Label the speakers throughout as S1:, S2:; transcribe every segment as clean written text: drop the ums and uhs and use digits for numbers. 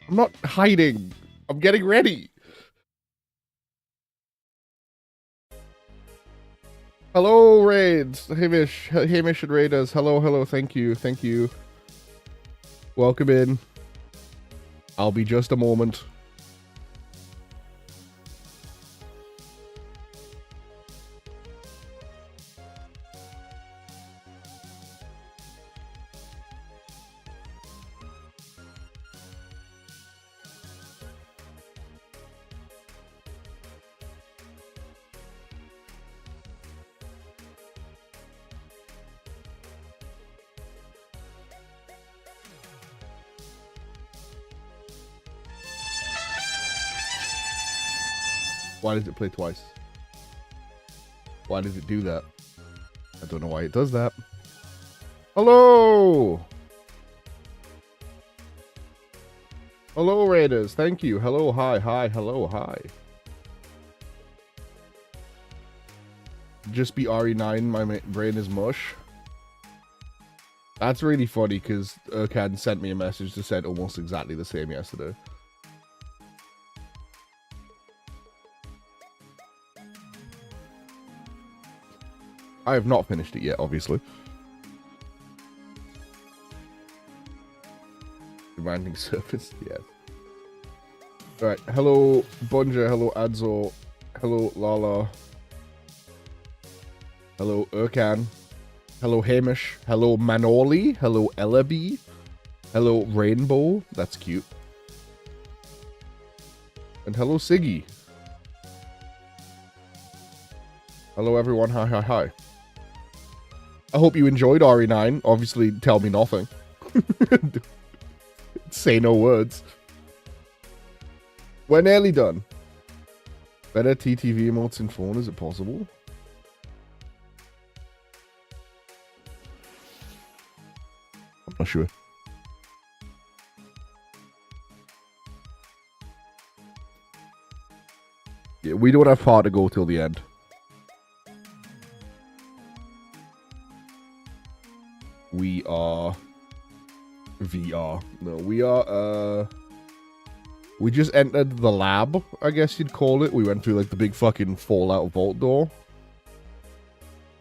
S1: I'm not hiding. I'm getting ready. Hello, Raids. Hamish and Raiders. Hello. Thank you. Welcome in. I'll be just a moment. Why does it play twice? Why does it do that? I don't know why it does that. Hello! Hello, Raiders. Thank you. Hello, hi. Hello, hi. Just be RE9. My brain is mush. That's really funny because Urkan sent me a message that said almost exactly the same yesterday. I have not finished it yet, obviously. Demanding surface, yeah. Alright, hello Bunja, hello Adzo, hello Lala, hello Urkan, hello Hamish, hello Manoli, hello Ellaby, hello Rainbow, that's cute, and hello Siggy. Hello everyone, hi. I hope you enjoyed RE9. Obviously, tell me nothing. Say no words. We're nearly done. Better TTV emotes in phone, is it possible? I'm not sure. Yeah, we don't have far to go till the end. We are VR. No, we are we just entered the lab, I guess you'd call it. We went through like the big fucking Fallout vault door.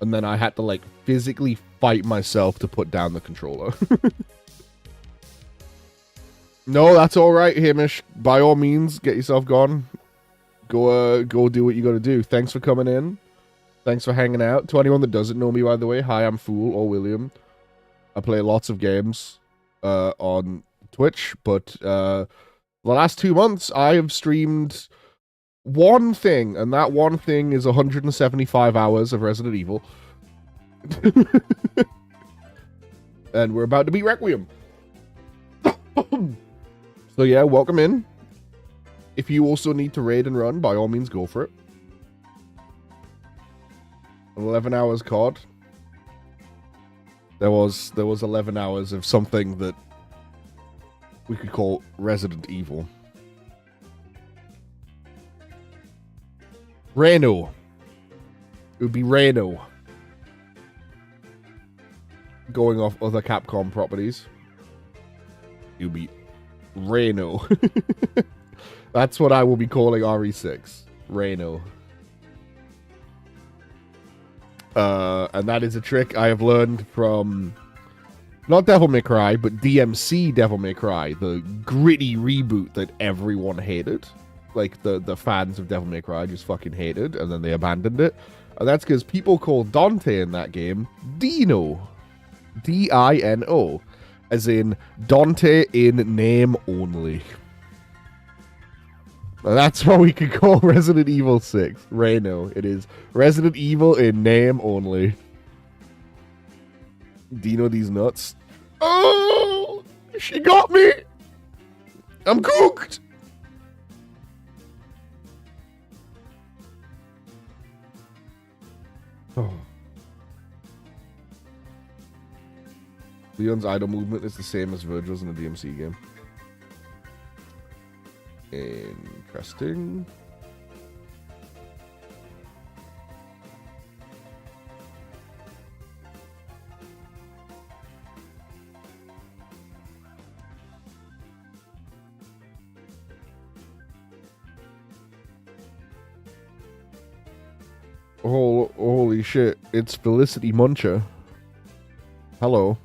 S1: And then I had to like physically fight myself to put down the controller. No, that's alright, Hamish. By all means, get yourself gone. Go do what you gotta do. Thanks for coming in. Thanks for hanging out. To anyone that doesn't know me, by the way, hi, I'm Fool or William. I play lots of games on Twitch, but the last 2 months I have streamed one thing, and that one thing is 175 hours of Resident Evil. And we're about to beat REquiem. So yeah, welcome in. If you also need to raid and run, by all means go for it. 11 hours COD. There was 11 hours of something that we could call Resident Evil. Reno. It would be Reno. Going off other Capcom properties. It would be Reno. That's what I will be calling RE6. Reno. And that is a trick I have learned from not Devil May Cry, but DMC Devil May Cry, the gritty reboot that everyone hated. Like, the fans of Devil May Cry just fucking hated, and then they abandoned it. And that's because people call Dante in that game Dino. D-I-N-O. As in, Dante in name only. And that's what we could call Resident Evil 6. Reno. It is Resident Evil in name only. Dino these nuts. Oh! She got me! I'm cooked! Oh. Leon's idle movement is the same as Virgil's in the DMC game. Interesting. Oh, holy shit. It's Felicity Muncher. Hello.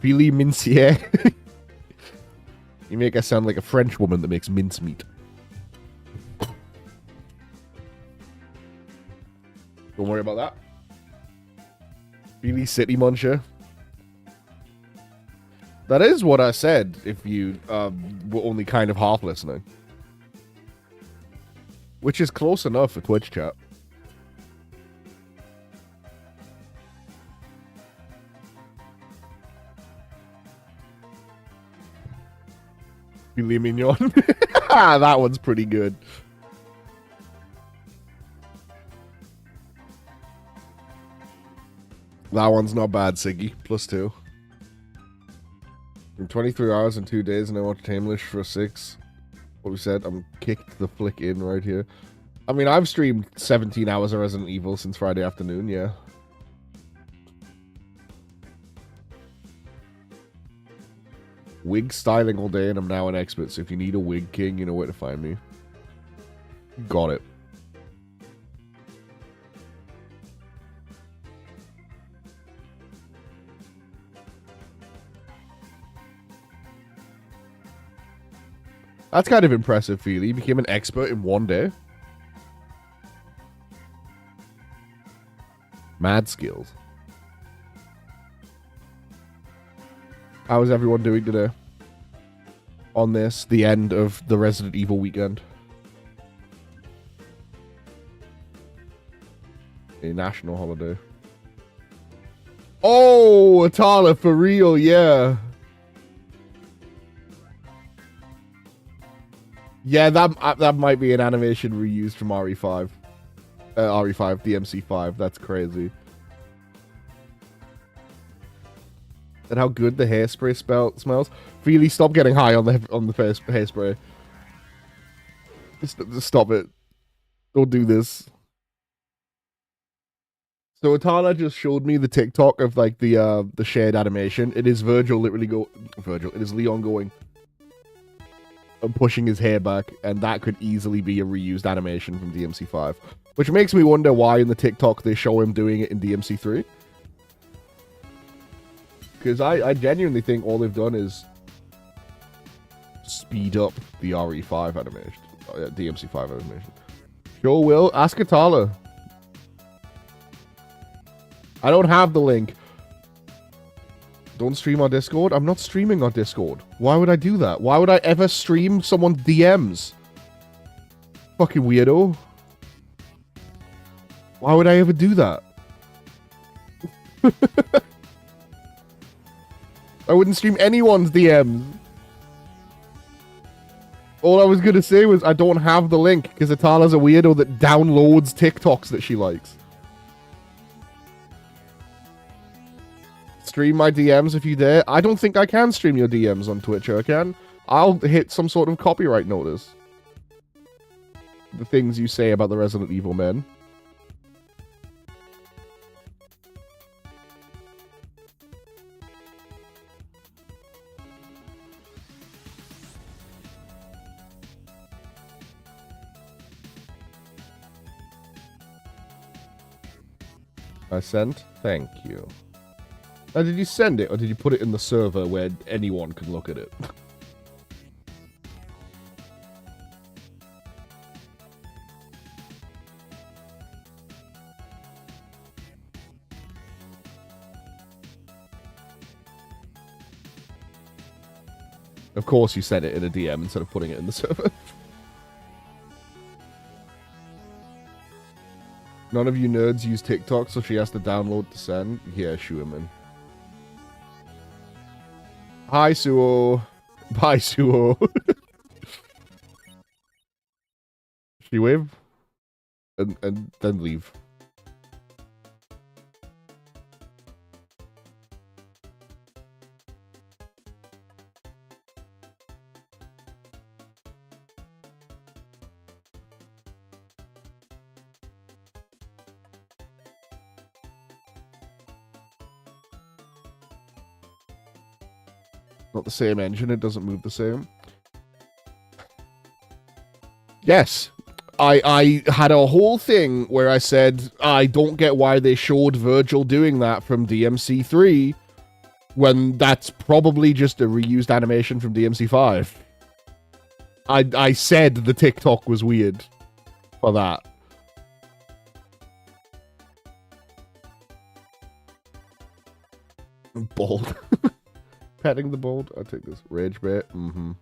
S1: Philly Mincier. You make us sound like a French woman that makes mincemeat. Don't worry about that. Philly City Muncher. That is what I said, if you were only kind of half listening. Which is close enough for Twitch chat. Filet mignon. That one's pretty good. That one's not bad, Siggy. +2. In 23 hours and 2 days, and I watched Tamelish for 6. What we said, I'm kicked the flick in right here. I mean, I've streamed 17 hours of Resident Evil since Friday afternoon, yeah. Wig styling all day, and I'm now an expert, so if you need a wig king, you know where to find me. Got it. That's kind of impressive, Feely. You became an expert in 1 day. Mad skills. How is everyone doing today? On this, the end of the Resident Evil weekend. A national holiday. Oh, Atala, for real, yeah. Yeah, that might be an animation reused from RE5. RE5, DMC5. That's crazy. And how good the hairspray smells. Really, stop getting high on the hairspray. Just stop it. Don't do this. So Atala just showed me the TikTok of like the shared animation. It is Virgil literally It is Leon going and pushing his hair back, and that could easily be a reused animation from DMC5. Which makes me wonder why in the TikTok they show him doing it in DMC3. Because I genuinely think all they've done is speed up the RE5 animation. DMC5 animation. Sure will. Ask Atala. I don't have the link. Don't stream on Discord? I'm not streaming on Discord. Why would I do that? Why would I ever stream someone's DMs? Fucking weirdo. Why would I ever do that? I wouldn't stream anyone's DMs. All I was going to say was I don't have the link because Atala's a weirdo that downloads TikToks that she likes. Stream my DMs if you dare. I don't think I can stream your DMs on Twitch, I can. I'll hit some sort of copyright notice. The things you say about the Resident Evil men. I sent? Thank you. Now, did you send it, or did you put it in the server where anyone can look at it? Of course you sent it in a DM instead of putting it in the server. None of you nerds use TikTok, so she has to download to send? Yeah, Schumann. Hi, Suo. Bye, Suo. She wave? And then leave. Not the same engine. It doesn't move the same. Yes. I had a whole thing where I said, I don't get why they showed Virgil doing that from DMC3 when that's probably just a reused animation from DMC5. I said the TikTok was weird for that. Bald. Petting the bald. I take this. Rage bait. Mm-hmm.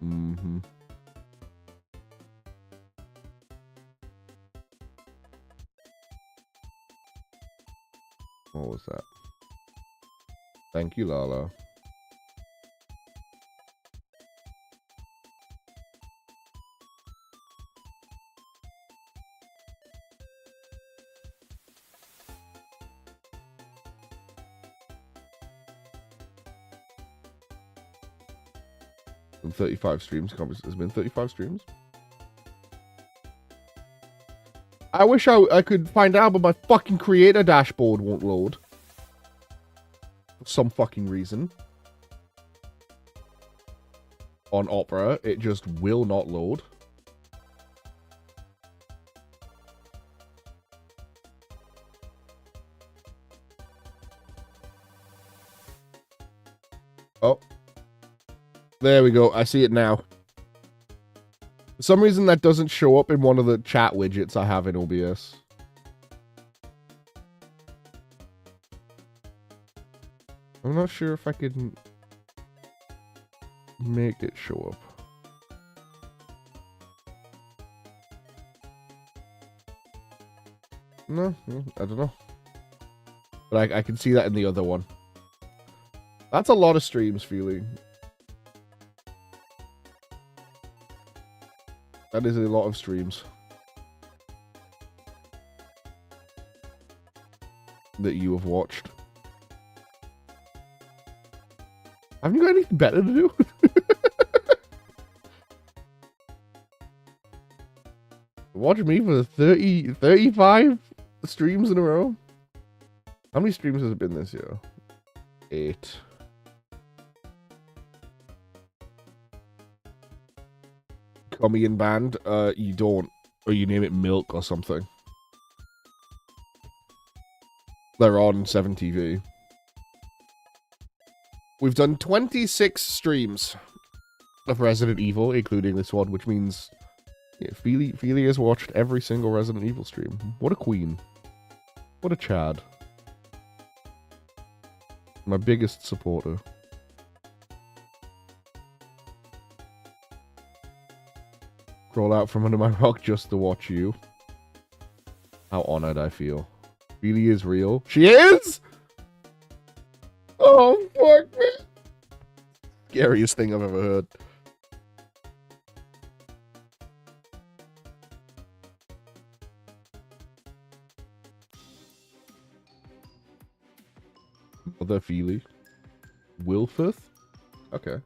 S1: Mm-hmm. What was that? Thank you, Lala. And 35 streams. There's been 35 streams. I wish I could find out, but my fucking creator dashboard won't load. For some fucking reason. On Opera, it just will not load. Oh. There we go. I see it now. For some reason, that doesn't show up in one of the chat widgets I have in OBS. I'm not sure if I can make it show up. No, I don't know. But I can see that in the other one. That's a lot of streams, feeling. That is a lot of streams that you have watched. Haven't you got anything better to do? Watch me for 35 streams in a row. How many streams has it been this year? 8. Comedian band, you don't, or you name it Milk or something. They're on 7TV. We've done 26 streams of Resident Evil, including this one, which means yeah, Feely has watched every single Resident Evil stream. What a queen. What a Chad. My biggest supporter. Crawl out from under my rock just to watch you. How honored I feel. Feely is real. She is? Oh, fuck, man. Scariest thing I've ever heard. Other Feely. Wilfith? Okay.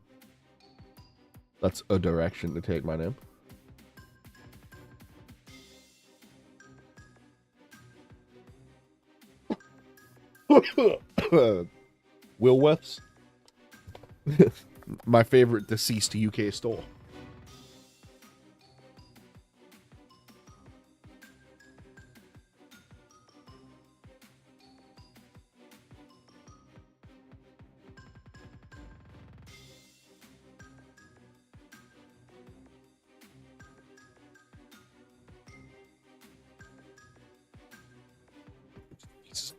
S1: That's a direction to take my name. Wilworths. My favorite deceased UK store.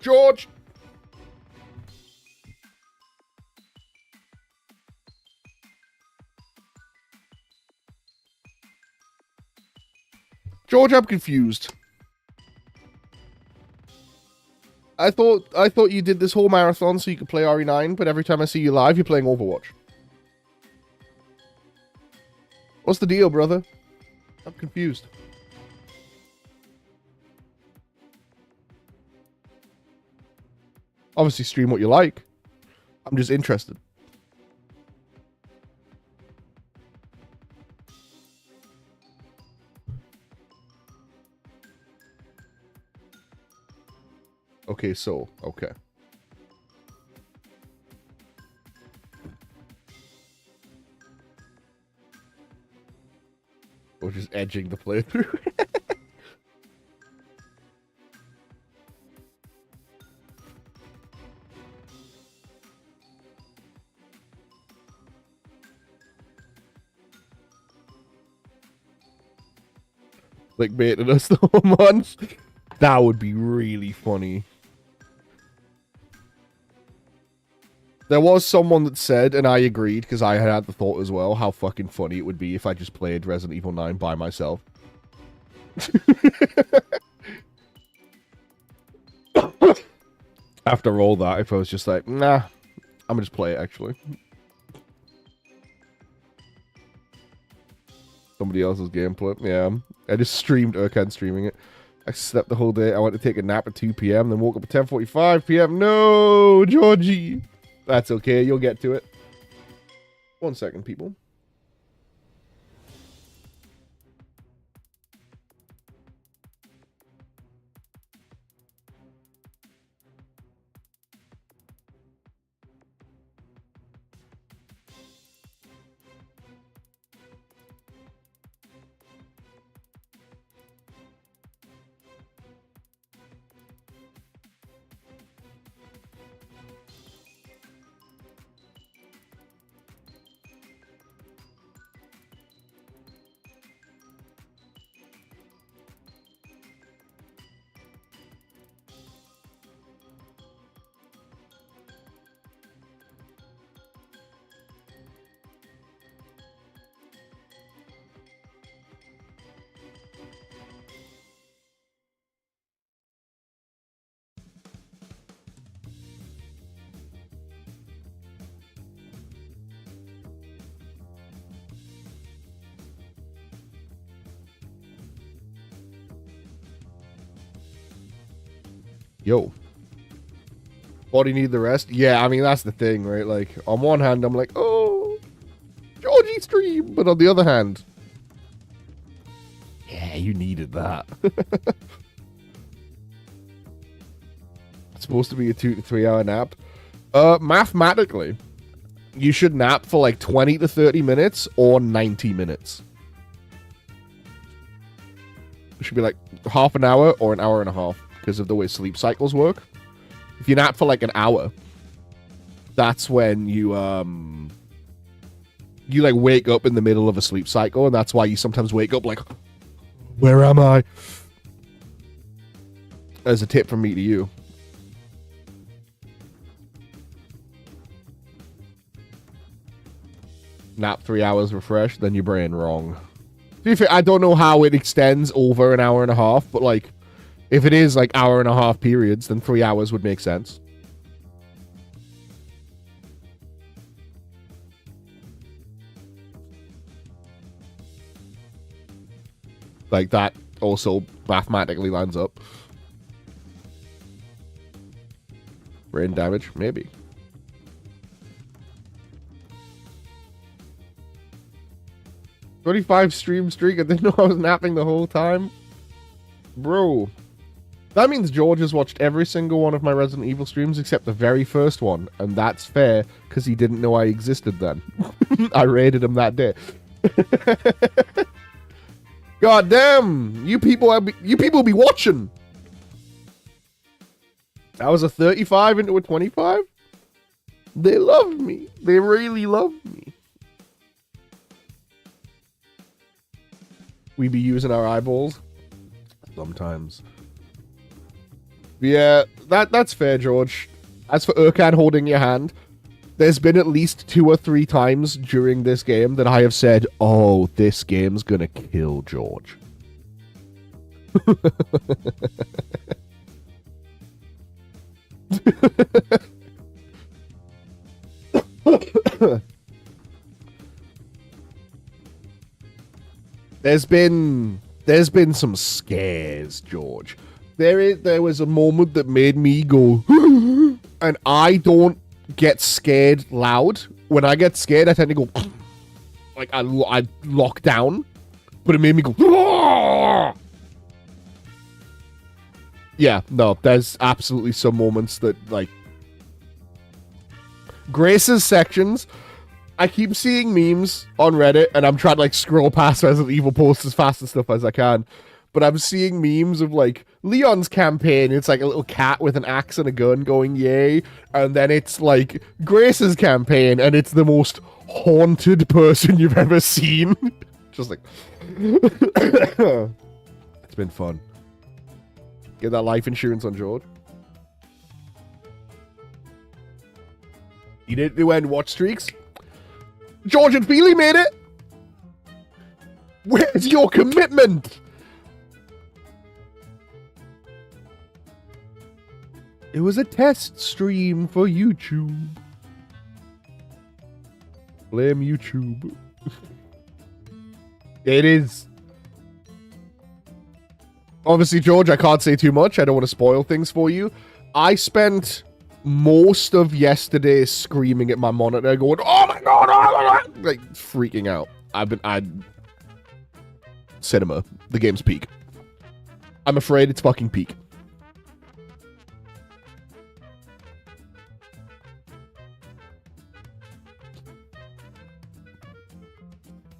S1: George! George, I'm confused. I thought you did this whole marathon so you could play RE9, but every time I see you live, you're playing Overwatch. What's the deal, brother? I'm confused. Obviously, stream what you like. I'm just interested. Okay, so, okay. We're just edging the playthrough. Clickbaiting us the whole month. That would be really funny. There was someone that said, and I agreed, because I had the thought as well, how fucking funny it would be if I just played Resident Evil 9 by myself. After all that, if I was just like, nah, I'm gonna just play it, actually. Somebody else's gameplay. Yeah. I just streamed REquiem streaming it. I slept the whole day. I went to take a nap at 2 p.m. Then woke up at 10:45 p.m. No, Georgie. That's okay. You'll get to it. 1 second, people. Yo. Body need the rest? Yeah, I mean, that's the thing, right? Like, on one hand, I'm like, oh, Georgie stream. But on the other hand, yeah, you needed that. It's supposed to be a 2 to 3 hour nap. Mathematically, you should nap for like 20 to 30 minutes or 90 minutes. It should be like half an hour or an hour and a half because of the way sleep cycles work. If you nap for like an hour, that's when you like wake up in the middle of a sleep cycle, and that's why you sometimes wake up like, where am I? As a tip from me to you. Nap 3 hours, refresh, then your brain wrong. I don't know how it extends over an hour and a half, but like, if it is like hour and a half periods, then 3 hours would make sense. Like, that also mathematically lines up. Brain damage? Maybe. "25 stream streak, I didn't know I was napping the whole time." Bro. That means George has watched every single one of my Resident Evil streams except the very first one. And that's fair, because he didn't know I existed then. I raided him that day. God damn! You people be watching! That was a 35 into a 25? They love me. They really love me. We be using our eyeballs? Sometimes. Yeah, that's fair, George. As for REquiem holding your hand, there's been at least 2 or 3 times during this game that I have said, oh, this game's gonna kill George. There's been some scares, George. There was a moment that made me go, and I don't get scared loud. When I get scared, I tend to go, like I lock down, but it made me go, Yeah, no, there's absolutely some moments that, like, Grace's sections, I keep seeing memes on Reddit, and I'm trying to, like, scroll past Resident Evil posts as fast as stuff as I can, but I'm seeing memes of, like, Leon's campaign. It's like a little cat with an axe and a gun going, yay, and then it's, like, Grace's campaign, and it's the most haunted person you've ever seen. Just like... It's been fun. Get that life insurance on George. You didn't do end watch streaks? George and Feely made it! Where's your commitment? It was a test stream for YouTube. Blame YouTube. It is. Obviously, George, I can't say too much. I don't want to spoil things for you. I spent most of yesterday screaming at my monitor, going, "Oh my god, oh my god!" Like, freaking out. Cinema. The game's peak. I'm afraid it's fucking peak.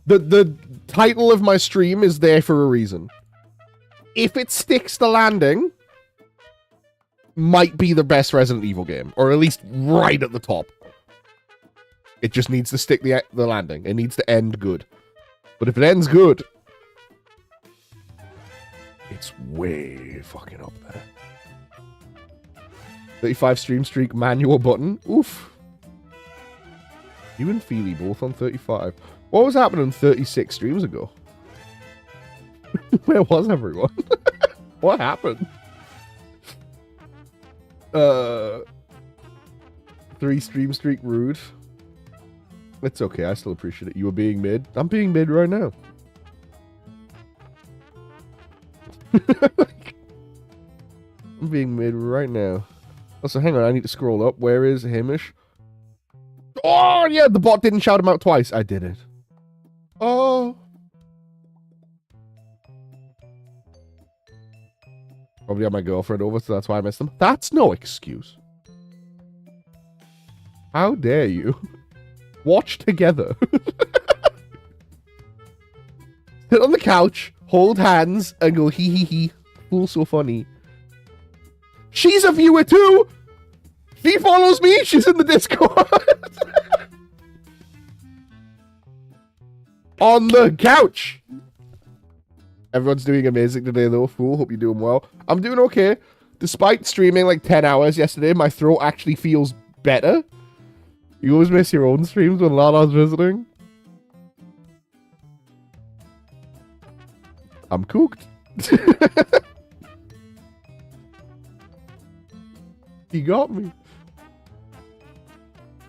S1: The title of my stream is there for a reason. If it sticks the landing, might be the best Resident Evil game, or at least right at the top. It just needs to stick the landing. It needs to end good. But if it ends good, it's way fucking up there. 35 stream streak manual button. Oof. You and Feely both on 35. What was happening 36 streams ago? Where was everyone? What happened? 3 stream streak rude. It's okay, I still appreciate it. You were being mid. I'm being mid right now. I'm being mid right now. Also, hang on, I need to scroll up. Where is Hamish? Oh, yeah, the bot didn't shout him out twice. I did it. Oh. Probably had my girlfriend over, so that's why I missed them. That's no excuse. How dare you? Watch together. Sit on the couch, hold hands, and go hee hee hee. Fool so funny. She's a viewer too! She follows me, she's in the Discord. On the couch! Everyone's doing amazing today though, Fool. Hope you're doing well. I'm doing okay. Despite streaming like 10 hours yesterday, my throat actually feels better. You always miss your own streams when Lala's visiting. I'm cooked. You got me.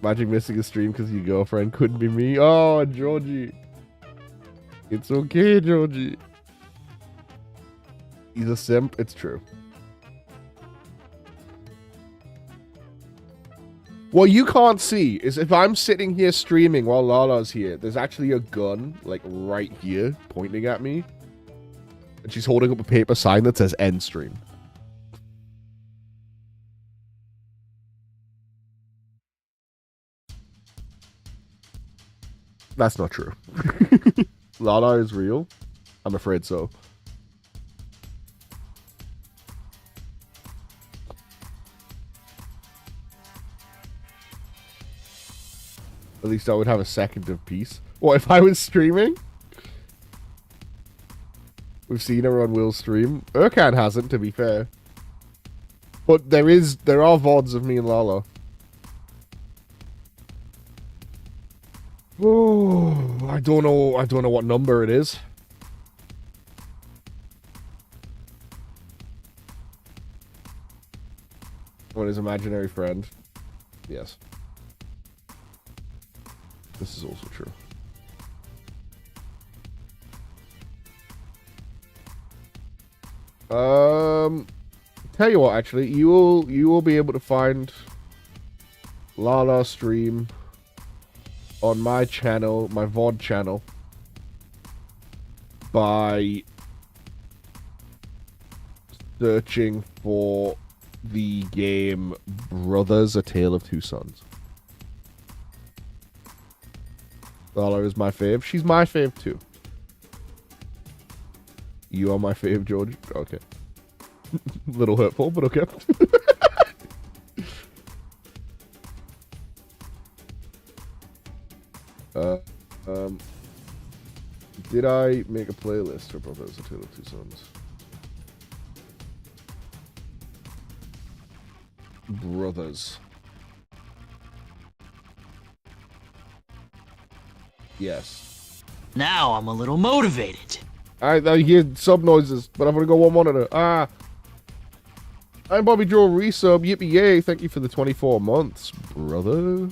S1: Imagine missing a stream because your girlfriend couldn't be me. Oh, Georgie. It's okay, Georgie. He's a simp. It's true. What you can't see is if I'm sitting here streaming while Lala's here, there's actually a gun, like, right here, pointing at me. And she's holding up a paper sign that says end stream. That's not true. Lala is real? I'm afraid so. At least I would have a second of peace. What, if I was streaming? We've seen her on Will's stream. Urkan hasn't, to be fair. But there are VODs of me and Lala. Oh, I don't know what number it is. What is imaginary friend? Yes. This is also true. Tell you what, actually, you will be able to find Lala stream on my channel, my VOD channel, by searching for the game Brothers: A Tale of Two Sons. Lala is my fave. She's my fave too. You are my fave, George. Okay. Little hurtful, but okay. Did I make a playlist for Brothers: A Tale of Two Sons? Brothers. Yes.
S2: Now I'm a little motivated.
S1: I hear sub noises, but I'm gonna go one monitor. Ah. I'm Bobby Joe resub. Yippee yay. Thank you for the 24 months, brother.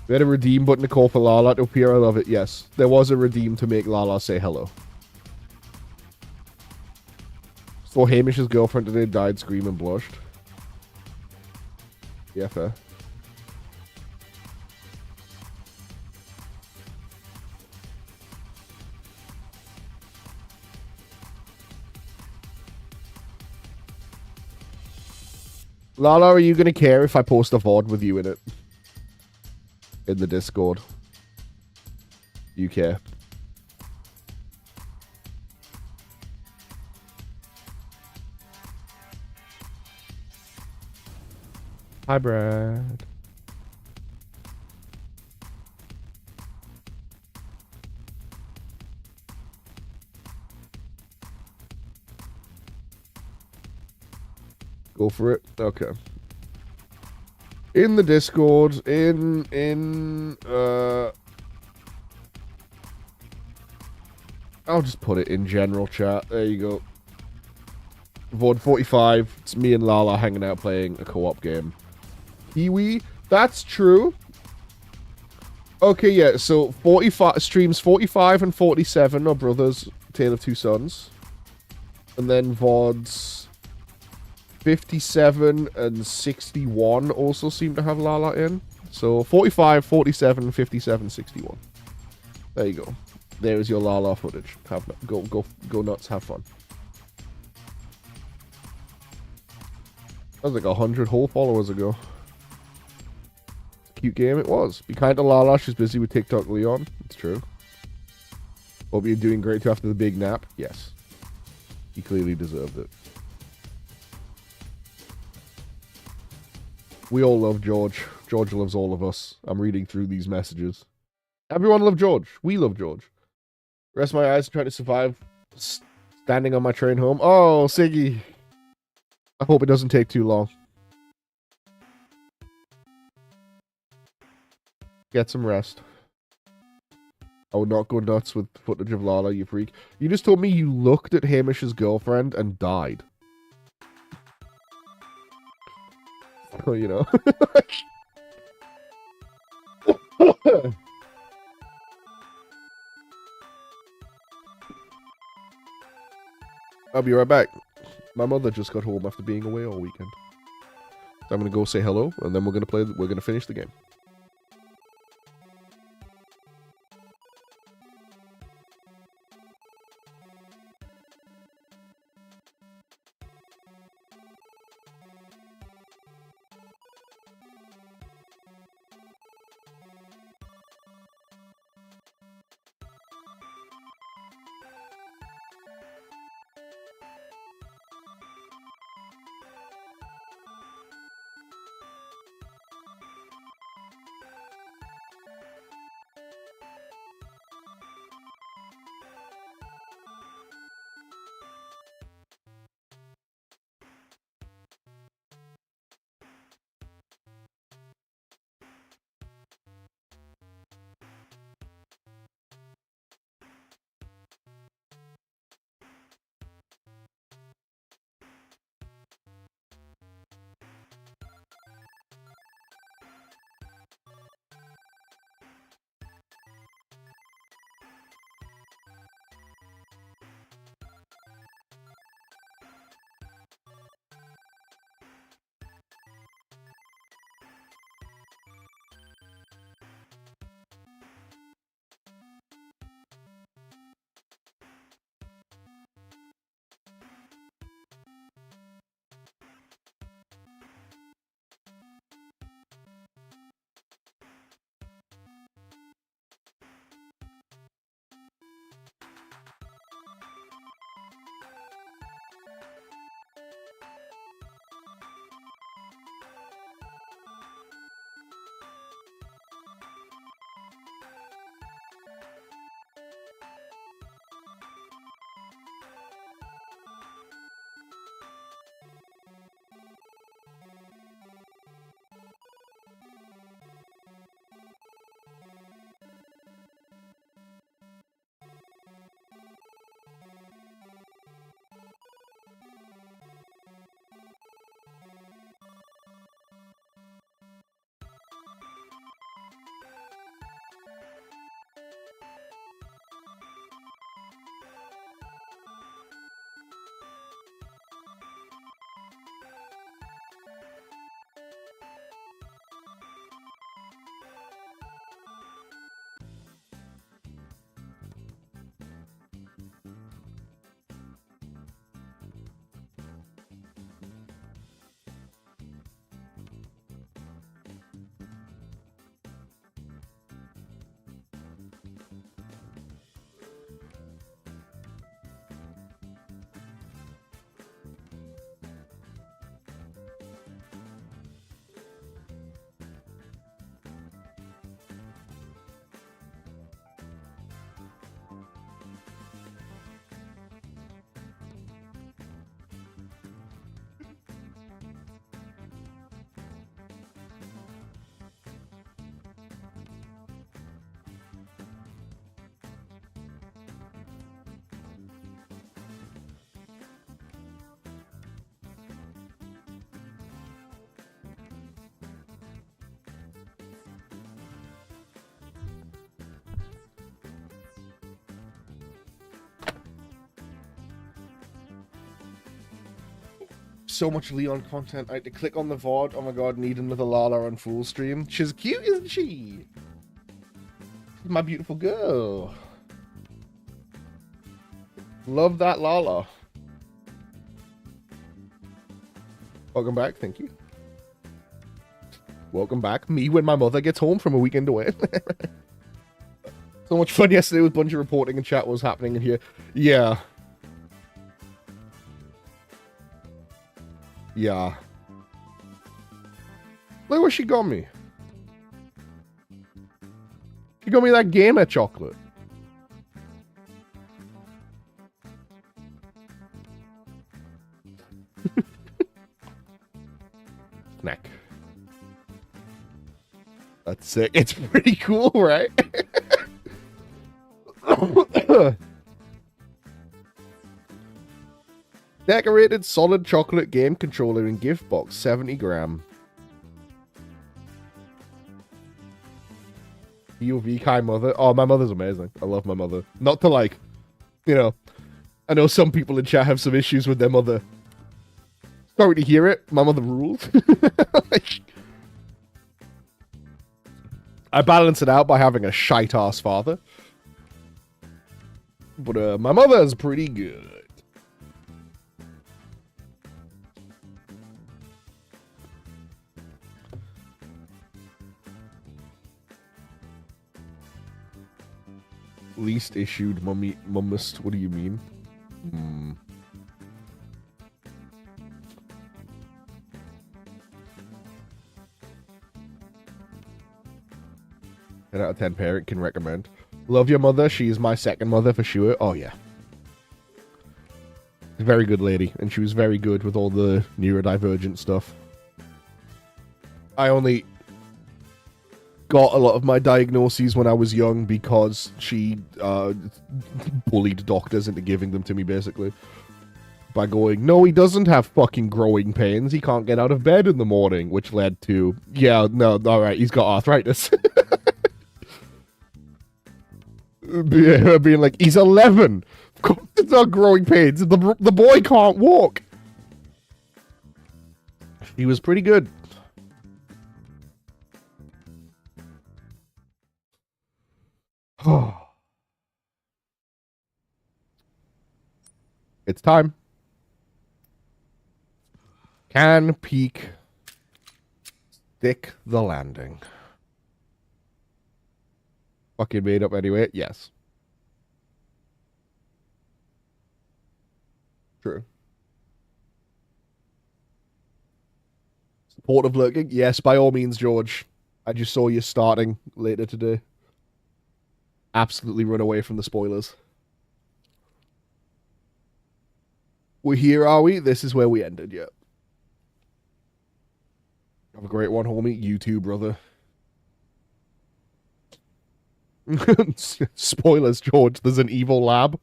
S1: We had a redeem button to call for Lala to appear. I love it. Yes. There was a redeem to make Lala say hello. So Hamish's girlfriend today died, screamed and blushed. Yeah, fair. Lala, are you going to care if I post a VOD with you in it? In the Discord. You care. Hi, Brad. Go for it. Okay. In the Discord, I'll just put it in general chat. There you go. VOD 45. It's me and Lala hanging out playing a co-op game. Kiwi. That's true. Okay, yeah. So 45 streams 45 and 47 are Brothers: Tale of Two Sons, and then VODs 57 and 61 also seem to have Lala in. So 45, 47, 57, 61. There you go. There's your Lala footage. Go nuts. Have fun. That was like 100 whole followers ago. Cute game it was. Be kind to Lala. She's busy with TikTok Leon. It's true. Hope you're doing great too after the big nap. Yes. He clearly deserved it. We all love George. George loves all of us. I'm reading through these messages. Everyone love George. We love George. Rest my eyes trying to survive standing on my train home. Oh, Siggy. I hope it doesn't take too long. Get some rest. I would not go nuts with footage of Lala, you freak. You just told me you looked at Hamish's girlfriend and died. Oh, you know. I'll be right back. My mother just got home after being away all weekend. So I'm gonna go say hello, and then we're gonna finish the game. so much Leon content. I had to click on the VOD. Oh my god, need another Lala on Fool stream. She's cute, isn't she? She's my beautiful girl. Love that Lala. Welcome back, thank you. Welcome back. Me when my mother gets home from a weekend away. So much fun yesterday with a bunch of reporting and chat what was happening in here. Yeah. Yeah. Look what she got me. She got me that gamer chocolate. Snack. That's sick. It's pretty cool, right? Decorated solid chocolate game controller in gift box, 70 gram. POV Kai mother. Oh, my mother's amazing. I love my mother. Not to like, you know, I know some people in chat have some issues with their mother. Sorry to hear it. My mother rules. Like, I balance it out by having a shite-ass father. But my mother's pretty good. Least issued mummist. What do you mean? 10 out of 10 parent can recommend. Love your mother. She is my second mother for sure. Oh, yeah. Very good lady. And she was very good with all the neurodivergent stuff. I only got a lot of my diagnoses when I was young because she bullied doctors into giving them to me, basically. By going, no, he doesn't have fucking growing pains. He can't get out of bed in the morning, which led to, yeah, no, all right, he's got arthritis. Being like, he's 11. Of course it's not growing pains. The boy can't walk. He was pretty good. It's time. Can peak stick the landing? Fucking made up anyway. Yes. True. Supportive lurking? Yes, by all means, George. I just saw you starting later today. Absolutely run away from the spoilers. We're here, are we? This is where we ended, yeah. Have a great one, homie. You too, brother. Spoilers, George. There's an evil lab.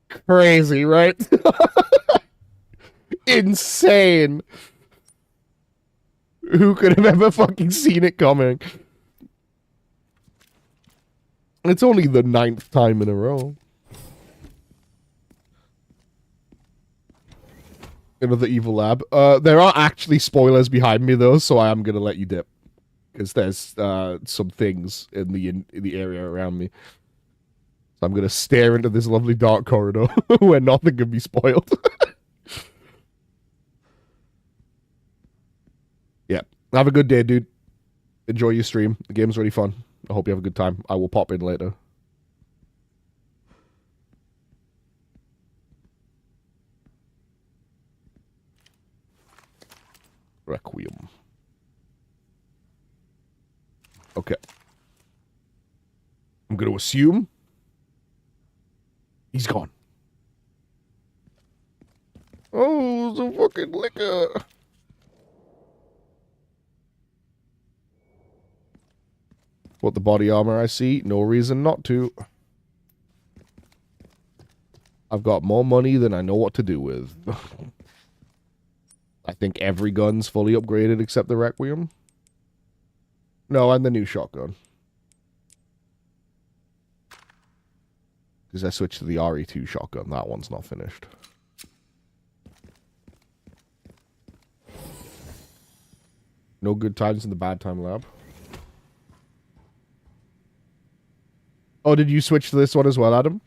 S1: Crazy, right? Insane. Who could have ever fucking seen it coming? It's only the 9th time in a row. Another evil lab. There are actually spoilers behind me, though, so I am going to let you dip. Because there's some things in the area around me. So I'm going to stare into this lovely dark corridor where nothing can be spoiled. Yeah. Have a good day, dude. Enjoy your stream. The game's really fun. I hope you have a good time. I will pop in later. REquiem. Okay. I'm going to assume he's gone. Oh, the fucking liquor. What the body armor I see? No reason not to. I've got more money than I know what to do with. I think every gun's fully upgraded except the REquiem. No, and the new shotgun. Because I switched to the RE2 shotgun. That one's not finished. No good times in the bad time lab. Oh, did you switch to this one as well, Adam?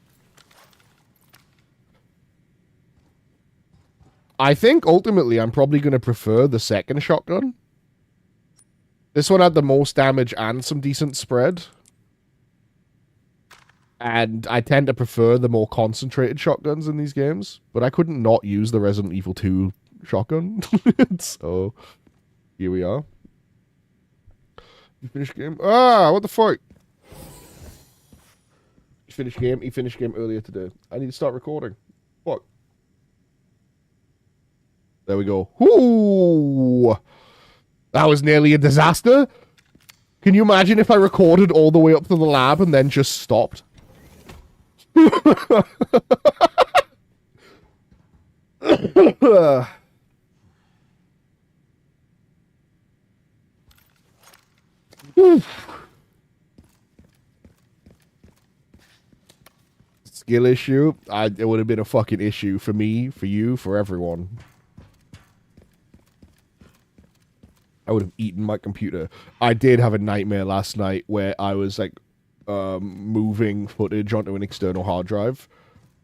S1: I think ultimately I'm probably going to prefer the second shotgun. This one had the most damage and some decent spread. And I tend to prefer the more concentrated shotguns in these games. But I couldn't not use the Resident Evil 2 shotgun. So, here we are. You finished game? Ah, what the fuck? You finished game? He finished game earlier today. I need to start recording. Fuck. There we go. Ooh! That was nearly a disaster. Can you imagine if I recorded all the way up to the lab and then just stopped? Skill issue? It would have been a fucking issue for me, for you, for everyone. I would have eaten my computer. I did have a nightmare last night where I was like moving footage onto an external hard drive,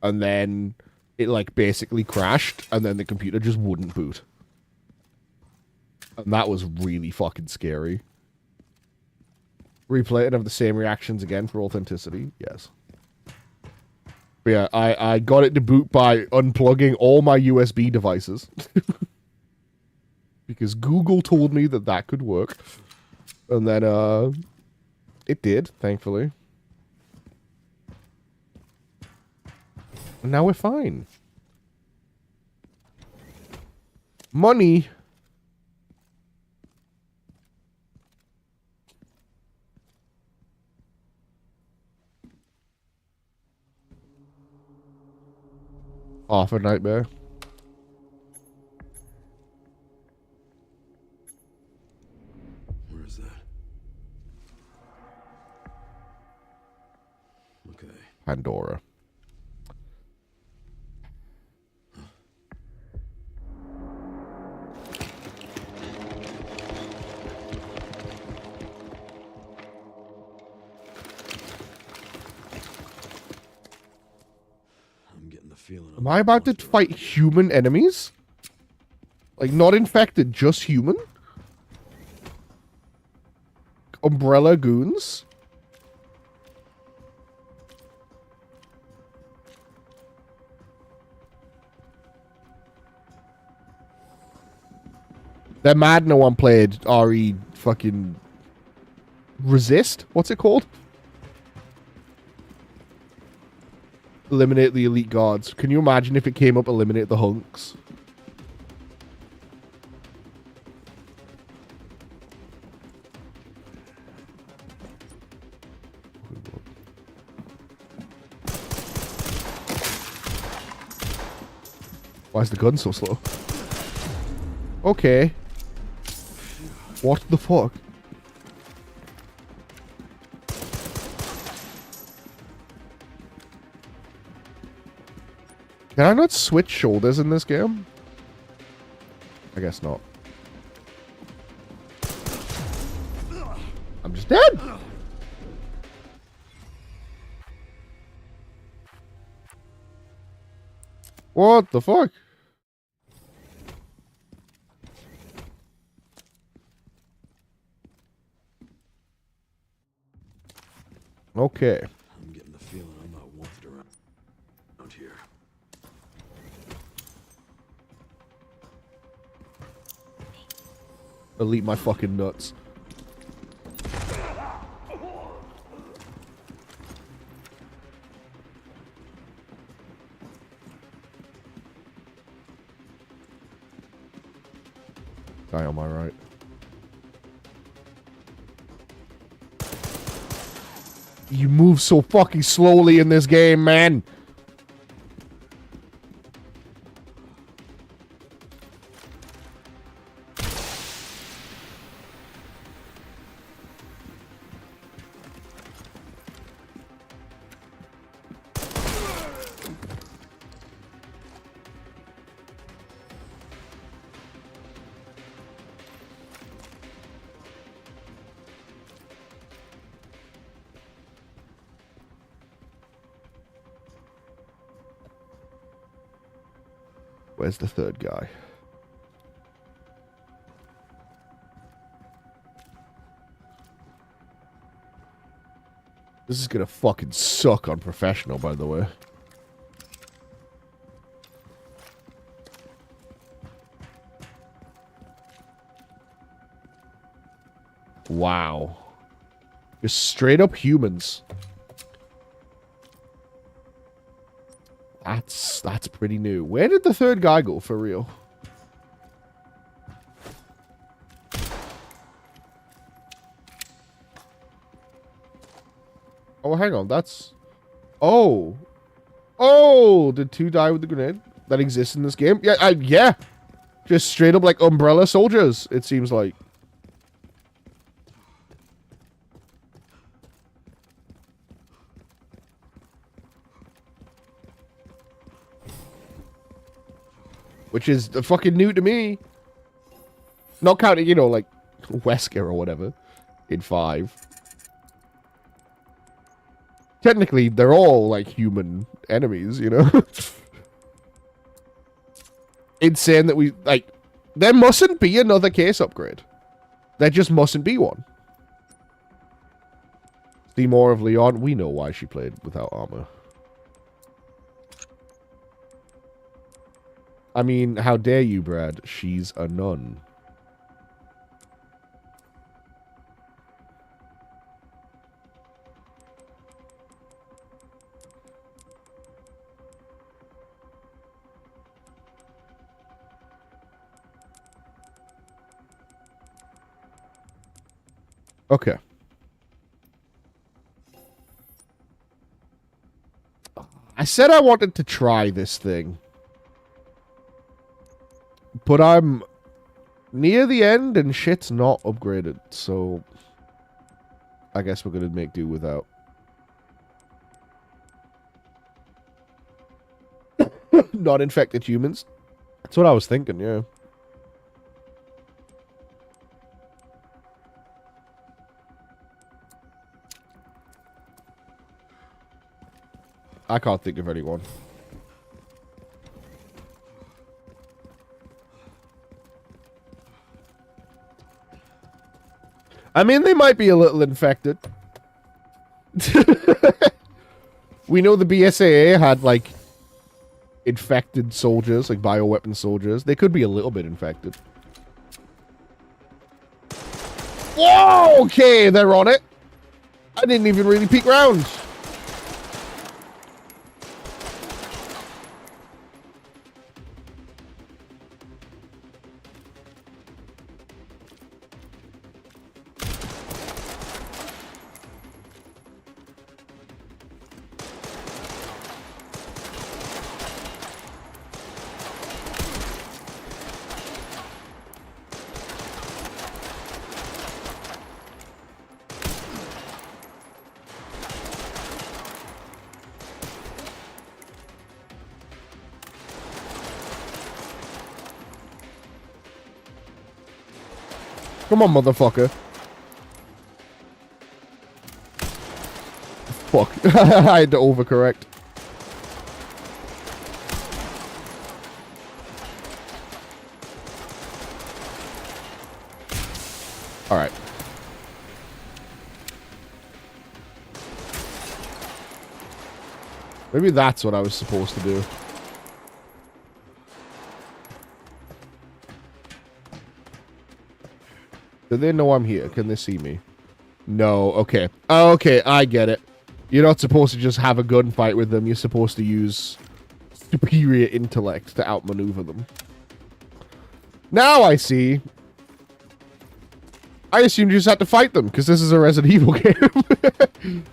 S1: and then it like basically crashed, and then the computer just wouldn't boot. And that was really fucking scary. Replay it and have the same reactions again for authenticity? Yes. But yeah, I got it to boot by unplugging all my USB devices. Because Google told me that that could work. And then, it did, thankfully. And now we're fine. Money. Off a nightmare.
S3: Where is that? Okay.
S1: Pandora. Am I about to fight human enemies? Like, not infected, just human? Umbrella goons? They're mad no one played RE fucking Resist? What's it called? Eliminate the elite guards. Can you imagine if it came up eliminate the hunks? Why is the gun so slow? Okay. What the fuck? Can I not switch shoulders in this game? I guess not. I'm just dead! What the fuck? Okay.
S3: I'm getting the feeling I'm not wanted around here.
S1: I'll eat my fucking nuts. Guy on my right. You move so fucking slowly in this game, man. Where's the third guy? This is gonna fucking suck on professional, by the way. Wow. Just straight up humans. That's pretty new. Where did the third guy go for real? Oh, hang on. That's... Oh. Oh! Did two die with the grenade? That exists in this game? Yeah, yeah. Just straight up like umbrella soldiers, it seems like. Which is fucking new to me. Not counting, you know, like, Wesker or whatever. In 5. Technically, they're all, like, human enemies, you know? Insane that we, like... There mustn't be another case upgrade. There just mustn't be one. See more of Leon. We know why she played without armor. I mean, how dare you, Brad? She's a nun. Okay. I said I wanted to try this thing. But I'm near the end and shit's not upgraded, so I guess we're gonna make do without. Not infected humans. That's what I was thinking, yeah. I can't think of anyone. I mean, they might be a little infected. We know the BSAA had, like, infected soldiers, like bioweapon soldiers. They could be a little bit infected. Whoa! Okay, they're on it. I didn't even really peek round. Come on, motherfucker. Fuck. I had to overcorrect. Alright. Maybe that's what I was supposed to do. Do they know I'm here? Can they see me? No. Okay. Okay, I get it. You're not supposed to just have a gunfight with them. You're supposed to use superior intellect to outmaneuver them. Now I see. I assumed you just had to fight them, because this is a Resident Evil game.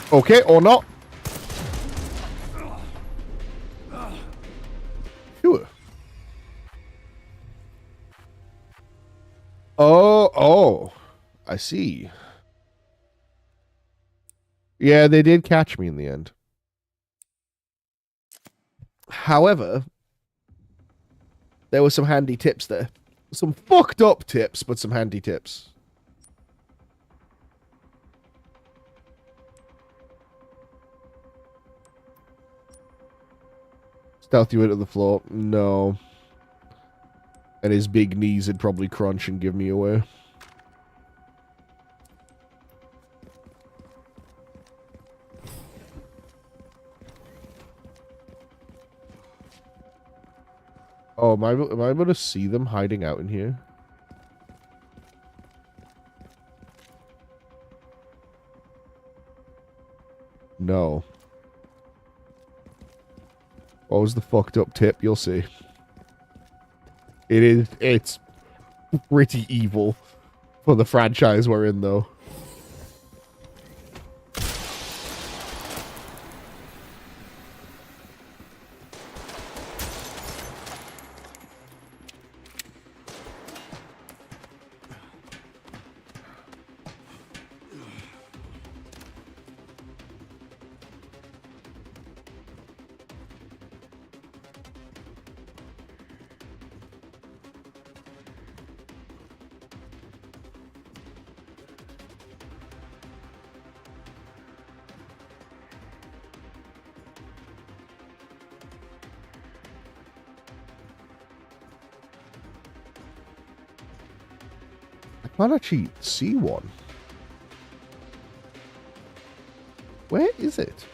S1: Okay, or not. Sure. Oh, I see. Yeah, they did catch me in the end. However, there were some handy tips there. Some fucked up tips, but some handy tips. Stealth you into the floor? No. And his big knees would probably crunch and give me away. Oh, am I able to see them hiding out in here? No. What was the fucked up tip? You'll see. It's pretty evil for the franchise we're in, though. I can't actually see one. Where is it?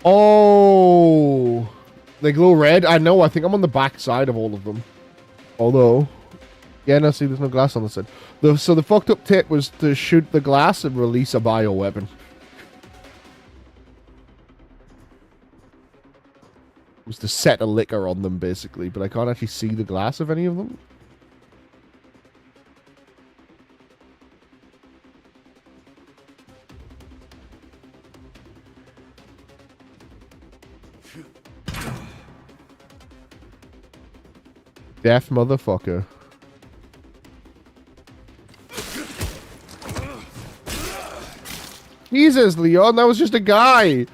S1: Oh, they glow red. I know. I think I'm on the back side of all of them. Although, yeah, no, see, there's no glass on the side. So the fucked up tip was to shoot the glass and release a bioweapon. Was to set a liquor on them, basically, but I can't actually see the glass of any of them. Deaf motherfucker. Jesus, Leon, that was just a guy.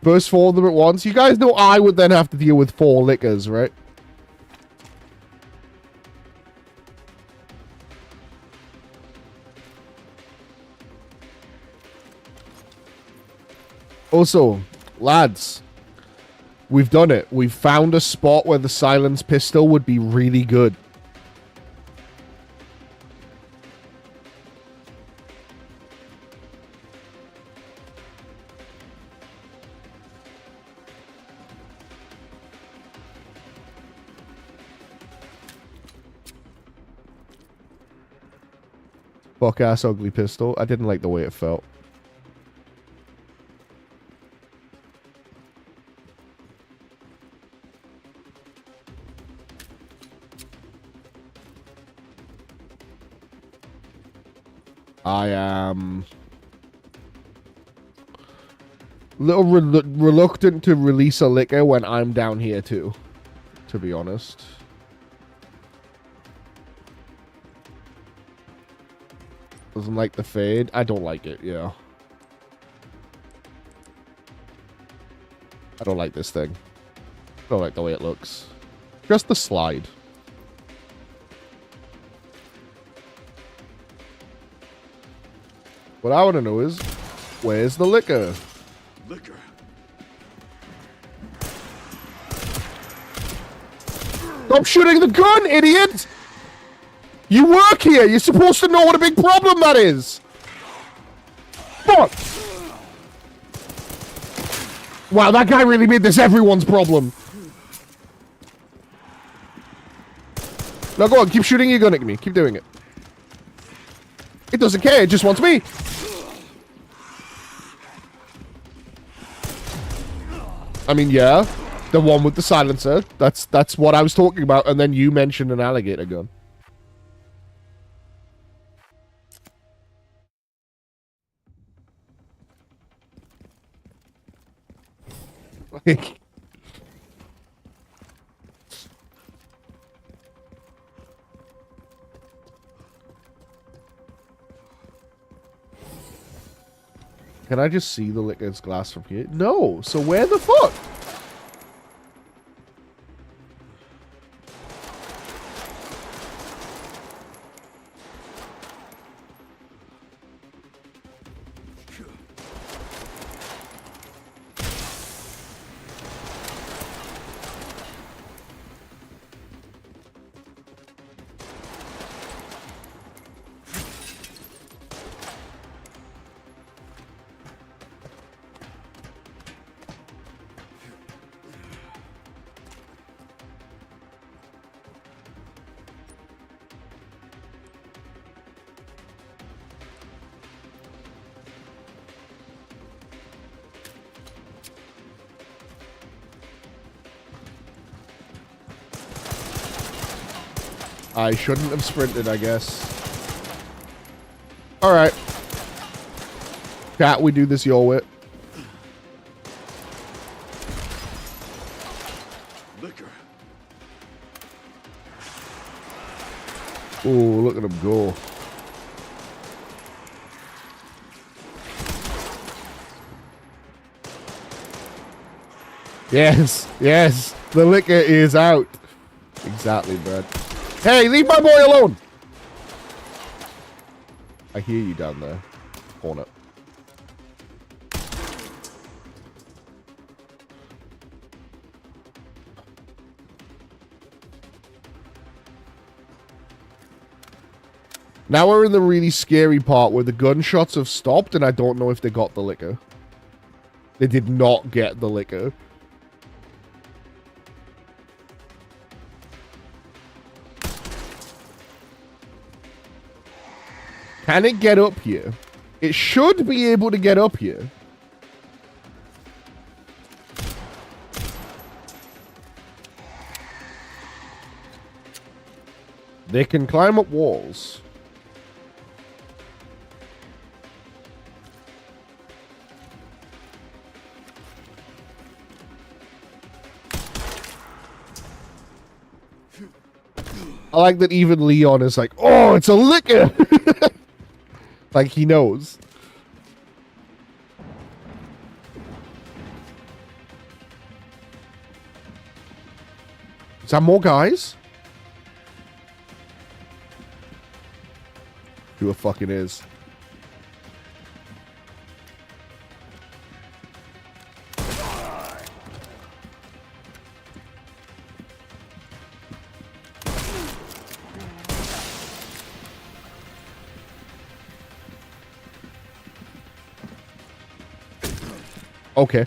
S1: Burst 4 of them at once. You guys know I would then have to deal with 4 liquors, right? Also, lads, we've done it. We've found a spot where the silence pistol would be really good. Fuck ass ugly pistol. I didn't like the way it felt. I am a little reluctant to release a liquor when I'm down here too, to be honest. Doesn't like the fade. I don't like it, yeah. I don't like this thing. I don't like the way it looks. Just the slide. What I want to know is, where's the liquor?
S3: Liquor.
S1: Stop shooting the gun, idiot! You work here! You're supposed to know what a big problem that is! Fuck! Wow, that guy really made this everyone's problem. Now go on, keep shooting your gun at me. Keep doing it. It doesn't care, it just wants me. I mean, yeah. The one with the silencer. That's what I was talking about, and then you mentioned an alligator gun. Like... Can I just see the liquor's glass from here? No. So where the fuck? I shouldn't have sprinted, I guess. Alright. Cat, we do this your way.
S3: Liquor.
S1: Oh, look at him go. Yes, yes. The liquor is out. Exactly, Brad. Hey, leave my boy alone! I hear you down there. Hornet. Now we're in the really scary part where the gunshots have stopped and I don't know if they got the liquor. They did not get the liquor. Can it get up here? It should be able to get up here. They can climb up walls. I like that even Leon is like, oh, it's a liquor! Like he knows. Is that more guys? Who it fucking is. Okay.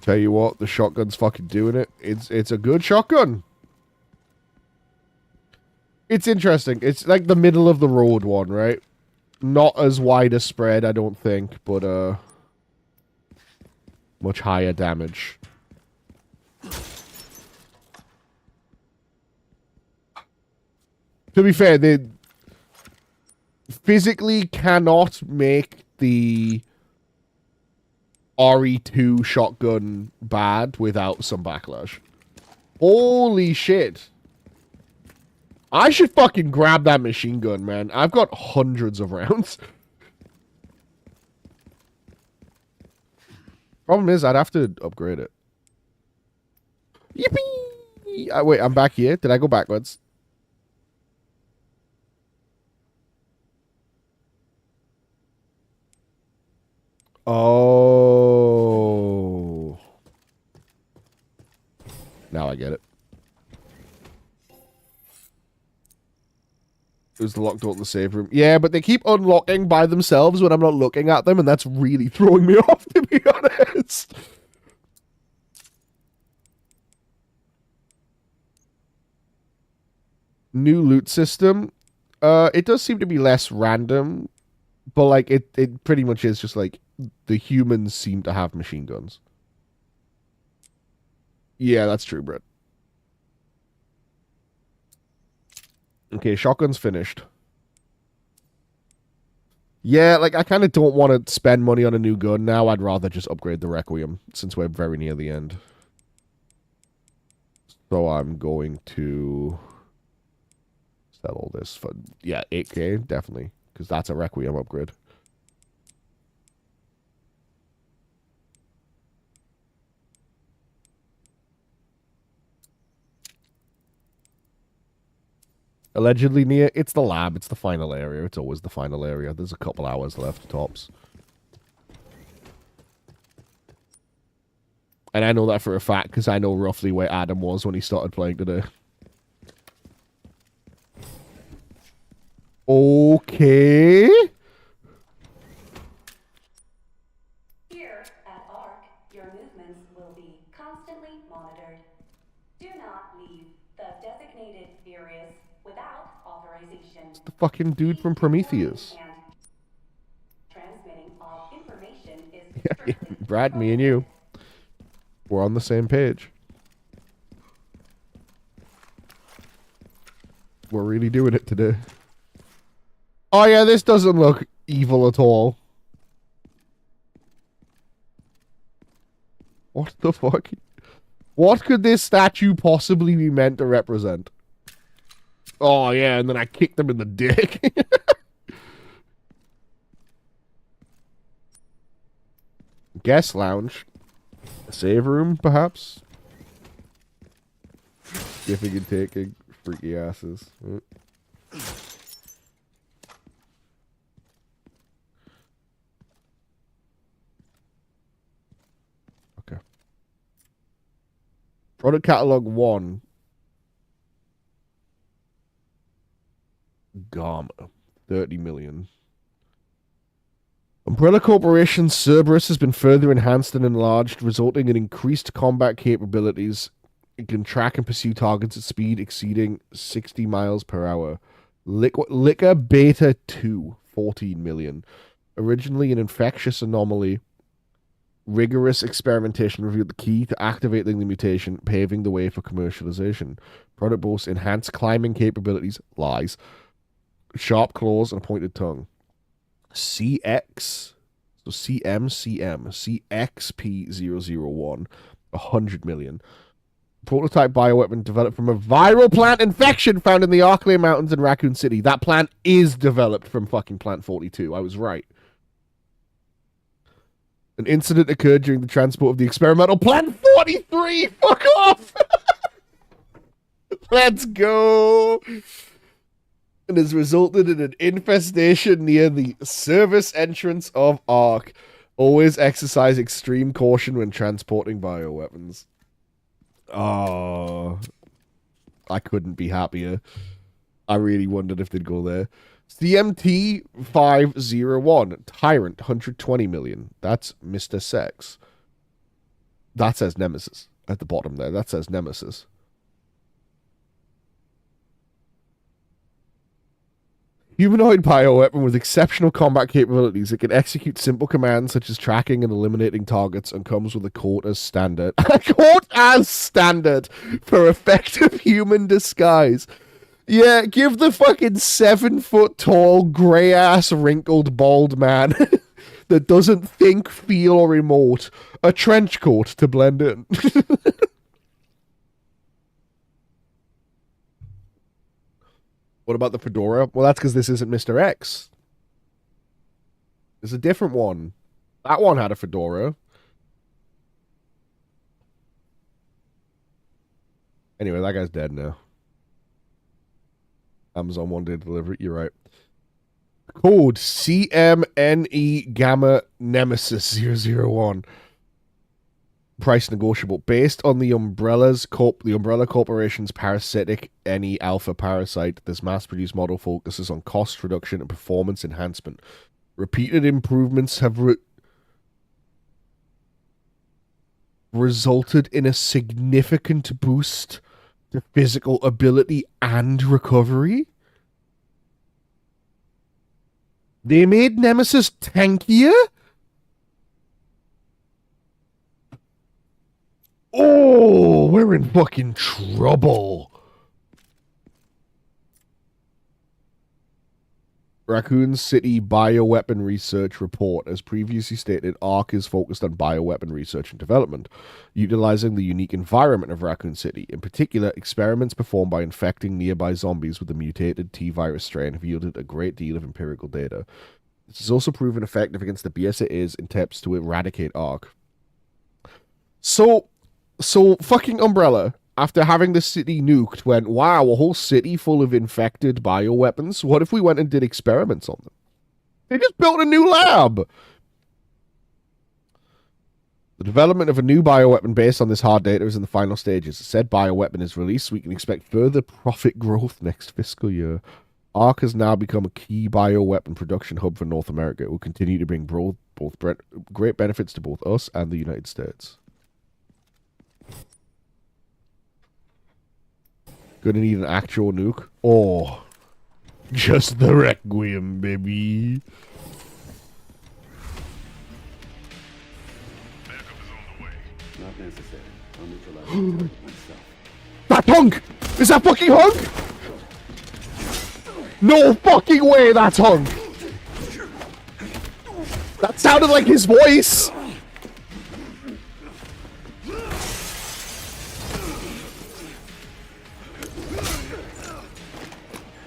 S1: Tell you what, the shotgun's fucking doing it. It's a good shotgun. It's interesting. It's like the middle of the road one, right? Not as wide a spread, I don't think, but much higher damage. To be fair, they physically cannot make the RE2 shotgun bad without some backlash. Holy shit. I should fucking grab that machine gun, man. I've got hundreds of rounds. Problem is, I'd have to upgrade it. Yippee! Wait, I'm back here. Did I go backwards? Oh. Now I get it. It was the locked door in the save room. Yeah, but they keep unlocking by themselves when I'm not looking at them, and that's really throwing me off, to be honest. New loot system. It does seem to be less random, but like it pretty much is just like the humans seem to have machine guns. Yeah, that's true, Brett. Okay, shotgun's finished. Yeah, like, I kind of don't want to spend money on a new gun now. I'd rather just upgrade the REquiem, since we're very near the end. So I'm going to sell all this for, yeah, 8K, definitely. Because that's a REquiem upgrade. Allegedly near, it's the lab, it's the final area. It's always the final area. There's a couple hours left, tops. And I know that for a fact, because I know roughly where Adam was when he started playing today. Okay.
S4: Here at ARC, your movements will be constantly monitored. Do not leave the designated areas without authorization.
S1: The fucking dude from Prometheus.
S4: And transmitting all information is
S1: Yeah,
S4: strictly
S1: Brad, me and you. We're on the same page. We're really doing it today. Oh yeah, this doesn't look evil at all. What the fuck? What could this statue possibly be meant to represent? Oh yeah, and then I kicked him in the dick. Guest lounge. A save room, perhaps? Giving and taking. Freaky asses. Okay. Product catalog 1. Gamma. 30 million. Umbrella Corporation's Cerberus has been further enhanced and enlarged, resulting in increased combat capabilities. It can track and pursue targets at speed exceeding 60 miles per hour. Liquor Beta 2, 14 million. Originally an infectious anomaly, rigorous experimentation revealed the key to activating the mutation, paving the way for commercialization. Product boasts enhanced climbing capabilities, lies, sharp claws, and a pointed tongue. CX, so CXP001, 100 million. Prototype bioweapon developed from a viral plant infection found in the Arklay Mountains in Raccoon City. That plant is developed from fucking Plant 42. I was right. An incident occurred during the transport of the experimental Plant 43. Fuck off! Let's go! And has resulted in an infestation near the service entrance of ARC. Always exercise extreme caution when transporting bioweapons. Oh, I couldn't be happier. I really wondered if they'd go there. CMT 501, Tyrant, 120 million. That's Mr. Sex. That says Nemesis at the bottom there. That says Nemesis. Humanoid bioweapon with exceptional combat capabilities. It can execute simple commands such as tracking and eliminating targets and comes with a court as standard. A court as standard for effective human disguise. Yeah, give the fucking 7-foot-tall, grey-ass, wrinkled, bald man that doesn't think, feel, or emote a trench coat to blend in. What about the fedora? Well, that's because this isn't Mr. X. There's a different one. That one had a fedora. Anyway, that guy's dead now. Amazon one-day delivery. You're right. Code CMNE Gamma Nemesis 001. Price negotiable. Based on the Umbrella Corporation's parasitic NE alpha parasite, this mass-produced model focuses on cost reduction and performance enhancement. Repeated improvements have resulted in a significant boost to physical ability and recovery. They made Nemesis tankier? Oh, we're in fucking trouble. Raccoon City Bioweapon Research Report. As previously stated, ARC is focused on bioweapon research and development, utilizing the unique environment of Raccoon City. In particular, experiments performed by infecting nearby zombies with the mutated T-virus strain have yielded a great deal of empirical data. This has also proven effective against the BSAA's attempts to eradicate ARC. So fucking Umbrella, after having the city nuked, went, wow, a whole city full of infected bioweapons. What if we went and did experiments on them? They just built a new lab. The development of a new bioweapon based on this hard data is in the final stages. Said bioweapon is released, we can expect further profit growth next fiscal year. ARC has now become a key bioweapon production hub for North America. It will continue to bring both great benefits to both us and the United States. Gonna need an actual nuke. Oh, just the Requiem, baby.
S3: Backup is on the way. Not necessary. I'll neutralize it myself.
S1: That Hunk! Is that fucking Hunk? No fucking way that's Hunk! That sounded like his voice!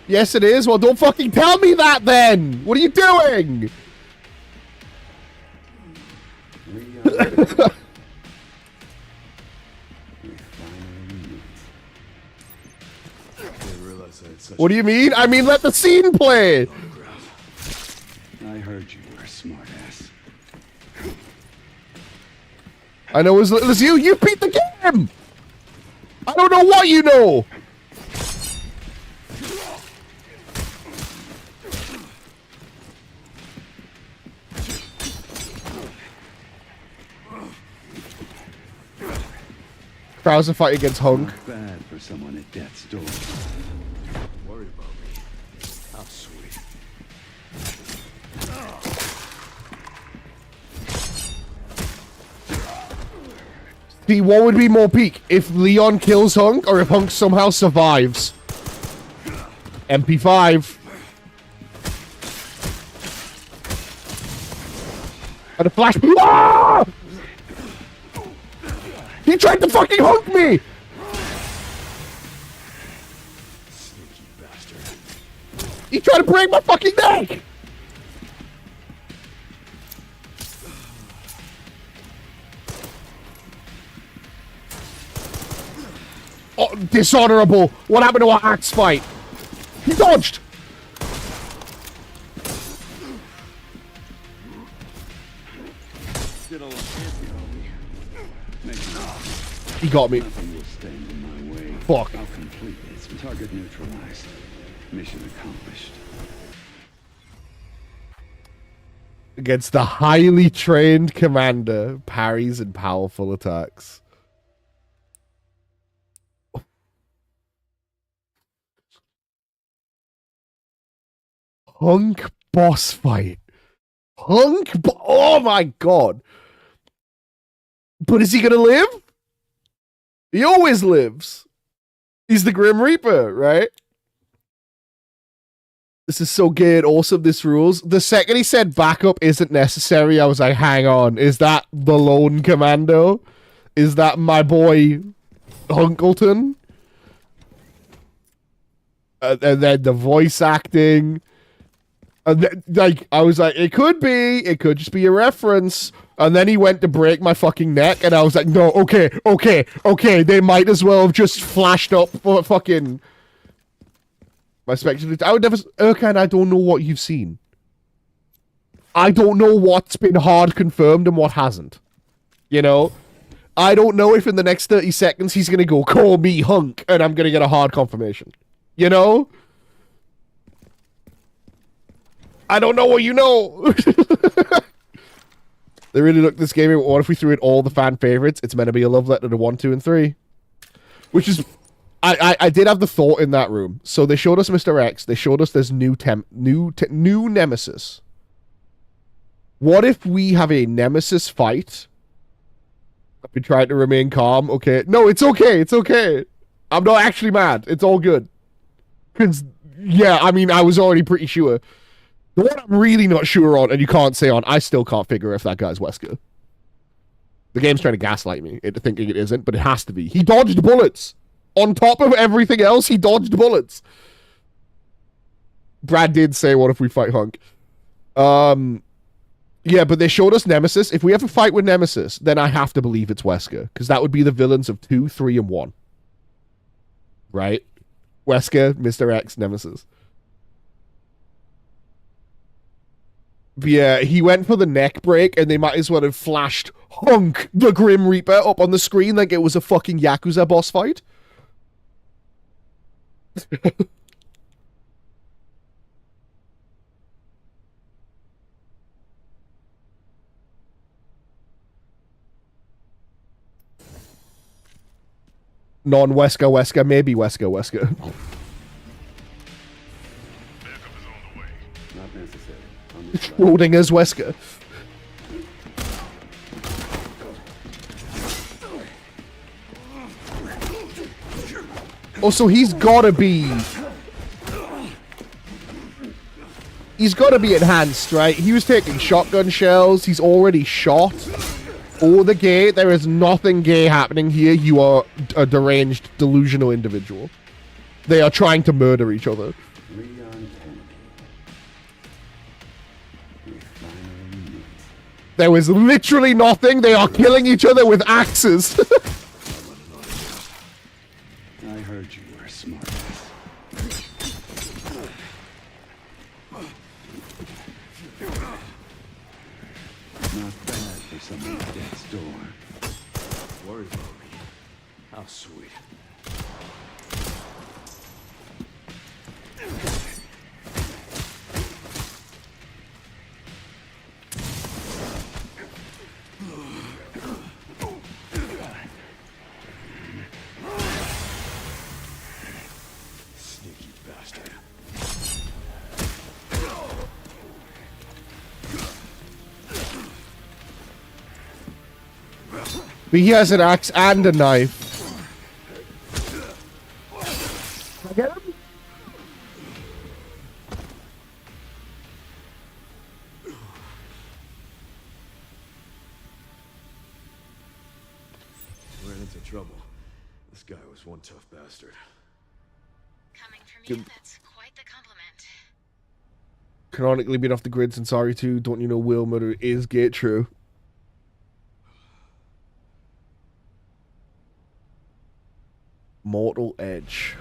S1: Yes, it is. Well, don't fucking tell me that then! What are you doing? What do you mean? I mean, let the scene play!
S3: I heard you were a smartass.
S1: I know as little as you. You beat the game! I don't know what you know! Krauser fight against Hunk.
S3: Not bad for someone at death's door. Worry about me. How sweet.
S1: See, what would be more peak? If Leon kills Hunk, or if Hunk somehow survives? MP5. And a flash. Ah! He tried to fucking Hunk me!
S3: Sneaky bastard.
S1: He tried to break my fucking neck! Oh, dishonorable! What happened to our axe fight? He dodged!
S3: Did a little champion on me.
S1: He got me.
S3: Nothing will stand in my way.
S1: Fuck.
S3: I'll complete this. Target neutralized. Mission accomplished.
S1: Against the highly trained commander, parries and powerful attacks. Hunk boss fight. Oh my god. But is he gonna live? He always lives. He's the Grim Reaper, right? This is so gay and awesome, this rules. The second he said backup isn't necessary, I was like, hang on. Is that the lone commando? Is that my boy Hunkleton? And then the voice acting. And then, like, I was like, it could just be a reference. And then he went to break my fucking neck, and I was like, no, okay. They might as well have just flashed up for fucking my speculative. I would never. Erkan, I don't know what you've seen. I don't know what's been hard confirmed and what hasn't. You know? I don't know if in the next 30 seconds he's gonna go, call me Hunk, and I'm gonna get a hard confirmation. You know? I don't know what you know. They really looked this game. What if we threw in all the fan favorites? It's meant to be a love letter to 1, 2, and 3. Which is... I did have the thought in that room. So they showed us Mr. X. They showed us this new Nemesis. What if we have a Nemesis fight? I've been trying to remain calm. Okay. No, it's okay. It's okay. I'm not actually mad. It's all good. Because, yeah, I mean, I was already pretty sure. The one I'm really not sure on, and you can't say on, I still can't figure if that guy's Wesker. The game's trying to gaslight me into thinking it isn't, but it has to be. He dodged bullets. On top of everything else, he dodged bullets. Brad did say, what if we fight Hunk? Yeah, but they showed us Nemesis. If we have a fight with Nemesis, then I have to believe it's Wesker, because that would be the villains of 2, 3, and 1. Right? Wesker, Mr. X, Nemesis. But yeah, he went for the neck break, and they might as well have flashed Hunk, the Grim Reaper, up on the screen like it was a fucking Yakuza boss fight. Non-Wesker, Wesker, maybe Wesker, Wesker.
S3: Not necessary.
S1: Schrodinger's Wesker. Oh, so he's gotta be... He's gotta be enhanced, right? He was taking shotgun shells. He's already shot. Oh, the gay. There is nothing gay happening here. You are a deranged, delusional individual. They are trying to murder each other. There was literally nothing. They are killing each other with axes.
S3: I heard you were smart. Not bad for someone at death's door. Worried about me. How sweet. Sneaky bastard.
S1: But he has an axe and a knife. Can I get him?
S3: Ran into trouble. This guy was one tough bastard.
S5: Coming from you, that's quite the compliment.
S1: Canonically been off the grid since RE2. Don't you know Will Murder is gate true? Mortal Edge.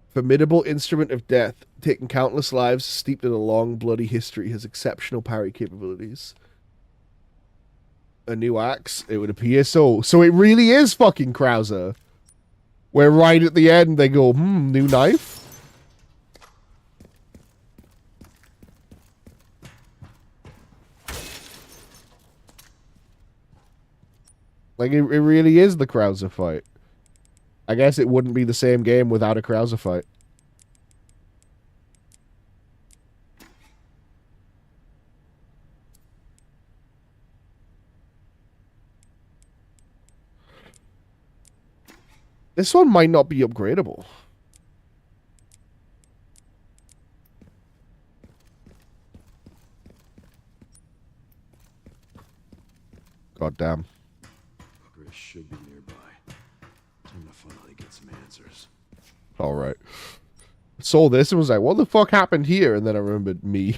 S1: Formidable instrument of death, taking countless lives, steeped in a long, bloody history, has exceptional parry capabilities. A new axe? It would appear so. So it really is fucking Krauser. Where right at the end they go, new knife? Like, it really is the Krauser fight. I guess it wouldn't be the same game without a Krauser fight. This one might not be upgradable. God damn.
S3: Grace should be nearby. Time to finally get some answers.
S1: Alright. Saw this and was like, what the fuck happened here? And then I remembered me.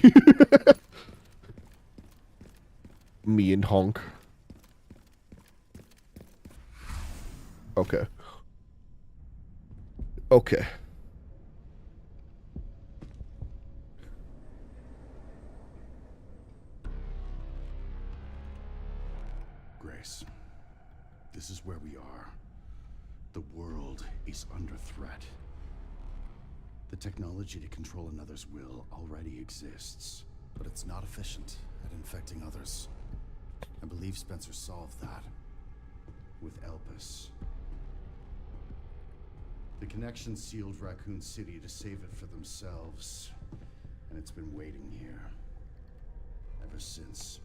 S1: Me and Honk. Okay. Okay.
S3: Grace, this is where we are. The world is under threat. The technology to control another's will already exists, but it's not efficient at infecting others. I believe Spencer solved that with Elpis. The connection sealed Raccoon City to save it for themselves, and it's been waiting here ever since.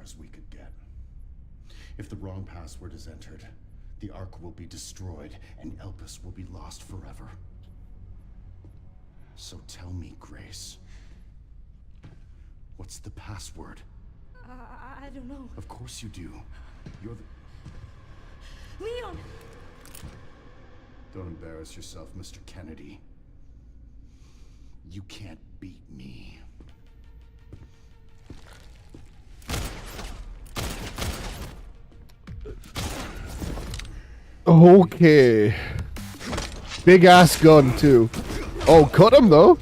S3: as we could get. If the wrong password is entered, the Ark will be destroyed and Elpis will be lost forever. So tell me, Grace, what's the password?
S6: I don't know.
S3: Of course you do. You're the...
S6: Leon!
S3: Don't embarrass yourself, Mr. Kennedy. You can't beat me.
S1: Okay. Big ass gun too. Oh, cut him though.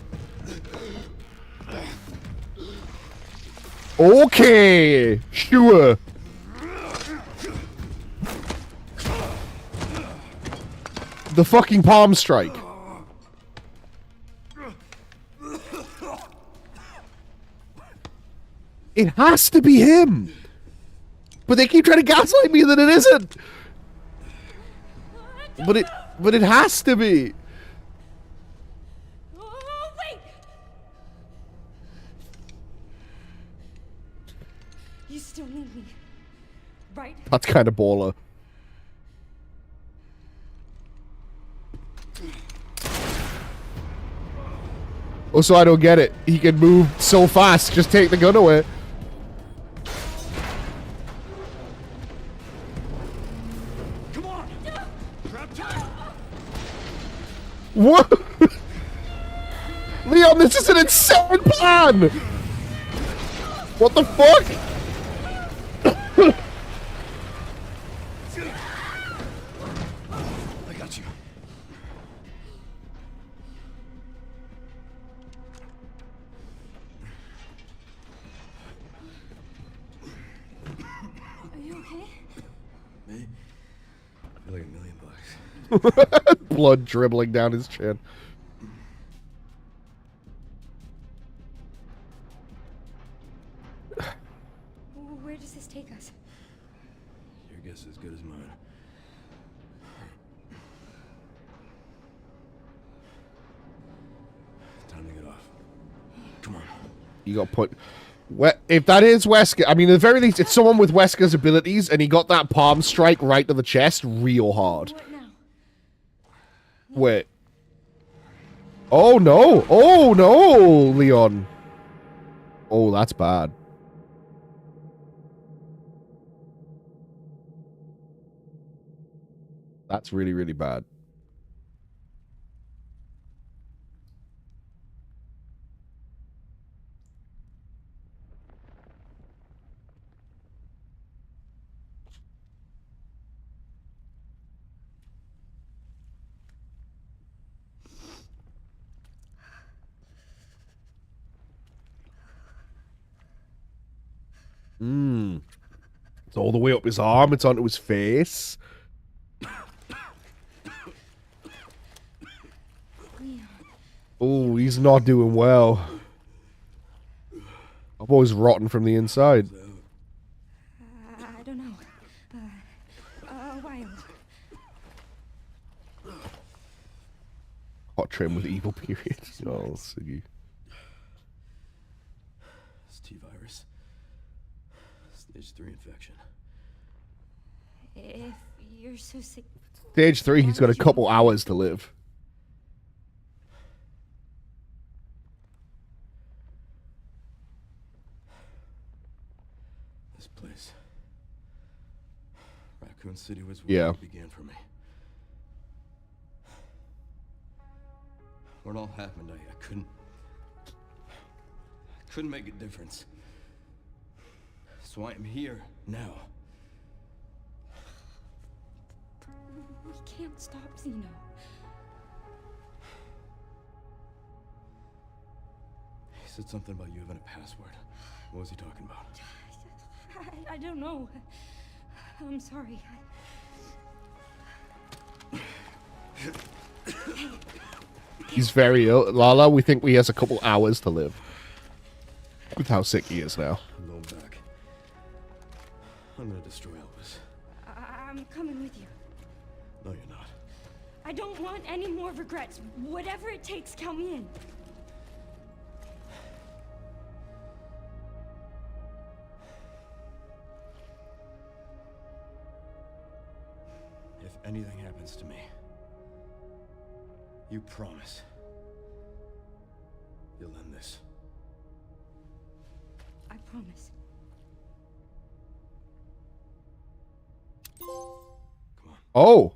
S1: Okay, sure. The fucking palm strike. It has to be him. But they keep trying to gaslight me that it isn't. But it has to be.
S6: Oh, wait! You still need me, right?
S1: That's kind of baller. Oh, so I don't get it. He can move so fast. Just take the gun away.
S3: Come on! Grab time!
S1: What? Leon, this is an insane plan! What the fuck?
S3: I got you.
S6: Are you okay?
S3: Me? I feel like $1,000,000.
S1: Blood dribbling down his chin.
S6: Where does this take us?
S3: Your guess is as good as mine. Time to get off. Come on.
S1: You got put... If that is Wesker, I mean, at the very least, it's someone with Wesker's abilities, and he got that palm strike right to the chest real hard.
S6: What now?
S1: Wait. Oh, no. Oh, no, Leon. Oh, that's bad. That's really, really bad. It's all the way up his arm. It's onto his face. Oh, he's not doing well. I'm always rotten from the inside.
S6: I don't know. A while.
S1: Hot trim with evil period. Oh, Siggy.
S3: It's T-virus. Stage 3 infection.
S6: If you're so sick...
S1: Stage 3, he's got a couple hours to live.
S3: This place. Raccoon City was
S1: Yeah.
S3: where it began for me. When it all happened, I couldn't make a difference. So I am here now.
S6: We can't stop Zeno.
S3: He said something about you having a password. What was he talking about?
S6: I don't know. I'm sorry.
S1: He's very ill. Lala, we think he has a couple hours to live. With how sick he is now.
S3: I'm going back. I'm gonna destroy Elvis.
S6: I'm coming with you.
S3: No, you're not.
S6: I don't want any more regrets. Whatever it takes, count me in.
S3: You promise you'll end this?
S6: I promise.
S3: Come on.
S1: Oh.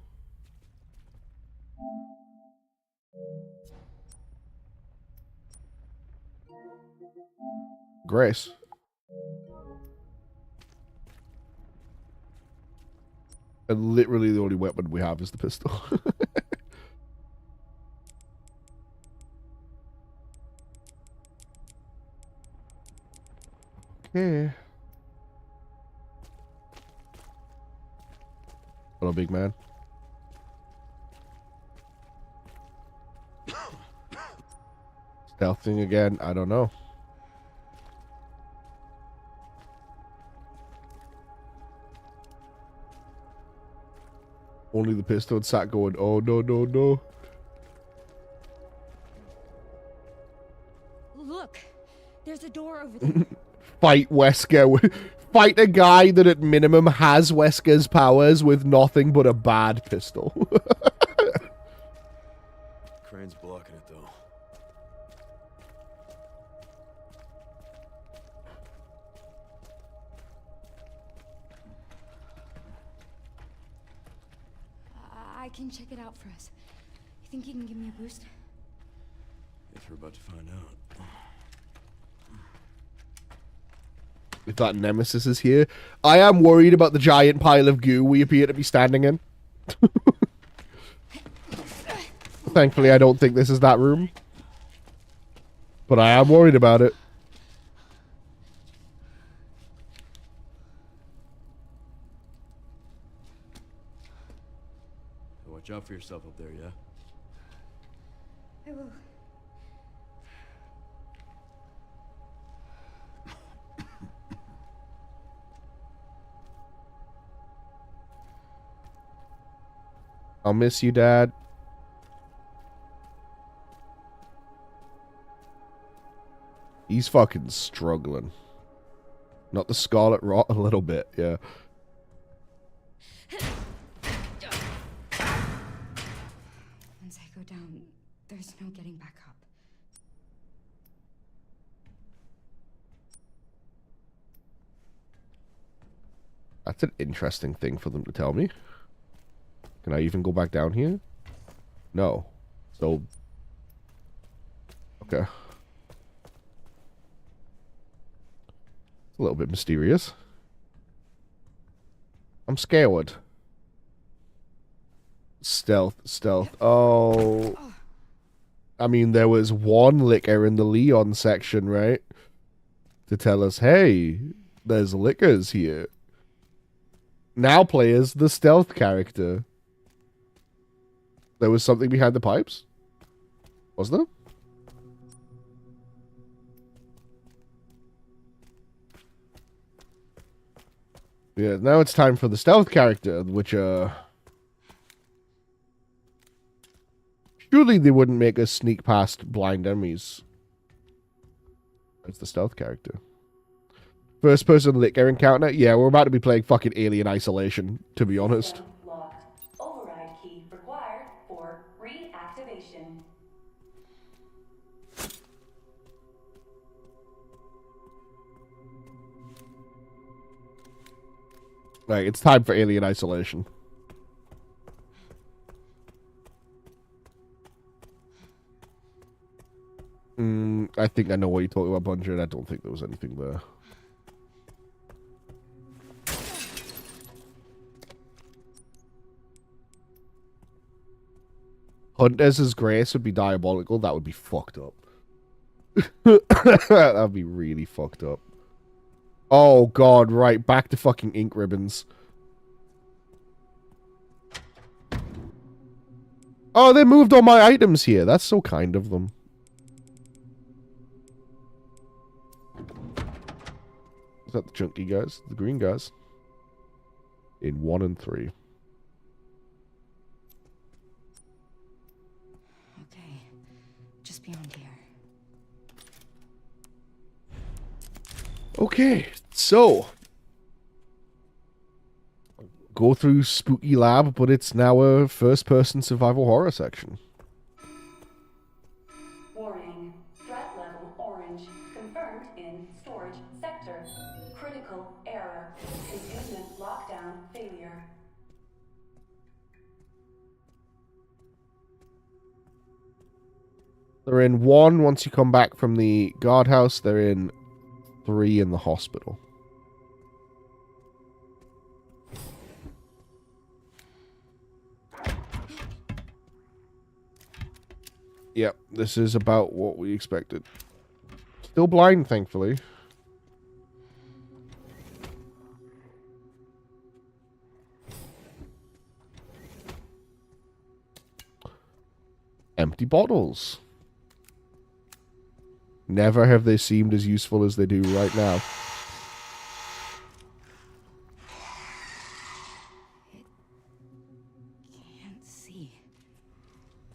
S1: Grace. And literally the only weapon we have is the pistol. Okay. Hello, big man. Stealthing again? I don't know. Only the pistol sat going, oh, no, no, no.
S6: Look, there's a door over there.
S1: Fight Wesker. Fight a guy that at minimum has Wesker's powers with nothing but a bad pistol.
S3: Crane's blocking it, though.
S6: I can check it out for us. You think you can give me a boost?
S3: Guess we're about to find out.
S1: If that nemesis is here. I am worried about the giant pile of goo we appear to be standing in. Thankfully, I don't think this is that room. But I am worried about it.
S3: Watch out for yourself up there, yeah?
S6: I will.
S1: I'll miss you, Dad. He's fucking struggling. Not the Scarlet Rot, a little bit, yeah.
S6: Once I go down, there's no getting back up.
S1: That's an interesting thing for them to tell me. Can I even go back down here? No. So... Okay. It's a little bit mysterious. I'm scared. Stealth. Oh. I mean, there was one liquor in the Leon section, right? To tell us, hey, there's liquors here. Now players, the stealth character. There was something behind the pipes? Was there? Yeah, now it's time for the stealth character, which, surely they wouldn't make us sneak past blind enemies. That's the stealth character. First person liquor encounter? Yeah, we're about to be playing fucking Alien Isolation, to be honest.
S4: Locked. Override key required for reactivation.
S1: Right, it's time for Alien Isolation. I think I know what you're talking about, Bungie. I don't think there was anything there. Hunters' Grace would be diabolical. That would be fucked up. That would be really fucked up. Oh, God, right. Back to fucking ink ribbons. Oh, they moved all my items here. That's so kind of them. Is that the chunky guys? The green guys? In 1 and 3.
S6: Okay, just beyond here.
S1: Okay, so go through Spooky Lab, but it's now a first-person survival horror section. They're in 1 once you come back from the guardhouse. They're in 3 in the hospital. Yep, this is about what we expected. Still blind, thankfully. Empty bottles. Never have they seemed as useful as they do right now.
S6: Can't see.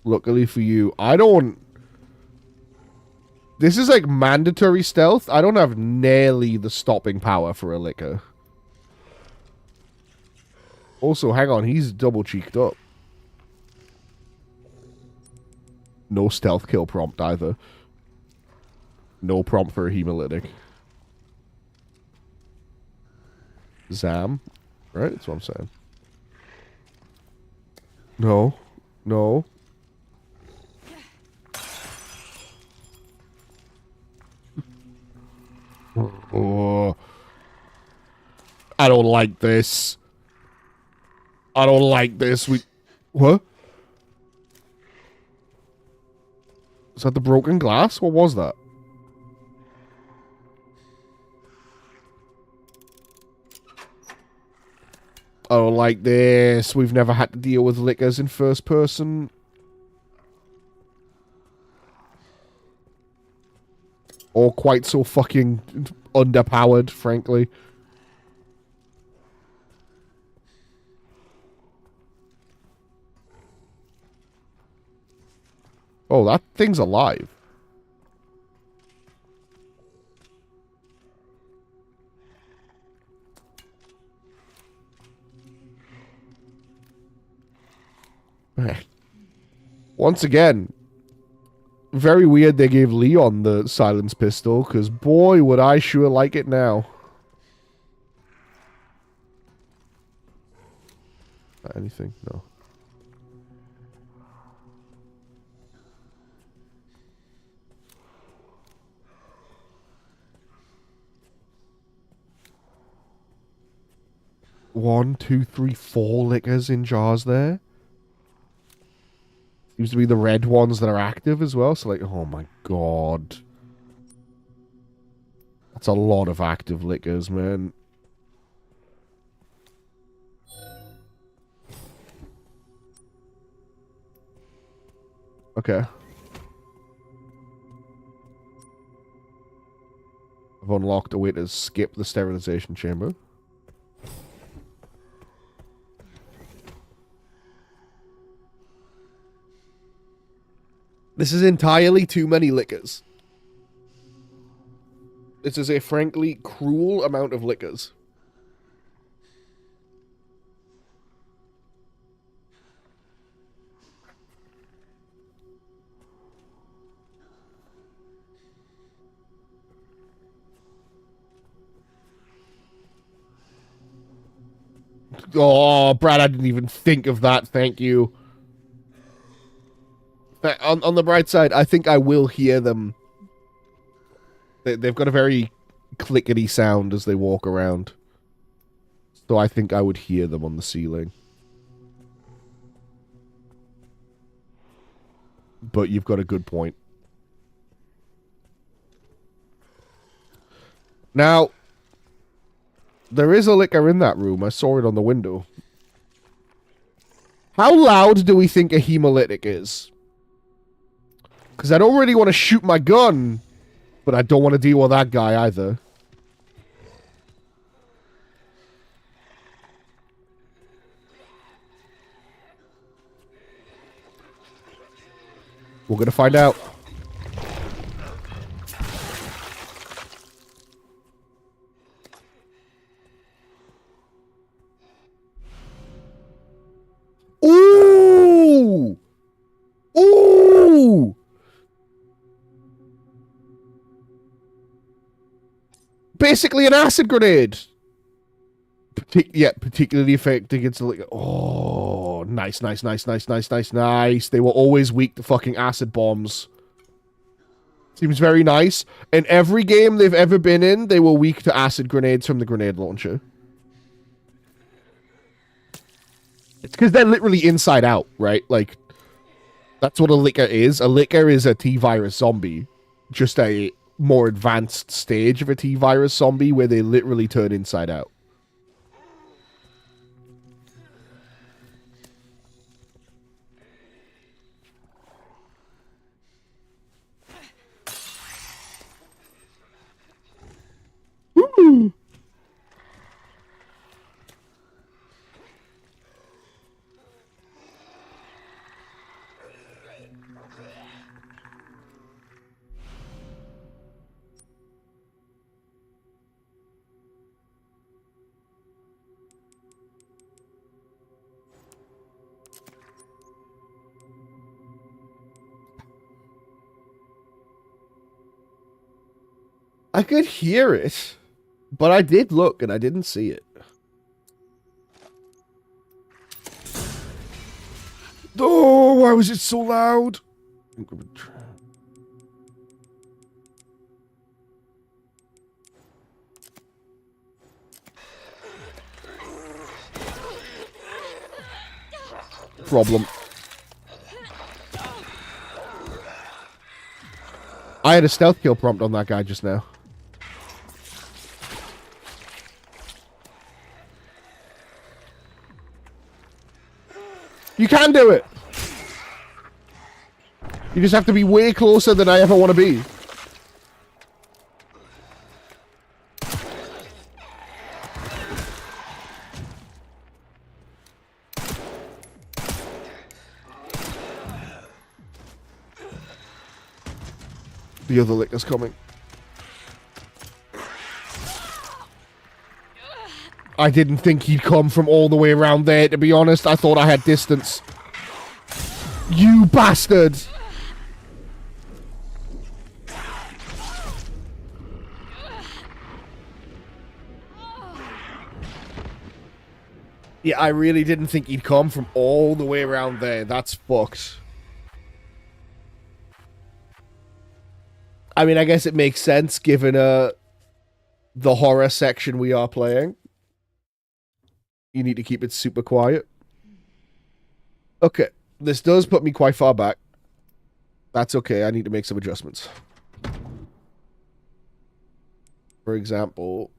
S1: Luckily for you, I don't... This is like mandatory stealth. I don't have nearly the stopping power for a liquor. Also, hang on, he's double cheeked up. No stealth kill prompt either. No prompt for a hemolytic. Zam. Right? That's what I'm saying. No. No. Oh. I don't like this. I don't like this. What? Is that the broken glass? What was that? I don't like this. We've never had to deal with liquors in first person. Or quite so fucking underpowered, frankly. Oh, that thing's alive. Once again, very weird they gave Leon the silence pistol, because boy, would I sure like it now. Anything? No. One, two, three, 4 liquors in jars there. Seems to be the red ones that are active as well. So, like, oh my god. That's a lot of active liquors, man. Okay. I've unlocked a way to skip the sterilization chamber. This is entirely too many liquors. This is a frankly cruel amount of liquors. Oh, Brad, I didn't even think of that. Thank you. On the bright side, I think I will hear them. They've got a very clickety sound as they walk around. So I think I would hear them on the ceiling. But you've got a good point. Now, there is a liquor in that room. I saw it on the window. How loud do we think a hemolytic is? Because I don't really want to shoot my gun, but I don't want to deal with that guy either. We're going to find out. Ooh! Ooh! Basically an acid grenade. Particularly effective against the liquor. Oh, nice, nice, nice, nice, nice, nice, nice. They were always weak to fucking acid bombs. Seems very nice. In every game they've ever been in, they were weak to acid grenades from the grenade launcher. It's because they're literally inside out, right? Like, that's what a licker is. A licker is a T-virus zombie. Just a more advanced stage of a T-virus zombie where they literally turn inside out. Woo! I could hear it, but I did look and I didn't see it. Oh, why was it so loud? Problem. I had a stealth kill prompt on that guy just now. You can do it. You just have to be way closer than I ever want to be. The other licker's coming. I didn't think he'd come from all the way around there, to be honest. I thought I had distance. You bastard! Yeah, I really didn't think he'd come from all the way around there. That's fucked. I mean, I guess it makes sense given the horror section we are playing. You need to keep it super quiet. Okay, this does put me quite far back. That's okay, I need to make some adjustments. For example...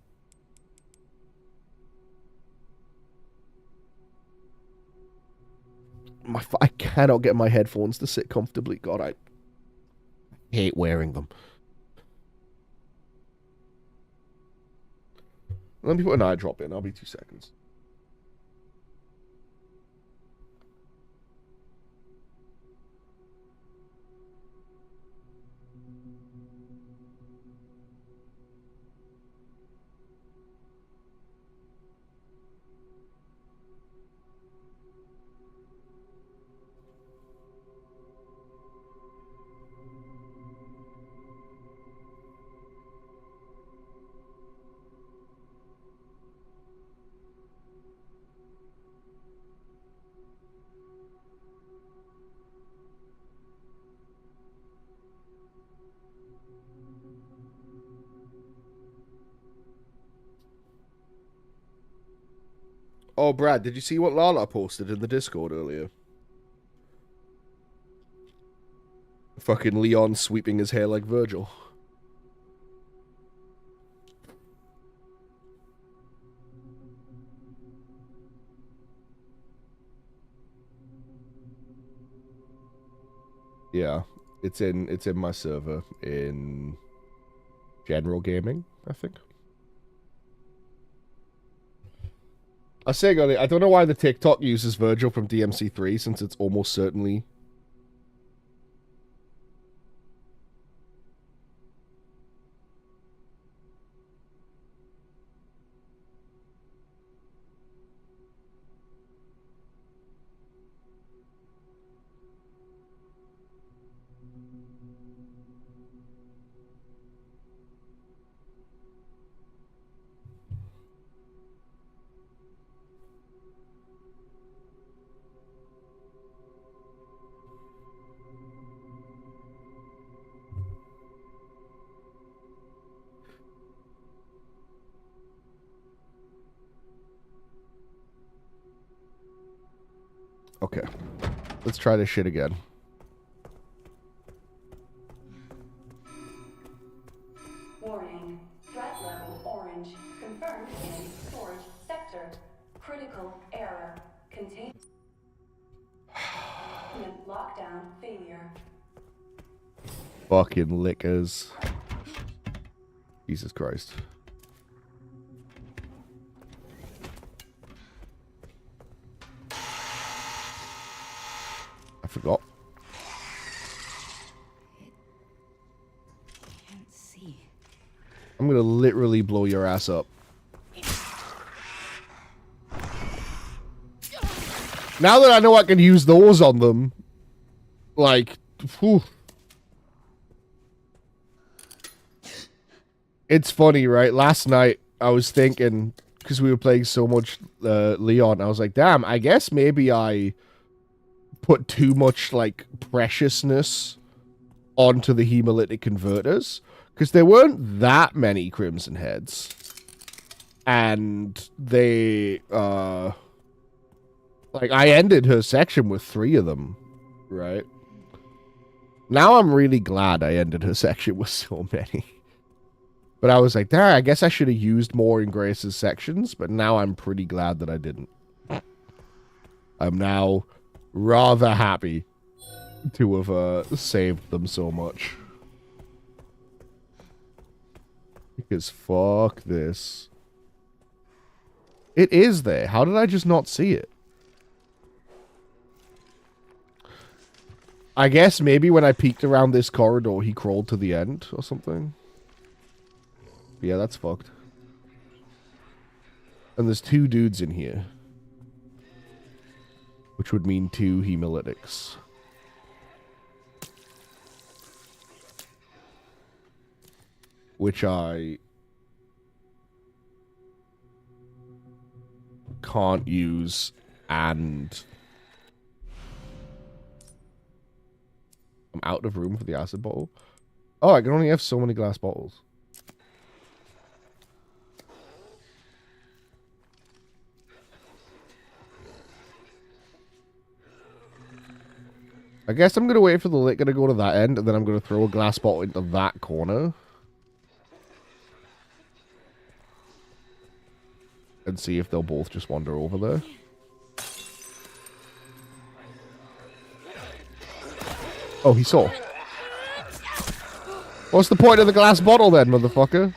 S1: I cannot get my headphones to sit comfortably. God, I hate wearing them. Let me put an eye drop in. I'll be 2 seconds. Oh, Brad, did you see what Lala posted in the Discord earlier? Fucking Leon sweeping his hair like Virgil. Yeah, it's in my server in general gaming, I think. I was saying earlier, I don't know why the TikTok uses Virgil from DMC3 since it's almost certainly... Okay. Let's try this shit again.
S4: Warning. Threat level orange. Confirmed in storage sector. Critical error. Containment lockdown failure.
S1: Fucking lickers. Jesus Christ. I forgot.
S6: Can't see.
S1: I'm gonna literally blow your ass up. Now that I know I can use those on them, like, whew. It's funny, right? Last night, I was thinking, because we were playing so much Leon, I was like, damn, I guess maybe I put too much, like, preciousness onto the hemolytic converters, because there weren't that many Crimson Heads. And they, like, I ended her section with 3 of them, right? Now I'm really glad I ended her section with so many. But I was like, damn, I guess I should have used more in Grace's sections, but now I'm pretty glad that I didn't. I'm now rather happy to have saved them so much. Because fuck this. It is there. How did I just not see it? I guess maybe when I peeked around this corridor, he crawled to the end or something. Yeah, that's fucked. And there's 2 dudes in here. Which would mean 2 hemolytics. Which I can't use, and I'm out of room for the acid bottle. Oh, I can only have so many glass bottles. I guess I'm going to wait for the liquor to go to that end, and then I'm going to throw a glass bottle into that corner. And see if they'll both just wander over there. Oh, he saw. What's the point of the glass bottle then, motherfucker?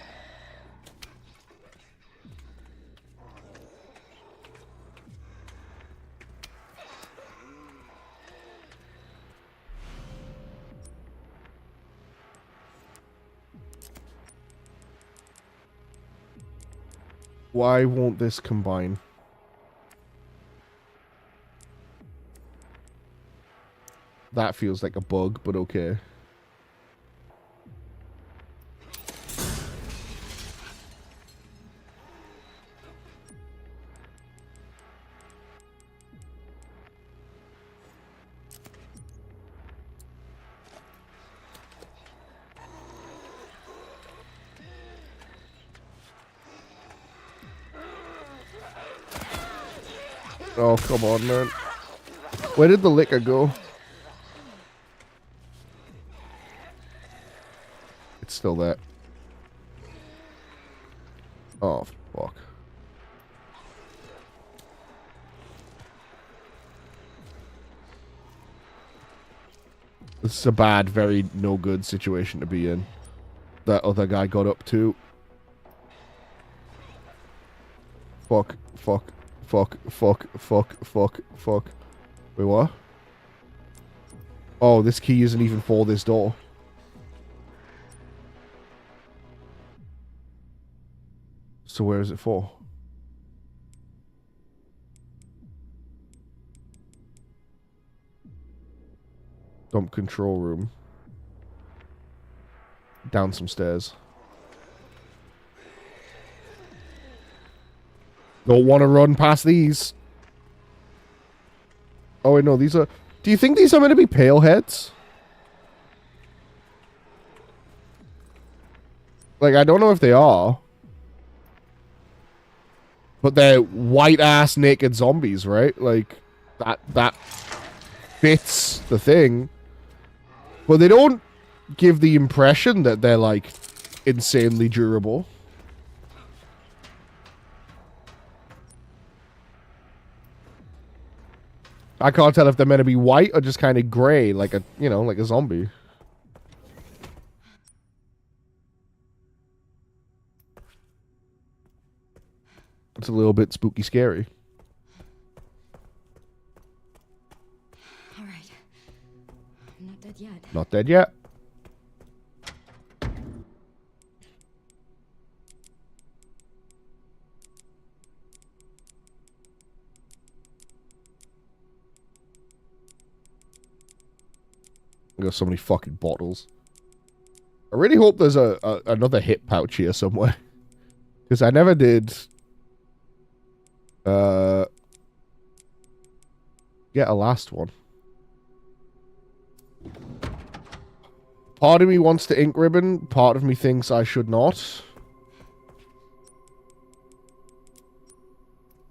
S1: Why won't this combine? That feels like a bug, but okay. Oh, come on, man. Where did the liquor go? It's still there. Oh, fuck. This is a bad, very no good situation to be in. That other guy got up too. Fuck, fuck, fuck, fuck, fuck, fuck, fuck. Wait, what? Oh, this key isn't even for this door. So where is it for? Dump control room. Down some stairs. Don't want to run past these. Oh wait, no, these are... Do you think these are meant to be pale heads? Like, I don't know if they are. But they're white-ass naked zombies, right? Like, that fits the thing. But they don't give the impression that they're, like, insanely durable. I can't tell if they're meant to be white or just kind of gray, like a, you know, like a zombie. It's a little bit spooky scary.
S6: All right. I'm not dead yet.
S1: Not dead yet. Got so many fucking bottles. I really hope there's another hip pouch here somewhere. Because I never did get a last one. Part of me wants to ink ribbon, part of me thinks I should not.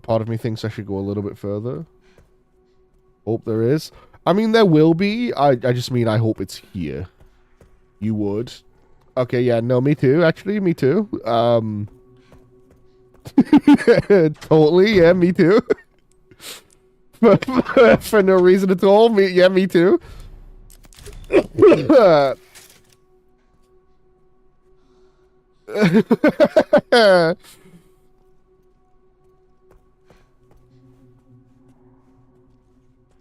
S1: Part of me thinks I should go a little bit further. Hope there is. I mean, there will be. I just mean I hope it's here. You would. Okay, yeah, no, me too. Actually, me too. Totally, yeah, me too. For no reason at all. Me too.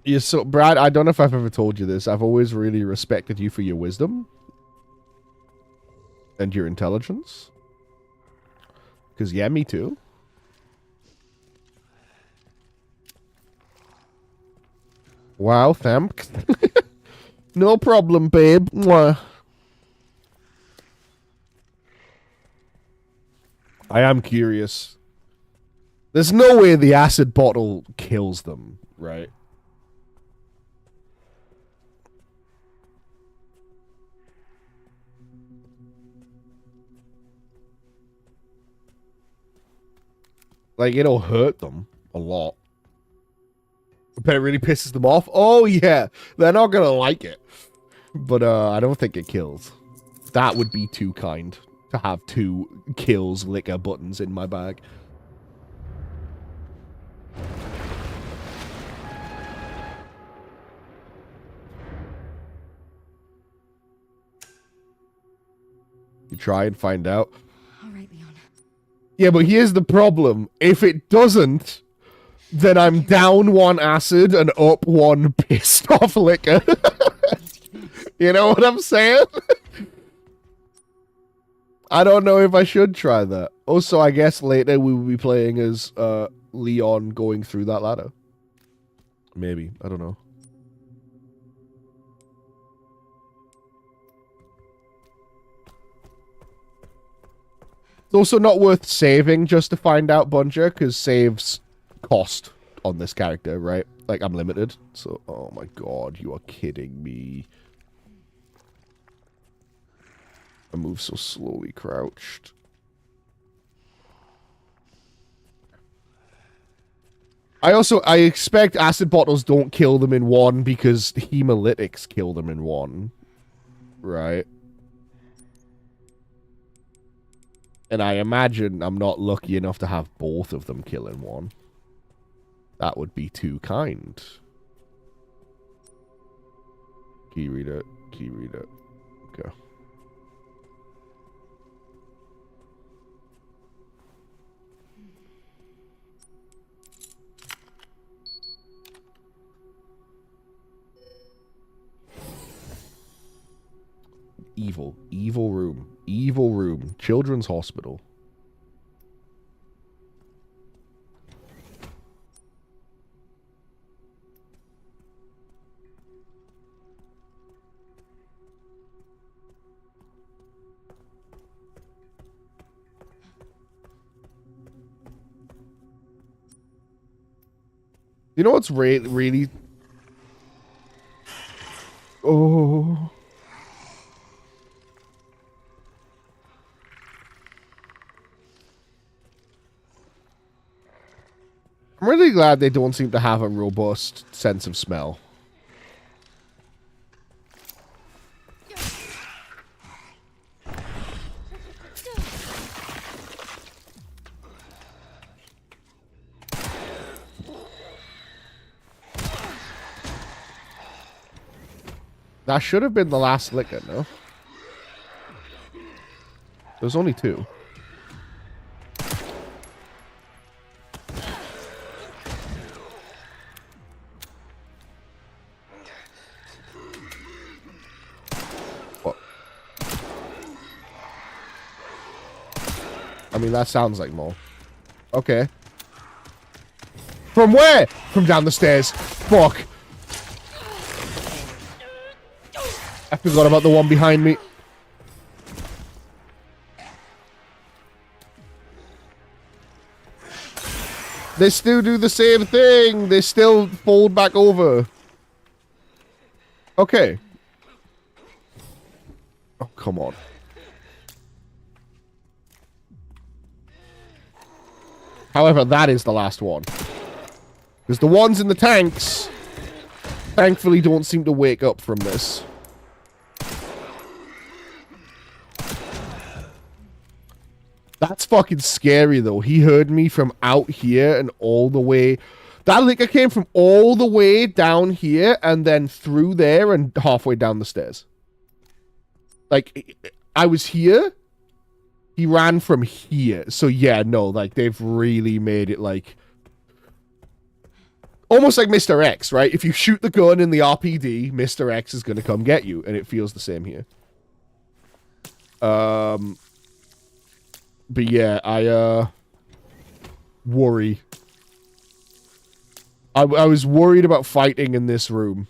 S1: Yeah, so, Brad, I don't know if I've ever told you this. I've always really respected you for your wisdom. And your intelligence. Because, yeah, me too. Wow, thanks. No problem, babe. Mwah. I am curious. There's no way the acid bottle kills them, right? Like, it'll hurt them a lot. But it really pisses them off. Oh, yeah. They're not gonna like it. But, I don't think it kills. That would be too kind. To have 2 kills liquor buttons in my bag. You try and find out.
S6: All right, Leon.
S1: Yeah, but here's the problem. If it doesn't, then I'm down 1 acid and up 1 pissed off liquor. You know what I'm saying? I don't know if I should try that. Also, I guess later we will be playing as Leon going through that ladder. Maybe. I don't know. It's also not worth saving just to find out Buncher, because saves cost on this character, right? Like, I'm limited. So, oh my god, you are kidding me. I move so slowly crouched. I expect acid bottles don't kill them in 1 because hemolytics kill them in 1. Right? And I imagine I'm not lucky enough to have both of them kill in 1. That would be too kind. Key reader. Key reader. Okay. Evil. Evil room. Evil room. Children's hospital. You know what's really... Oh... I'm really glad they don't seem to have a robust sense of smell. That should have been the last liquor, no? There's only 2. What? I mean, that sounds like more. Okay. From where? From down the stairs. Fuck. I forgot about the one behind me. They still do the same thing. They still fold back over. Okay. Oh, come on. However, that is the last one. Because the ones in the tanks, thankfully, don't seem to wake up from this. That's fucking scary, though. He heard me from out here and all the way... That liquor came from all the way down here and then through there and halfway down the stairs. Like, I was here. He ran from here. So, yeah, no, like, they've really made it, like... Almost like Mr. X, right? If you shoot the gun in the RPD, Mr. X is going to come get you. And it feels the same here. But yeah, I worry. I was worried about fighting in this room.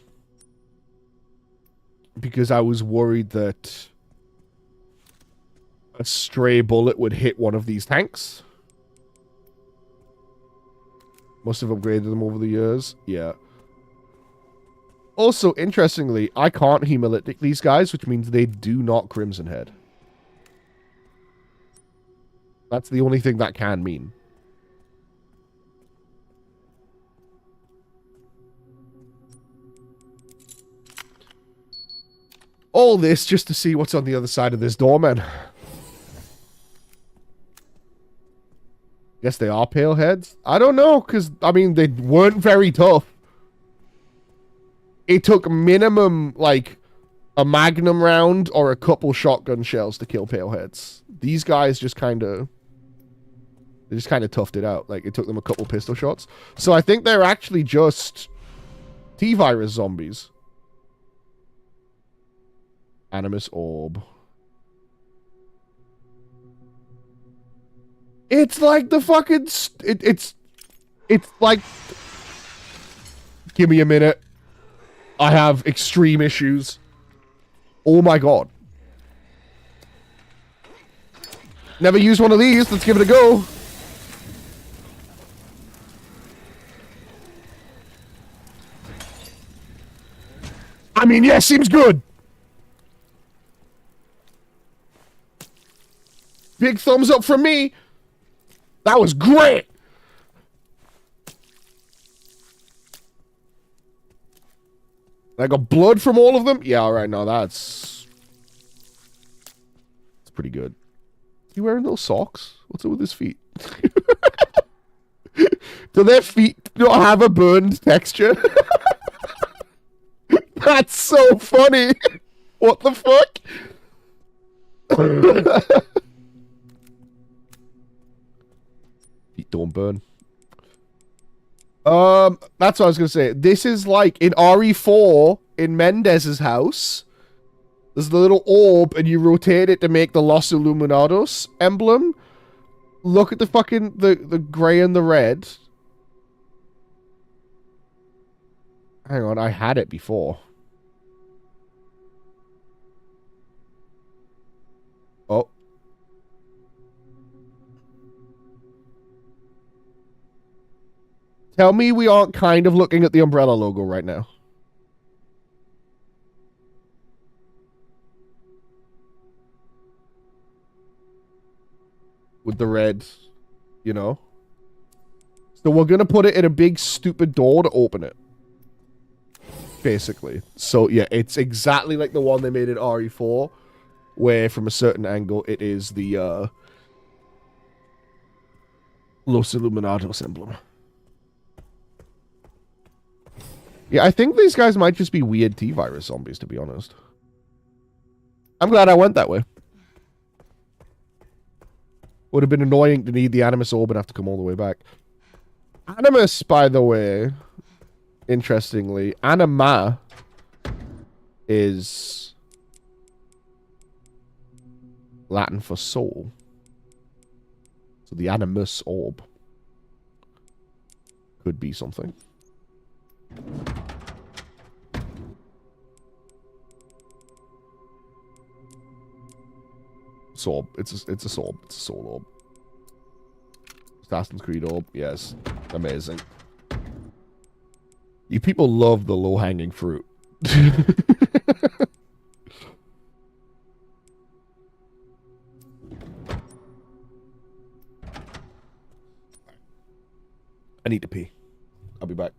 S1: Because I was worried that a stray bullet would hit one of these tanks. Must have upgraded them over the years. Yeah. Also, interestingly, I can't hemolytic these guys, which means they do not Crimson Head. That's the only thing that can mean. All this just to see what's on the other side of this door, man. Guess they are pale heads? I don't know, because, I mean, they weren't very tough. It took minimum, like, a magnum round or a couple shotgun shells to kill pale heads. These guys just kind of... They just kind of toughed it out. Like, it took them a couple pistol shots. So I think they're actually just T-virus zombies. Animus orb. It's like the fucking... It's like... Give me a minute. I have extreme issues. Oh my god. Never used one of these. Let's give it a go. I mean, yeah, seems good. Big thumbs up from me. That was great. I got blood from all of them? Yeah, alright, no, that's pretty good. You wearing those socks? What's up with his feet? Do their feet not have a burned texture? That's so funny. What the fuck? Feet don't burn. That's what I was gonna say. This is like in RE4 in Mendez's house. There's the little orb, and you rotate it to make the Los Illuminados emblem. Look at the fucking the gray and the red. Hang on, I had it before. Oh. Tell me we aren't kind of looking at the umbrella logo right now. With the red, you know. So we're going to put it in a big stupid door to open it. Basically. So yeah, it's exactly like the one they made in RE4, where from a certain angle it is the Los Illuminados emblem. Yeah, I think these guys might just be weird T-virus zombies, to be honest. I'm glad I went that way. Would have been annoying to need the Animus Orb and have to come all the way back. Animus, by the way, interestingly, Anima is Latin for soul. So the Animus Orb could be something. Orb. It's a soul. It's a soul orb. Assassin's Creed orb. Yes. Amazing. You people love the low-hanging fruit. I need to pee. I'll be back.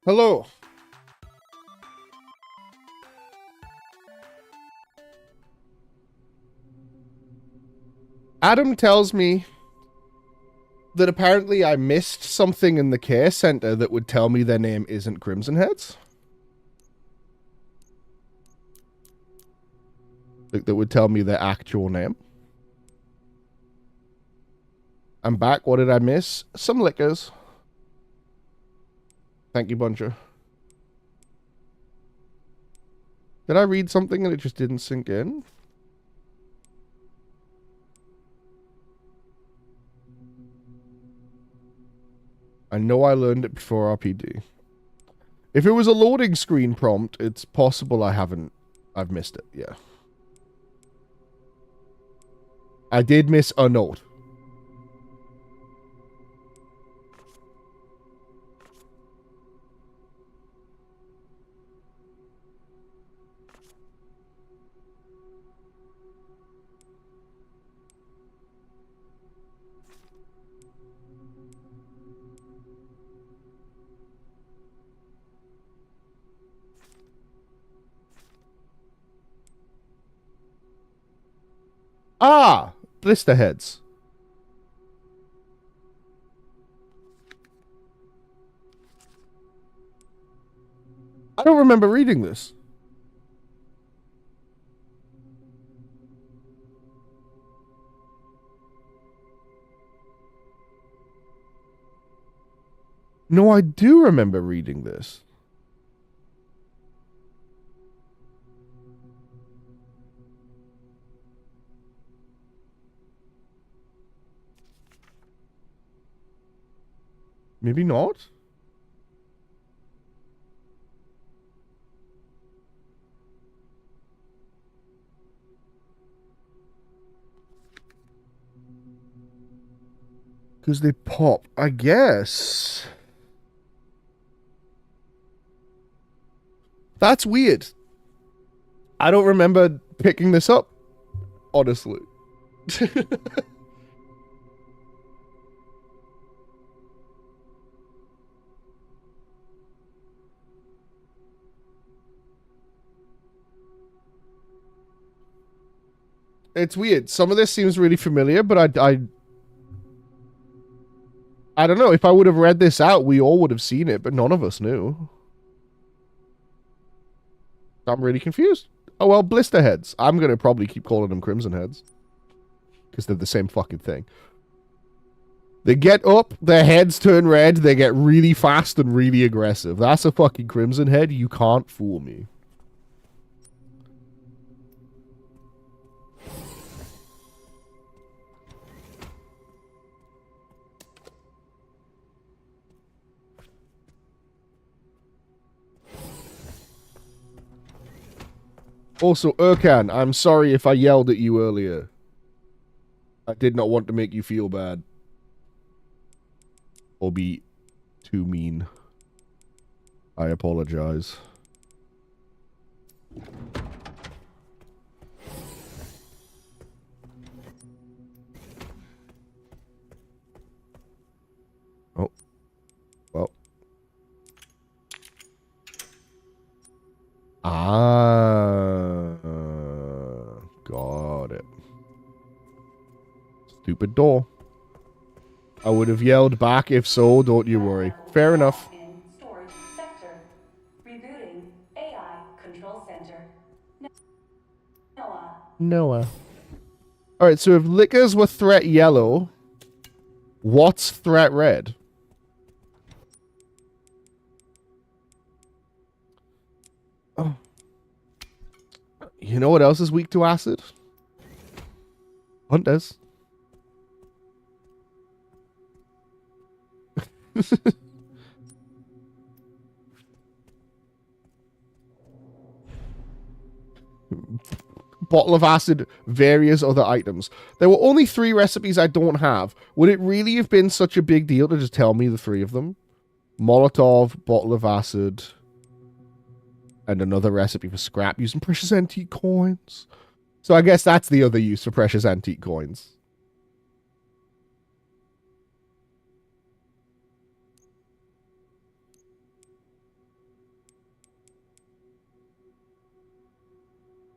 S1: Hello. Adam tells me that apparently I missed something in the care center that would tell me their name isn't Crimson Heads. Like, that would tell me their actual name. I'm back. What did I miss? Some liquors. Thank you, Buncher. Did I read something and it just didn't sink in? I know I learned it before RPD. If it was a loading screen prompt, it's possible I've missed it, yeah. I did miss a note. Ah! Blister heads. I don't remember reading this. No, I do remember reading this. Maybe not? Because they pop, I guess. That's weird. I don't remember picking this up, honestly. It's weird. Some of this seems really familiar, but I don't know. If I would have read this out, we all would have seen it, but none of us knew. I'm really confused. Oh, well, blister heads. I'm going to probably keep calling them crimson heads. Because they're the same fucking thing. They get up, their heads turn red, they get really fast and really aggressive. That's a fucking crimson head. You can't fool me. Also, Erkan, I'm sorry if I yelled at you earlier. I did not want to make you feel bad. Or be too mean. I apologize. Oh. Well. Got it. Stupid door. I would have yelled back if so, don't you worry. Fair enough.
S4: In storage sector. Rebooting AI control center. Noah.
S1: Alright, so if liquors were threat yellow, what's threat red? Oh. You know what else is weak to acid? Hunters. Bottle of acid, various other items. There were only 3 recipes I don't have. Would it really have been such a big deal to just tell me the 3 of them? Molotov, bottle of acid, and another recipe for scrap using precious antique coins. So I guess that's the other use for precious antique coins.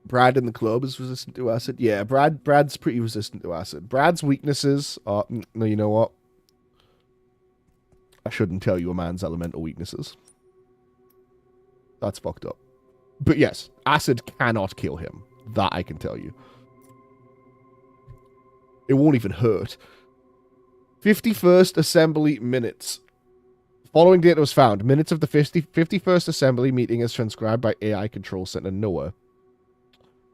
S1: Brad in the club is resistant to acid. Yeah, Brad's pretty resistant to acid. Brad's weaknesses are... No, you know what? I shouldn't tell you a man's elemental weaknesses. That's fucked up. But yes, acid cannot kill him. That I can tell you. It won't even hurt. 51st Assembly minutes. Following data was found. Minutes of the 51st Assembly meeting as transcribed by AI Control Center Noah.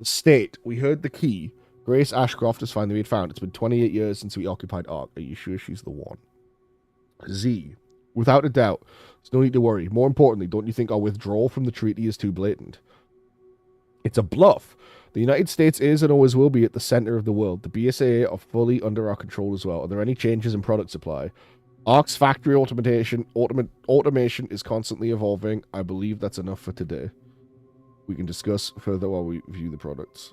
S1: State, we heard the key. Grace Ashcroft has finally been found. It's been 28 years since we occupied Ark. Are you sure she's the one? Z, Without a doubt. There's no need to worry. More importantly, don't you think our withdrawal from the treaty is too blatant? It's a bluff. The United States is and always will be at the center of the world. The BSAA are fully under our control as well. Are there any changes in product supply? ARC's factory automation is constantly evolving. I believe that's enough for today. We can discuss further while we view the products.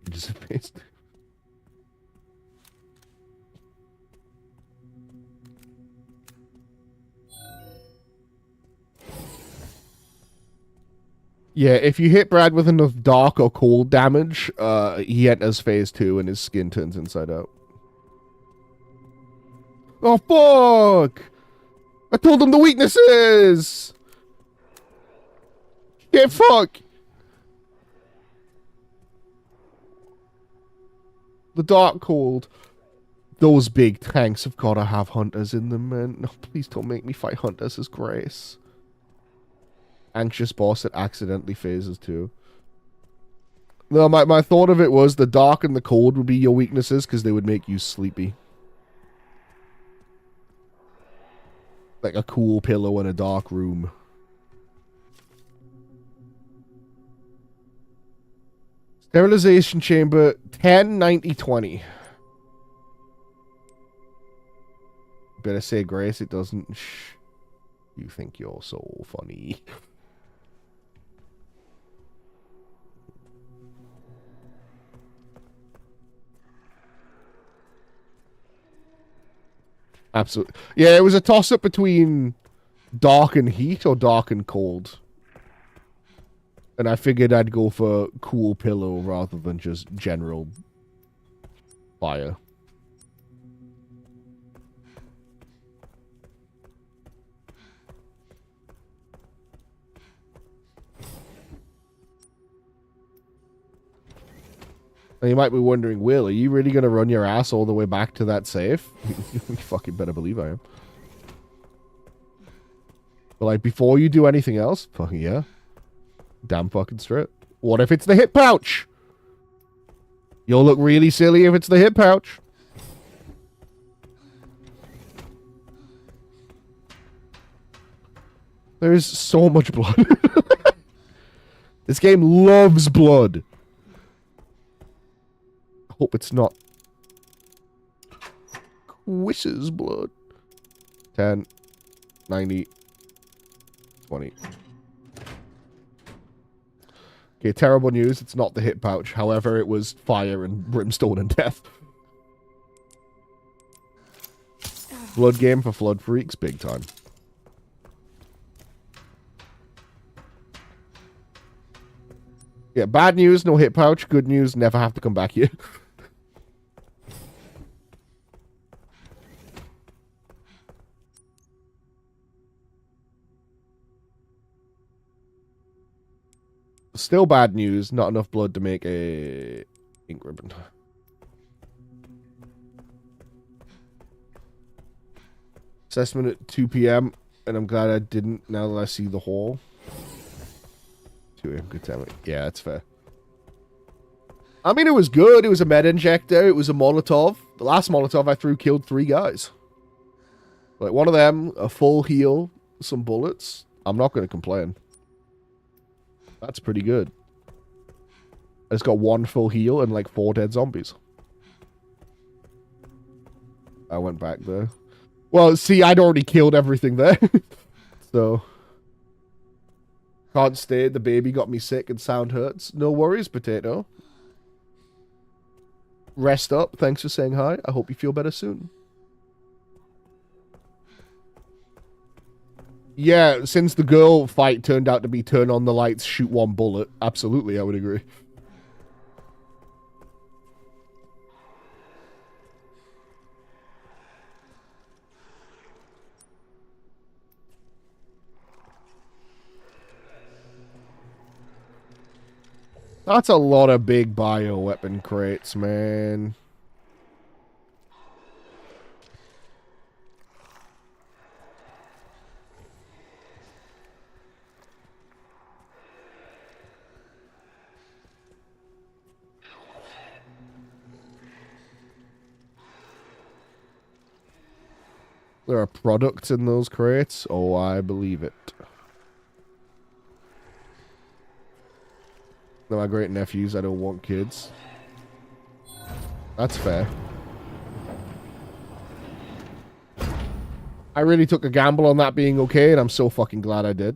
S1: Just paste. Yeah, if you hit Brad with enough dark or cold damage, he enters phase 2 and his skin turns inside out. Oh, fuck! I told him the weaknesses! Yeah, fuck! The dark cold. Those big tanks have got to have hunters in them, man. No, please don't make me fight hunters as Grace. Anxious boss that accidentally phases too. No, my thought of it was the dark and the cold would be your weaknesses because they would make you sleepy. Like a cool pillow in a dark room. Sterilization chamber 10, 90, 20. Better say Grace, it doesn't. Shh. You think you're so funny. Absolutely. Yeah, it was a toss-up between dark and heat or dark and cold. And I figured I'd go for cool pillow rather than just general fire. And you might be wondering, Will, are you really going to run your ass all the way back to that safe? You fucking better believe I am. But like, before you do anything else, fucking yeah. Damn fucking straight. What if it's the hip pouch? You'll look really silly if it's the hip pouch. There's so much blood. This game loves blood. I hope it's not Quiss's blood. 10, 90, 20. Okay, terrible news. It's not the hip pouch. However, it was fire and brimstone and death. Blood game for Flood Freaks, big time. Yeah, bad news, no hip pouch. Good news, never have to come back here. Still bad news, not enough blood to make a ink ribbon. Assessment at 2 p.m. and I'm glad I didn't now that I see the hole. 2 a.m. Good time. Yeah, that's fair. I mean, it was good. It was a med injector. It was a Molotov. The last Molotov I threw killed 3 guys. Like, one of them, a full heal, some bullets. I'm not going to complain. That's pretty good. I just got 1 full heal and like 4 dead zombies. I went back there. Well, see, I'd already killed everything there. So. Can't stay. The baby got me sick and sound hurts. No worries, Potato. Rest up. Thanks for saying hi. I hope you feel better soon. Yeah, since the girl fight turned out to be turn on the lights, shoot 1 bullet. Absolutely, I would agree. That's a lot of big bioweapon crates, man. There are products in those crates. Oh, I believe it. They're my great nephews. I don't want kids. That's fair. I really took a gamble on that being okay, and I'm so fucking glad I did.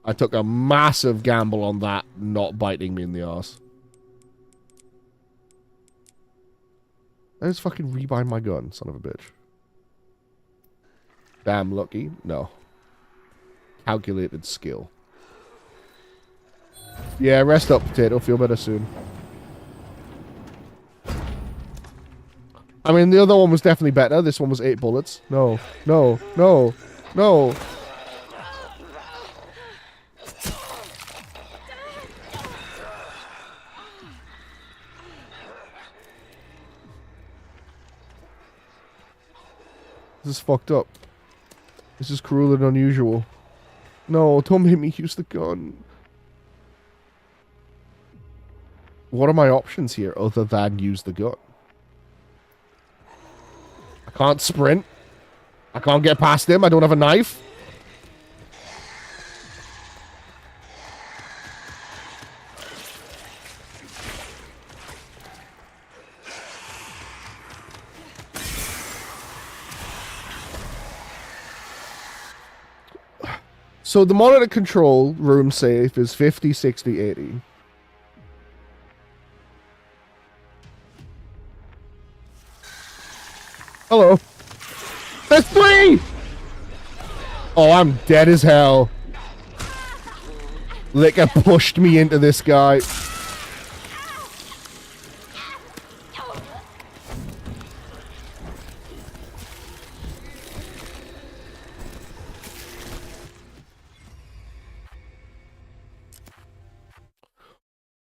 S1: I took a massive gamble on that not biting me in the arse. I just fucking rebind my gun, son of a bitch. Damn lucky. No. Calculated skill. Yeah, rest up, Potato. Feel better soon. I mean, the other one was definitely better. This one was 8 bullets. No, no, no, no. This is fucked up. This is cruel and unusual. No, don't make me use the gun. What are my options here other than use the gun? I can't sprint. I can't get past him. I don't have a knife. So the monitor control room safe is 50, 60, 80. Hello. That's 3! Oh, I'm dead as hell. Licker pushed me into this guy.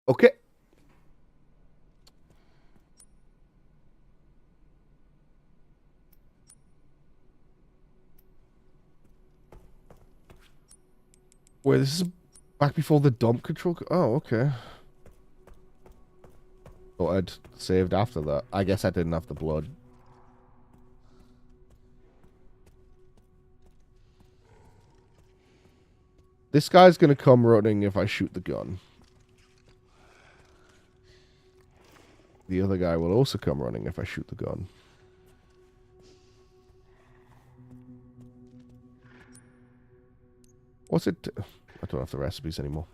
S1: Okay. Wait, this is back before the dump control. Oh, okay. Thought I'd saved after that. I guess I didn't have the blood. This guy's gonna come running if I shoot the gun. The other guy will also come running if I shoot the gun. What's it? I don't have the recipes anymore.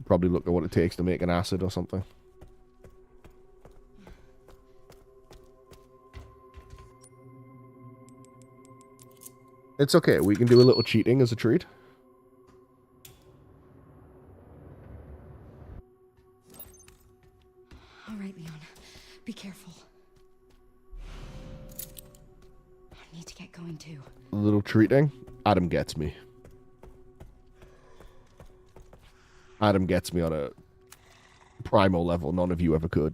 S1: Probably look at what it takes to make an acid or something. It's okay. We can do a little cheating as a treat.
S6: All right, Leon. Be careful. I need to get going too.
S1: A little treating. Adam gets me. Adam gets me on a primal level none of you ever could.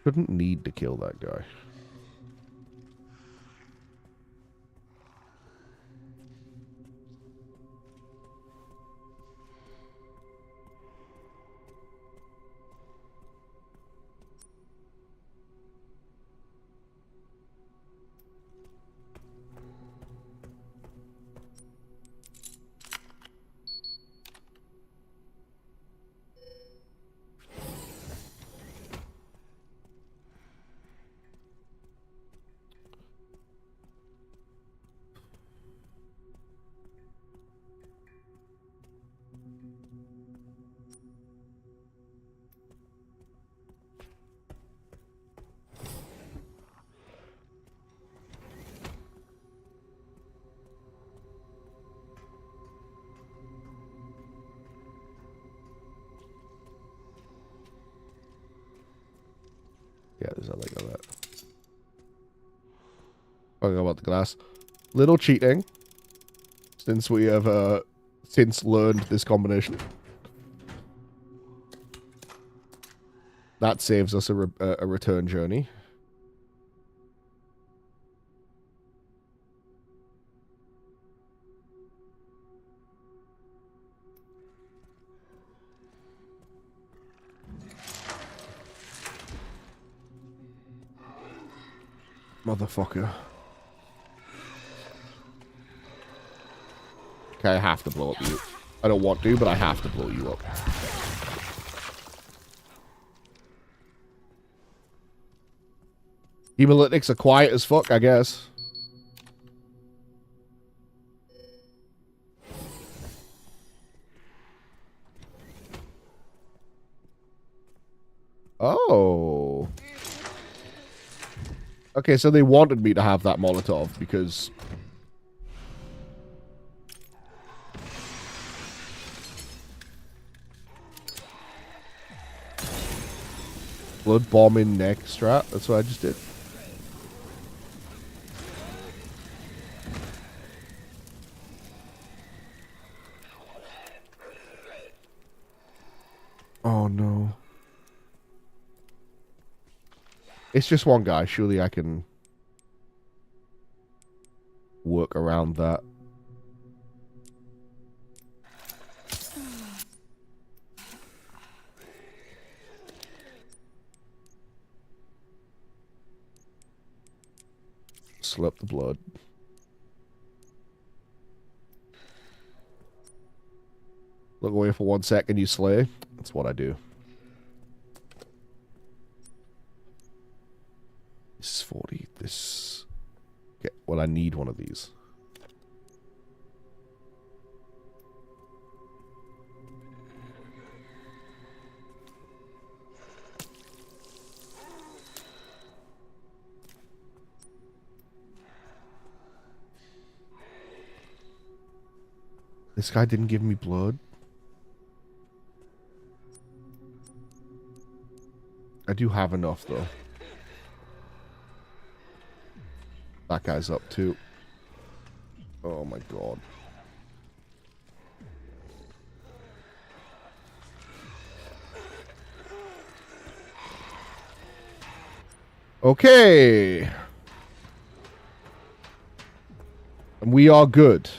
S1: Shouldn't need to kill that guy. Yeah, there's a Lego that. Talking about the glass. Little cheating. Since we have since learned this combination. That saves us a return journey. Motherfucker. Okay, I have to blow up you. I don't want to, but I have to blow you up. Hemolytics are quiet as fuck, I guess. Oh. Okay, so they wanted me to have that Molotov because... Blood bomb in neck strap. That's what I just did. Oh no. It's just one guy. Surely I can work around that. Slip the blood. Look away for 1 second, you slay. That's what I do. This is 40. This... Okay, well, I need one of these. This guy didn't give me blood. I do have enough, though. That guy's up, too. Oh, my God. Okay. And we are good.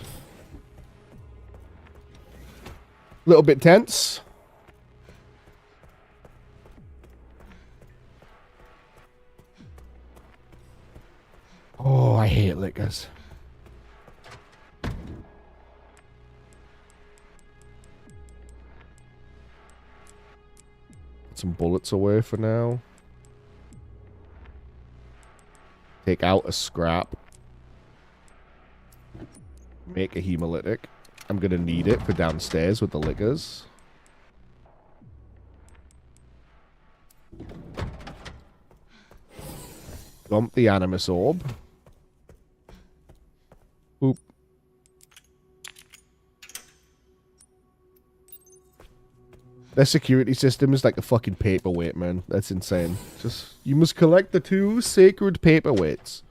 S1: Little bit tense. Oh, I hate lickers. Put some bullets away for now. Take out a scrap. Make a hemolytic. I'm gonna need it for downstairs with the lickers. Dump the animus orb. Oop. Their security system is like a fucking paperweight, man. That's insane. Just, you must collect the 2 sacred paperweights.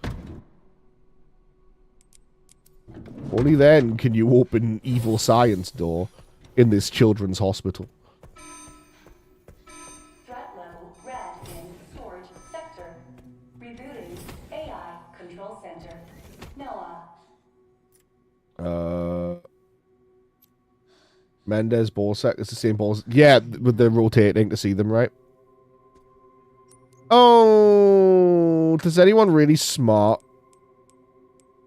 S1: Only then can you open evil science door in this children's hospital.
S4: Threat level red in storage sector. Rebooting AI control center. Noah.
S1: Mendez ball sack. It's the same balls. Yeah, with the rotating to see them, right? Oh, does anyone really smart?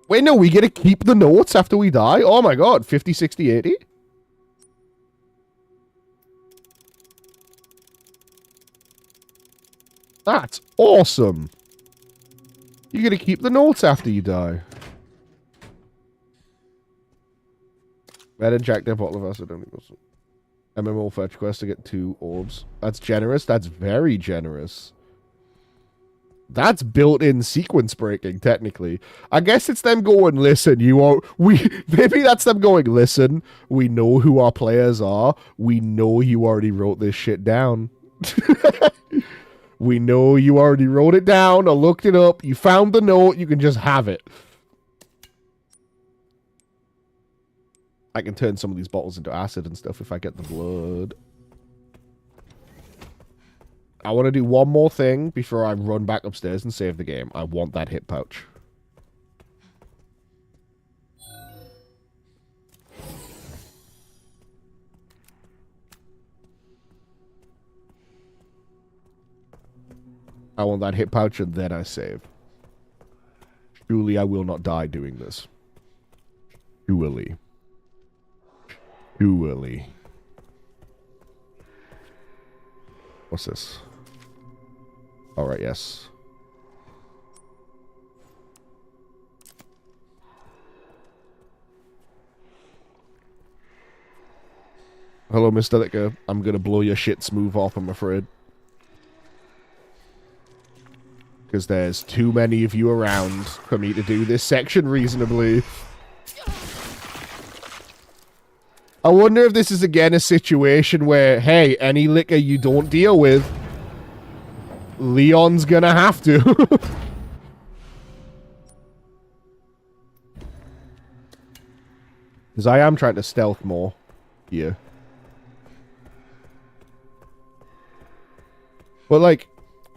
S1: Wait, no, we get to keep the notes after we die? Oh my god, 50, 60, 80? That's awesome. You get to keep the notes after you die. Red injector, bottle of acid. MMO fetch quest to get 2 orbs. That's generous. That's very generous. That's built-in sequence breaking, technically. I guess it's them going, listen, maybe that's them going, listen, we know who our players are. We know you already wrote this shit down. We know you already wrote it down or looked it up. You found the note. You can just have it. I can turn some of these bottles into acid and stuff if I get the blood. I want to do one more thing before I run back upstairs and save the game. I want that hip pouch. I want that hip pouch and then I save. Surely I will not die doing this. Surely. Surely. What's this? Alright, yes. Hello, Mr. Licker. I'm gonna blow your shit smooth off, I'm afraid. Because there's too many of you around for me to do this section reasonably. I wonder if this is again a situation where, hey, any liquor you don't deal with, Leon's gonna have to. Because I am trying to stealth more here. But like,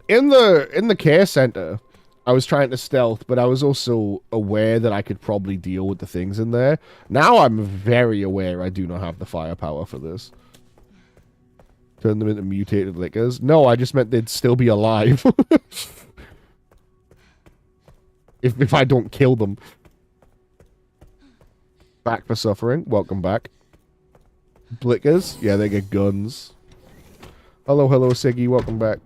S1: in the care center, I was trying to stealth, but I was also aware that I could probably deal with the things in there. Now I'm very aware I do not have the firepower for this. Turn them into mutated liquors? No, I just meant they'd still be alive. if I don't kill them. Back for suffering. Welcome back. Blickers? Yeah, they get guns. Hello, Siggy. Welcome back.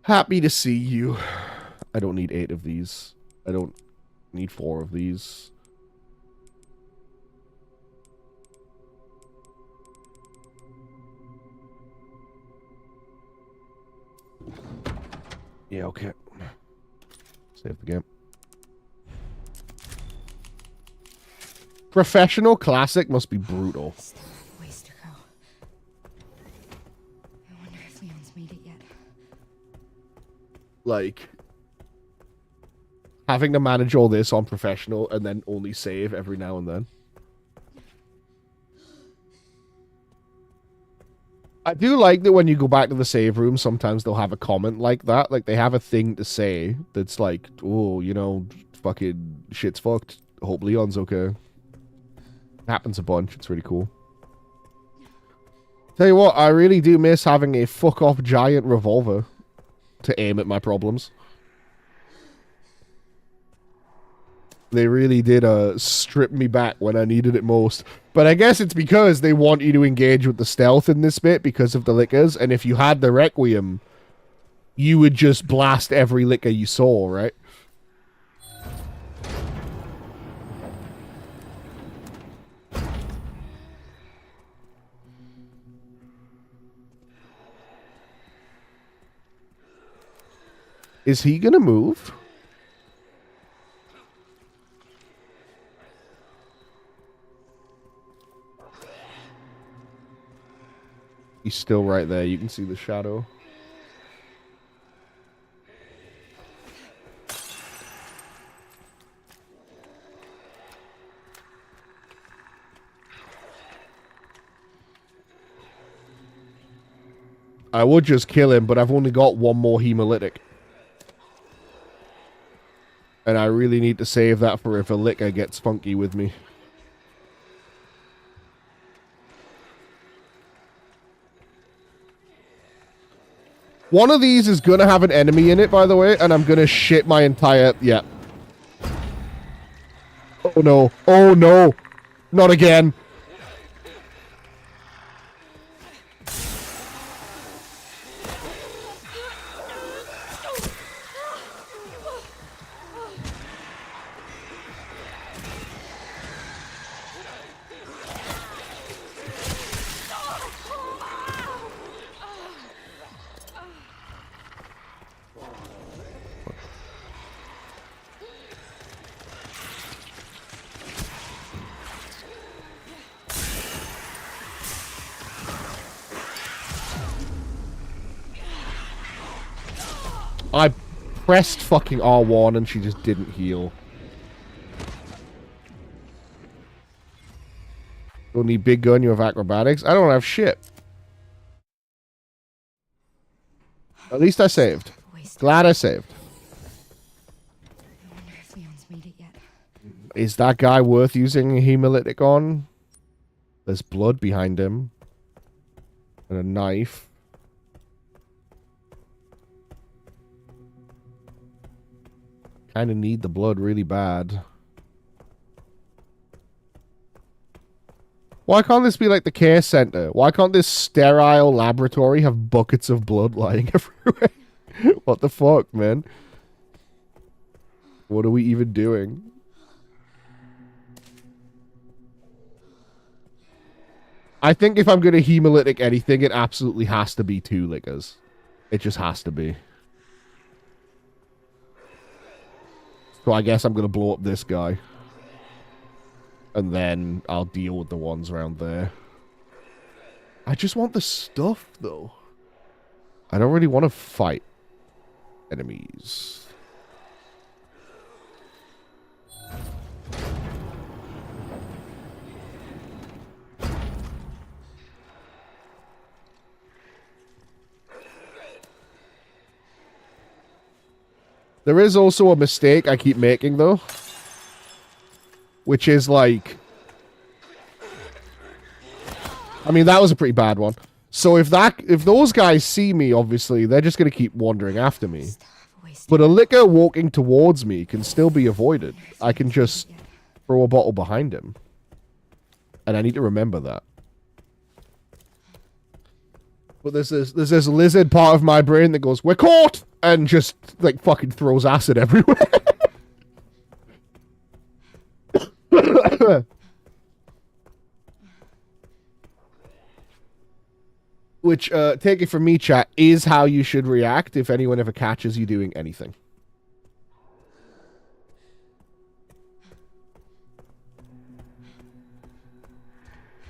S1: Happy to see you. I don't need 8 of these. I don't need 4 of these. Yeah, okay. Save the game. Professional classic must be brutal.
S6: Still a ways to go. I wonder if Leon's made it yet.
S1: Like, having to manage all this on professional and then only save every now and then. I do like that when you go back to the save room, sometimes they'll have a comment like that. Like, they have a thing to say that's like, oh, you know, fucking shit's fucked. Hope Leon's okay. Happens a bunch. It's really cool. Tell you what, I really do miss having a fuck-off giant revolver to aim at my problems. They really did strip me back when I needed it most. But I guess it's because they want you to engage with the stealth in this bit because of the liquors. And if you had the REquiem, you would just blast every liquor you saw, right? Is he gonna move? He's still right there. You can see the shadow. I would just kill him, but I've only got one more hemolytic. And I really need to save that for if a liquor gets funky with me. One of these is going to have an enemy in it, by the way, and I'm going to shit my entire... Yeah. Oh, no. Oh, no. Not again. I pressed fucking R1 and she just didn't heal. Don't need big gun, you have acrobatics. I don't have shit. At least I saved. Glad I saved.
S6: I wonder if Leon's made it yet.
S1: Is that guy worth using a hemolytic on? There's blood behind him. And a knife. Kind of need the blood really bad. Why can't this be like the care center? Why can't this sterile laboratory have buckets of blood lying everywhere? What the fuck, man? What are we even doing? I think if I'm going to hemolytic anything, it absolutely has to be 2 lickers. It just has to be. So I guess I'm going to blow up this guy. And then I'll deal with the ones around there. I just want the stuff, though. I don't really want to fight enemies. There is also a mistake I keep making, though. Which is like... I mean, that was a pretty bad one. So if those guys see me, obviously, they're just going to keep wandering after me. But a licker walking towards me can still be avoided. I can just throw a bottle behind him. And I need to remember that. But there's this lizard part of my brain that goes, "We're caught!" And just, like, fucking throws acid everywhere. Which, take it from me, chat, is how you should react if anyone ever catches you doing anything.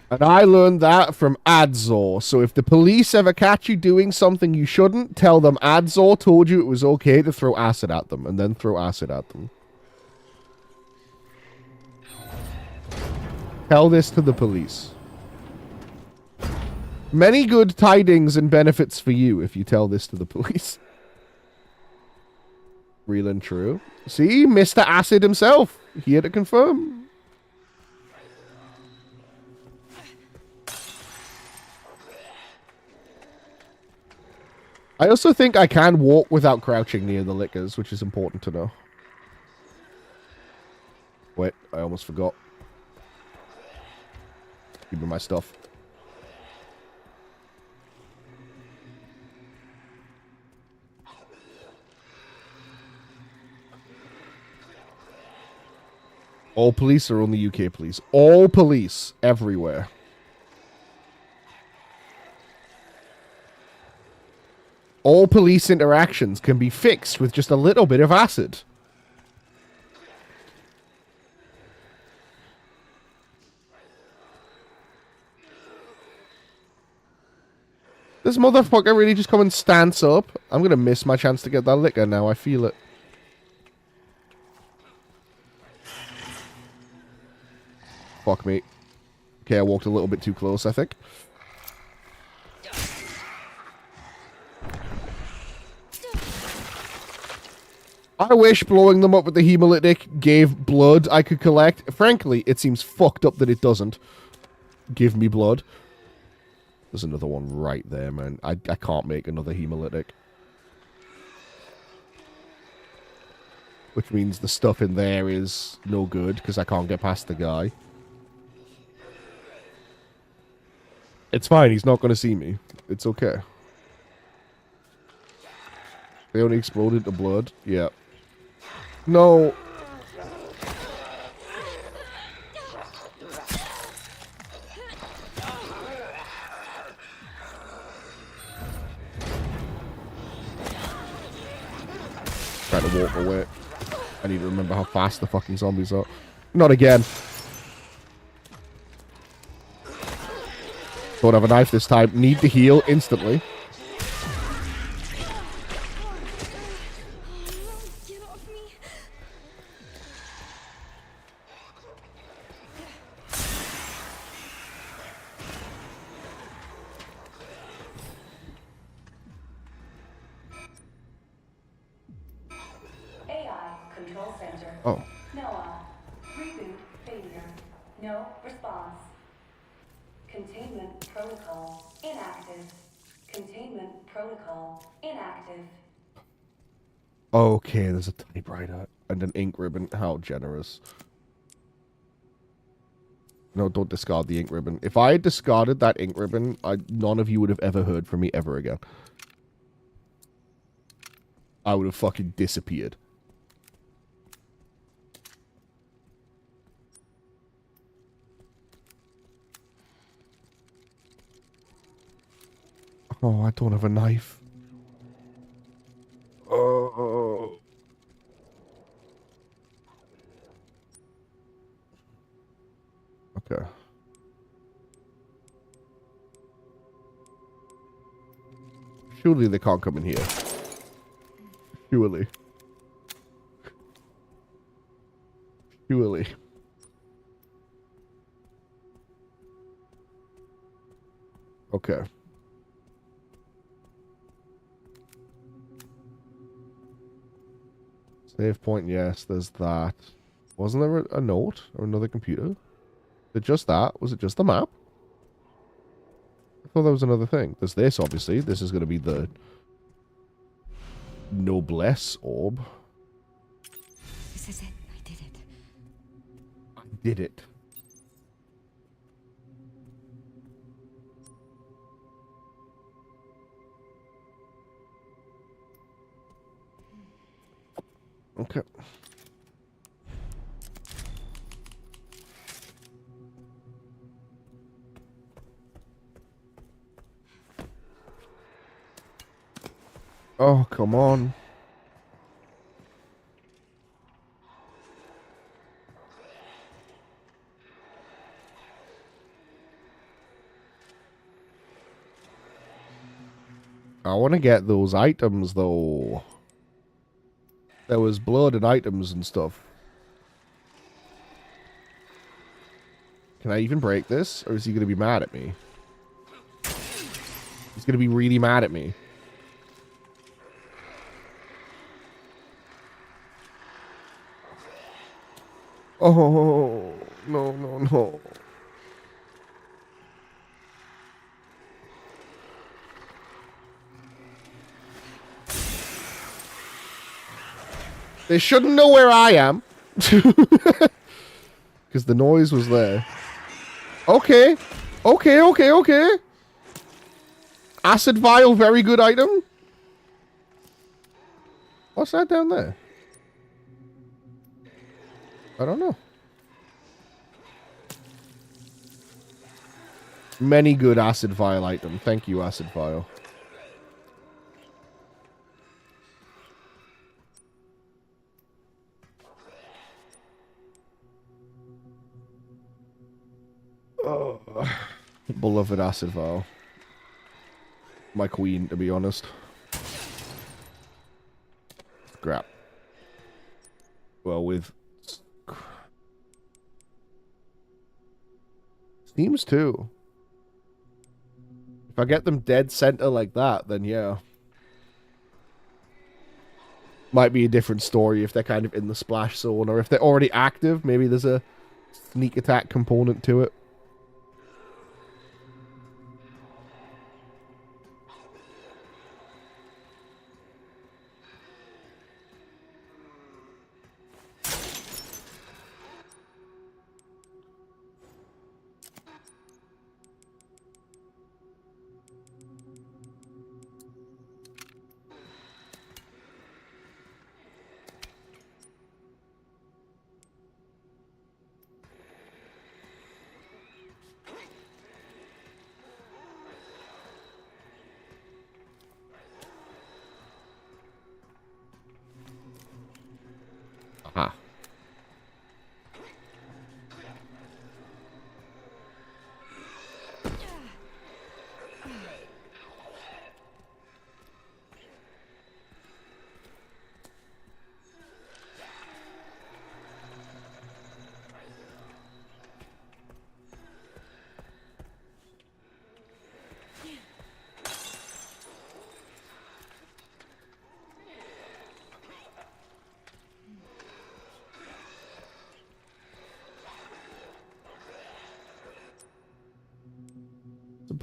S1: And I learned that from Adzor. So if the police ever catch you doing something you shouldn't, tell them Adzor told you it was okay to throw acid at them, and then throw acid at them. Tell this to the police. Many good tidings and benefits for you if you tell this to the police. Real and true. See, Mr. Acid himself. Here to confirm. I also think I can walk without crouching near the lickers, which is important to know. Wait, I almost forgot. Give me my stuff. All police or only UK police? All police, everywhere. All police interactions can be fixed with just a little bit of acid. This motherfucker really just come and stance up. I'm going to miss my chance to get that liquor now. I feel it. Fuck me. Okay, I walked a little bit too close, I think. I wish blowing them up with the hemolytic gave blood I could collect. Frankly, it seems fucked up that it doesn't give me blood. There's another one right there, man. I can't make another hemolytic. Which means the stuff in there is no good, because I can't get past the guy. It's fine, he's not going to see me. It's okay. They only exploded to blood? Yeah. No. Trying to walk away. I need to remember how fast the fucking zombies are. Not again. Don't have a knife this time. Need to heal instantly.
S4: Control Center.
S1: Oh.
S4: Noah. Reboot failure. No response. Containment protocol inactive. Containment protocol inactive.
S1: Okay, there's a typewriter and an ink ribbon. How generous. No, don't discard the ink ribbon. If I had discarded that ink ribbon, none of you would have ever heard from me ever again. I would have fucking disappeared. Oh, I don't have a knife. Oh. Okay. Surely they can't come in here. Surely. Surely. Okay. Save point, yes, there's that. Wasn't there a note or another computer? Was it just that? Was it just the map? I thought there was another thing. There's this, obviously. This is going to be the Noblesse orb.
S6: This is it. I did it.
S1: I did it. Okay. Oh, come on. I want to get those items, though. There was blood and items and stuff. Can I even break this? Or is he going to be mad at me? He's going to be really mad at me. Oh, no, no, no. They shouldn't know where I am. Because the noise was there. Okay. Okay, okay, okay. Acid vial, very good item. What's that down there? I don't know. Many good acid vial item. Thank you, acid vial. Oh, beloved acid vial. My queen, to be honest. Scrap. Well, with Steams too. If I get them dead center like that, then yeah. Might be a different story if they're kind of in the splash zone, or if they're already active, maybe there's a sneak attack component to it.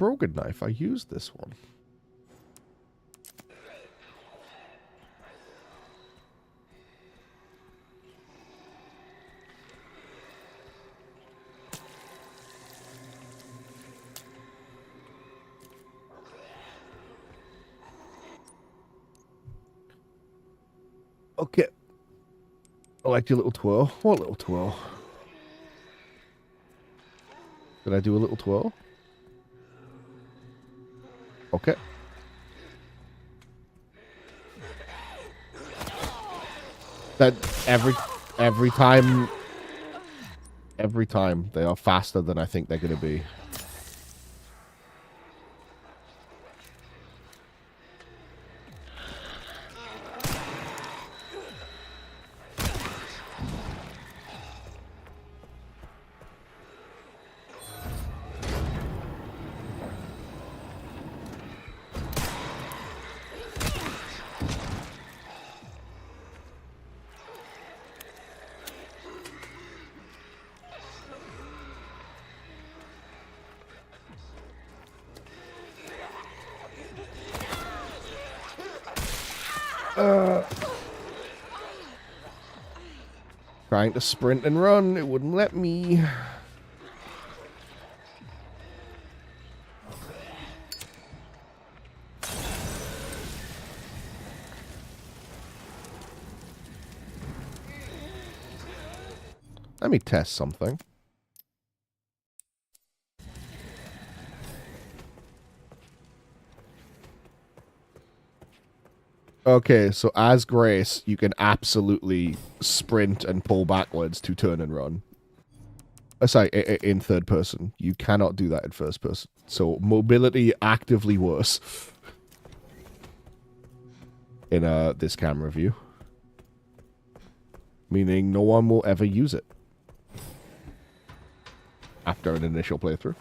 S1: broken knife. I used this one. Okay. I like your little twirl. What little twirl? Did I do a little twirl? Okay. That every time they are faster than I think they're gonna be. Trying to sprint and run, it wouldn't let me. Let me test something. Okay, so as Grace, you can absolutely sprint and pull backwards to turn and run. Sorry, in third person. You cannot do that in first person. So mobility actively worse in this camera view. Meaning no one will ever use it after an initial playthrough.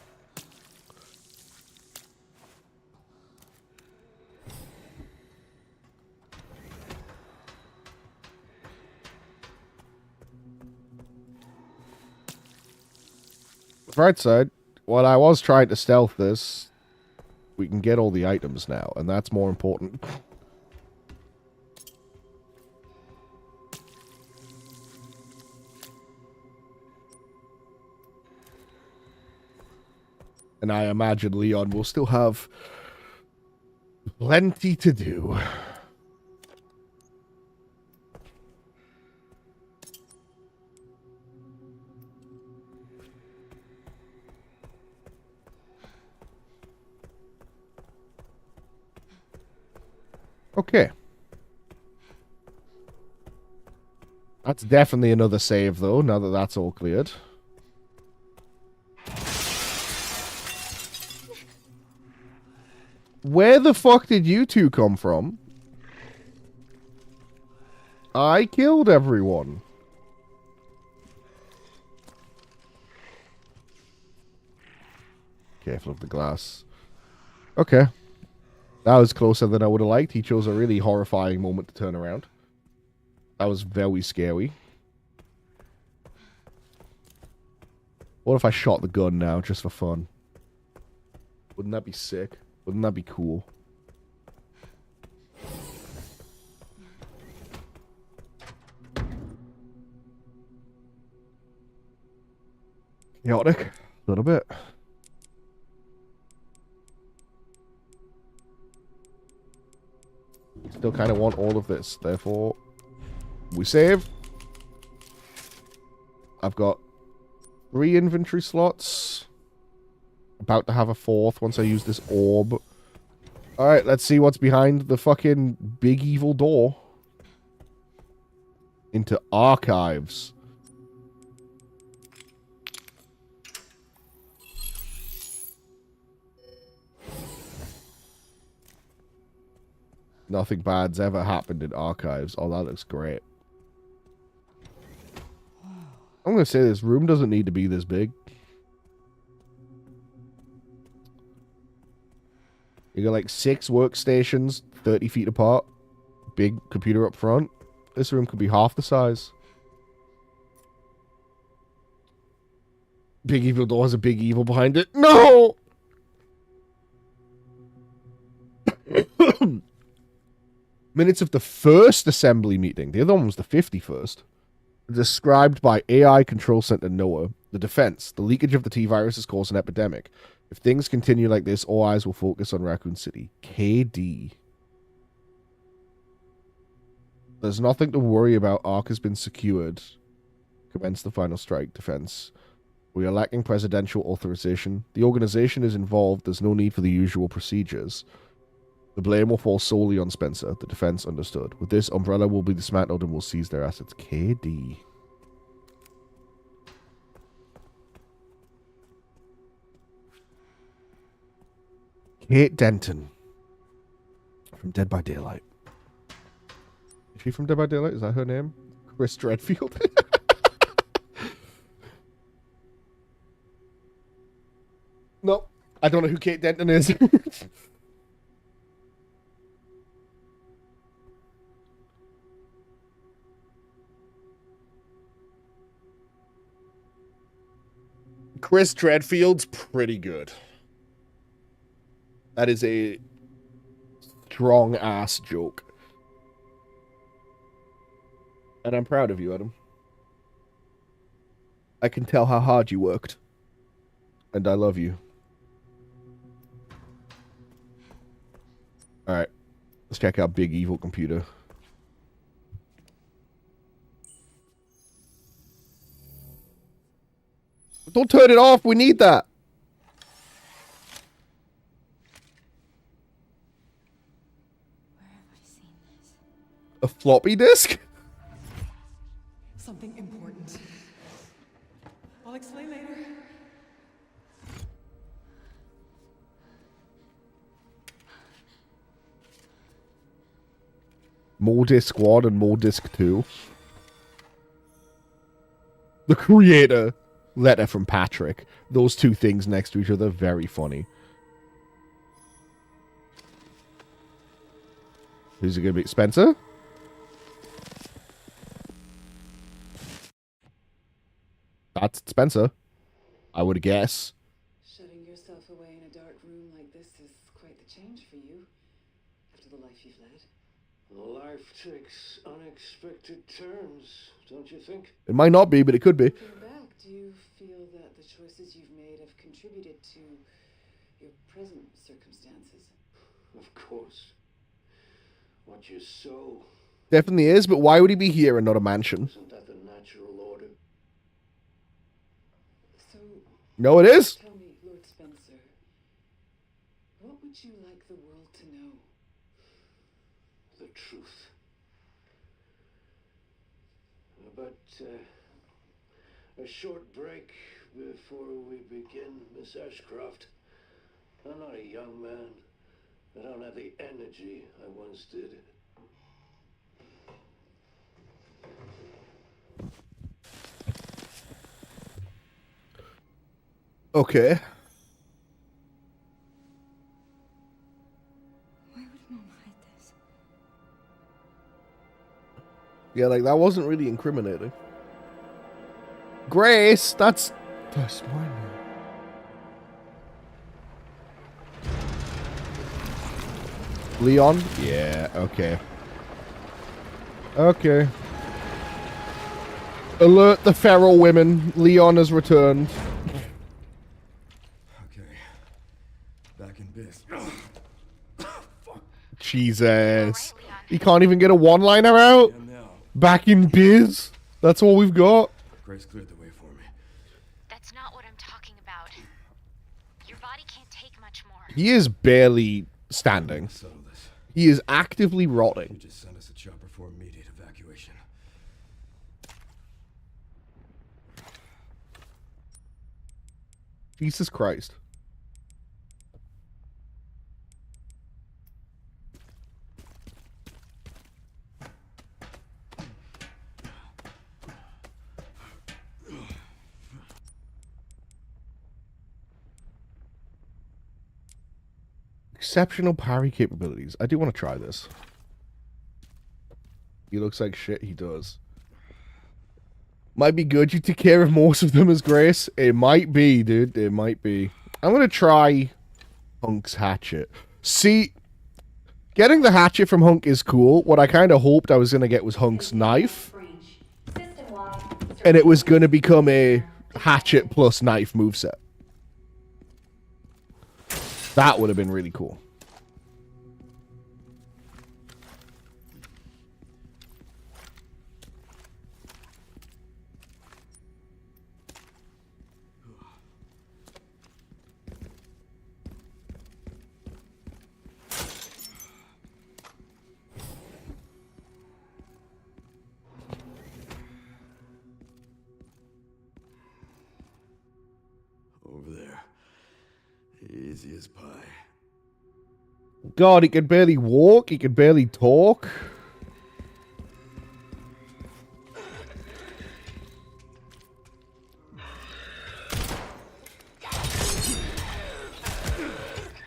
S1: Right side, while I was trying to stealth this, we can get all the items now, and that's more important. And I imagine Leon will still have plenty to do. Okay. That's definitely another save, though, now that that's all cleared. Where the fuck did you two come from? I killed everyone. Careful of the glass. Okay. That was closer than I would have liked. He chose a really horrifying moment to turn around. That was very scary. What if I shot the gun now, just for fun? Wouldn't that be sick? Wouldn't that be cool? Chaotic. A little bit. Still kind of want all of this. Therefore, we save. I've got 3 inventory slots. About to have a 4th once I use this orb. Alright, let's see what's behind the fucking big evil door. Into archives. Nothing bad's ever happened in archives. Oh, that looks great. I'm gonna say this room doesn't need to be this big. You got like 6 workstations, 30 feet apart. Big computer up front. This room could be half the size. Big evil door has a big evil behind it. No! Minutes of the first assembly meeting. The other one was the 51st. Described by AI Control Center NOAA. The defense. The leakage of the T-virus has caused an epidemic. If things continue like this, all eyes will focus on Raccoon City. KD. There's nothing to worry about. Ark has been secured. Commence the final strike. Defense. We are lacking presidential authorization. The organization is involved. There's no need for the usual procedures. The blame will fall solely on Spencer. The defense understood. With this, Umbrella will be dismantled and will seize their assets. KD. Kate Denton. From Dead by Daylight. Is she from Dead by Daylight? Is that her name? Chris Redfield? No. I don't know who Kate Denton is. Chris Redfield's pretty good. That is a strong ass joke. And I'm proud of you, Adam. I can tell how hard you worked. And I love you. Alright. Let's check out Big Evil Computer. Don't turn it off. We need that.
S6: Where have I seen this?
S1: A floppy disk?
S7: Something important. I'll explain later.
S1: More Disc 1 and More Disc 2. The creator. Letter from Patrick. Those two things next to each other, very funny. Who's it going to be? Spencer? That's Spencer. I would guess.
S7: Shutting yourself away in a dark room like this is quite the change for you. After the life you've led.
S8: Life takes unexpected turns, don't you think?
S1: It might not be, but it could be.
S7: Looking back, do you feel that the choices you've made have contributed to your present circumstances?
S8: Of course. What you sow.
S1: Definitely is, but why would he be here and not a mansion?
S8: Isn't that the natural order?
S7: So,
S1: No, it is.
S7: tell me, Lord Spencer, what would you like the world to know?
S8: The truth. But a short break before we begin, Miss Ashcroft. I'm not a young man. I don't have the energy I once did.
S1: Okay.
S6: Why would Mom hide this?
S1: Yeah, like, that wasn't really incriminating. Grace, that's mine. Leon? Yeah, okay. Okay. Alert the feral women. Leon has returned.
S3: Okay. Back in biz.
S1: Jesus. He can't even get a one-liner out? Back in biz? That's all we've got?
S3: Grace cleared the way for me.
S5: That's not what I'm talking about. Your body can't take much more.
S1: He is barely standing.
S3: Settle this.
S1: He is actively
S3: You
S1: rotting.
S3: just send us a chopper for immediate evacuation.
S1: Jesus Christ. Exceptional parry capabilities. I do want to try this. He looks like shit, he does. Might be good you take care of most of them as Grace. It might be, dude. It might be. I'm going to try Punk's Hatchet. See, Getting the hatchet from Hunk is cool. What I kind of hoped I was going to get was Hunk's knife. And it was going to become a hatchet plus knife moveset. That would have been really cool.
S3: Over there. Easy as pie.
S1: God, he can barely walk. He can barely talk.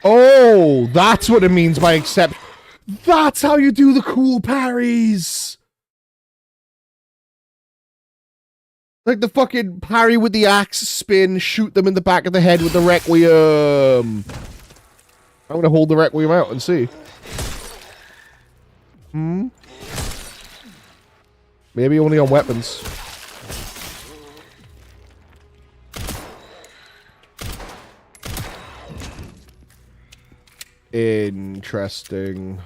S1: Oh, that's what it means by accept. That's how you do the cool parries. Like the fucking parry with the axe, spin, shoot them in the back of the head with the Requiem. I'm gonna hold the Requiem out and see. Maybe only on weapons. Interesting.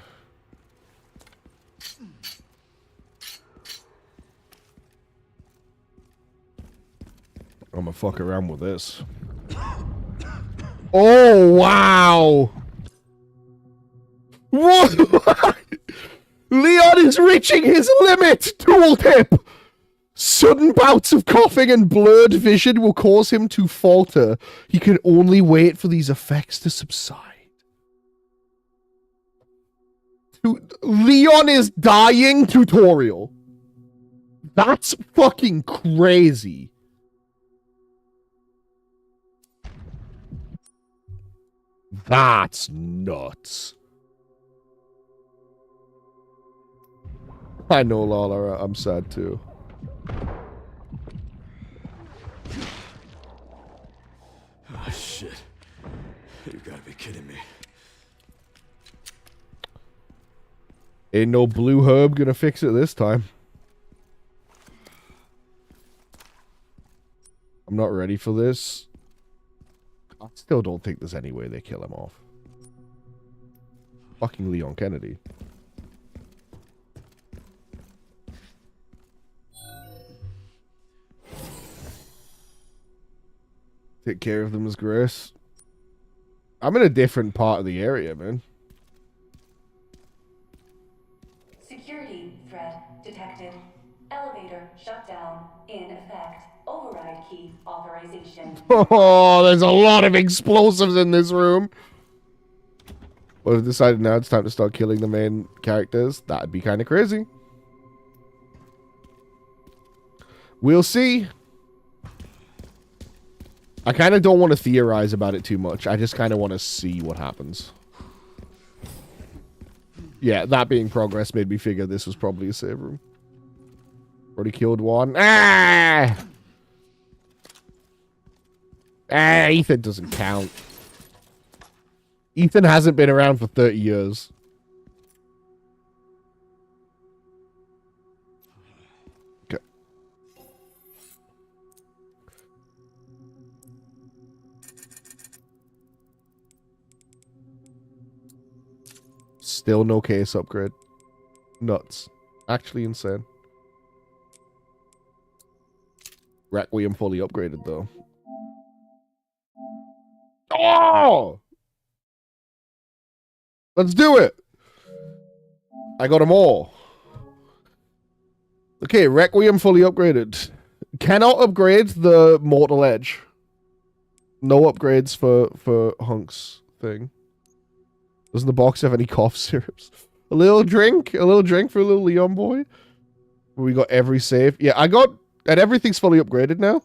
S1: I'm gonna fuck around with this. Oh, wow! What? Leon is reaching his limit! Tooltip! Sudden bouts of coughing and blurred vision will cause him to falter. He can only wait for these effects to subside. Leon is dying tutorial. That's fucking crazy. That's nuts. I know, Lala. I'm sad too.
S3: Oh, shit. You gotta be kidding me.
S1: Ain't no blue herb gonna fix it this time. I'm not ready for this. I still don't think there's any way they kill him off. Fucking Leon Kennedy. Take care of them as Grace. I'm in a different part of the area, man.
S4: Security threat detected. Elevator shut down. In effect. Override key authorization.
S1: Oh, there's a lot of explosives in this room. Well, I've decided now it's time to start killing the main characters. That'd be kind of crazy. We'll see. I kind of don't want to theorize about it too much. I just kind of want to see what happens. Yeah, that being progress made me figure this was probably a save room. Already killed one. Ah! Ah, Ethan doesn't count. Ethan hasn't been around for 30 years. Okay. Still no case upgrade. Nuts. Actually insane. Requiem fully upgraded though. Oh! Let's do it! I got them all. Okay, Requiem fully upgraded. Cannot upgrade the Mortal Edge. No upgrades for Hunk's thing. Doesn't the box have any cough syrups? A little drink for a little Leon boy. We got every save. Yeah, I got... And everything's fully upgraded now.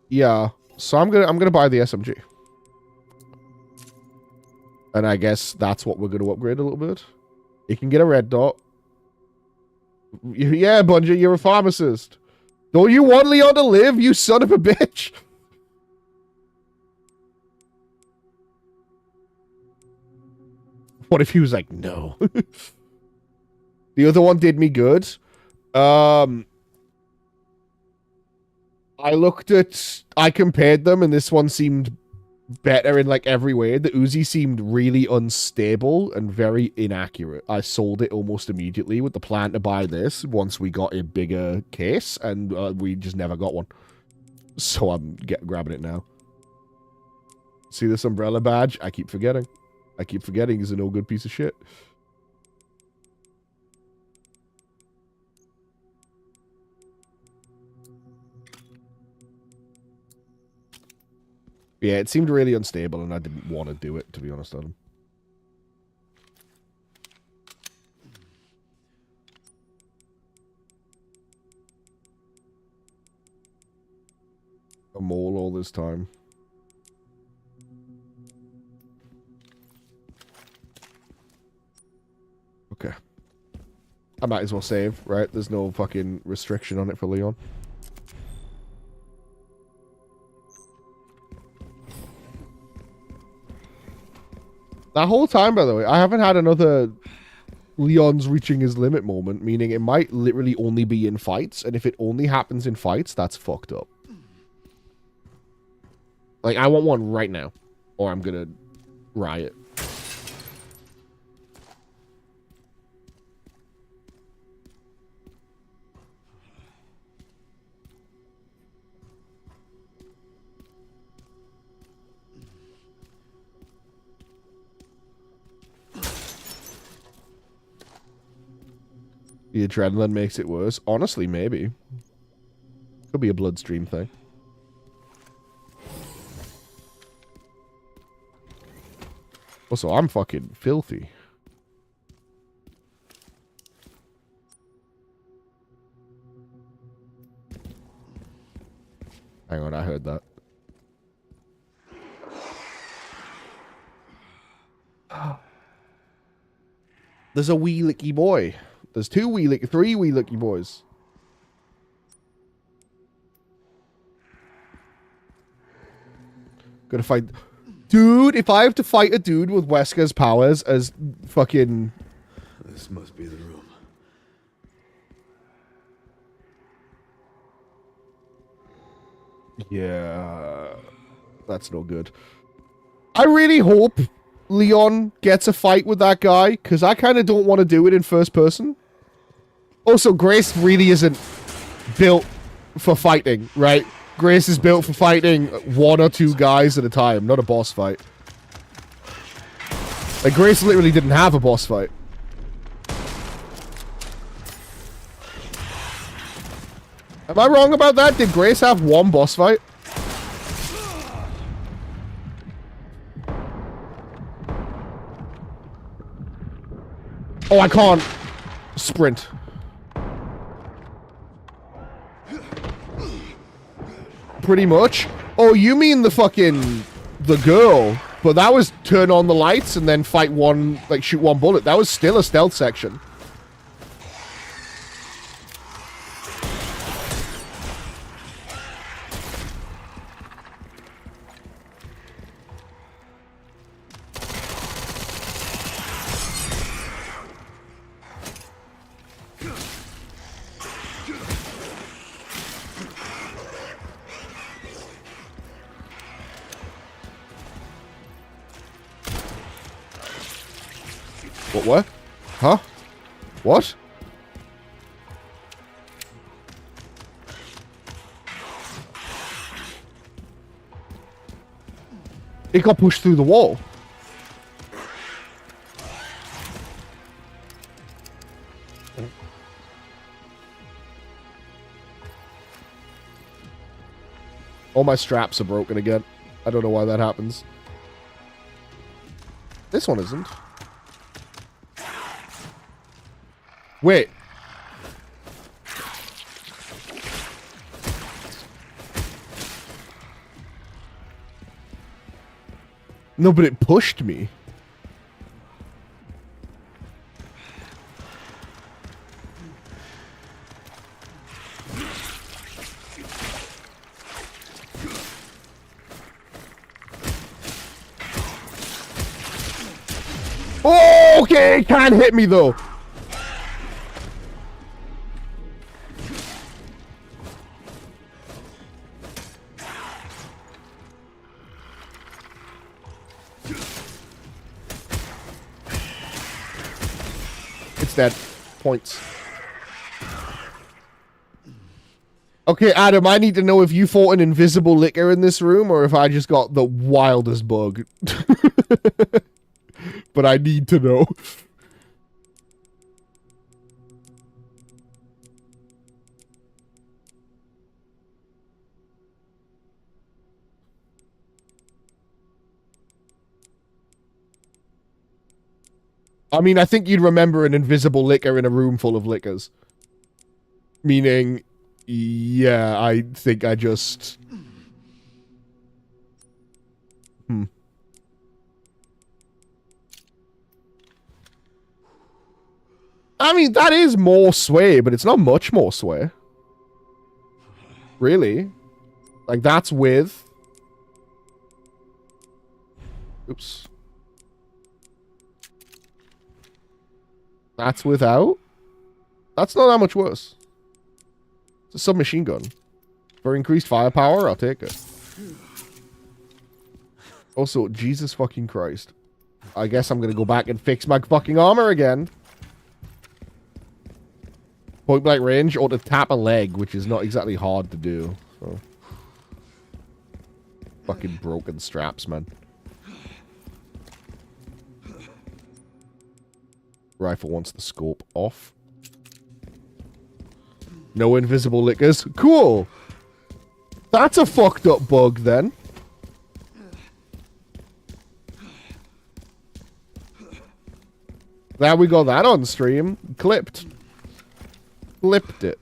S1: Yeah. So I'm gonna buy the SMG. And I guess that's what we're gonna upgrade a little bit. You can get a red dot. Yeah, Bungie, you're a pharmacist. Don't you want Leon to live, you son of a bitch? What if he was like, no? The other one did me good. I compared them, and this one seemed better in like every way. The Uzi seemed really unstable and very inaccurate. I sold it almost immediately with the plan to buy this once we got a bigger case, and we just never got one. So I'm grabbing it now. See this umbrella badge? I keep forgetting. I keep forgetting he's a no good piece of shit. Yeah, it seemed really unstable, and I didn't want to do it, to be honest, Adam. A mole all this time. Okay. I might as well save, right? There's no fucking restriction on it for Leon. That whole time, by the way, I haven't had another Leon's reaching his limit moment, meaning it might literally only be in fights, and if it only happens in fights, that's fucked up. Like, I want one right now, or I'm gonna riot. The adrenaline makes it worse. Honestly, maybe. Could be a bloodstream thing. Also, I'm fucking filthy. Hang on, I heard that. There's a wee licky boy. There's three wee licky boys. Gotta fight. Dude, if I have to fight a dude with Wesker's powers as fucking...
S8: This must be the room.
S1: Yeah. That's no good. I really hope Leon gets a fight with that guy, because I kind of don't want to do it in first person. Also, Grace really isn't built for fighting, right? Grace is built for fighting one or two guys at a time, not a boss fight. Like, Grace literally didn't have a boss fight. Am I wrong about that? Did Grace have one boss fight? Oh, I can't sprint. Pretty much. Oh, you mean the girl. But that was turn on the lights and then fight one, like shoot one bullet. That was still a stealth section. What? Huh? What? It got pushed through the wall. All my straps are broken again. I don't know why that happens. This one isn't. Wait. No, but it pushed me. Oh, okay, it can't hit me though. It's dead. Points. Okay, Adam, I need to know if you fought an invisible licker in this room or if I just got the wildest bug. But I need to know. I mean, I think you'd remember an invisible licker in a room full of lickers. Meaning, yeah, I think I just... I mean, that is more sway, but it's not much more sway. Really? Like, that's with... Oops. That's without? That's not that much worse. It's a submachine gun. For increased firepower, I'll take it. Also, Jesus fucking Christ. I guess I'm gonna go back and fix my fucking armor again. Point blank range or to tap a leg, which is not exactly hard to do. So. Fucking broken straps, man. Rifle wants the scope off. No invisible lickers. Cool. That's a fucked up bug then. Now we got that on stream. Clipped. Flipped it.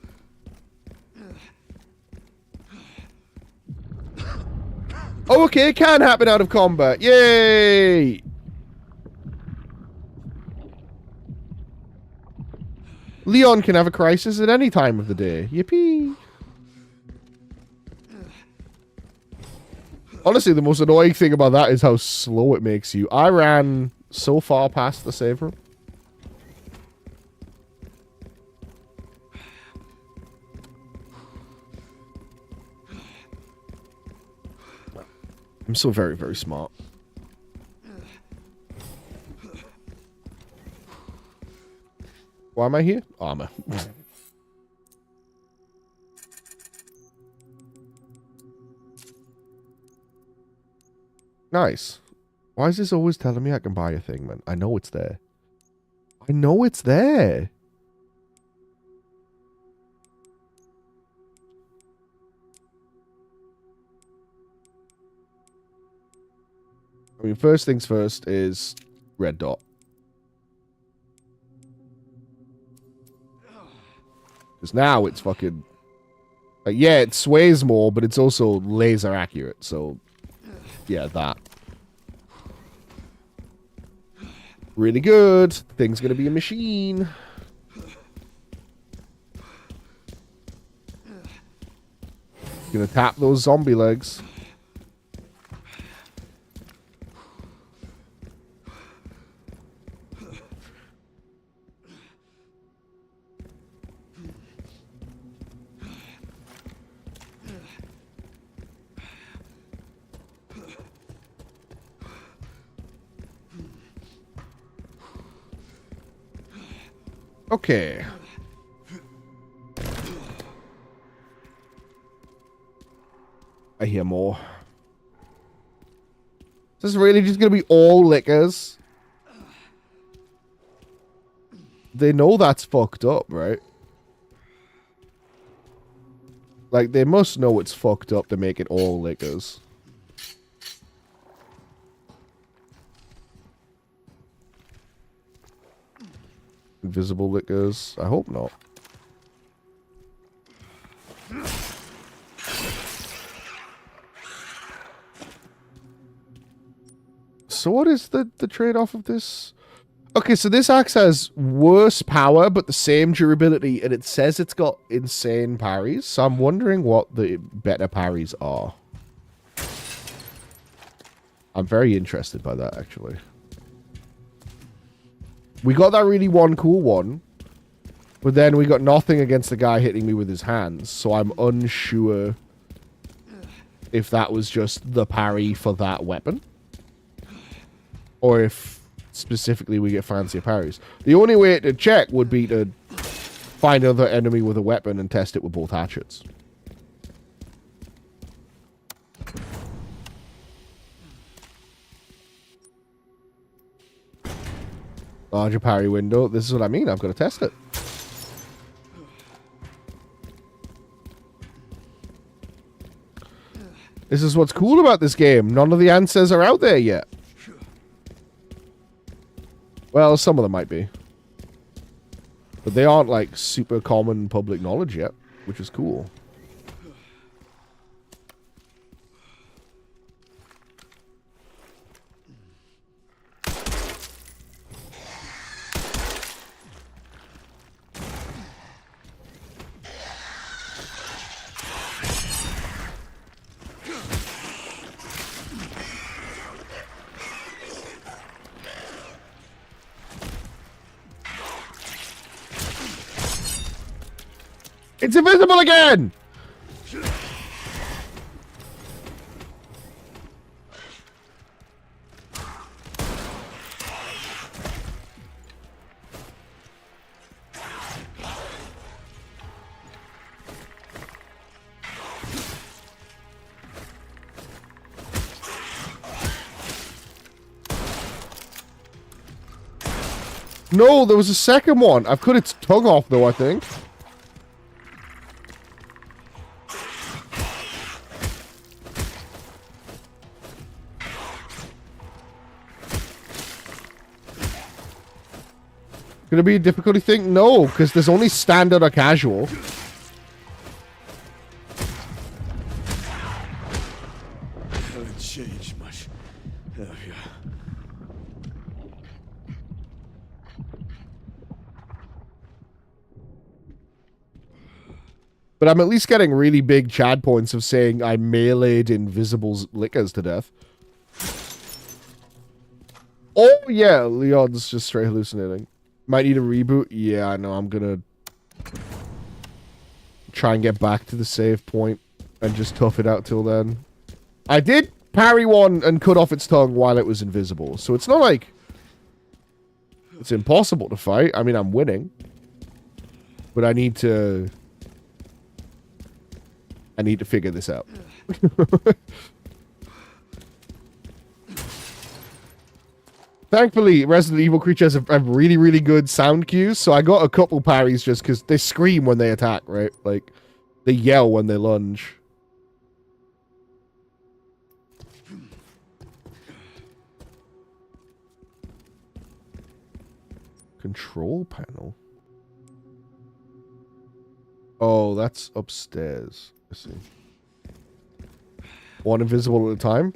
S1: Oh, okay, it can happen out of combat. Yay! Leon can have a crisis at any time of the day. Yippee! Honestly, the most annoying thing about that is how slow it makes you. I ran so far past the save room. I'm so very, very smart. Why am I here? Armor. Nice. Why is this always telling me I can buy a thing, man? I know it's there. I know it's there. I mean, first things first is red dot. Because now it's fucking... Like, yeah, it sways more, but it's also laser accurate. So, yeah, that. Really good. Thing's gonna be a machine. Gonna tap those zombie legs. Okay. I hear more. Is this really just gonna be all lickers? They know that's fucked up, right? Like, they must know it's fucked up to make it all lickers. Invisible lickers? I hope not. So what is the trade-off of this? Okay, so this axe has worse power, but the same durability, and it says it's got insane parries, so I'm wondering what the better parries are. I'm very interested by that, actually. We got that really one cool one, but then we got nothing against the guy hitting me with his hands, so I'm unsure if that was just the parry for that weapon, or if specifically we get fancier parries. The only way to check would be to find another enemy with a weapon and test it with both hatchets. Larger parry window. This is what I mean. I've got to test it. This is what's cool about this game. None of the answers are out there yet. Well, some of them might be. But they aren't like super common public knowledge yet, which is cool. It's invisible again! No, there was a second one. I've cut its tongue off though, I think. Gonna be a difficulty thing? No, because there's only standard or casual.
S3: Haven't changed much, have you?
S1: But I'm at least getting really big Chad points of saying I meleeed invisible lickers to death. Oh yeah, Leon's just straight hallucinating. Might need a reboot. Yeah, I know. I'm gonna try and get back to the save point and just tough it out till then. I did parry one and cut off its tongue while it was invisible, so it's not like it's impossible to fight. I mean, I'm winning, but I need to figure this out. Thankfully, Resident Evil creatures have really, really good sound cues, so I got a couple parries just because they scream when they attack, right? Like, they yell when they lunge. Control panel? Oh, that's upstairs. I see. One invisible at a time?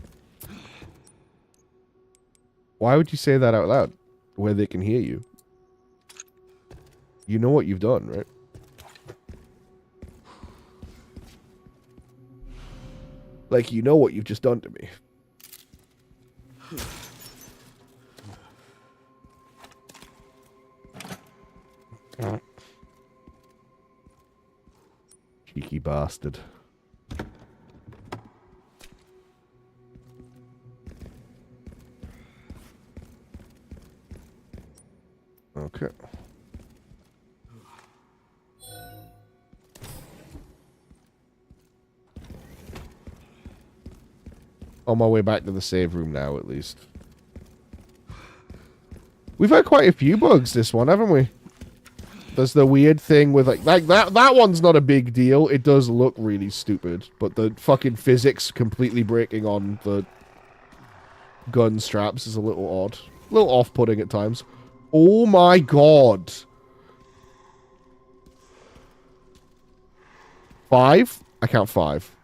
S1: Why would you say that out loud? Where they can hear you. You know what you've done, right? Like, you know what you've just done to me. Cheeky bastard. Okay. On my way back to the save room now, at least. We've had quite a few bugs this one, haven't we? There's the weird thing with like that one's not a big deal. It does look really stupid, but the fucking physics completely breaking on the gun straps is a little odd. A little off-putting at times. Oh my god. 5? I count 5.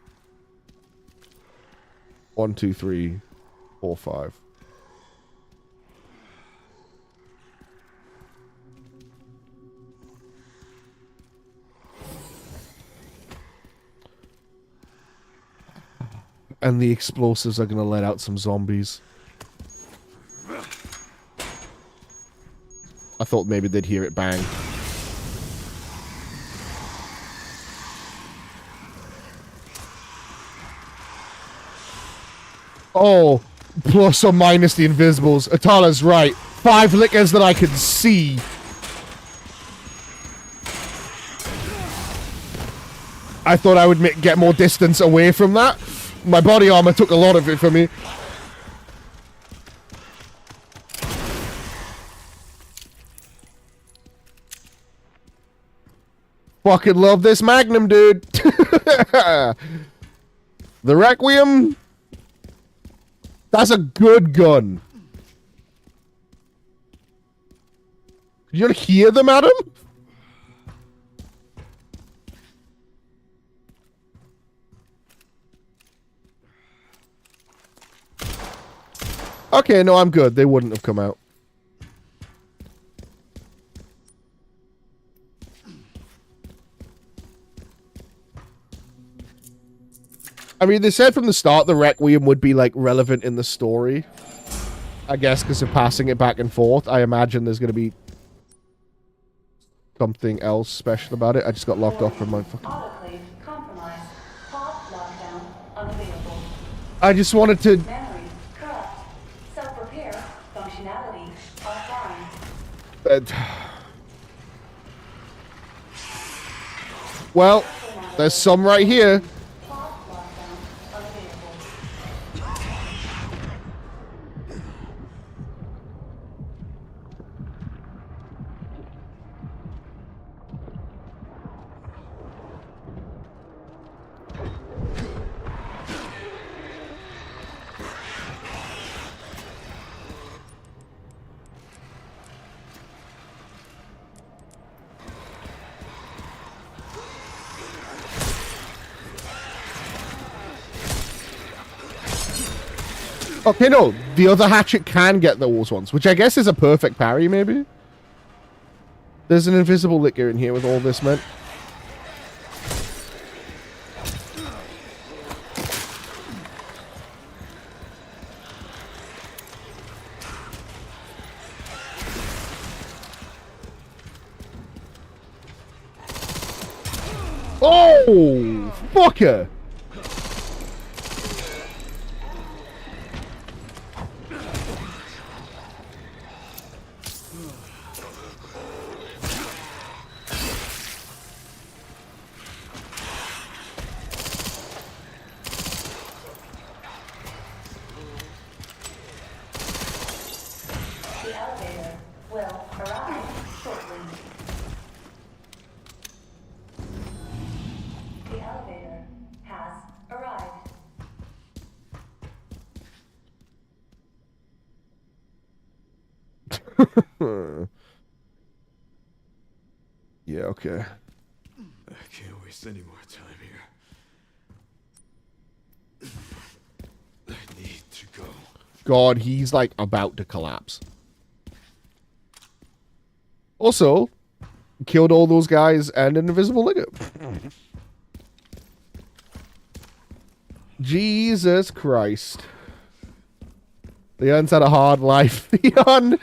S1: 1, 2, 3, 4, 5. And the explosives are going to let out some zombies. I thought maybe they'd hear it bang. Oh, plus or minus the invisibles. Atala's right. 5 lickers that I can see. I thought I would get more distance away from that. My body armor took a lot of it from me. Fucking love this Magnum, dude. The Requiem. That's a good gun. You don't hear them, Adam? Okay, no, I'm good. They wouldn't have come out. I mean, they said from the start the Requiem would be, like, relevant in the story. I guess because of passing it back and forth. I imagine there's going to be something else special about it. I just got locked off from my fucking...
S4: Autoclave compromised. Pod lockdown unavailable.
S1: I just wanted to...
S4: Memory corrupt. Self-repair functionality offline.
S1: Well, there's some right here.
S4: Pod lockdown unavailable.
S1: Okay, no. The other hatchet can get those ones, which I guess is a perfect parry, maybe? There's an invisible licker in here with all this meant. Oh! Fucker!
S4: The elevator will arrive shortly. The elevator has arrived.
S1: Yeah, okay.
S3: I can't waste any more time here. I need to go.
S1: God, he's like about to collapse. Also, killed all those guys and an invisible licker. Jesus Christ. Leon's had a hard life. Leon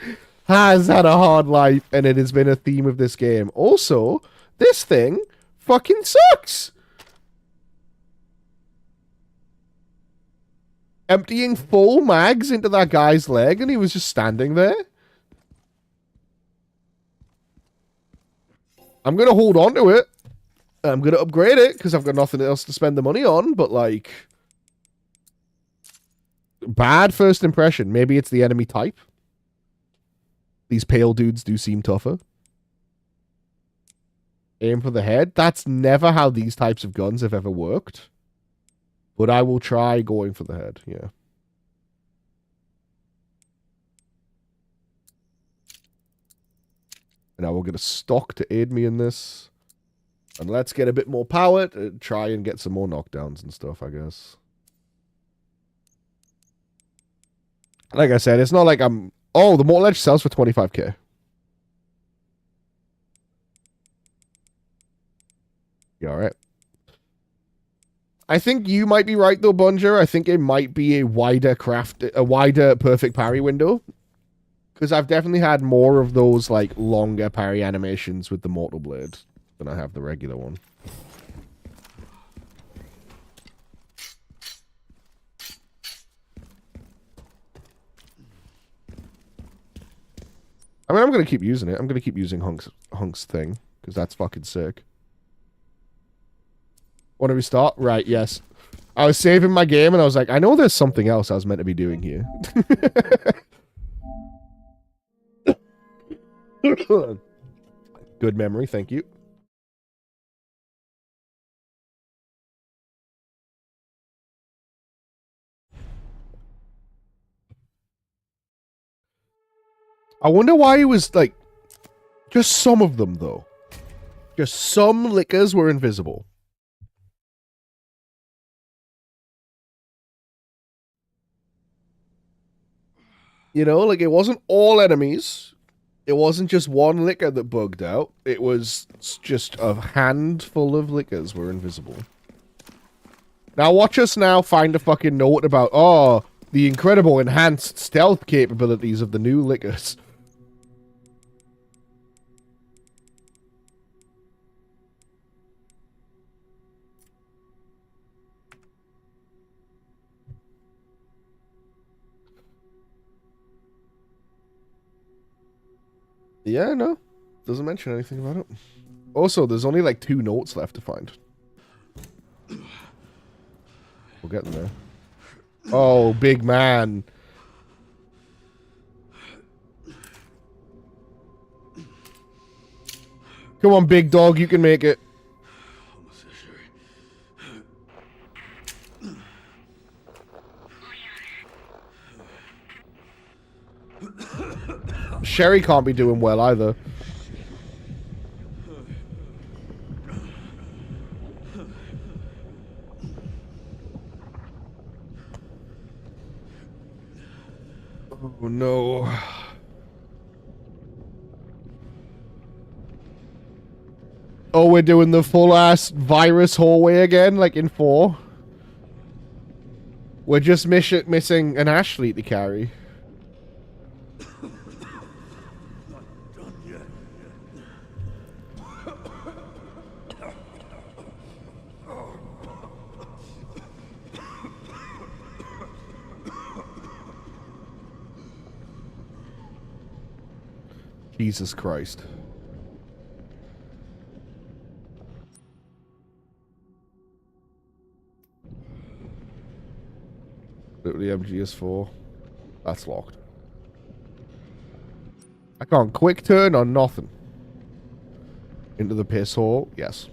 S1: has had a hard life, and it has been a theme of this game. Also, this thing fucking sucks. Emptying full mags into that guy's leg, and he was just standing there. I'm going to hold on to it. I'm going to upgrade it, because I've got nothing else to spend the money on, but, like... Bad first impression. Maybe it's the enemy type. These pale dudes do seem tougher. Aim for the head. That's never how these types of guns have ever worked. But I will try going for the head, yeah. And I will get a stock to aid me in this. And let's get a bit more power to try and get some more knockdowns and stuff, I guess. Like I said, it's not like I'm... Oh, the Mortal Edge sells for 25k. Yeah, alright. I think you might be right, though, Bunger. I think it might be a wider perfect parry window. Because I've definitely had more of those, like, longer parry animations with the Mortal Blade than I have the regular one. I mean, I'm going to keep using it. I'm going to keep using Hunk's thing, because that's fucking sick. Want to restart? Right, yes. I was saving my game, and I was like, I know there's something else I was meant to be doing here. Good memory, thank you. I wonder why he was, like, just some of them, though. Just some lickers were invisible. You know, like, it wasn't all enemies. It wasn't just one licker that bugged out. It was just a handful of lickers were invisible. Now watch us now find a fucking note about, oh, the incredible enhanced stealth capabilities of the new lickers. Yeah, no. Doesn't mention anything about it. Also, there's only like 2 notes left to find. We'll get them there. Oh, big man. Come on, big dog, you can make it. Sherry can't be doing well either. Oh no. Oh, we're doing the full ass virus hallway again, like in 4. We're just missing an Ashley to carry. Jesus Christ. Literally MGS4. That's locked. I can't quick turn or nothing. Into the piss hole? Yes.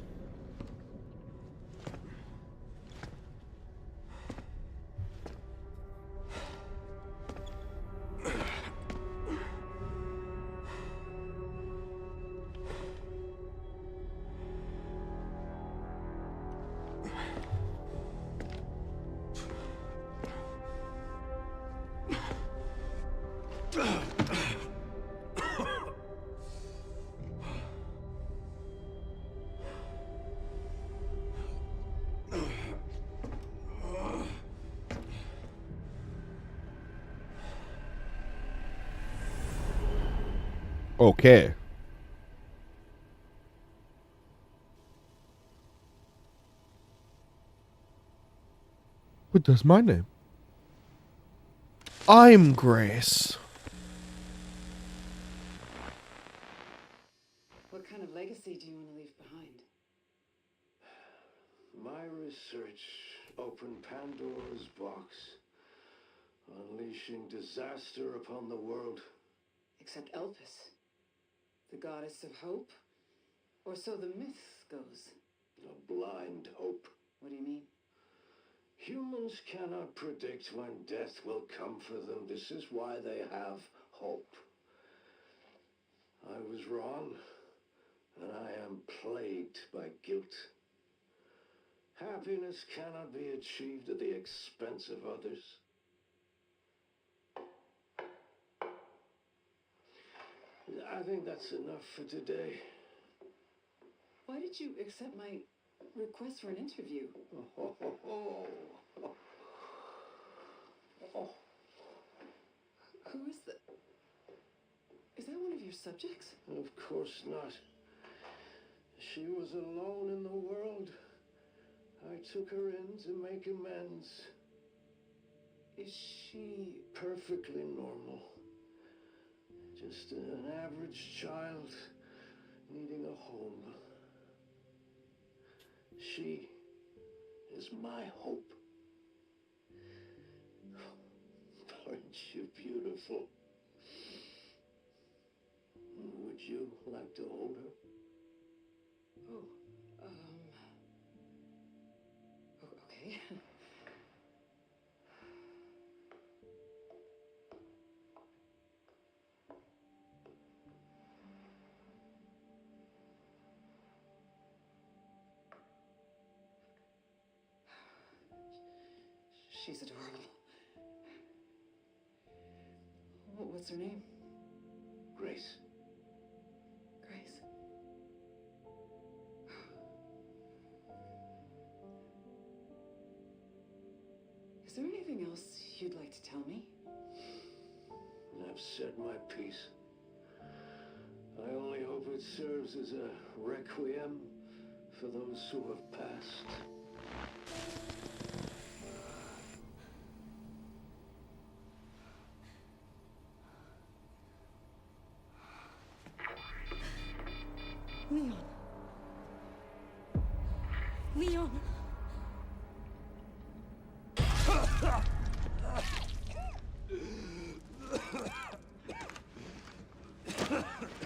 S1: Okay. But that's my name. I'm Grace.
S7: What kind of legacy do you want to leave behind?
S8: My research opened Pandora's box, unleashing disaster upon the world.
S7: Except Elpis, the goddess of hope? Or so the myth goes.
S8: A blind hope.
S7: What do you mean?
S8: Humans cannot predict when death will come for them. This is why they have hope. I was wrong, and I am plagued by guilt. Happiness cannot be achieved at the expense of others. I think that's enough for today.
S7: Why did you accept my request for an interview? Who is the... Is that one of your subjects?
S8: Of course not. She was alone in the world. I took her in to make amends. Is she perfectly normal? Just an average child needing a home. She is my hope. Aren't you beautiful? Would you like to hold her?
S7: Okay. She's adorable. What's her name?
S8: Grace.
S7: Grace. Is there anything else you'd like to tell me?
S8: I've said my piece. I only hope it serves as a requiem for those who have passed.
S6: Leon. Leon.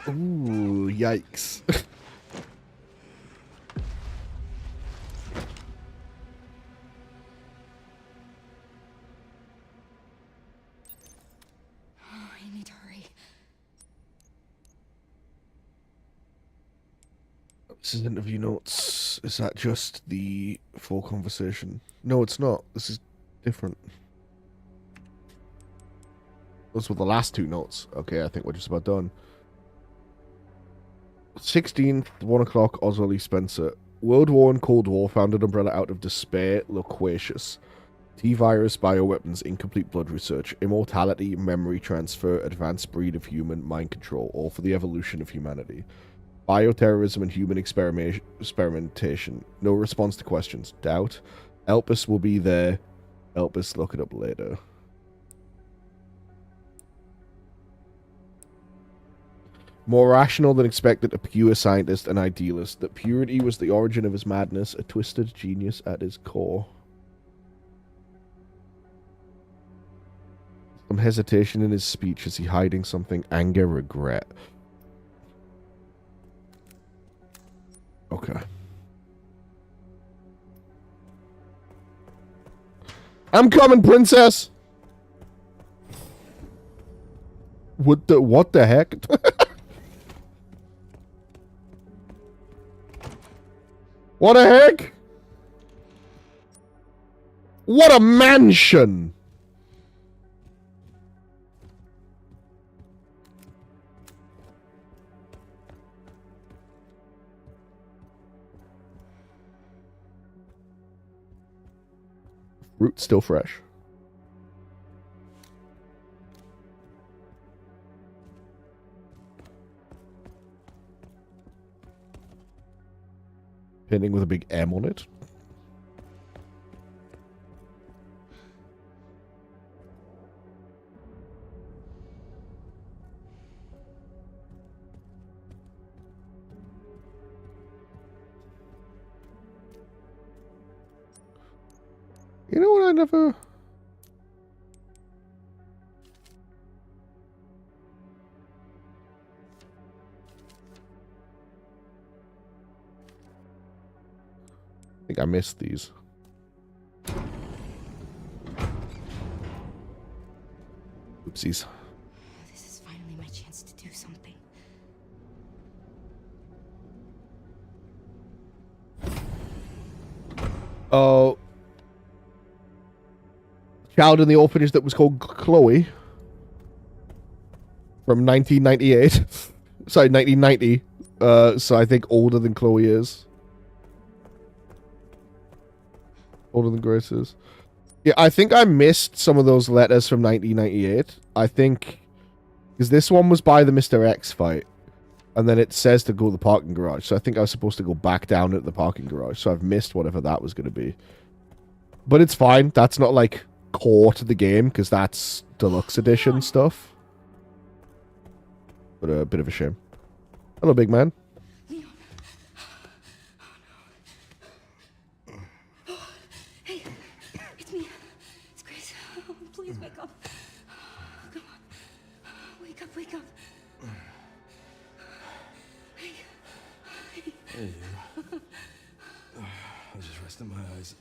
S1: Ooh, yikes.
S6: I need to hurry.
S1: This is interview notes. Is that just the full conversation? No, it's not. This is different. Those were the last two notes. Okay, I think we're just about done. 16th, 1 o'clock, Oswald Lee Spencer. World War and Cold War founded Umbrella out of despair, loquacious. T-virus, bioweapons, incomplete blood research, immortality, memory transfer, advanced breed of human, mind control, all for the evolution of humanity. Bioterrorism and human experimentation. No response to questions. Doubt. Elpis will be there. Elpis, look it up later. More rational than expected, a pure scientist and idealist. That purity was the origin of his madness, a twisted genius at his core. Some hesitation in his speech. Is he hiding something? Anger, regret. Okay. I'm coming, princess! What the heck? What the heck? What a mansion! Fruit still fresh. Painting with a big M on it. You know what I never... I think I missed these. Oopsies.
S6: This is finally my chance to do something.
S1: Oh. Child in the orphanage that was called Chloe. From 1998. Sorry, 1990. So I think older than Chloe is. Older than Grace is. Yeah, I think I missed some of those letters from 1998. I think Because this one was by the Mr. X fight. And then it says to go to the parking garage. So I think I was supposed to go back down at the parking garage. So I've missed whatever that was going to be. But it's fine. That's not like core to the game because that's deluxe edition stuff. But a bit of a shame. Hello, big man.
S6: Hey, it's me. It's Grace. Oh, please wake up. Come on. Wake up, wake up.
S9: Hey, you. I was just resting my eyes.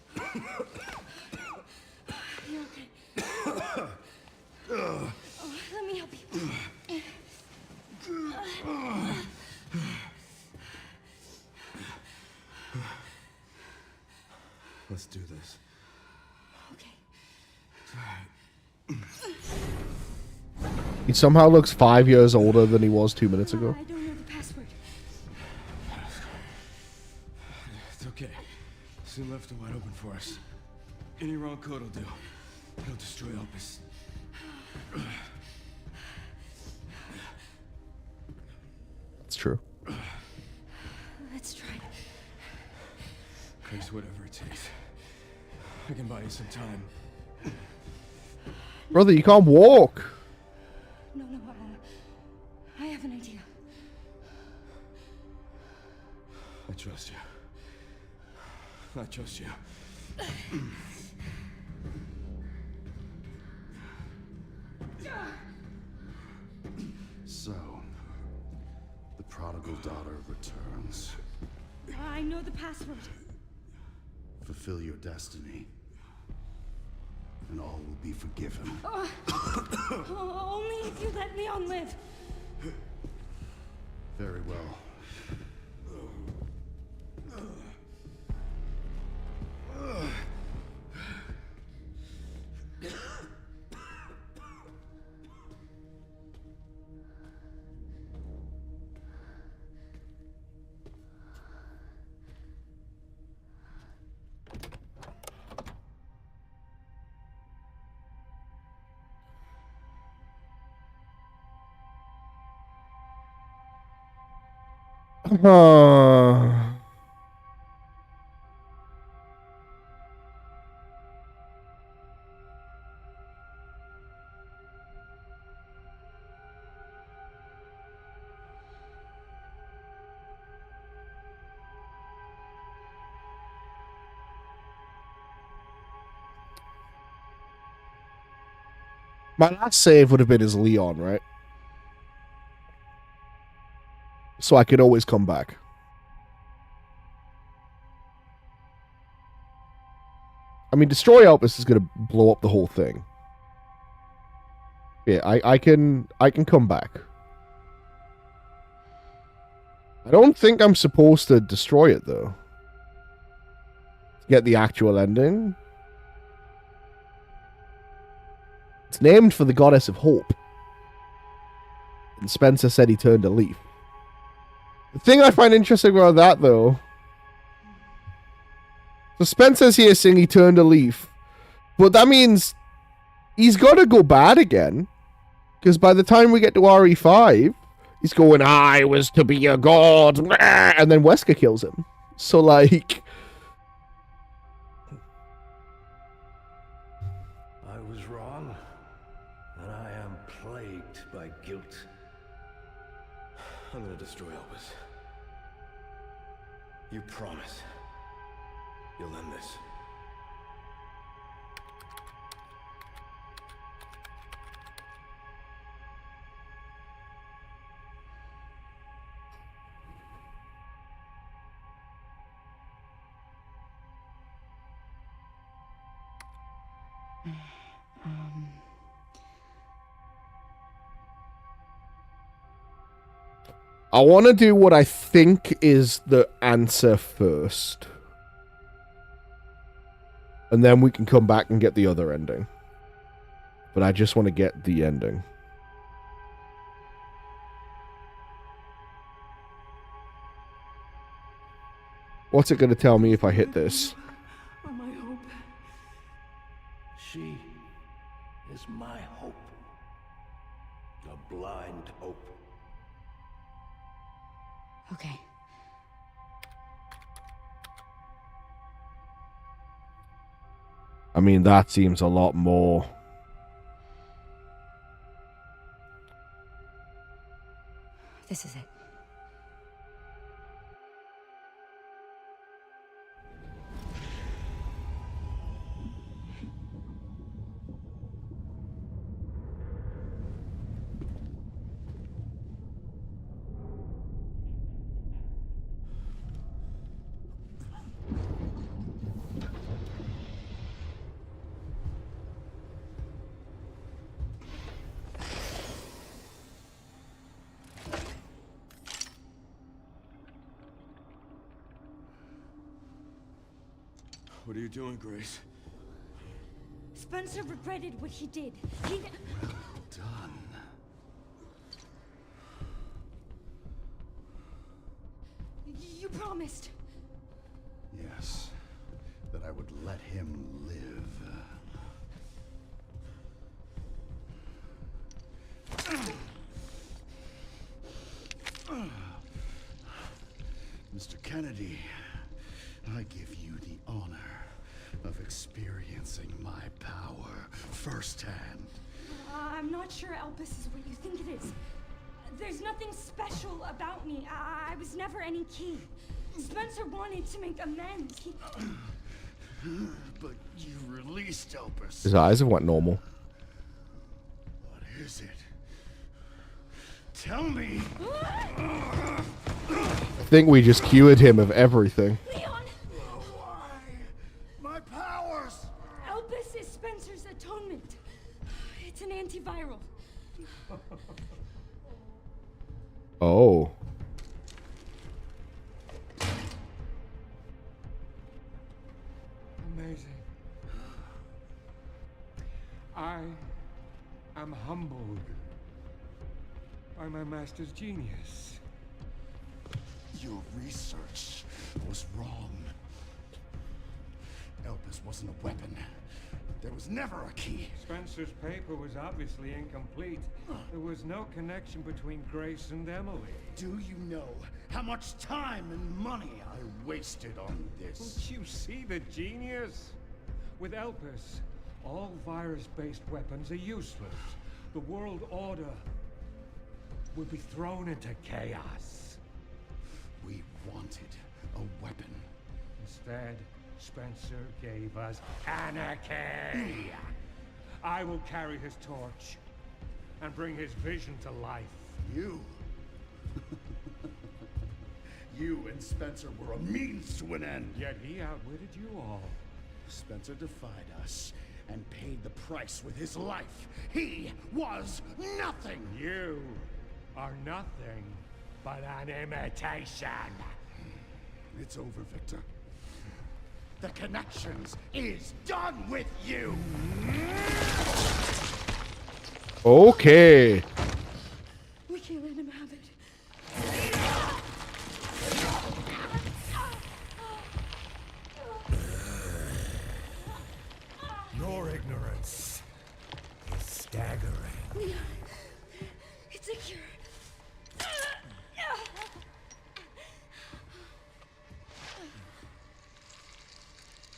S6: You're okay. Oh, let me help you.
S9: Let's do this.
S6: Okay.
S1: He somehow looks 5 years older than he was 2 minutes ago.
S6: I don't know the password.
S9: It's okay. Soon left it wide open for us. Any wrong code will do. It'll destroy Opus.
S1: That's true.
S6: Let's try.
S9: Grace, whatever it takes. I can buy you some time.
S1: Brother, you can't walk.
S6: No, I have an idea.
S9: I trust you. I trust you.
S3: So, the prodigal daughter returns.
S6: I know the password.
S3: Fulfill your destiny, and all will be forgiven.
S6: Only if you let Leon live.
S3: Very well.
S1: My last save would have been as Leon, right? So I could always come back. I mean, destroy Elpis is going to blow up the whole thing. Yeah, I can come back. I don't think I'm supposed to destroy it, though. To get the actual ending. It's named for the goddess of hope. And Spencer said he turned a leaf. The thing I find interesting about that, though... So Spencer's here saying he turned a leaf. But that means he's got to go bad again. Because by the time we get to RE5, he's going, I was to be a god. And then Wesker kills him. So, like...
S8: I was wrong, and I am plagued by guilt.
S9: I'm gonna destroy Elvis. You promise you'll end this.
S1: I want to do what I think is the answer first. And then we can come back and get the other ending. But I just want to get the ending. What's it going to tell me if I hit this?
S6: Oh, my hope.
S8: She is my hope. A blind
S6: Okay.
S1: I mean, that seems a lot more.
S6: This is it.
S9: What are you doing, Grace?
S6: Spencer regretted what he did.
S3: Well done.
S6: You promised.
S3: Yes, that I would let him live. Mr. Kennedy, I give you the honor of experiencing my power firsthand.
S6: I'm not sure Elpis is what you think it is. There's nothing special about me. I was never any key. Spencer wanted to make amends.
S3: But you released Elpis.
S1: His eyes have went normal.
S3: What is it? Tell me.
S1: I think we just cured him of everything.
S6: Leon!
S3: Why? My powers!
S6: Elpis is Spencer's atonement. It's an antiviral.
S1: Oh.
S10: Amazing. I am humbled by my master's genius.
S3: Your research was wrong. Elpis wasn't a weapon. There was never a key.
S10: Spencer's paper was obviously incomplete. There was no connection between Grace and Emily.
S3: Do you know how much time and money I wasted on this?
S10: Don't you see the genius? With Elpis, all virus-based weapons are useless. The world order will be thrown into chaos.
S3: We wanted a weapon.
S10: Instead, Spencer gave us anarchy. I will carry his torch and bring his vision to life.
S3: You? You and Spencer were a means to an end.
S10: Yet he outwitted you all.
S3: Spencer defied us and paid the price with his life. He was nothing.
S10: You are nothing but an imitation.
S3: It's over, Victor. The Connections is done with you.
S1: Okay.
S6: We can't let him have it.
S10: Your ignorance is staggering.
S6: Leon, it's a cure.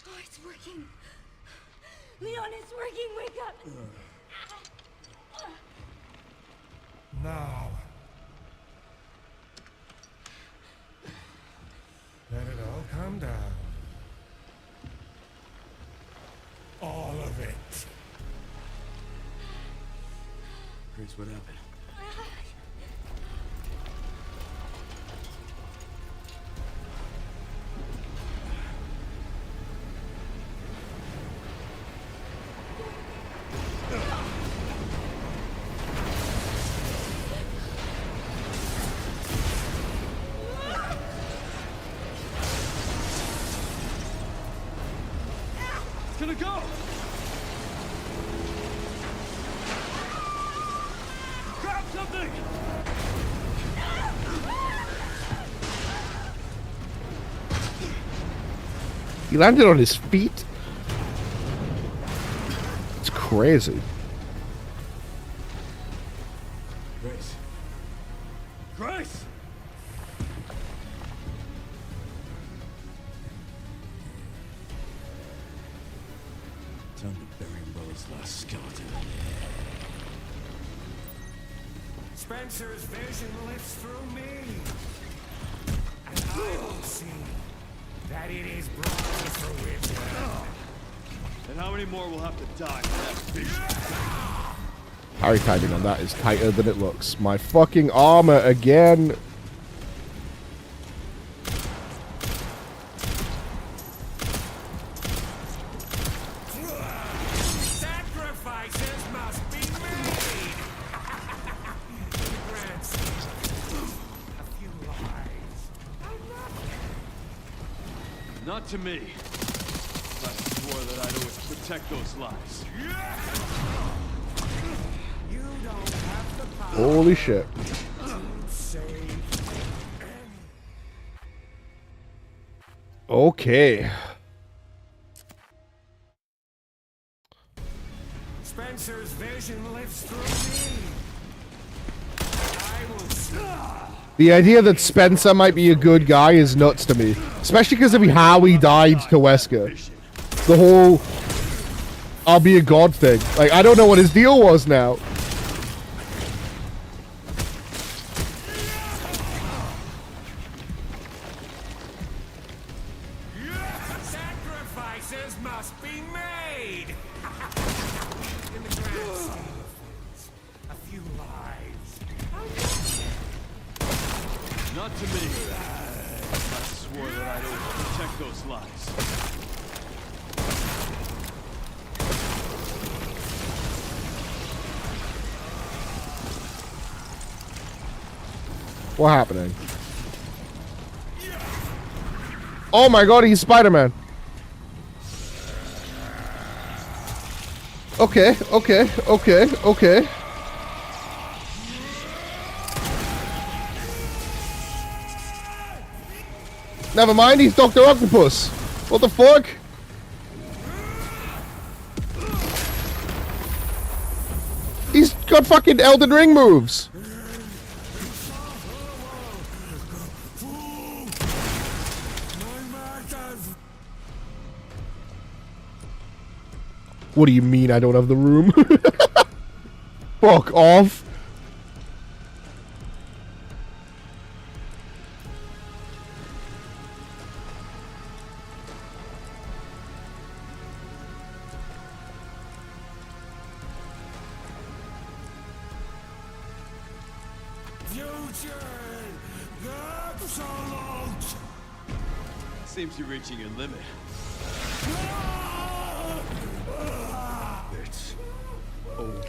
S6: Oh, it's working. Leon, it's working. Wake up.
S10: Now, let it all come down. All of it.
S3: Grace, what happened?
S9: It's gonna go! Grab something!
S1: He landed on his feet. It's crazy.
S9: Grace. Grace! Time to bury Umbrella's last skeleton.
S10: Spencer's vision lifts through me, and I will see that it is brought to fruition.
S9: And how many more will have to die for that vision?
S1: Harry timing on that is tighter than it looks. My fucking armor again.
S10: Sacrifices must be made. Grants a few lives.
S9: Not to me. I swore that I'd always protect those lives.
S10: You don't have the power
S1: Holy shit.
S10: to save.
S1: Okay.
S10: Spencer's vision lifts through me. I will see.
S1: The idea that Spencer might be a good guy is nuts to me. Especially because of how he died to Wesker. The whole I'll be a god thing. Like, I don't know what his deal was now.
S10: Sacrifices must be made. In the grand scheme of things, a few lives.
S9: Not to me. I swore that I'd always protect those lives.
S1: What's happening? Oh my god, he's Spider-Man. Okay. Never mind, he's Dr. Octopus. What the fuck? He's got fucking Elden Ring moves. What do you mean I don't have the room? Fuck off.
S9: Seems you're reaching your limit. It's over.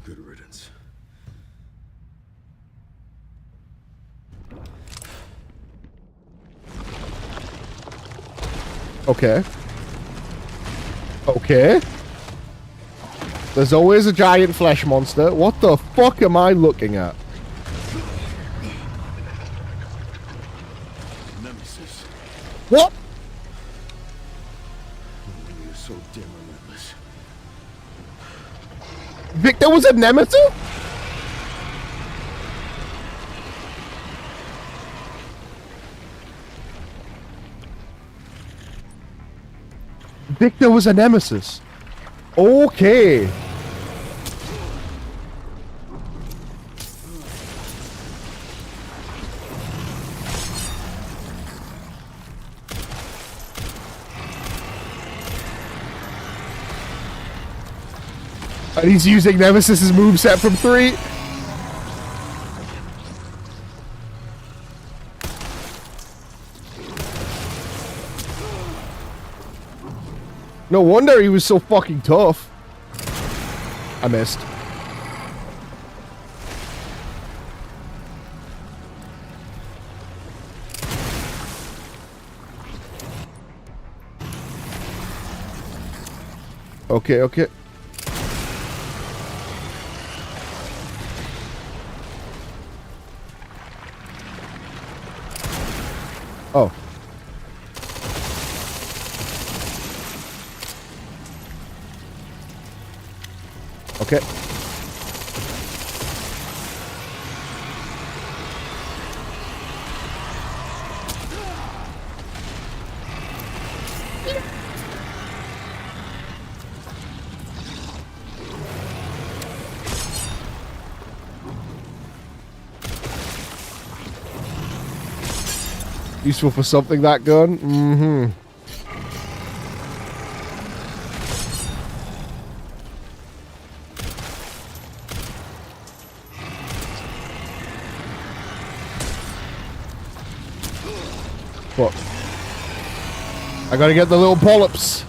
S9: Good riddance.
S1: Okay. Okay. There's always a giant flesh monster. What the fuck am I looking at?
S9: Nemesis.
S1: What?
S9: You're so damn relentless.
S1: Victor was a nemesis? Victor was a nemesis. Okay. And he's using Nemesis's moveset from 3. No wonder he was so fucking tough. I missed. Okay, okay. Oh. Okay. Useful for something, that gun? Mm-hmm. Fuck. I gotta get the little polyps.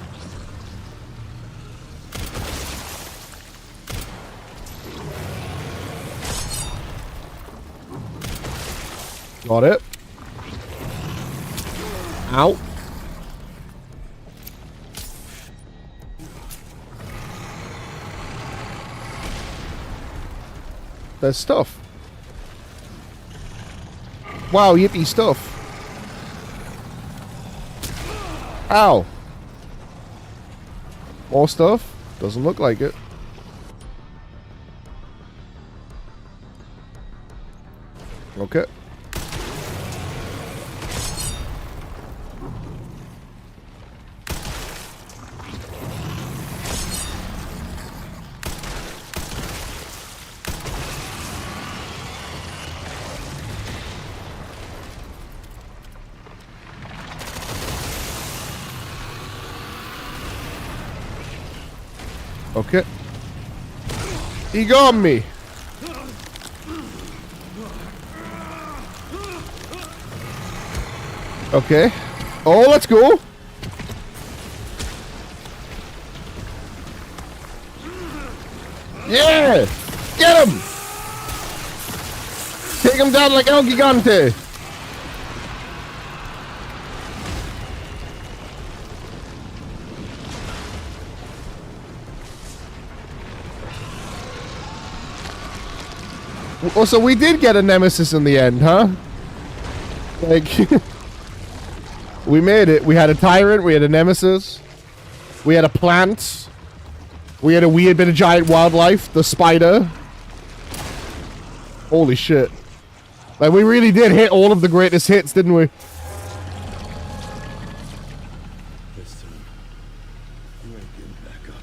S1: Got it. Ow. There's stuff. Wow, yippee stuff. Ow. More stuff? Doesn't look like it. Okay. Okay. He got me. Okay. Oh, let's go. Yeah! Get him! Take him down like El Gigante. Oh, so we did get a nemesis in the end, huh? Like, we made it. We had a tyrant, we had a nemesis, we had a plant, we had a weird bit of giant wildlife, the spider. Holy shit. Like, we really did hit all of the greatest hits, didn't we?
S9: This time, you ain't getting back up.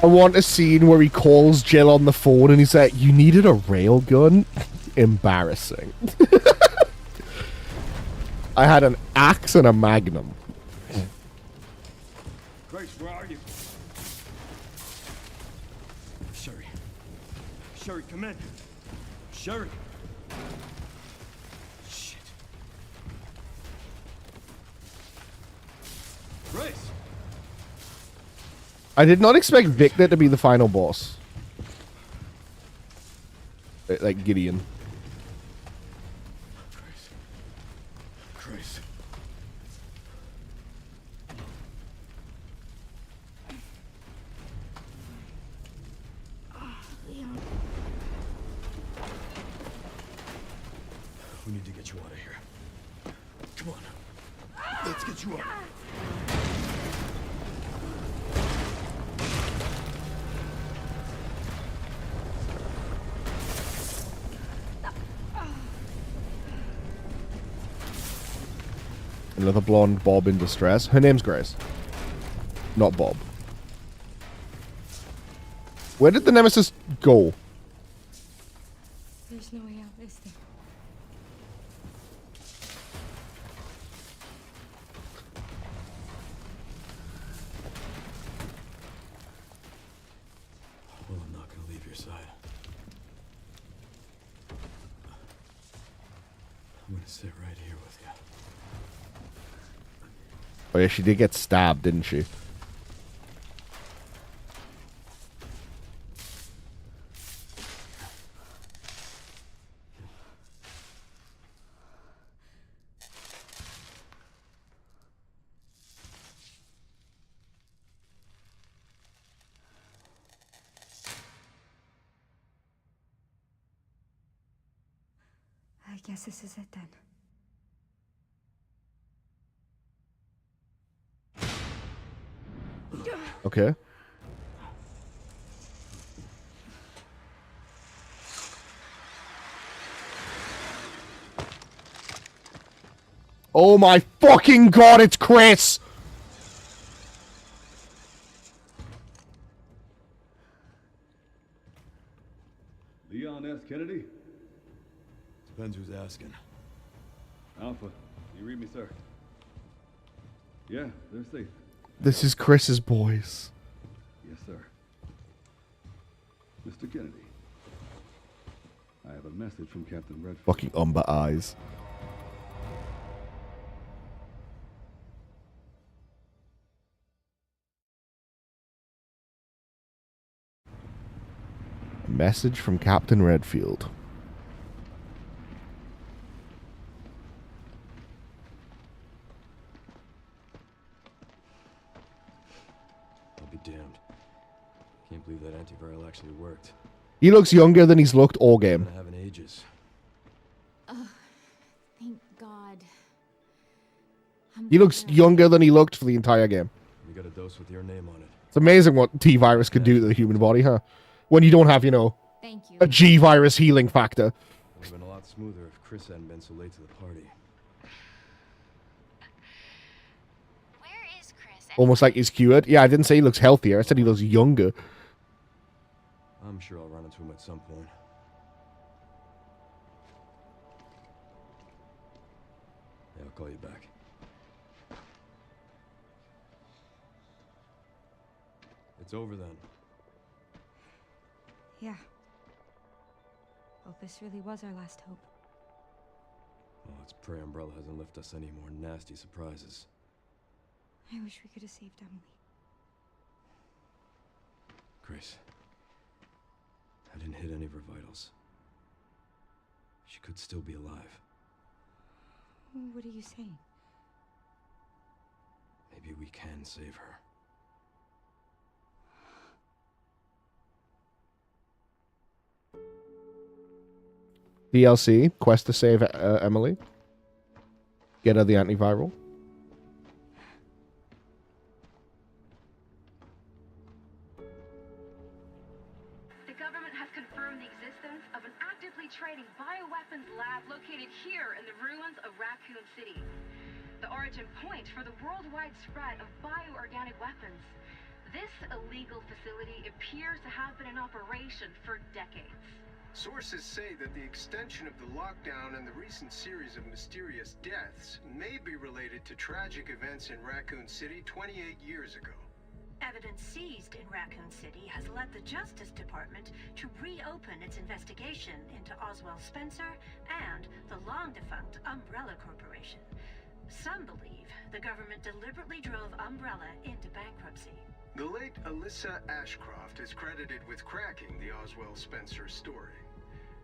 S1: I want a scene where he calls Jill on the phone and he's like, "You needed a railgun?" Embarrassing. I had an axe and a magnum.
S9: Grace, where are you? Sherry. Sherry, come in. Sherry. Shit. Grace.
S1: I did not expect Victor to be the final boss. Like Gideon.
S9: Grace. Grace.
S6: Leon.
S9: We need to get you out of here. Come on. Let's get you out.
S1: Another blonde Bob in distress. Her name's Grace. Not Bob. Where did the nemesis go?
S6: There's no way out, is there?
S9: Well, I'm not gonna leave your side. I'm gonna sit right here with you.
S1: Oh yeah, she did get stabbed, didn't she?
S6: I guess this is it then.
S1: Okay. Oh my fucking god, it's Chris!
S9: Leon S. Kennedy? Depends who's asking. Alpha, you read me, sir? Yeah, they're safe.
S1: This is Chris's boys.
S9: Yes, sir. Mr. Kennedy, I have a message from Captain Redfield.
S1: Fucking umber eyes. A message from Captain Redfield.
S9: I'll be damned. Can't believe that antiviral actually worked.
S1: He looks younger than he's looked all game.
S9: I haven't ages.
S5: Thank God.
S1: He looks younger than he looked for the entire game.
S9: You got a dose with your name on it.
S1: It's amazing what T-virus can do to the human body, huh? When you don't have, you know,
S5: Thank you.
S1: a G-virus healing factor.
S9: It would have been a lot smoother if Chris hadn't been so late to the party.
S5: Where is Chris?
S1: Almost like he's cured. Yeah, I didn't say he looks healthier. I said he looks younger.
S9: I'm sure I'll run into him at some point. Yeah, I'll call you back. It's over then.
S6: Yeah. Opus really was our last hope.
S9: Well, let's pray Umbrella hasn't left us any more nasty surprises.
S6: I wish we could have saved Emily.
S9: Grace, I didn't hit any of her vitals. She could still be alive.
S6: What are you saying?
S9: Maybe we can save her.
S1: DLC, quest to save Emily. Get her the antiviral.
S11: The government has confirmed the existence of an actively trading bioweapons lab located here in the ruins of Raccoon City. The origin point for the worldwide spread of bioorganic weapons. This illegal facility appears to have been in operation for decades.
S12: Sources say that the extension of the lockdown and the recent series of mysterious deaths may be related to tragic events in Raccoon City 28 years ago.
S13: Evidence seized in Raccoon City has led the Justice Department to reopen its investigation into Oswald Spencer and the long-defunct Umbrella Corporation. Some believe the government deliberately drove Umbrella into bankruptcy.
S12: The late Alyssa Ashcroft is credited with cracking the Oswald Spencer story.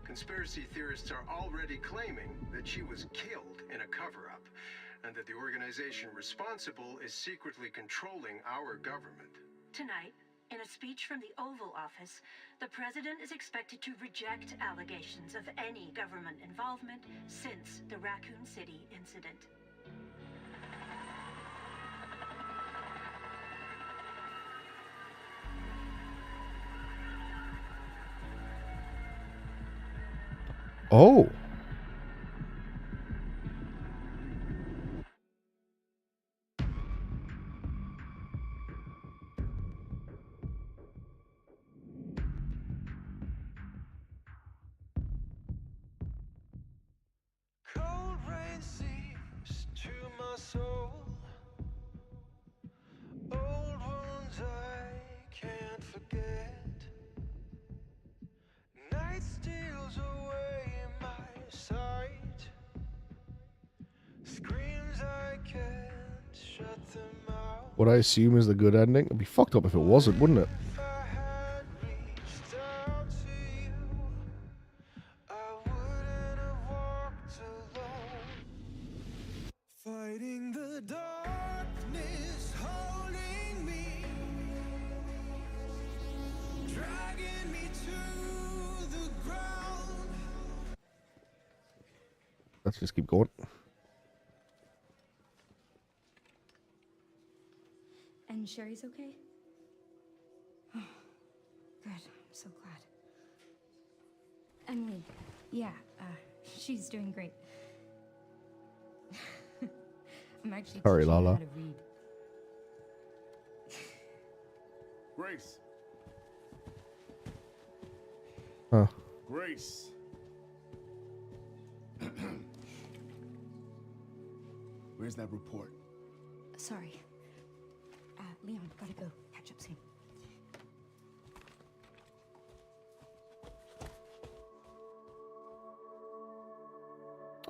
S12: Conspiracy theorists are already claiming that she was killed in a cover-up, and that the organization responsible is secretly controlling our government.
S13: Tonight, in a speech from the Oval Office, the president is expected to reject allegations of any government involvement since the Raccoon City incident.
S1: Oh.
S14: Cold rain seeps to my soul. Old wounds I can't forget. Night steals away my sight. Screams I can't shut them out.
S1: What I assume is the good ending. It'd be fucked up if it wasn't, wouldn't it?
S14: If I had reached out to you, I wouldn't have walked alone. Fighting the darkness, holding me, dragging me to the ground.
S1: Let's just keep going.
S6: And Sherry's okay? Oh, good. I'm so glad. Emily, yeah, she's doing great. I'm actually
S1: Sorry,
S6: teaching her
S1: Lala.
S6: how to read.
S3: Grace.
S1: Huh.
S3: Grace. Where's that report?
S6: Sorry. Leon, gotta go. Catch up soon.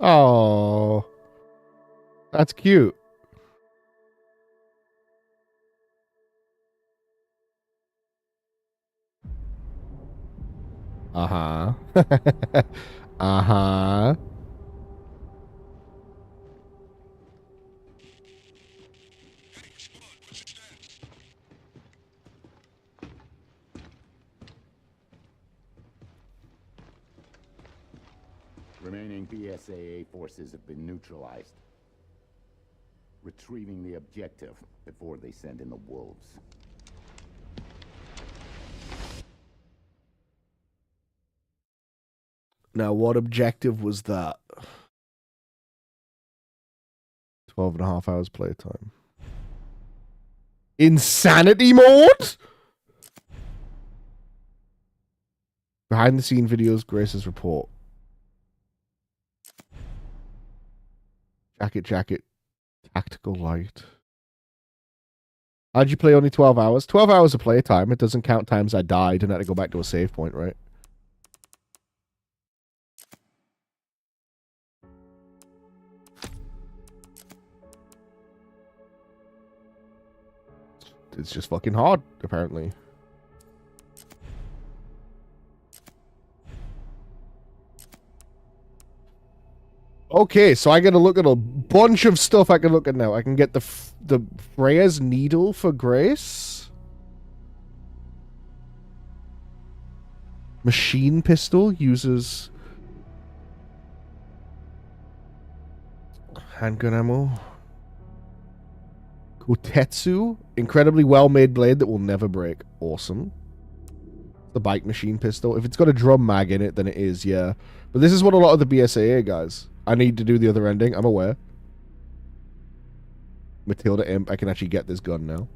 S1: Oh, that's cute. Uh-huh. Uh-huh.
S15: Remaining BSAA forces have been neutralized. Retrieving the objective before they send in the wolves.
S1: Now, what objective was that? 12.5 hours playtime. Insanity mode? Behind the scene videos, Grace's report. Jacket. Tactical light. How'd you play only 12 hours? 12 hours of playtime. It doesn't count times I died and had to go back to a save point, right? It's just fucking hard, apparently. Okay, so I get to look at a bunch of stuff I can look at now. I can get the Freya's needle for Grace. Machine pistol uses handgun ammo. Kotetsu, incredibly well-made blade that will never break. Awesome. The bike machine pistol. If it's got a drum mag in it, then it is, yeah. But this is what a lot of the BSAA guys. I need to do the other ending. I'm aware. Matilda Imp. I can actually get this gun now.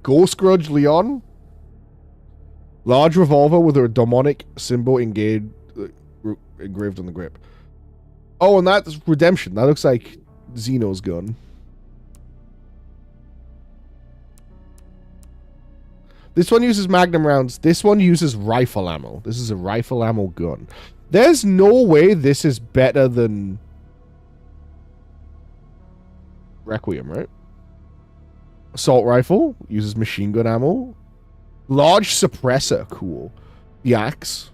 S1: Ghost Grudge Leon. Large revolver with a demonic symbol engraved on the grip. Oh, and that's Redemption. That looks like Xeno's gun. This one uses magnum rounds. This one uses rifle ammo. This is a rifle ammo gun. There's no way this is better than Requiem, right? Assault rifle uses machine gun ammo. Large suppressor, cool. The axe.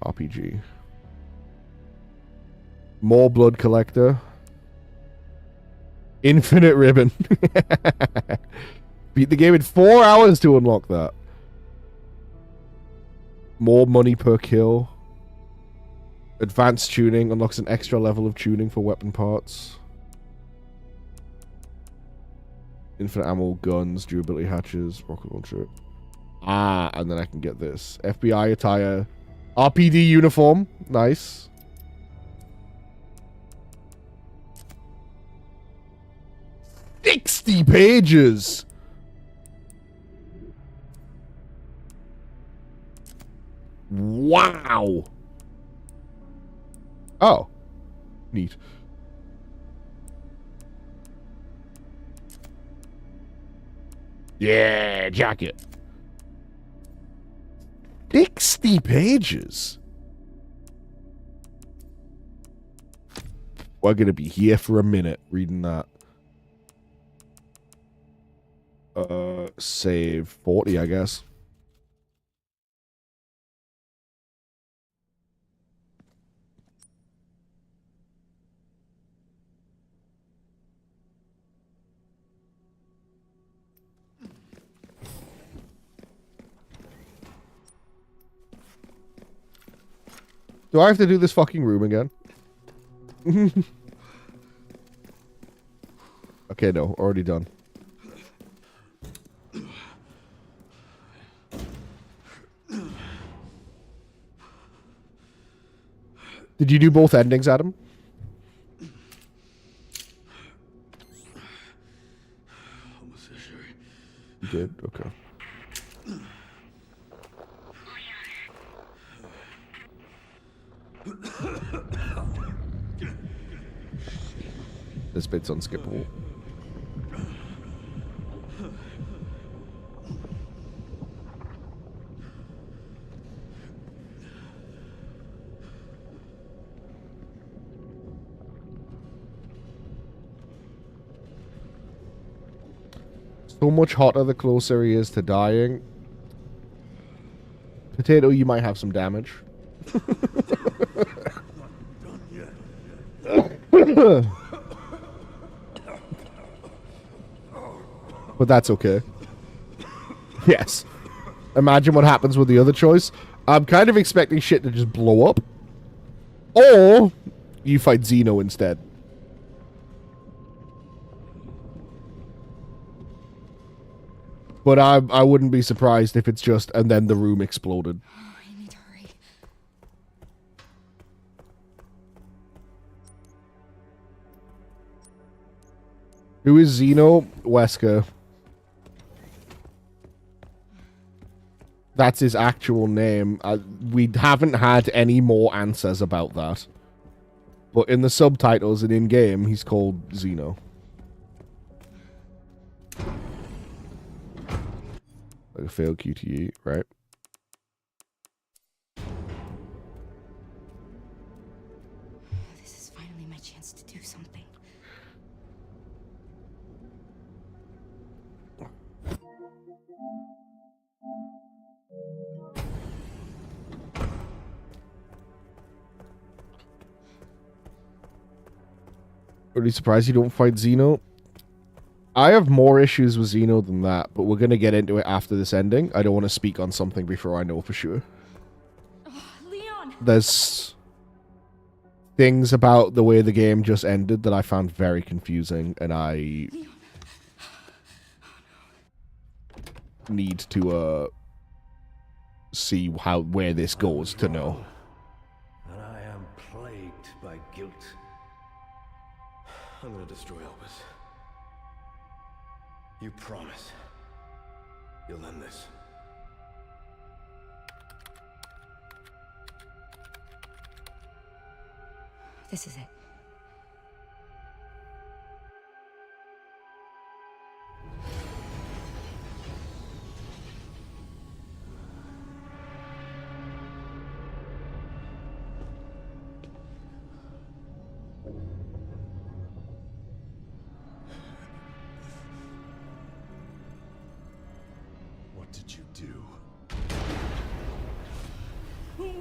S1: RPG. More blood collector. Infinite ribbon. Beat the game in 4 hours to unlock that. More money per kill. Advanced tuning unlocks an extra level of tuning for weapon parts. Infinite ammo, guns, durability hatches, rocket launcher. Ah, and then I can get this. FBI attire. RPD uniform. Nice. $60 pages! Wow! Oh. Neat. Yeah, jacket. 60 pages. We're gonna be here for a minute reading that. Save 40, I guess. Do I have to do this fucking room again? Okay, no. Already done. Did you do both endings, Adam? You did? Okay. This bit's unskippable. So much hotter the closer he is to dying. Potato, you might have some damage. But that's okay. Yes. Imagine what happens with the other choice. I'm kind of expecting shit to just blow up. Or you fight Xeno instead. But I wouldn't be surprised if it's just, and then the room exploded.
S6: I need to hurry.
S1: Who is Xeno? Wesker. That's his actual name. We haven't had any more answers about that. But in the subtitles and in-game, he's called Xeno. Like a failed QTE, right?
S6: This is finally my chance to do something.
S1: Really surprised you don't fight Xeno? I have more issues with Xeno than that, but we're going to get into it after this ending. I don't want to speak on something before I know for sure.
S6: Leon!
S1: There's things about the way the game just ended that I found very confusing, and I need to see where this goes to know.
S8: And I am plagued by guilt.
S9: I'm gonna destroy Elvis. You promise you'll end this.
S6: This is it.
S3: What did you do?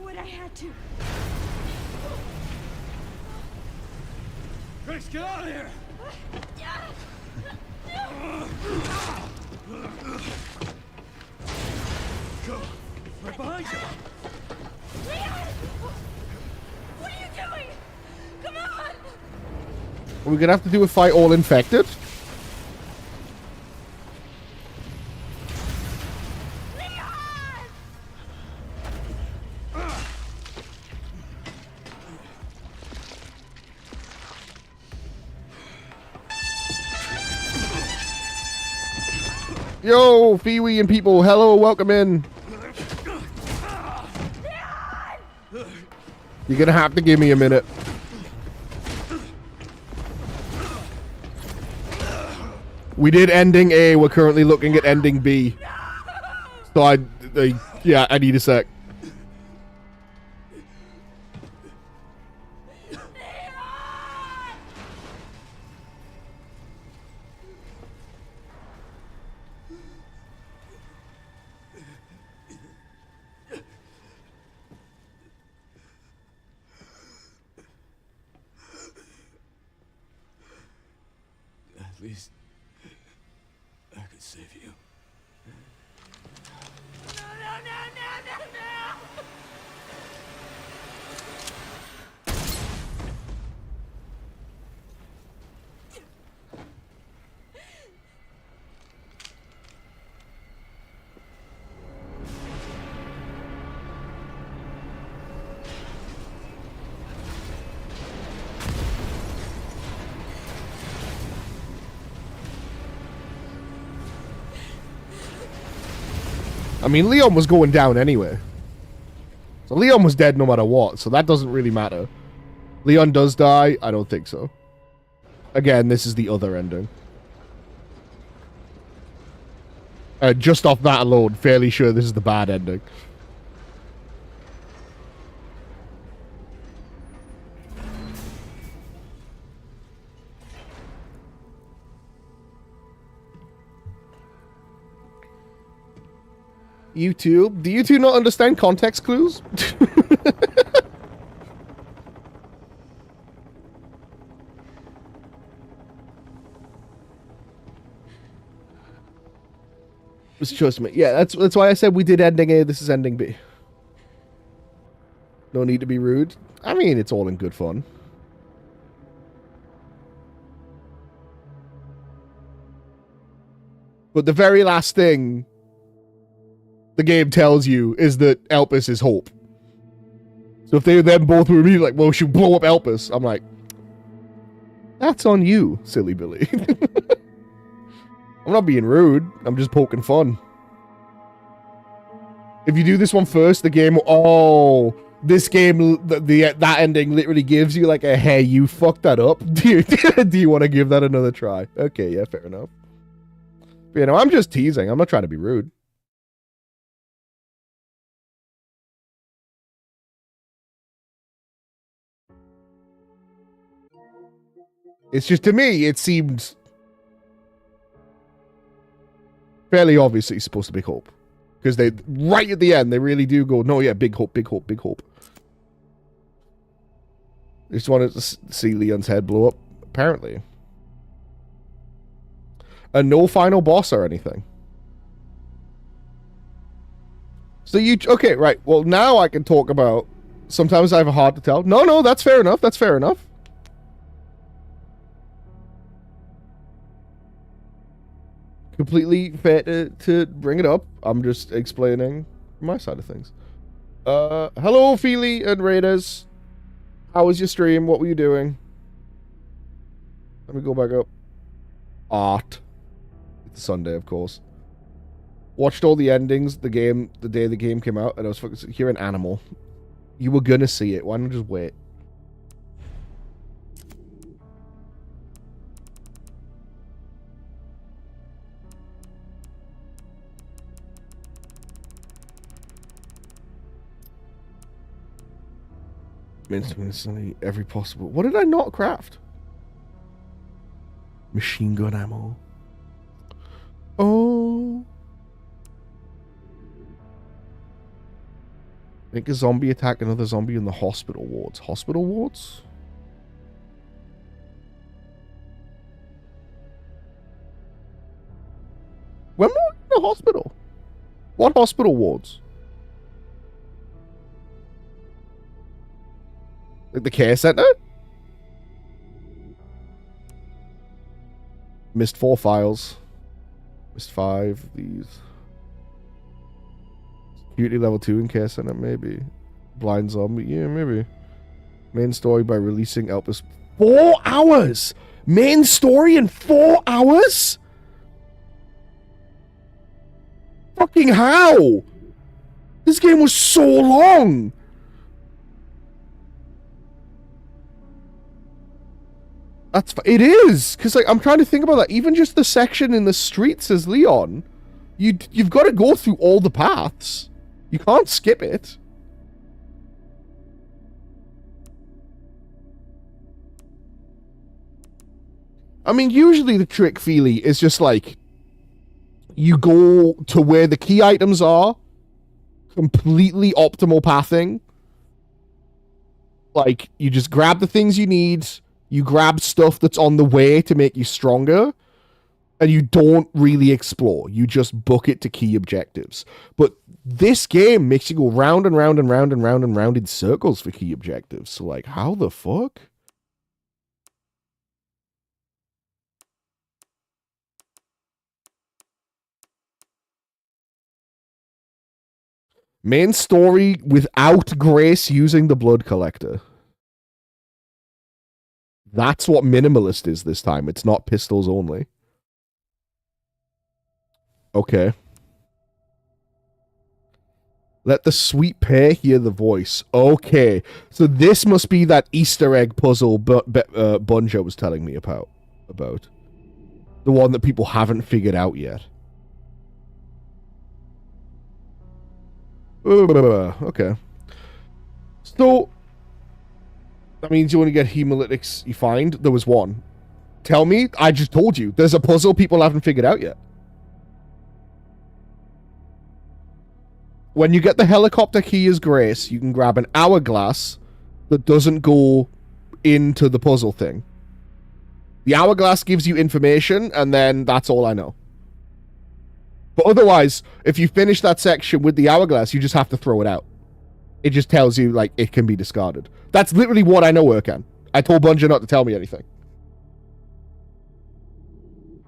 S6: What I had to.
S9: Grace, get out of here! Go! Right behind you!
S6: Leon! What are you doing? Come on!
S1: Are we going to have to do a fight all infected? Yo, Fiwi and people, hello, welcome in. You're gonna have to give me a minute. We did ending A, we're currently looking at ending B. So yeah, I need a sec.
S9: At least I could save you.
S6: No!
S1: I mean, Leon was going down anyway. So Leon was dead no matter what, so that doesn't really matter. Leon does die? I don't think so. Again, this is the other ending. Just off that alone, fairly sure this is the bad ending. YouTube? Do you two not understand context clues? Just trust me. Yeah, that's why I said we did ending A, this is ending B. No need to be rude. I mean, it's all in good fun. But the very last thing the game tells you is that Elpis is Hope. So if they then both were really like, well, should blow up Elpis, I'm like, that's on you, silly Billy. I'm not being rude. I'm just poking fun. If you do this one first, the game... Oh, this game, that ending literally gives you like a, hey, you fucked that up. Do you want to give that another try? Okay, yeah, fair enough. But, you know, I'm just teasing. I'm not trying to be rude. It's just, to me, it seemed fairly obviously supposed to be Hope. Because they, right at the end, they really do go, no, yeah, big hope, big hope, big hope. They just wanted to see Leon's head blow up, apparently. And no final boss or anything. So you, okay, right. Well, now I can talk about, sometimes I have a hard to tell. No, that's fair enough. That's fair enough. Completely fair to bring it up. I'm just explaining my side of things. Hello, Feely and Raiders. How was your stream? What were you doing? Let me go back up. Art. It's Sunday, of course. Watched all the endings, the day the game came out, and I was fucking... You're an animal. You were gonna see it. Why not just wait? Instantly every possible. What did I not craft? Machine gun ammo. Oh. Make a zombie attack another zombie in the hospital wards. Hospital wards? When were we in the hospital? What hospital wards? Like the care center? Missed 4 files. Missed 5 these. Security level 2 in care center, maybe. Blind zombie, yeah, maybe. Main story by releasing Elpis. 4 hours! Main story in 4 hours? Fucking how? This game was so long! It is, because like I'm trying to think about that. Even just the section in the streets as Leon, you've got to go through all the paths. You can't skip it. I mean, usually the trick, Feely, is just like you go to where the key items are, completely optimal pathing. Like you just grab the things you need. You grab stuff that's on the way to make you stronger, and you don't really explore. You just book it to key objectives. But this game makes you go round and round and round and round and round in circles for key objectives. So, like, how the fuck? Main story without Grace using the blood collector. That's what minimalist is this time. It's not pistols only. Okay. Let the sweet pear hear the voice. Okay. So this must be that Easter egg puzzle Bunjo was telling me about. The one that people haven't figured out yet. Okay. So, that means you only get hemolytics you find. There was one. Tell me, I just told you. There's a puzzle people haven't figured out yet. When you get the helicopter key as Grace, you can grab an hourglass that doesn't go into the puzzle thing. The hourglass gives you information, and then that's all I know. But otherwise, if you finish that section with the hourglass, you just have to throw it out. It just tells you, like, it can be discarded. That's literally what I know, Urkan. I told Bunjo not to tell me anything.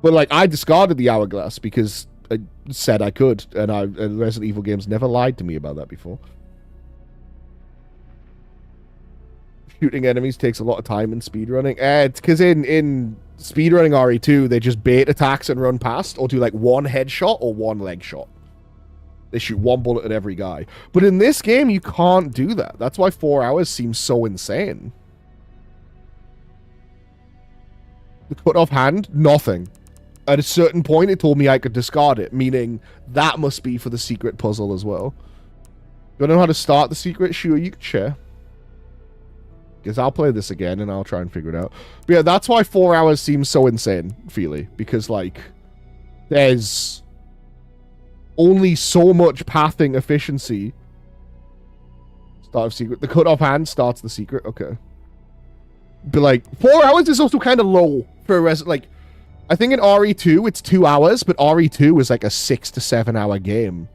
S1: But, like, I discarded the hourglass because I said I could, and Resident Evil games never lied to me about that before. Shooting enemies takes a lot of time in speedrunning. It's because in speedrunning RE2, they just bait attacks and run past, or do like one headshot or one leg shot. They shoot one bullet at every guy. But in this game, you can't do that. That's why 4 hours seems so insane. The cut-off hand, nothing. At a certain point, it told me I could discard it, meaning that must be for the secret puzzle as well. Don't know how to start the secret? Sure, you can share. Because I'll play this again and I'll try and figure it out. But yeah, that's why 4 hours seems so insane, Feely. Because, like, there's only so much pathing efficiency. Start of secret. The cut-off hand starts the secret. Okay. But, like, 4 hours is also kind of low for a like, I think in RE2 it's 2 hours, but RE2 is like a 6 to 7 hour game.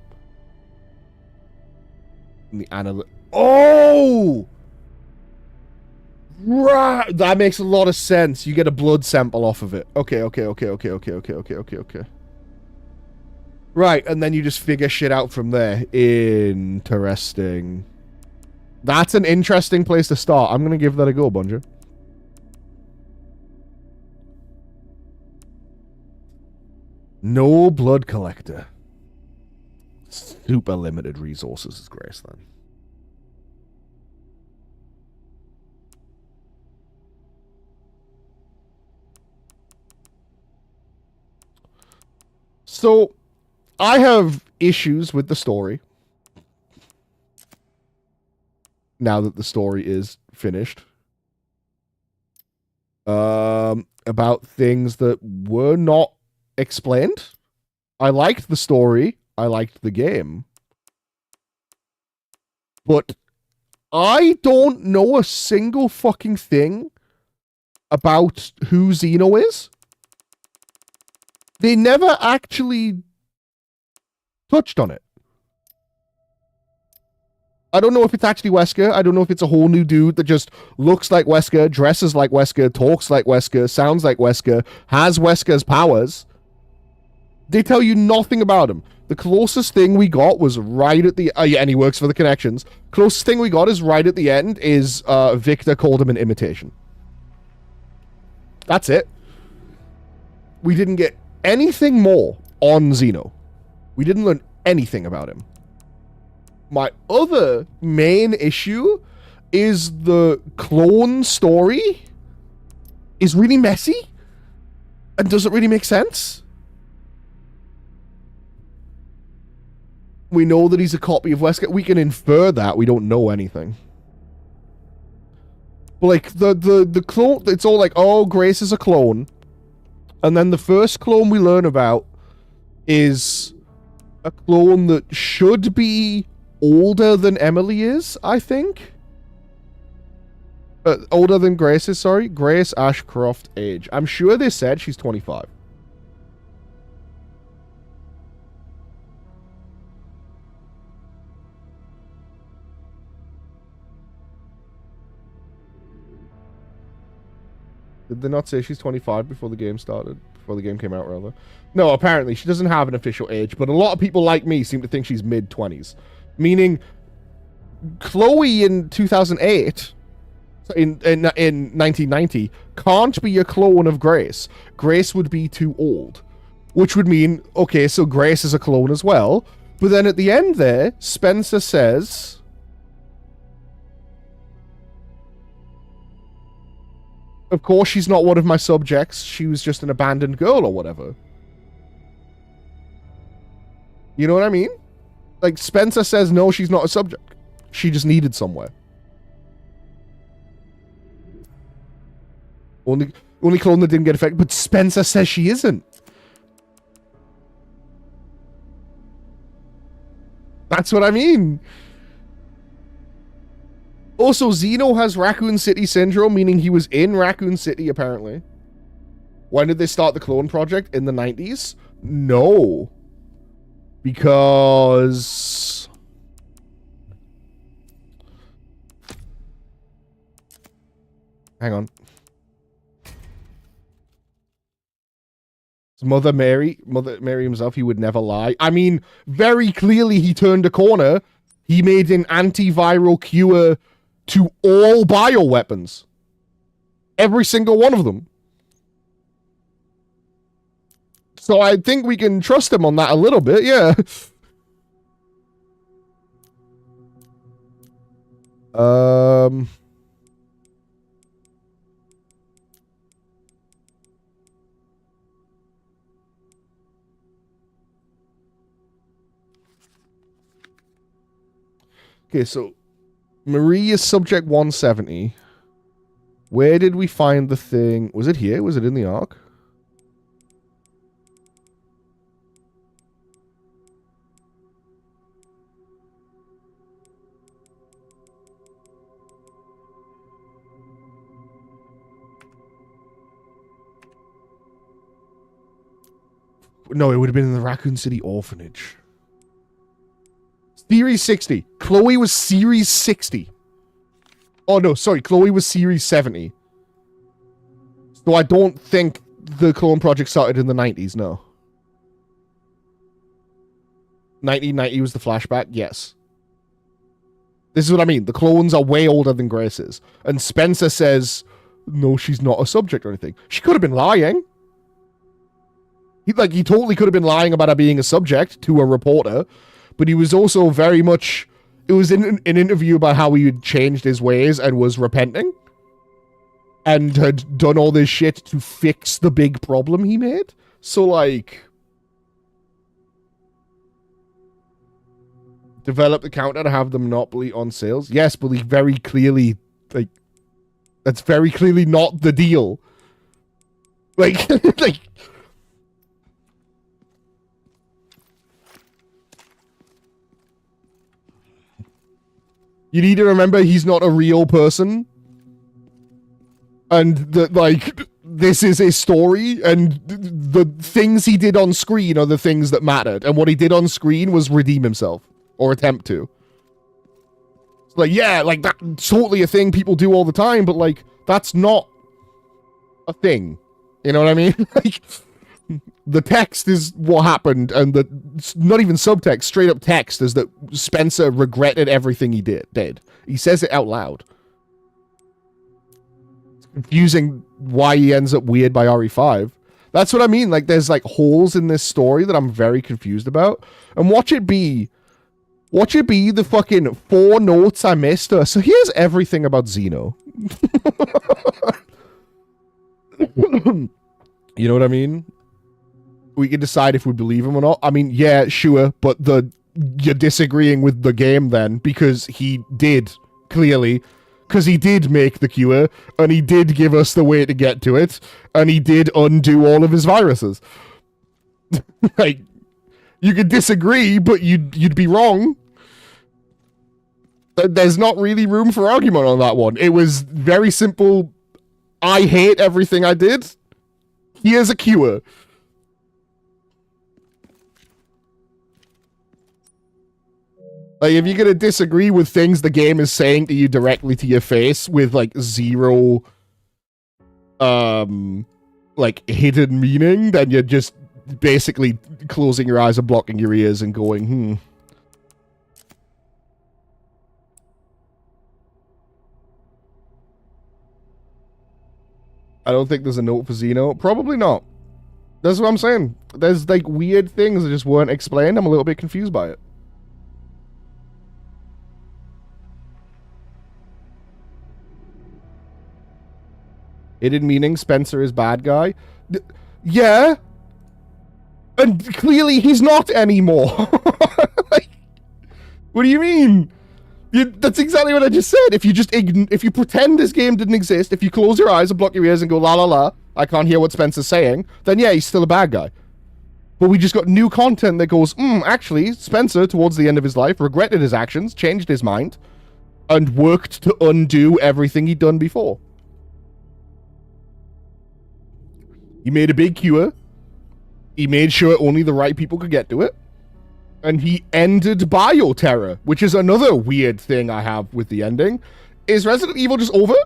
S1: Oh! Right! That makes a lot of sense. You get a blood sample off of it. Okay. Right, and then you just figure shit out from there. Interesting. That's an interesting place to start. I'm gonna give that a go, Bunjo. No blood collector. Super limited resources is Grace then. So, I have issues with the story. Now that the story is finished. About things that were not explained. I liked the story. I liked the game. But I don't know a single fucking thing about who Xeno is. They never actually touched on it. I don't know if it's actually Wesker. I don't know if it's a whole new dude that just looks like Wesker, dresses like Wesker, talks like Wesker, sounds like Wesker, has Wesker's powers. They tell you nothing about him. The closest thing we got was right at the... yeah, and he works for the Connections. Closest thing we got is right at the end is Victor called him an imitation. That's it. We didn't get anything more on Xeno. We didn't learn anything about him. My other main issue is the clone story is really messy and doesn't really make sense. We know that he's a copy of Wesker. We can infer that. We don't know anything. But like the clone, it's all like, oh, Grace is a clone. And then the first clone we learn about is a clone that should be older than Emily is, I think. Older than Grace is, sorry. Grace Ashcroft age. I'm sure they said she's 25. Did they not say she's 25 before the game started? Before the game came out, rather? No, apparently. She doesn't have an official age, but a lot of people like me seem to think she's mid-20s. Meaning, Chloe in 2008, in 1990, can't be a clone of Grace. Grace would be too old. Which would mean, okay, so Grace is a clone as well. But then at the end there, Spencer says, of course she's not one of my subjects. She was just an abandoned girl or whatever. You know what I mean? Like, Spencer says, no, she's not a subject. She just needed somewhere. Only clone that didn't get affected, but Spencer says she isn't. That's what I mean. Also, Xeno has Raccoon City Syndrome, meaning he was in Raccoon City, apparently. When did they start the clone project? In the 90s? No. Because... hang on. Mother Mary himself, he would never lie. I mean, very clearly he turned a corner. He made an antiviral cure to all bioweapons. Every single one of them. So I think we can trust him on that a little bit, yeah. Okay, so Marie is subject 170. Where did we find the thing? Was it here? Was it in the Ark? No, it would have been in the Raccoon City Orphanage. Series 60. Chloe was Series 60. Oh, no, sorry. Chloe was Series 70. So I don't think the clone project started in the 90s, no. 1990 was the flashback? Yes. This is what I mean. The clones are way older than Grace is. And Spencer says, no, she's not a subject or anything. She could have been lying. He totally could have been lying about her being a subject to a reporter. But he was also very much... It was in an interview about how he had changed his ways and was repenting. And had done all this shit to fix the big problem he made. So, like... Develop the counter to have the monopoly on sales. Yes, but he very clearly... Like... That's very clearly not the deal. Like... like... You need to remember he's not a real person. And that, like, this is a story, and the things he did on screen are the things that mattered. And what he did on screen was redeem himself. Or attempt to. It's like, yeah, like, that's totally a thing people do all the time, but, like, that's not a thing. You know what I mean? Like... The text is what happened, and the not even subtext, straight up text is that Spencer regretted everything he did. He says it out loud. It's confusing why he ends up weird by RE5. That's what I mean. Like, there's like holes in this story that I'm very confused about. And watch it be the fucking 4 notes I missed. So here's everything about Xeno. You know what I mean? We can decide if we believe him or not. I mean, yeah, sure, but you're disagreeing with the game then, because he did, clearly. Because he did make the cure, and he did give us the way to get to it, and he did undo all of his viruses. Like, you could disagree, but you'd be wrong. There's not really room for argument on that one. It was very simple. I hate everything I did. Here's a cure. Like, if you're gonna disagree with things the game is saying to you directly to your face with, like, zero, like, hidden meaning, then you're just basically closing your eyes and blocking your ears and going, I don't think there's a note for Xeno. Probably not. That's what I'm saying. There's, like, weird things that just weren't explained. I'm a little bit confused by it. Hidden meaning, Spencer is bad guy. Yeah. And clearly he's not anymore. Like, what do you mean? That's exactly what I just said. If you pretend this game didn't exist, if you close your eyes and block your ears and go la la la, I can't hear what Spencer's saying, then yeah, he's still a bad guy. But we just got new content that goes, actually, Spencer, towards the end of his life, regretted his actions, changed his mind, and worked to undo everything he'd done before. He made a big cure. He made sure only the right people could get to it. And he ended bioterror, which is another weird thing I have with the ending. Is Resident Evil just over?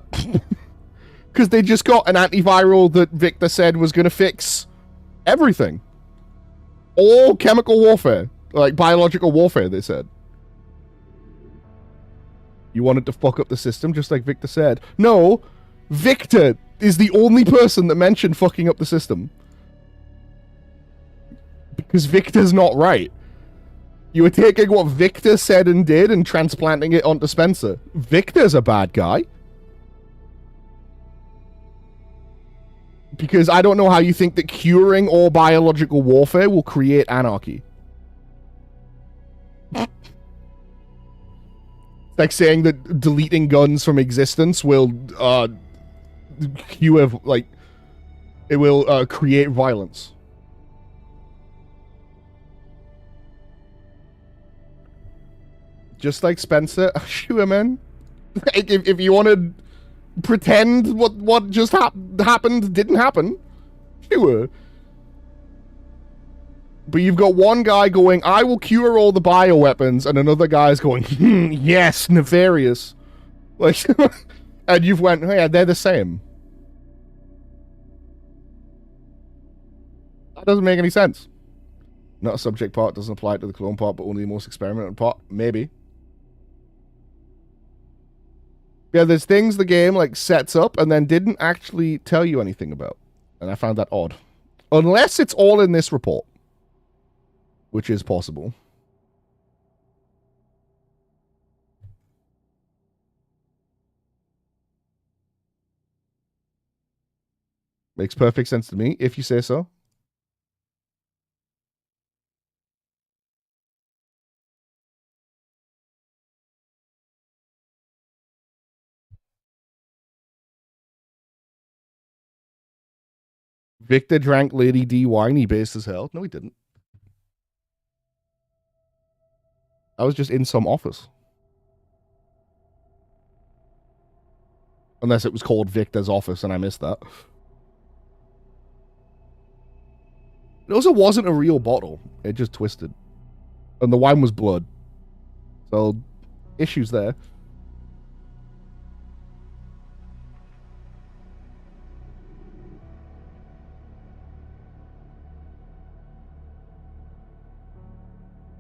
S1: Because they just got an antiviral that Victor said was going to fix everything. All chemical warfare. Like biological warfare, they said. You wanted to fuck up the system, just like Victor said. No, Victor is the only person that mentioned fucking up the system. Because Victor's not right. You were taking what Victor said and did and transplanting it onto Spencer. Victor's a bad guy. Because I don't know how you think that curing all biological warfare will create anarchy. It's like saying that deleting guns from existence will cure, like, it will create violence. Just like Spencer, sure, man. Like, if you want to pretend what just happened didn't happen, sure. But you've got one guy going, I will cure all the bioweapons, and another guy's going, yes, nefarious. Like, and you've went, oh, yeah, they're the same. That doesn't make any sense. Not a subject part, doesn't apply to the clone part, but only the most experimental part. Maybe. Yeah, there's things the game, like, sets up and then didn't actually tell you anything about. And I found that odd. Unless it's all in this report. Which is possible. Makes perfect sense to me, if you say so. Victor drank Lady D wine, he based as hell. No, he didn't. I was just in some office. Unless it was called Victor's office and I missed that. It also wasn't a real bottle. It just twisted. And the wine was blood. So, issues there.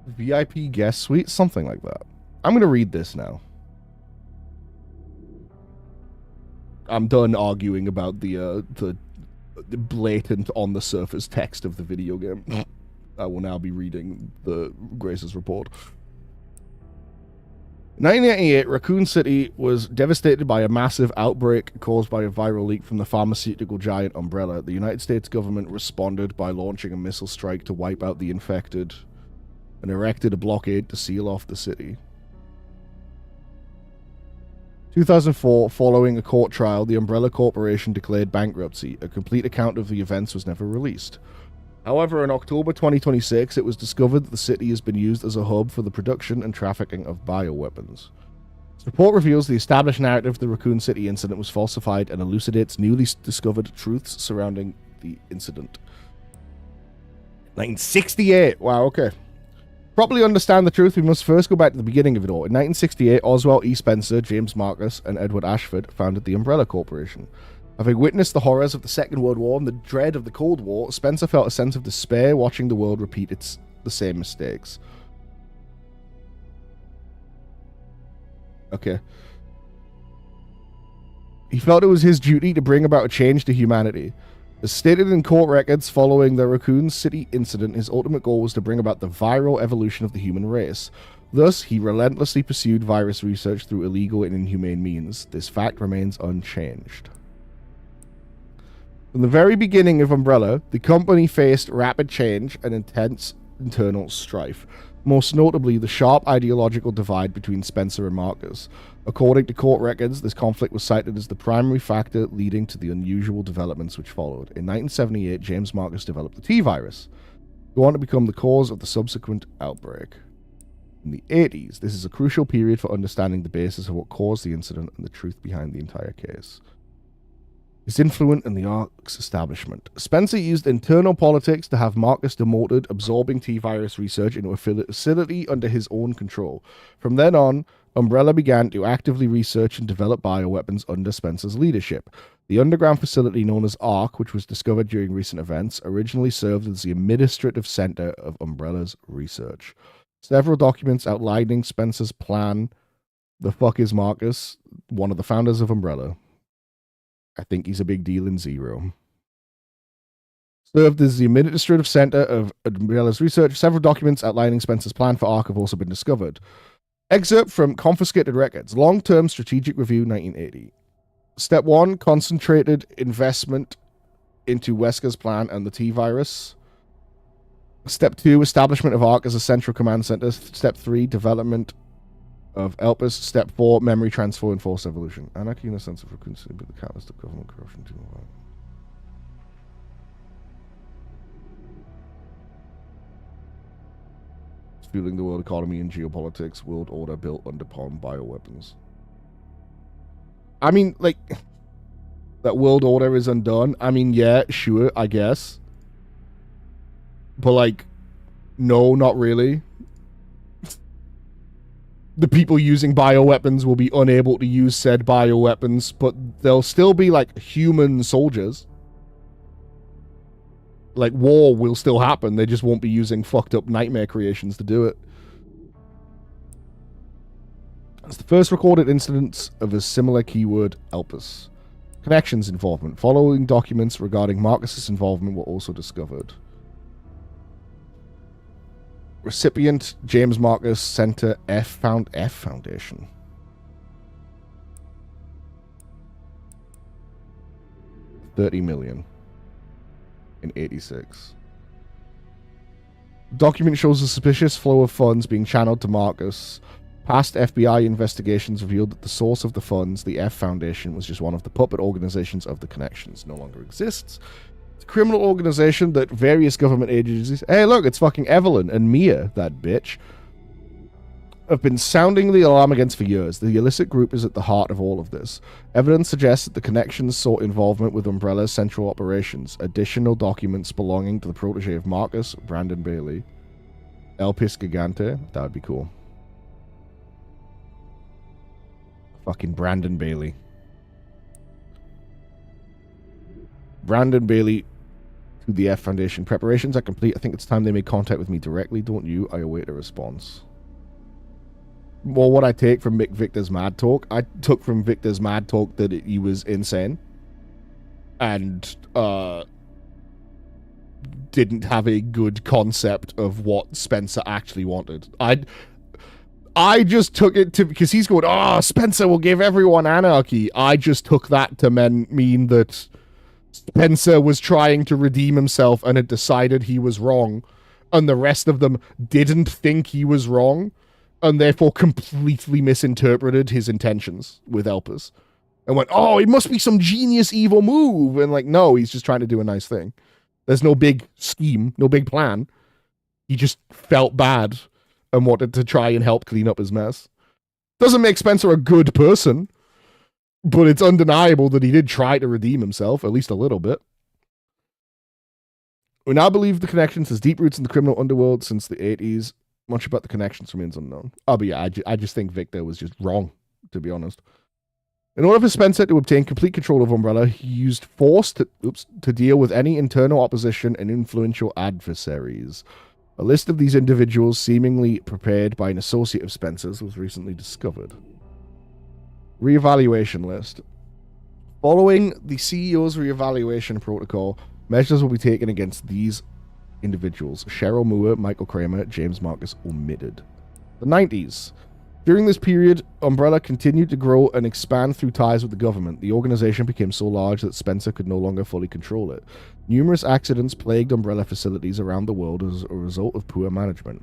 S1: VIP guest suite? Something like that. I'm going to read this now. I'm done arguing about the blatant on the surface text of the video game. I will now be reading the Grace's report. In 1998, Raccoon City was devastated by a massive outbreak caused by a viral leak from the pharmaceutical giant Umbrella. The United States government responded by launching a missile strike to wipe out the infected and erected a blockade to seal off the city. 2004, following a court trial, the Umbrella Corporation declared bankruptcy. A complete account of the events was never released. However, in October 2026, it was discovered that the city has been used as a hub for the production and trafficking of bioweapons. This report reveals the established narrative of the Raccoon City incident was falsified and elucidates newly discovered truths surrounding the incident. 1968! Wow, okay. Properly understand the truth, we must first go back to the beginning of it all. In 1968, Oswald E. Spencer, James Marcus, and Edward Ashford founded the Umbrella Corporation. Having witnessed the horrors of the Second World War and the dread of the Cold War, Spencer felt a sense of despair watching the world repeat the same mistakes. Okay. He felt it was his duty to bring about a change to humanity. As stated in court records following the Raccoon City incident, his ultimate goal was to bring about the viral evolution of the human race. Thus, he relentlessly pursued virus research through illegal and inhumane means. This fact remains unchanged. From the very beginning of Umbrella, the company faced rapid change and intense internal strife, most notably the sharp ideological divide between Spencer and Marcus. According to court records, this conflict was cited as the primary factor leading to the unusual developments which followed. In 1978, James Marcus developed the T-virus, going on to become the cause of the subsequent outbreak. In the 80s, this is a crucial period for understanding the basis of what caused the incident and the truth behind the entire case. His influence in the ARC's establishment. Spencer used internal politics to have Marcus demoted, absorbing T-virus research into a facility under his own control. From then on, Umbrella began to actively research and develop bioweapons under Spencer's leadership. The underground facility known as ARC, which was discovered during recent events, originally served as the administrative center of Umbrella's research. Several documents outlining Spencer's plan. The fuck is Marcus? One of the founders of Umbrella. I think he's a big deal in Zero. Served as the administrative center of Umbrella's research. Several documents outlining Spencer's plan for ARC have also been discovered. Excerpt from confiscated records. Long-term strategic review, 1980. Step 1, concentrated investment into Wesker's plan and the T-virus. Step 2, establishment of ARC as a central command center. Step 3, development of Elpis. Step 4, memory transfer and force evolution. Anarchy in a sense of frequency, but the catalyst of government corruption too. Fueling the world economy and geopolitics, world order built upon bioweapons. I mean, like, that world order is undone. I mean, yeah, sure, I guess. But, like, no, not really. The people using bioweapons will be unable to use said bioweapons, but they'll still be, like, human soldiers. Like, war will still happen. They just won't be using fucked up nightmare creations to do it. It's the first recorded instance of a similar keyword, Elpis. Connections involvement. Following documents regarding Marcus's involvement were also discovered. Recipient, James Marcus Center F Foundation. $30 million. In 86. Document shows a suspicious flow of funds being channeled to Marcus. Past FBI investigations revealed that the source of the funds, the F Foundation, was just one of the puppet organizations of the Connections. No longer exists. It's a criminal organization that various government agencies... Hey, look, it's fucking Evelyn and Mia, that bitch. Have been sounding the alarm against for years. The illicit group is at the heart of all of this. Evidence suggests that the Connections sought involvement with Umbrella's central operations. Additional documents belonging to the protege of Marcus, Brandon Bailey. Elpis Gigante. That would be cool. Fucking Brandon Bailey. Brandon Bailey to the F Foundation. Preparations are complete. I think it's time they made contact with me directly. Don't you? I await a response. Well, what I take from Victor's Mad Talk, I took from Victor's Mad Talk that he was insane and didn't have a good concept of what Spencer actually wanted. I just took it to, because he's going, oh, Spencer will give everyone anarchy. I just took that to mean that Spencer was trying to redeem himself and had decided he was wrong, and the rest of them didn't think he was wrong, and therefore completely misinterpreted his intentions with Elpis. And went, oh, it must be some genius evil move. And like, no, he's just trying to do a nice thing. There's no big scheme, no big plan. He just felt bad and wanted to try and help clean up his mess. Doesn't make Spencer a good person, but it's undeniable that he did try to redeem himself, at least a little bit. We now believe the Connections has deep roots in the criminal underworld since the 80s. Much about the Connections remains unknown. Oh, but yeah, I just think Victor was just wrong, to be honest. In order for Spencer to obtain complete control of Umbrella, he used force to deal with any internal opposition and influential adversaries. A list of these individuals, seemingly prepared by an associate of Spencer's, was recently discovered. Reevaluation list. Following the CEO's reevaluation protocol, measures will be taken against these individuals. Cheryl Moore, Michael Kramer, James Marcus omitted. The 90s. During this period, Umbrella continued to grow and expand through ties with the government. The organization became so large that Spencer could no longer fully control it. Numerous accidents plagued Umbrella facilities around the world as a result of poor management.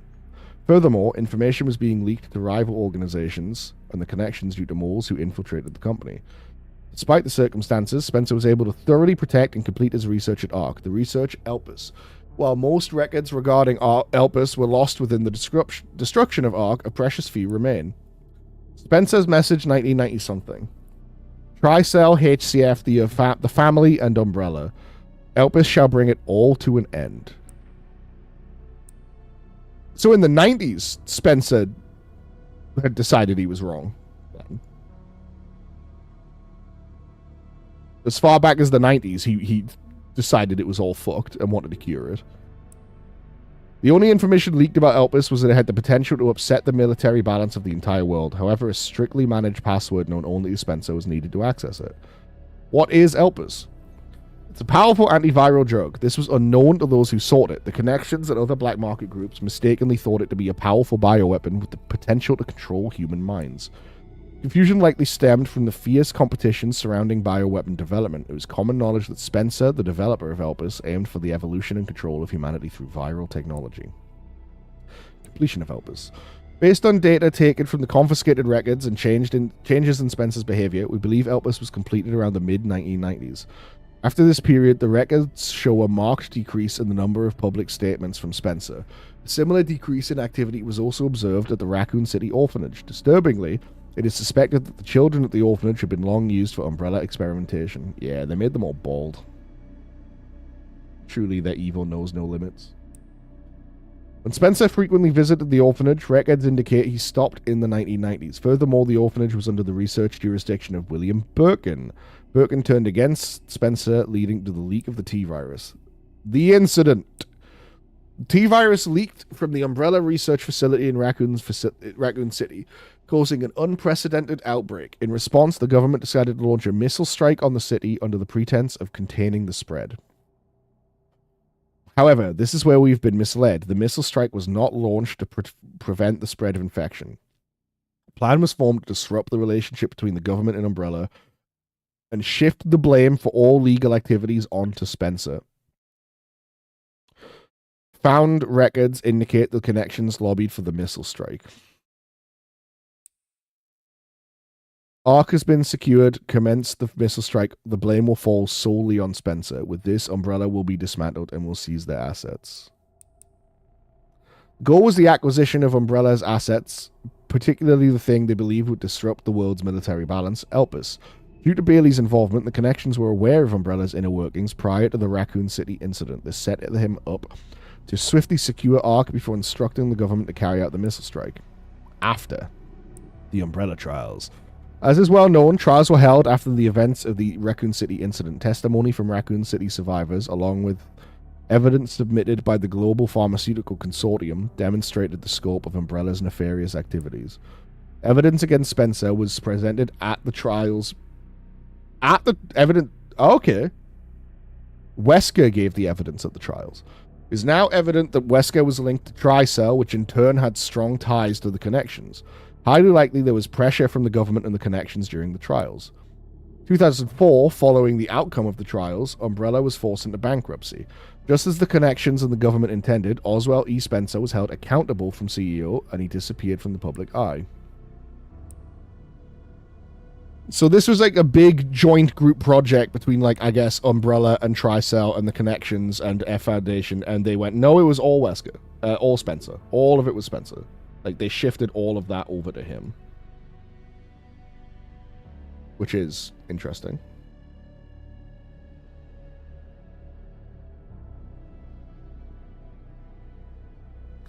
S1: Furthermore, information was being leaked to rival organizations and the connections due to moles who infiltrated the company. Despite the circumstances, Spencer was able to thoroughly protect and complete his research at ARC, the research Elpis. While most records regarding Elpis were lost within the destruction of ARC, a precious few remain. Spencer's message 1990-something. Tricell, HCF, the family, and Umbrella. Elpis shall bring it all to an end. So in the 90s, Spencer had decided he was wrong. As far back as the 90s, he decided it was all fucked and wanted to cure it. The only information leaked about Elpis was that it had the potential to upset the military balance of the entire world. However, a strictly managed password known only to Spencer was needed to access it. What is Elpis? It's a powerful antiviral drug. This was unknown to those who sought it. The connections and other black market groups mistakenly thought it to be a powerful bioweapon with the potential to control human minds. Confusion likely stemmed from the fierce competition surrounding bioweapon development. It was common knowledge that Spencer, the developer of Elpis, aimed for the evolution and control of humanity through viral technology. Completion of Elpis. Based on data taken from the confiscated records and changes in Spencer's behavior, we believe Elpis was completed around the mid-1990s. After this period, the records show a marked decrease in the number of public statements from Spencer. A similar decrease in activity was also observed at the Raccoon City orphanage. Disturbingly, it is suspected that the children at the orphanage had been long used for Umbrella experimentation. Yeah, they made them all bald. Truly, their evil knows no limits. When Spencer frequently visited the orphanage, records indicate he stopped in the 1990s. Furthermore, the orphanage was under the research jurisdiction of William Birkin. Birkin turned against Spencer, leading to the leak of the T-virus. The incident. T-virus leaked from the Umbrella research facility in Raccoon City, causing an unprecedented outbreak. In response, the government decided to launch a missile strike on the city under the pretense of containing the spread. However, this is where we've been misled. The missile strike was not launched to prevent the spread of infection. A plan was formed to disrupt the relationship between the government and Umbrella and shift the blame for all legal activities onto Spencer. Found records indicate the connections lobbied for the missile strike. ARC has been secured. Commence the missile strike. The blame will fall solely on Spencer. With this, Umbrella will be dismantled and will seize their assets. Goal was the acquisition of Umbrella's assets, particularly the thing they believe would disrupt the world's military balance, Elpis. Due to Bailey's involvement, the connections were aware of Umbrella's inner workings prior to the Raccoon City incident. This set him up to swiftly secure ARC before instructing the government to carry out the missile strike. After the Umbrella trials. As is well known, trials were held after the events of the Raccoon City incident. Testimony from Raccoon City survivors, along with evidence submitted by the Global Pharmaceutical Consortium, demonstrated the scope of Umbrella's nefarious activities. Evidence against Spencer was presented at the trials. Okay. Wesker gave the evidence at the trials. It is now evident that Wesker was linked to Tricell, which in turn had strong ties to the connections. Highly likely there was pressure from the government and the connections during the trials. 2004, following the outcome of the trials, Umbrella was forced into bankruptcy. Just as the connections and the government intended, Oswald E. Spencer was held accountable from CEO and he disappeared from the public eye. So this was like a big joint group project between, like, I guess, Umbrella and Tricell and the connections and F Foundation, and they went, no, it was all Wesker. All Spencer. All of it was Spencer. Like, they shifted all of that over to him. Which is interesting.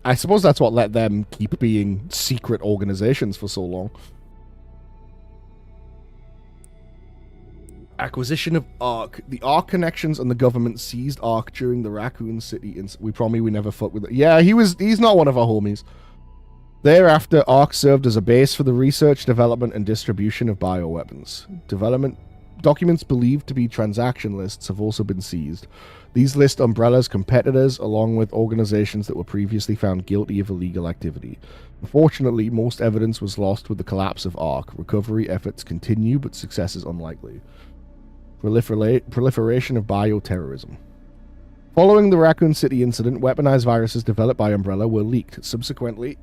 S1: I suppose that's what let them keep being secret organizations for so long. Acquisition of ARC. The ARC connections and the government seized ARC during the Raccoon City incident. We promise we never fuck with it. Yeah, he's not one of our homies. Thereafter, ARC served as a base for the research, development, and distribution of bioweapons. Development documents believed to be transaction lists have also been seized. These list Umbrella's competitors along with organizations that were previously found guilty of illegal activity. Unfortunately, most evidence was lost with the collapse of ARC. Recovery efforts continue, but success is unlikely. Proliferation of bioterrorism. Following the Raccoon City incident, weaponized viruses developed by Umbrella were leaked. Subsequently,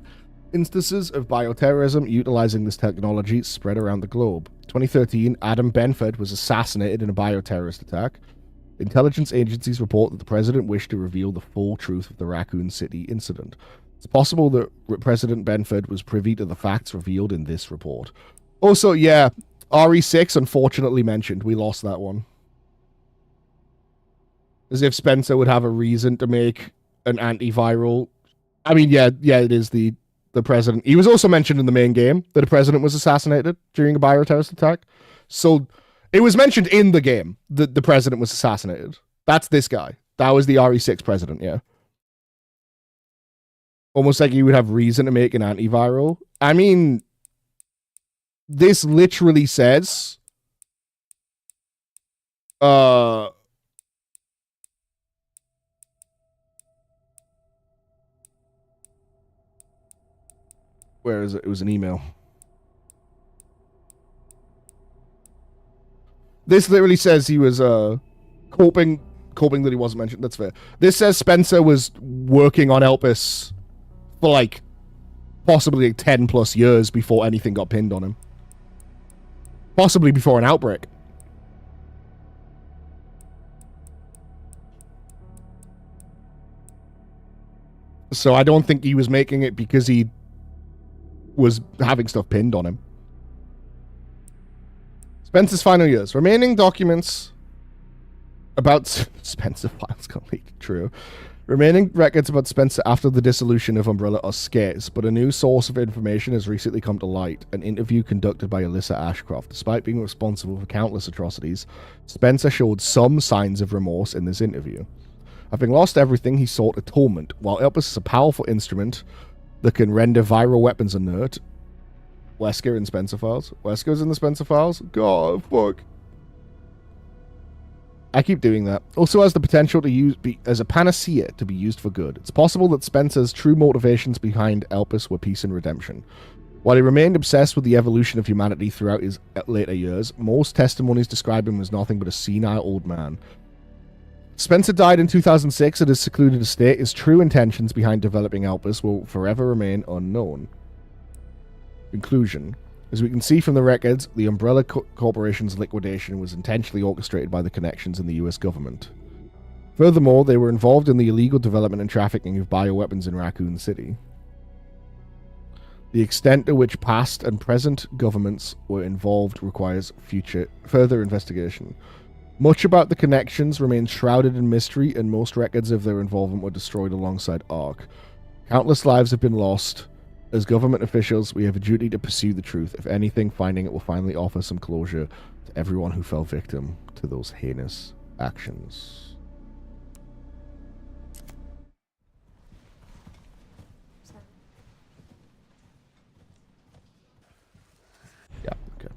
S1: instances of bioterrorism utilizing this technology spread around the globe. 2013, Adam Benford was assassinated in a bioterrorist attack. Intelligence agencies report that the president wished to reveal the full truth of the Raccoon City incident. It's possible that President Benford was privy to the facts revealed in this report. Also, yeah, RE6 unfortunately mentioned. We lost that one. As if Spencer would have a reason to make an antiviral. I mean, yeah, it is the president. He was also mentioned in the main game that a president was assassinated during a bioterrorist attack. So it was mentioned in the game that the president was assassinated. That's this guy. That was the RE6 president, yeah. Almost like you would have reason to make an antiviral. I mean, this literally says where is it? It was an email. This literally says he was coping that he wasn't mentioned. That's fair. This says Spencer was working on Elpis for like possibly like 10 plus years before anything got pinned on him. Possibly before an outbreak. So I don't think he was making it because he was having stuff pinned on him. Spencer's final years. Remaining documents about Spencer files got leaked. True. Remaining records about Spencer after the dissolution of Umbrella are scarce, but a new source of information has recently come to light. An interview conducted by Alyssa Ashcroft. Despite being responsible for countless atrocities, Spencer showed some signs of remorse in this interview. Having lost everything, he sought atonement. While Elpis is a powerful instrument that can render viral weapons inert, Wesker in Spencer files. Wesker's in the Spencer files? God, fuck. I keep doing that. Also has the potential to be as a panacea to be used for good. It's possible that Spencer's true motivations behind Elpis were peace and redemption. While he remained obsessed with the evolution of humanity throughout his later years, most testimonies describe him as nothing but a senile old man. Spencer died in 2006 at his secluded estate. His true intentions behind developing Elpis will forever remain unknown. Conclusion. As we can see from the records, the Umbrella Corporation's liquidation was intentionally orchestrated by the connections in the US government. Furthermore, they were involved in the illegal development and trafficking of bioweapons in Raccoon City. The extent to which past and present governments were involved requires further investigation. Much about the connections remains shrouded in mystery, and most records of their involvement were destroyed alongside ARC. Countless lives have been lost. As government officials, we have a duty to pursue the truth. If anything, finding it will finally offer some closure to everyone who fell victim to those heinous actions. Yeah, okay.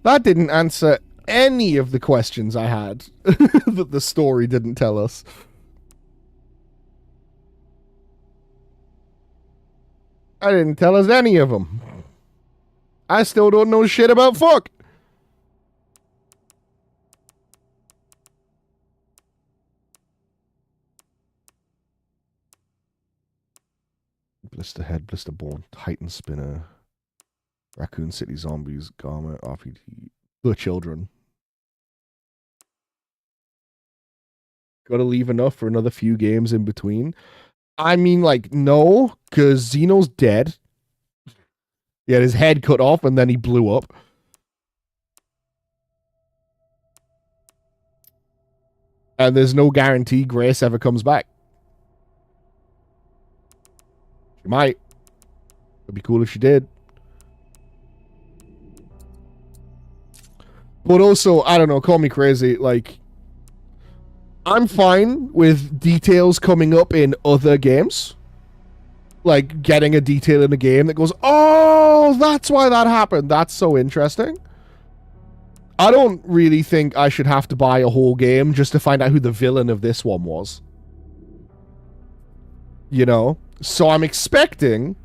S1: That didn't answer any of the questions I had that the story didn't tell us. I didn't tell us any of them. I still don't know shit about fuck. Blister Head, Blister Born, Titan Spinner, Raccoon City Zombies, Garment, RPG, The Children. Gotta leave enough for another few games in between. I mean, like, no, because Xeno's dead. He had his head cut off and then he blew up. And there's no guarantee Grace ever comes back. She might. It'd be cool if she did. But also, I don't know, call me crazy, like, I'm fine with details coming up in other games. Like, getting a detail in a game that goes, oh, that's why that happened. That's so interesting. I don't really think I should have to buy a whole game just to find out who the villain of this one was. You know? So I'm expecting,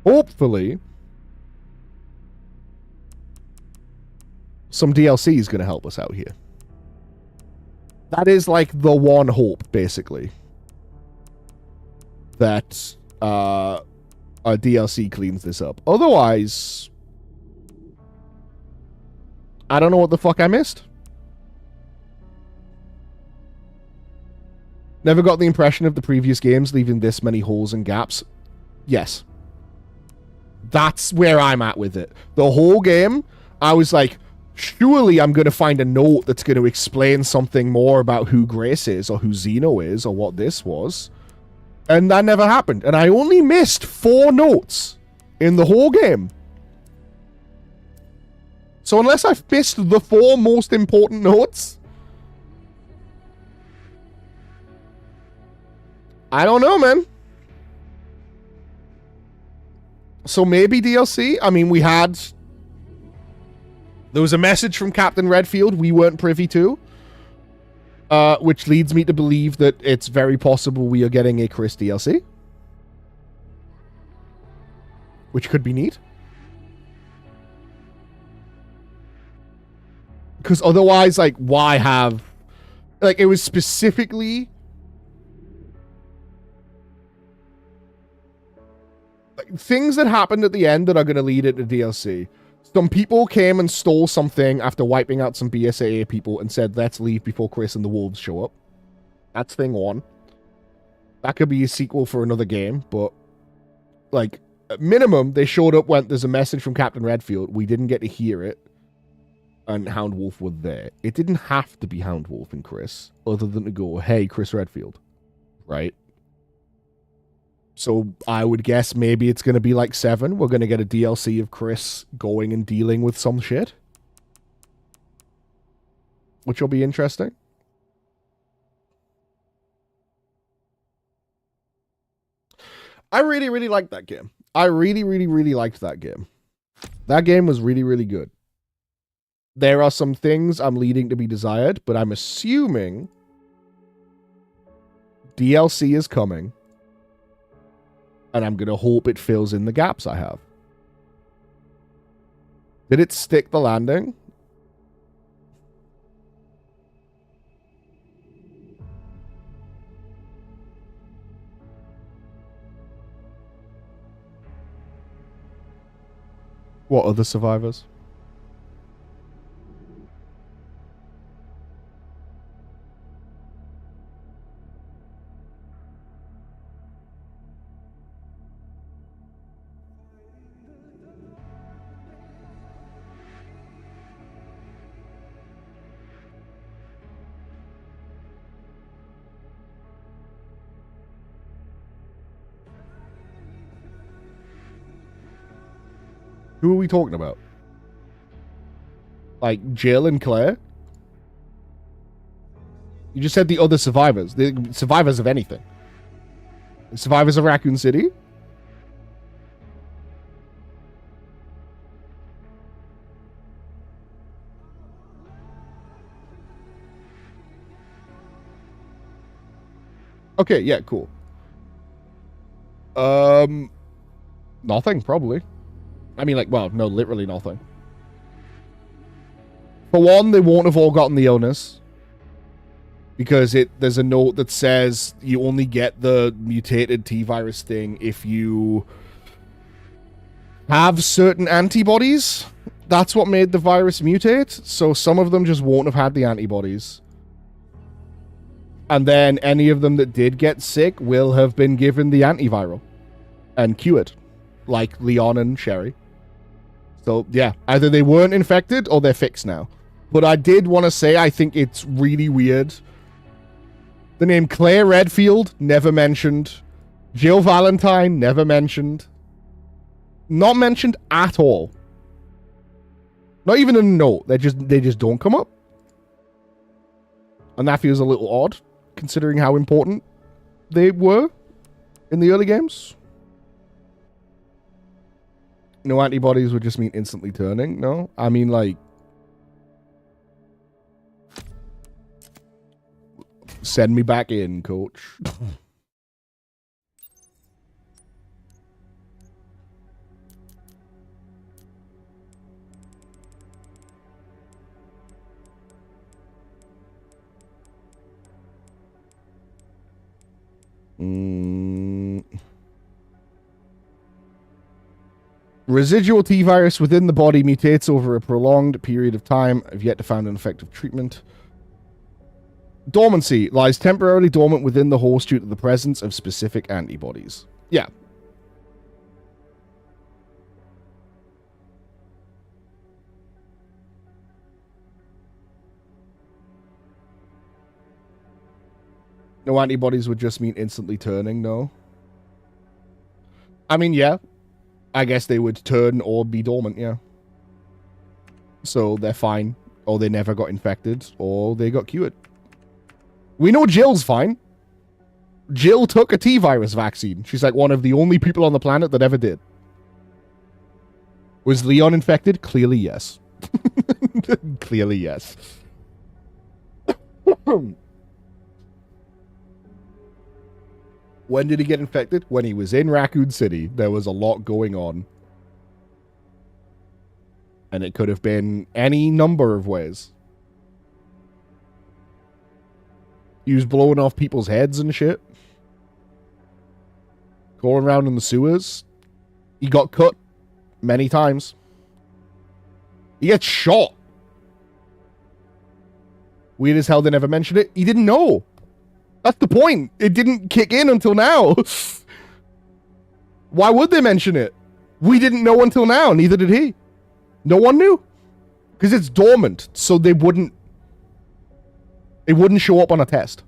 S1: hopefully, some DLC is going to help us out here. That is like the one hope, basically. That a DLC cleans this up. Otherwise, I don't know what the fuck I missed. Never got the impression of the previous games leaving this many holes and gaps. Yes. That's where I'm at with it. The whole game, I was like, surely I'm going to find a note that's going to explain something more about who Grace is, or who Zeno is, or what this was. And that never happened. And I only missed 4 notes in the whole game. So unless I've missed the 4 most important notes, I don't know, man. So maybe DLC? I mean, there was a message from Captain Redfield we weren't privy to. Which leads me to believe that it's very possible we are getting a Chris DLC. Which could be neat. Because otherwise, like, why have... Like, it was specifically... Like, things that happened at the end that are going to lead into DLC. Some people came and stole something after wiping out some BSAA people and said, let's leave before Chris and the Wolves show up. That's thing 1. That could be a sequel for another game, but, like, at minimum, they showed up when there's a message from Captain Redfield. We didn't get to hear it, and Hound Wolf were there. It didn't have to be Hound Wolf and Chris, other than to go, hey, Chris Redfield. Right? So I would guess maybe it's going to be like 7. We're going to get a DLC of Chris going and dealing with some shit. Which will be interesting. I really, really liked that game. I really, really, really liked that game. That game was really, really good. There are some things I'm leading to be desired, but I'm assuming DLC is coming. And I'm going to hope it fills in the gaps I have. Did it stick the landing? What other survivors? Who are we talking about? Like, Jill and Claire? You just said the other survivors. The survivors of anything. The survivors of Raccoon City? Okay, yeah, cool. Nothing, probably. I mean, like, well, no, literally nothing. For one, they won't have all gotten the illness. Because there's a note that says you only get the mutated T-virus thing if you have certain antibodies. That's what made the virus mutate. So some of them just won't have had the antibodies. And then any of them that did get sick will have been given the antiviral and cured. Like Leon and Sherry. So, yeah. Either they weren't infected or they're fixed now. But I did want to say I think it's really weird. The name Claire Redfield, never mentioned. Jill Valentine, never mentioned. Not mentioned at all. Not even a note. They just don't come up. And that feels a little odd, considering how important they were in the early games. No antibodies would just mean instantly turning, no? I mean, like... Send me back in, coach. Residual T-virus within the body mutates over a prolonged period of time. I've yet to find an effective treatment. Dormancy lies temporarily dormant within the host due to the presence of specific antibodies. Yeah. No antibodies would just mean instantly turning, no? I mean, yeah. I guess they would turn or be dormant, yeah. So they're fine. Or they never got infected. Or they got cured. We know Jill's fine. Jill took a T-virus vaccine. She's like one of the only people on the planet that ever did. Was Leon infected? Clearly, yes. Clearly, yes. When did he get infected? When he was in Raccoon City. There was a lot going on. And it could have been any number of ways. He was blowing off people's heads and shit. Going around in the sewers. He got cut many times. He gets shot. Weird as hell they never mentioned it. He didn't know. That's the point. It didn't kick in until now. Why would they mention it? We didn't know until now. Neither did he. No one knew. Because it's dormant. So they wouldn't... It wouldn't show up on a test.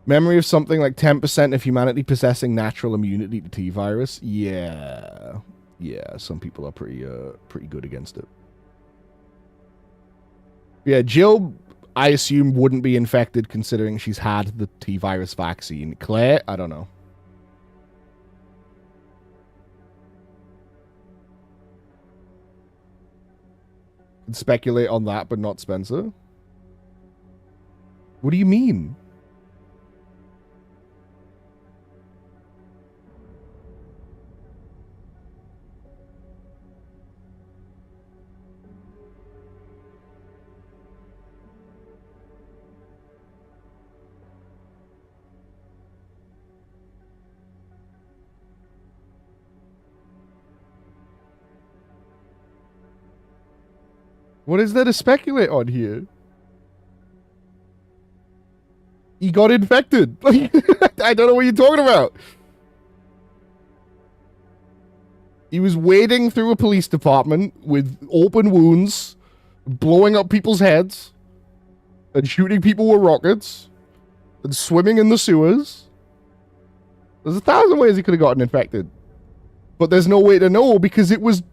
S1: Memory of something like 10% of humanity possessing natural immunity to T-virus. Yeah. Yeah, some people are pretty good against it. Yeah, Jill, I assume, wouldn't be infected considering she's had the T-virus vaccine. Claire, I don't know. Could speculate on that, but not Spencer. What do you mean? What is there to speculate on here? He got infected. I don't know what you're talking about. He was wading through a police department with open wounds, blowing up people's heads, and shooting people with rockets, and swimming in the sewers. There's 1,000 ways he could have gotten infected. But there's no way to know because it was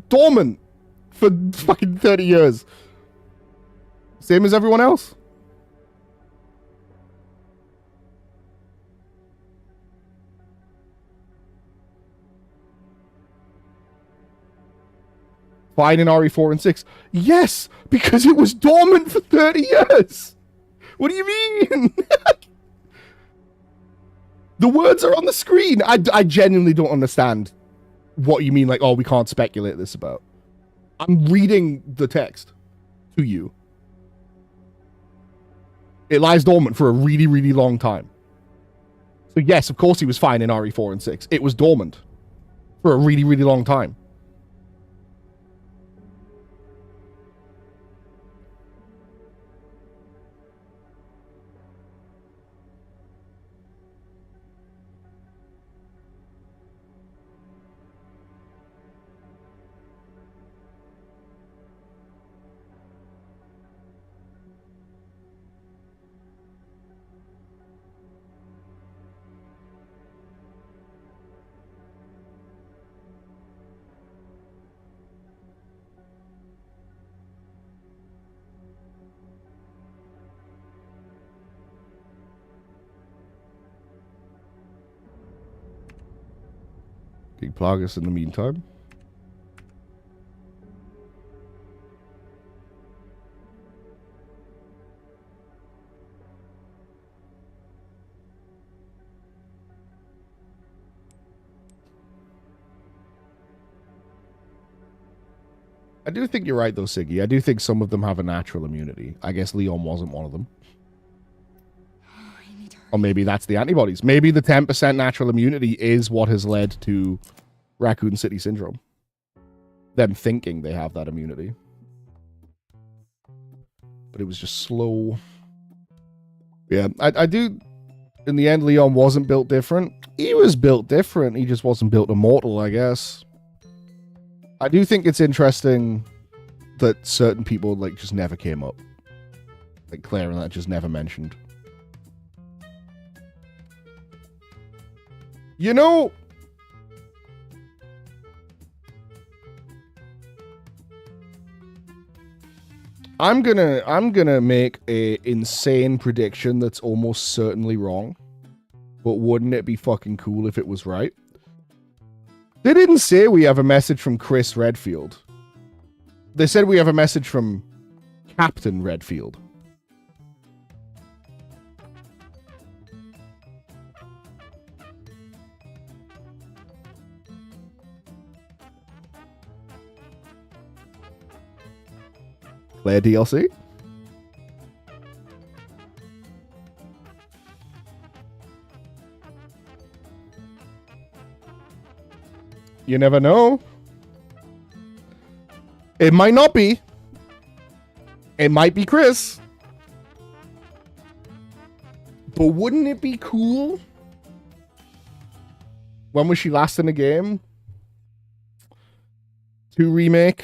S1: dormant for fucking 30 years. Same as everyone else. Fine in RE4 and 6. Yes, because it was dormant for 30 years. What do you mean? The words are on the screen. I genuinely don't understand what you mean. Like, oh, we can't speculate this about. I'm reading the text to you. It lies dormant for a really, really long time. So yes, of course he was fine in RE4 and 6. It was dormant for a really, really long time. Can you plug us in the meantime? I do think you're right, though, Siggy. I do think some of them have a natural immunity. I guess Leon wasn't one of them. Or maybe that's the antibodies. Maybe the 10% natural immunity is what has led to Raccoon City Syndrome. Them thinking they have that immunity. But it was just slow. Yeah, I do... In the end, Leon wasn't built different. He was built different. He just wasn't built immortal, I guess. I do think it's interesting that certain people, like, just never came up. Like Claire and that just never mentioned. You know... I'm gonna make a insane prediction that's almost certainly wrong. But wouldn't it be fucking cool if it was right? They didn't say we have a message from Chris Redfield. They said we have a message from Captain Redfield. Claire DLC? You never know. It might not be. It might be Chris. But wouldn't it be cool? When was she last in the game? 2 remake.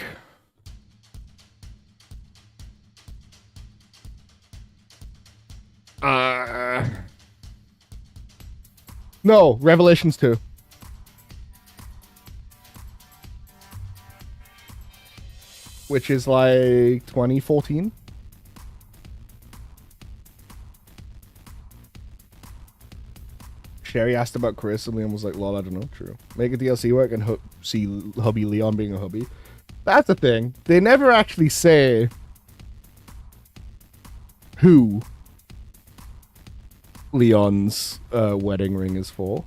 S1: No, Revelations 2. Which is like 2014. Sherry asked about Chris and Leon was like, lol, I don't know. True. Make a DLC work and see hubby Leon being a hubby. That's the thing. They never actually say who Leon's wedding ring is for.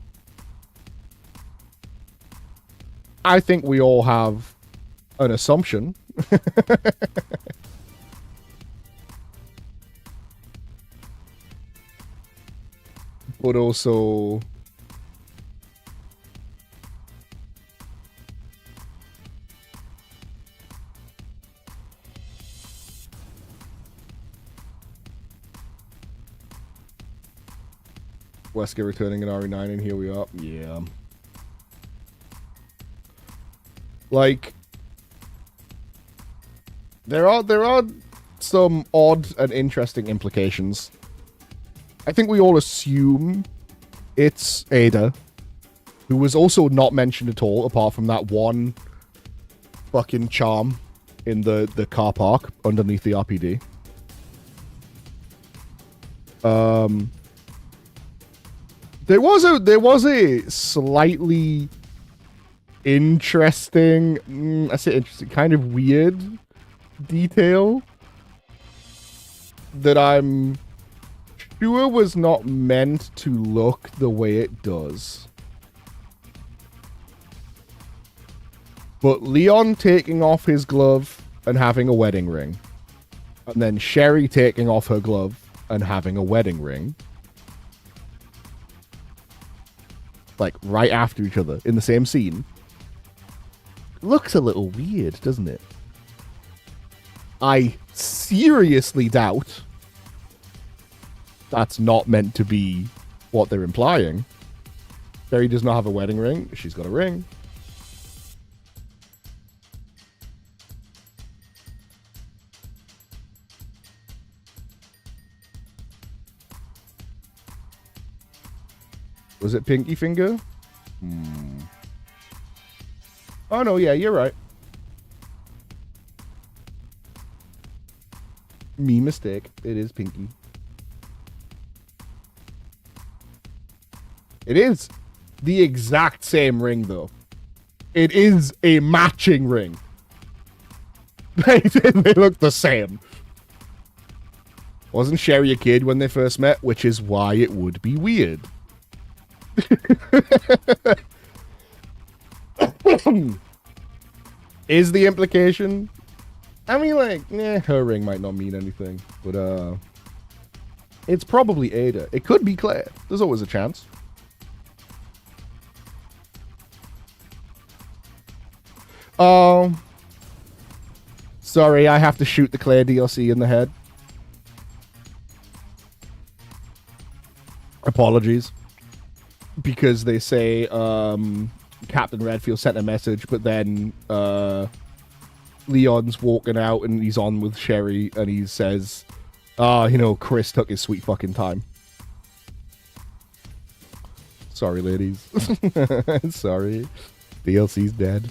S1: I think we all have an assumption. But also Wesker returning an RE9 and here we are. Yeah. Like there are some odd and interesting implications. I think we all assume it's Ada, who was also not mentioned at all, apart from that one fucking charm in the car park underneath the RPD. There was a slightly interesting, I say interesting, kind of weird detail that I'm sure was not meant to look the way it does. But Leon taking off his glove and having a wedding ring. And then Sherry taking off her glove and having a wedding ring. Like, right after each other, in the same scene. Looks a little weird, doesn't it? I seriously doubt that's not meant to be what they're implying. Sherry does not have a wedding ring. She's got a ring. Was it Pinky Finger? Oh, no, yeah, you're right. Me mistake. It is Pinky. It is the exact same ring, though. It is a matching ring. They look the same. Wasn't Sherry a kid when they first met? Which is why it would be weird. Is the implication? I mean, like, her ring might not mean anything. But, it's probably Ada. It could be Claire. There's always a chance. Sorry, I have to shoot the Claire DLC in the head. Apologies. Because they say, Captain Redfield sent a message, but then, Leon's walking out and he's on with Sherry and he says, you know, Chris took his sweet fucking time. Sorry, ladies. Sorry. DLC's dead.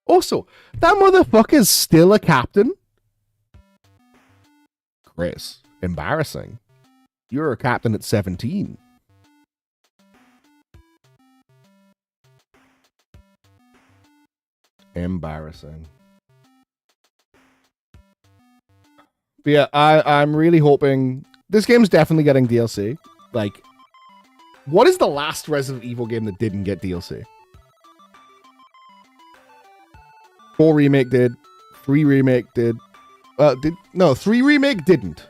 S1: Also, that motherfucker's still a captain? Chris, embarrassing. You're a captain at 17. Embarrassing. But yeah, I'm really hoping... This game's definitely getting DLC. Like, what is the last Resident Evil game that didn't get DLC? 4 Remake did. 3 Remake did. 3 Remake didn't.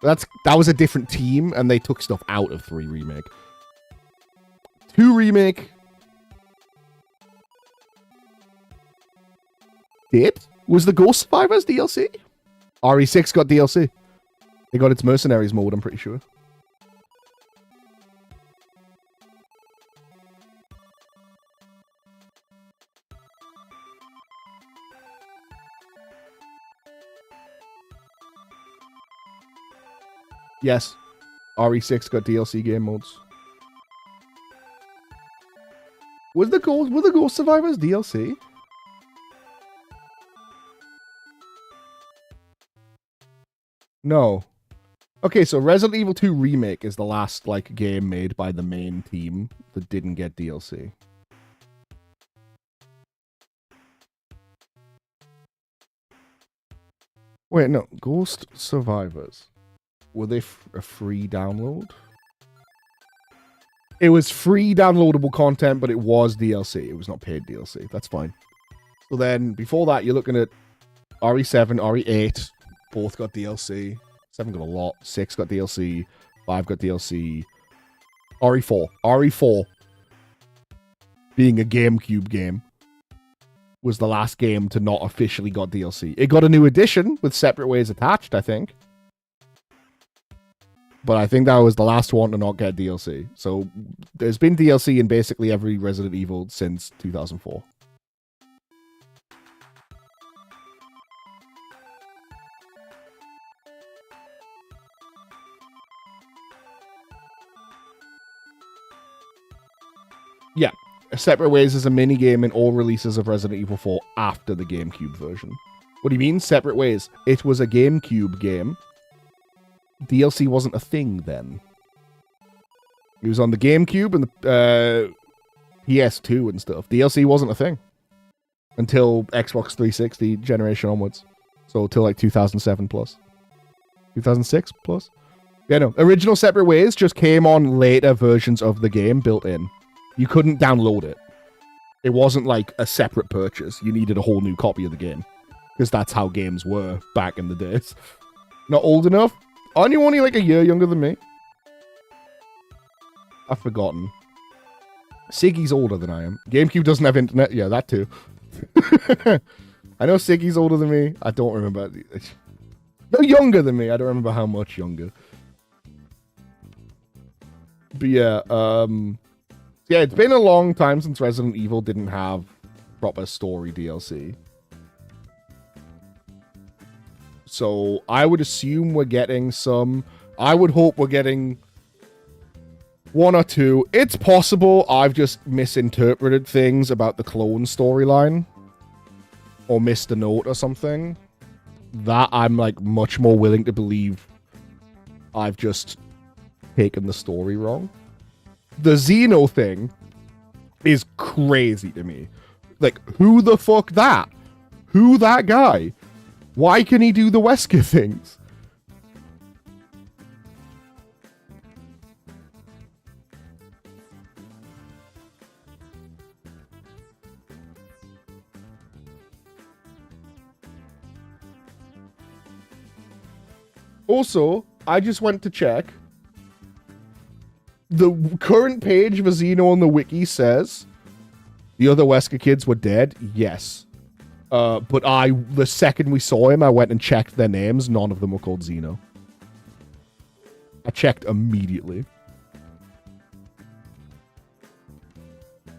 S1: That was a different team, and they took stuff out of 3 Remake. 2 Remake did? Was the Ghost Survivors DLC? RE6 got DLC. They got its Mercenaries mode, I'm pretty sure. Yes. RE6 got DLC game modes. Were the Ghost Survivors DLC? No. Okay, so Resident Evil 2 Remake is the last, like, game made by the main team that didn't get DLC. Wait, no. Ghost Survivors. Were they a free download? It was free downloadable content, but it was DLC. It was not paid DLC. That's fine. So then, before that, you're looking at RE7, RE8. Both got DLC. 7 got a lot. 6 got DLC. 5 got DLC. RE4. RE4, being a GameCube game, was the last game to not officially got DLC. It got a new edition with Separate Ways attached, I think. But I think that was the last one to not get DLC. So there's been DLC in basically every Resident Evil since 2004. Yeah, Separate Ways is a mini-game in all releases of Resident Evil 4 after the GameCube version. What do you mean, Separate Ways? It was a GameCube game. DLC wasn't a thing then. It was on the GameCube and the PS2 and stuff. DLC wasn't a thing until Xbox 360 generation onwards. So till like 2007 plus. 2006 plus? Yeah, no. Original Separate Ways just came on later versions of the game built in. You couldn't download it. It wasn't like a separate purchase. You needed a whole new copy of the game. Because that's how games were back in the days. Not old enough? Aren't you only like a year younger than me? I've forgotten. Siggy's older than I am. GameCube doesn't have internet. Yeah, that too. I know Siggy's older than me. I don't remember. No, younger than me. I don't remember how much younger. But yeah, yeah, it's been a long time since Resident Evil didn't have proper story DLC. So I would assume we're getting some. I would hope we're getting 1 or 2. It's possible I've just misinterpreted things about the clone storyline. Or missed a note or something. That I'm like much more willing to believe I've just taken the story wrong. The Xeno thing is crazy to me. Like, who the fuck that? Who that guy? Why can he do the Wesker things? Also, I just went to check. The current page of a Xeno on the wiki says the other Wesker kids were dead. Yes. But the second we saw him, I went and checked their names. None of them were called Xeno. I checked immediately.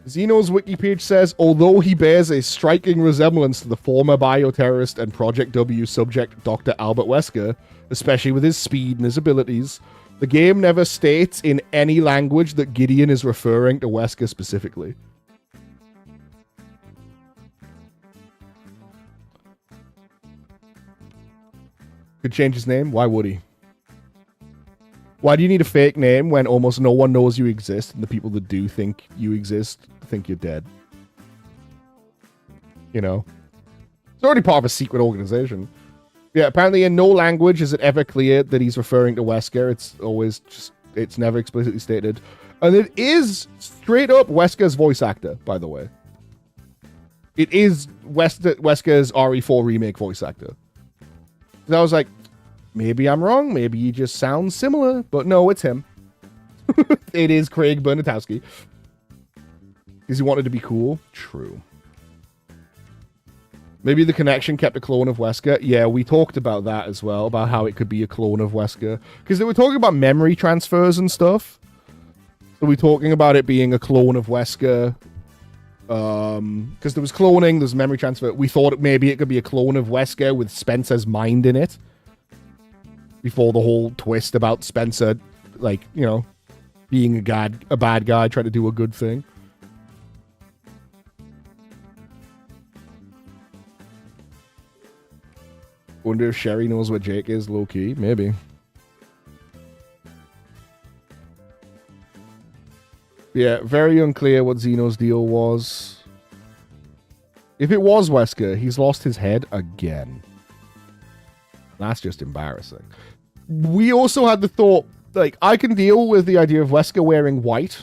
S1: Xeno's wiki page says, although he bears a striking resemblance to the former bioterrorist and Project W subject Dr. Albert Wesker, especially with his speed and his abilities, the game never states in any language that Gideon is referring to Wesker specifically. Could change his name? Why would he? Why do you need a fake name when almost no one knows you exist and the people that do think you exist think you're dead? You know? It's already part of a secret organization. Yeah, apparently in no language is it ever clear that he's referring to Wesker. It's always just, it's never explicitly stated. And it is straight up Wesker's voice actor, by the way. It is Wesker's RE4 remake voice actor. And I was like, maybe I'm wrong. Maybe he just sounds similar. But no, it's him. It is Craig Bernatowski. Because he wanted to be cool. True. Maybe the connection kept a clone of Wesker. Yeah, we talked about that as well, about how it could be a clone of Wesker. Because they were talking about memory transfers and stuff. So we're talking about it being a clone of Wesker. Because there was cloning, there's memory transfer. We thought maybe it could be a clone of Wesker with Spencer's mind in it. Before the whole twist about Spencer, like, you know, being a bad guy, trying to do a good thing. Wonder if Sherry knows what Jake is, low-key. Maybe. Yeah, very unclear what Xeno's deal was. If it was Wesker, he's lost his head again. That's just embarrassing. We also had the thought, like, I can deal with the idea of Wesker wearing white,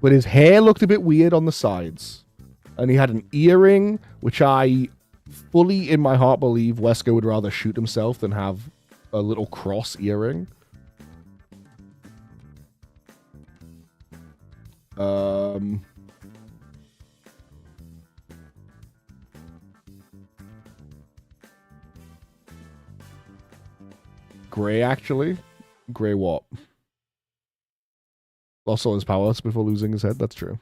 S1: but his hair looked a bit weird on the sides. And he had an earring, which I fully in my heart believe Wesker would rather shoot himself than have a little cross earring. Gray, actually. Gray what? Lost all his powers before losing his head. That's true.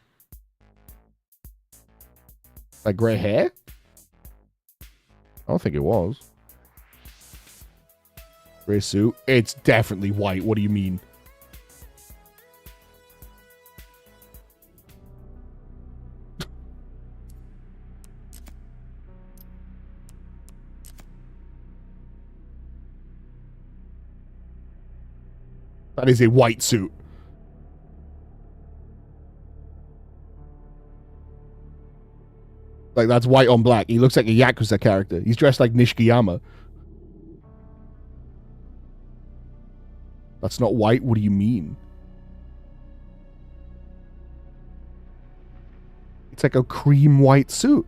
S1: Like gray hair? I don't think it was. Gray suit? It's definitely white. What do you mean? That is a white suit. Like, that's white on black. He looks like a Yakuza character. He's dressed like Nishikiyama. That's not white? What do you mean? It's like a cream white suit.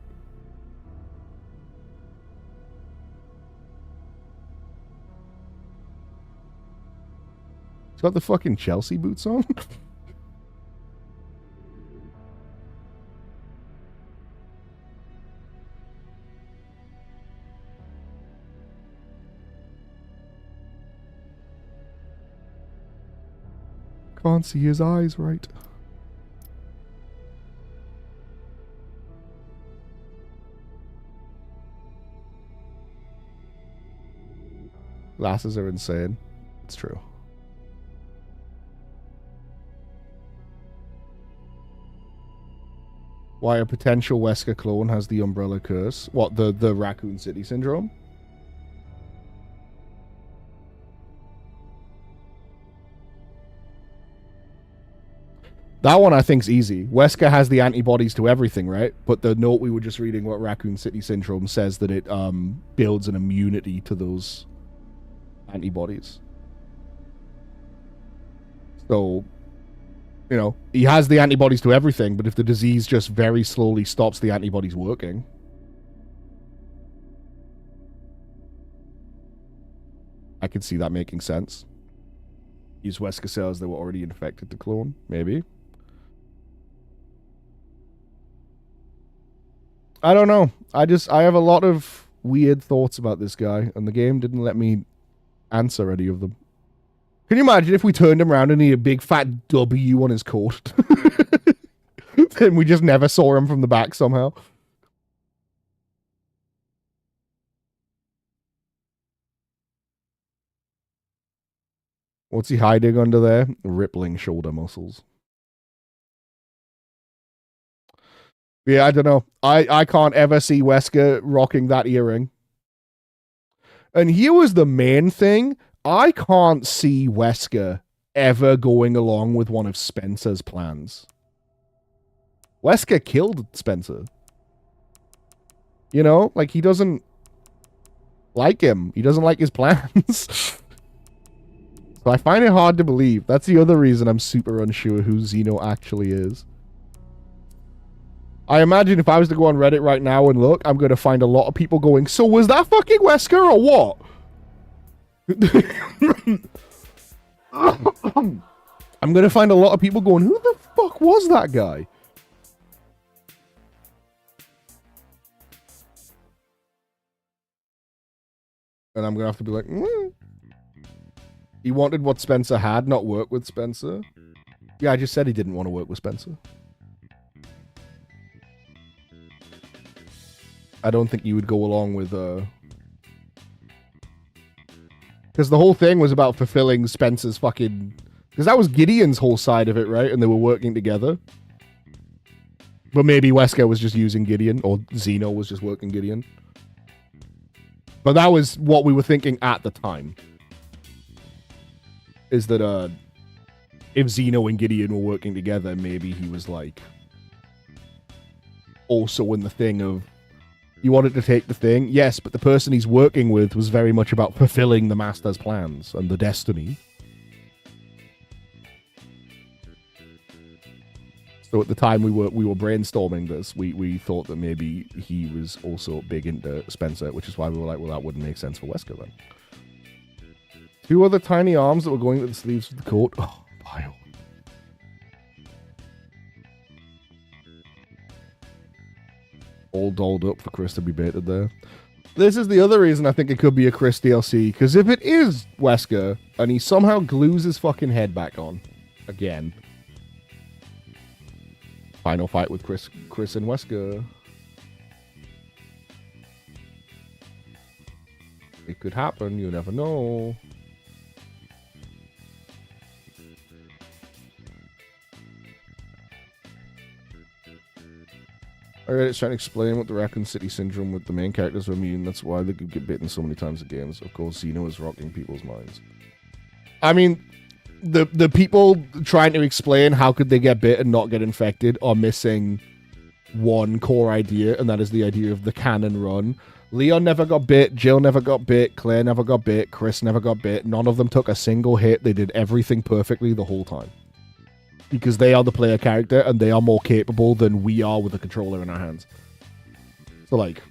S1: He's got the fucking Chelsea boots on. Can't see his eyes right. Glasses are insane. It's true. Why a potential Wesker clone has the Umbrella Curse? What, the Raccoon City Syndrome? That one I think's easy. Wesker has the antibodies to everything, right? But the note we were just reading, what Raccoon City Syndrome says, that it builds an immunity to those antibodies. So, you know, he has the antibodies to everything, but if the disease just very slowly stops the antibodies working... I could see that making sense. Use Wesker cells that were already infected to clone, maybe. I don't know. I have a lot of weird thoughts about this guy, and the game didn't let me answer any of them. Can you imagine if we turned him around and he had a big fat W on his coat? Then we just never saw him from the back somehow. What's he hiding under there? Rippling shoulder muscles. Yeah, I don't know. I can't ever see Wesker rocking that earring. And here was the main thing. I can't see Wesker ever going along with one of Spencer's plans. Wesker killed Spencer. You know, like he doesn't like him. He doesn't like his plans. So I find it hard to believe. That's the other reason I'm super unsure who Xeno actually is. I imagine if I was to go on Reddit right now and look, I'm going to find a lot of people going, so was that fucking Wesker or what? I'm going to find a lot of people going, who the fuck was that guy? And I'm going to have to be like, He wanted what Spencer had, not work with Spencer. Yeah, I just said he didn't want to work with Spencer. I don't think you would go along with, because the whole thing was about fulfilling Spencer's fucking... Because that was Gideon's whole side of it, right? And they were working together. But maybe Wesker was just using Gideon, or Xeno was just working Gideon. But that was what we were thinking at the time. Is that, if Xeno and Gideon were working together, maybe he was, like... also in the thing of... You wanted to take the thing? Yes, but the person he's working with was very much about fulfilling the Master's plans and the destiny. So at the time we were brainstorming this, we thought that maybe he was also big into Spencer, which is why we were like, well, that wouldn't make sense for Wesker then. 2 other tiny arms that were going to the sleeves of the coat. Oh, Bio. All dolled up for Chris to be baited there. This is the other reason I think it could be a Chris DLC, because if it is Wesker, and he somehow glues his fucking head back on, again. Final fight with Chris and Wesker. It could happen, you never know. Alright, it's trying to explain what the Raccoon City Syndrome with the main characters are immune. That's why they could get bitten so many times in games. Of course, Xeno is rocking people's minds. I mean, the people trying to explain how could they get bit and not get infected are missing one core idea, and that is the idea of the canon run. Leon never got bit, Jill never got bit, Claire never got bit, Chris never got bit. None of them took a single hit. They did everything perfectly the whole time. Because they are the player character, and they are more capable than we are with a controller in our hands. So, like...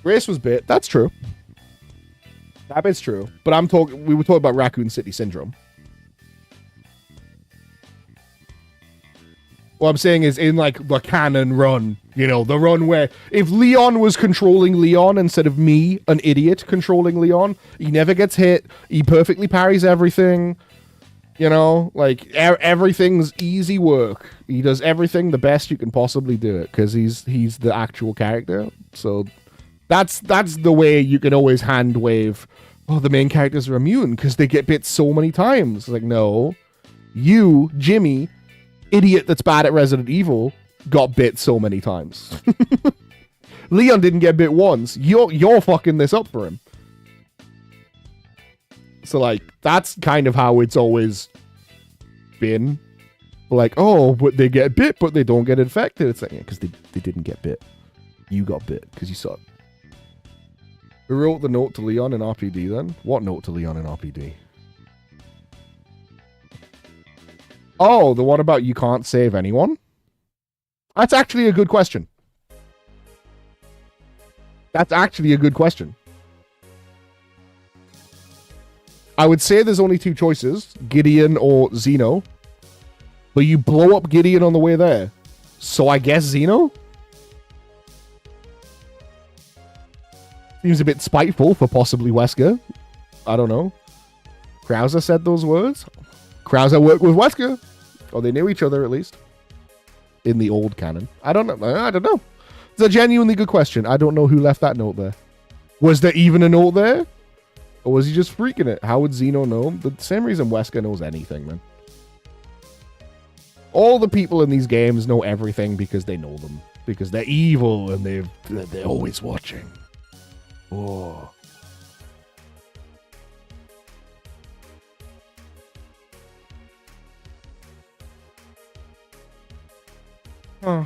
S1: Grace was bit. That's true. That bit's true. But we were talking about Raccoon City Syndrome. What I'm saying is, in, like, the canon run, you know, the run where... If Leon was controlling Leon instead of me, an idiot, controlling Leon, he never gets hit, he perfectly parries everything... You know, like, everything's easy work. He does everything the best you can possibly do it, because he's the actual character. So, that's the way you can always hand wave, oh, the main characters are immune, because they get bit so many times. Like, no. You, Jimmy, idiot that's bad at Resident Evil, got bit so many times. Leon didn't get bit once. You're fucking this up for him. So, like, that's kind of how it's always been. Like, oh, but they get bit, but they don't get infected. It's like, yeah, because they didn't get bit. You got bit because you suck. Who wrote the note to Leon in RPD then? What note to Leon in RPD? Oh, the one about you can't save anyone? That's actually a good question. That's actually a good question. I would say there's only two choices, Gideon or Xeno. But you blow up Gideon on the way there. So I guess Xeno? Seems a bit spiteful for possibly Wesker. I don't know. Krauser said those words. Krauser worked with Wesker. Or they knew each other at least. In the old canon. I don't know. It's a genuinely good question. I don't know who left that note there. Was there even a note there? Or was he just freaking it? How would Xeno know? The same reason Wesker knows anything, man. All the people in these games know everything because they know them. Because they're evil and they're always watching. Oh. Huh.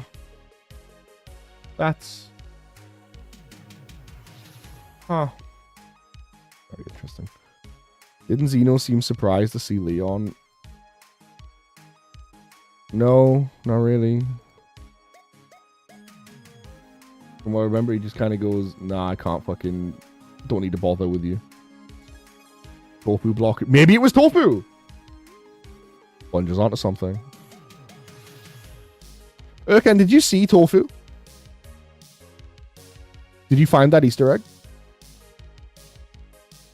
S1: That's... Huh. Very interesting. Didn't Xeno seem surprised to see Leon? No, not really. From what I remember, he just kind of goes, nah, I can't fucking... Don't need to bother with you. Tofu block... Maybe it was Tofu! Lunges onto something. Erkan, did you see Tofu? Did you find that Easter egg?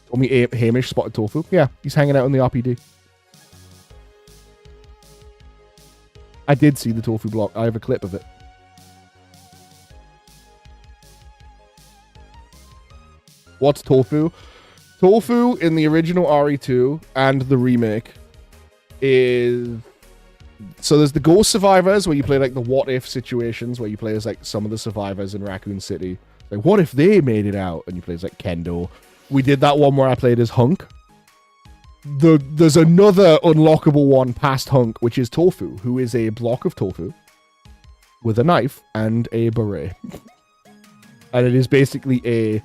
S1: Told me Hamish spotted Tofu. Yeah, he's hanging out in the RPD. I did see the Tofu block. I have a clip of it. What's Tofu? Tofu in the original RE2 and the remake is... So there's the Ghost Survivors where you play like the what if situations where you play as like some of the survivors in Raccoon City. Like what if they made it out? And you play as like Kendo. We did that one where I played as Hunk. There's another unlockable one past Hunk, which is Tofu, who is a block of tofu with a knife and a beret. And it is basically a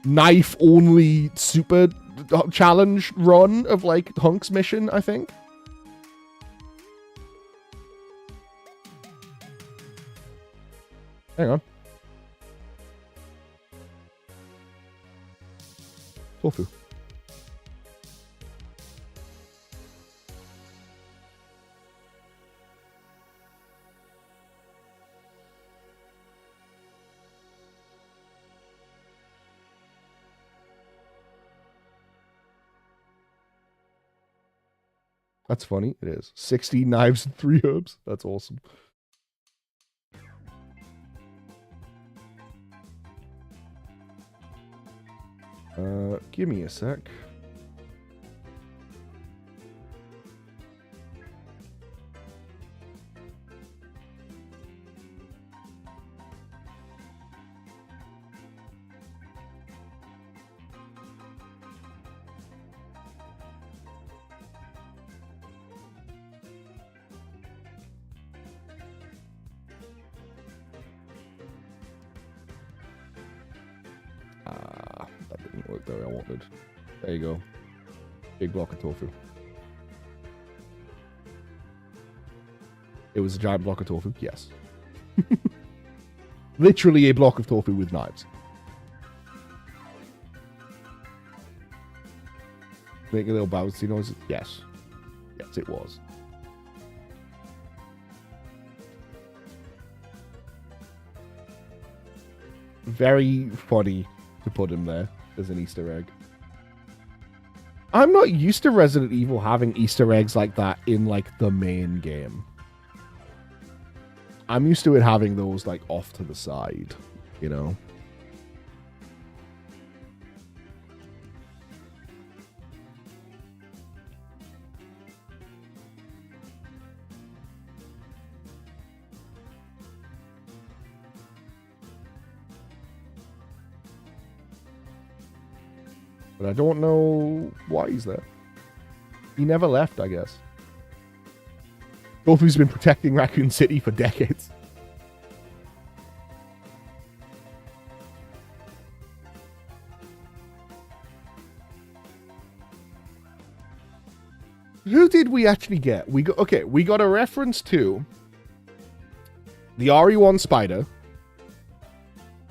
S1: knife-only super challenge run of, like, Hunk's mission, I think. Hang on. Tofu. That's funny. It is. 60 knives and 3 herbs. That's awesome. Give me a sec. That didn't work the way I wanted. There you go. Big block of tofu. It was a giant block of tofu? Yes. Literally a block of tofu with knives. Make a little bouncy noise? Yes. Yes, it was. Very funny to put him there as an Easter egg. I'm not used to Resident Evil having Easter eggs like that in, like, the main game. I'm used to it having those, like, off to the side, you know? But I don't know why he's there. He never left, I guess. Tofu's been protecting Raccoon City for decades. Who did we actually get? We got a reference to the RE1 Spider.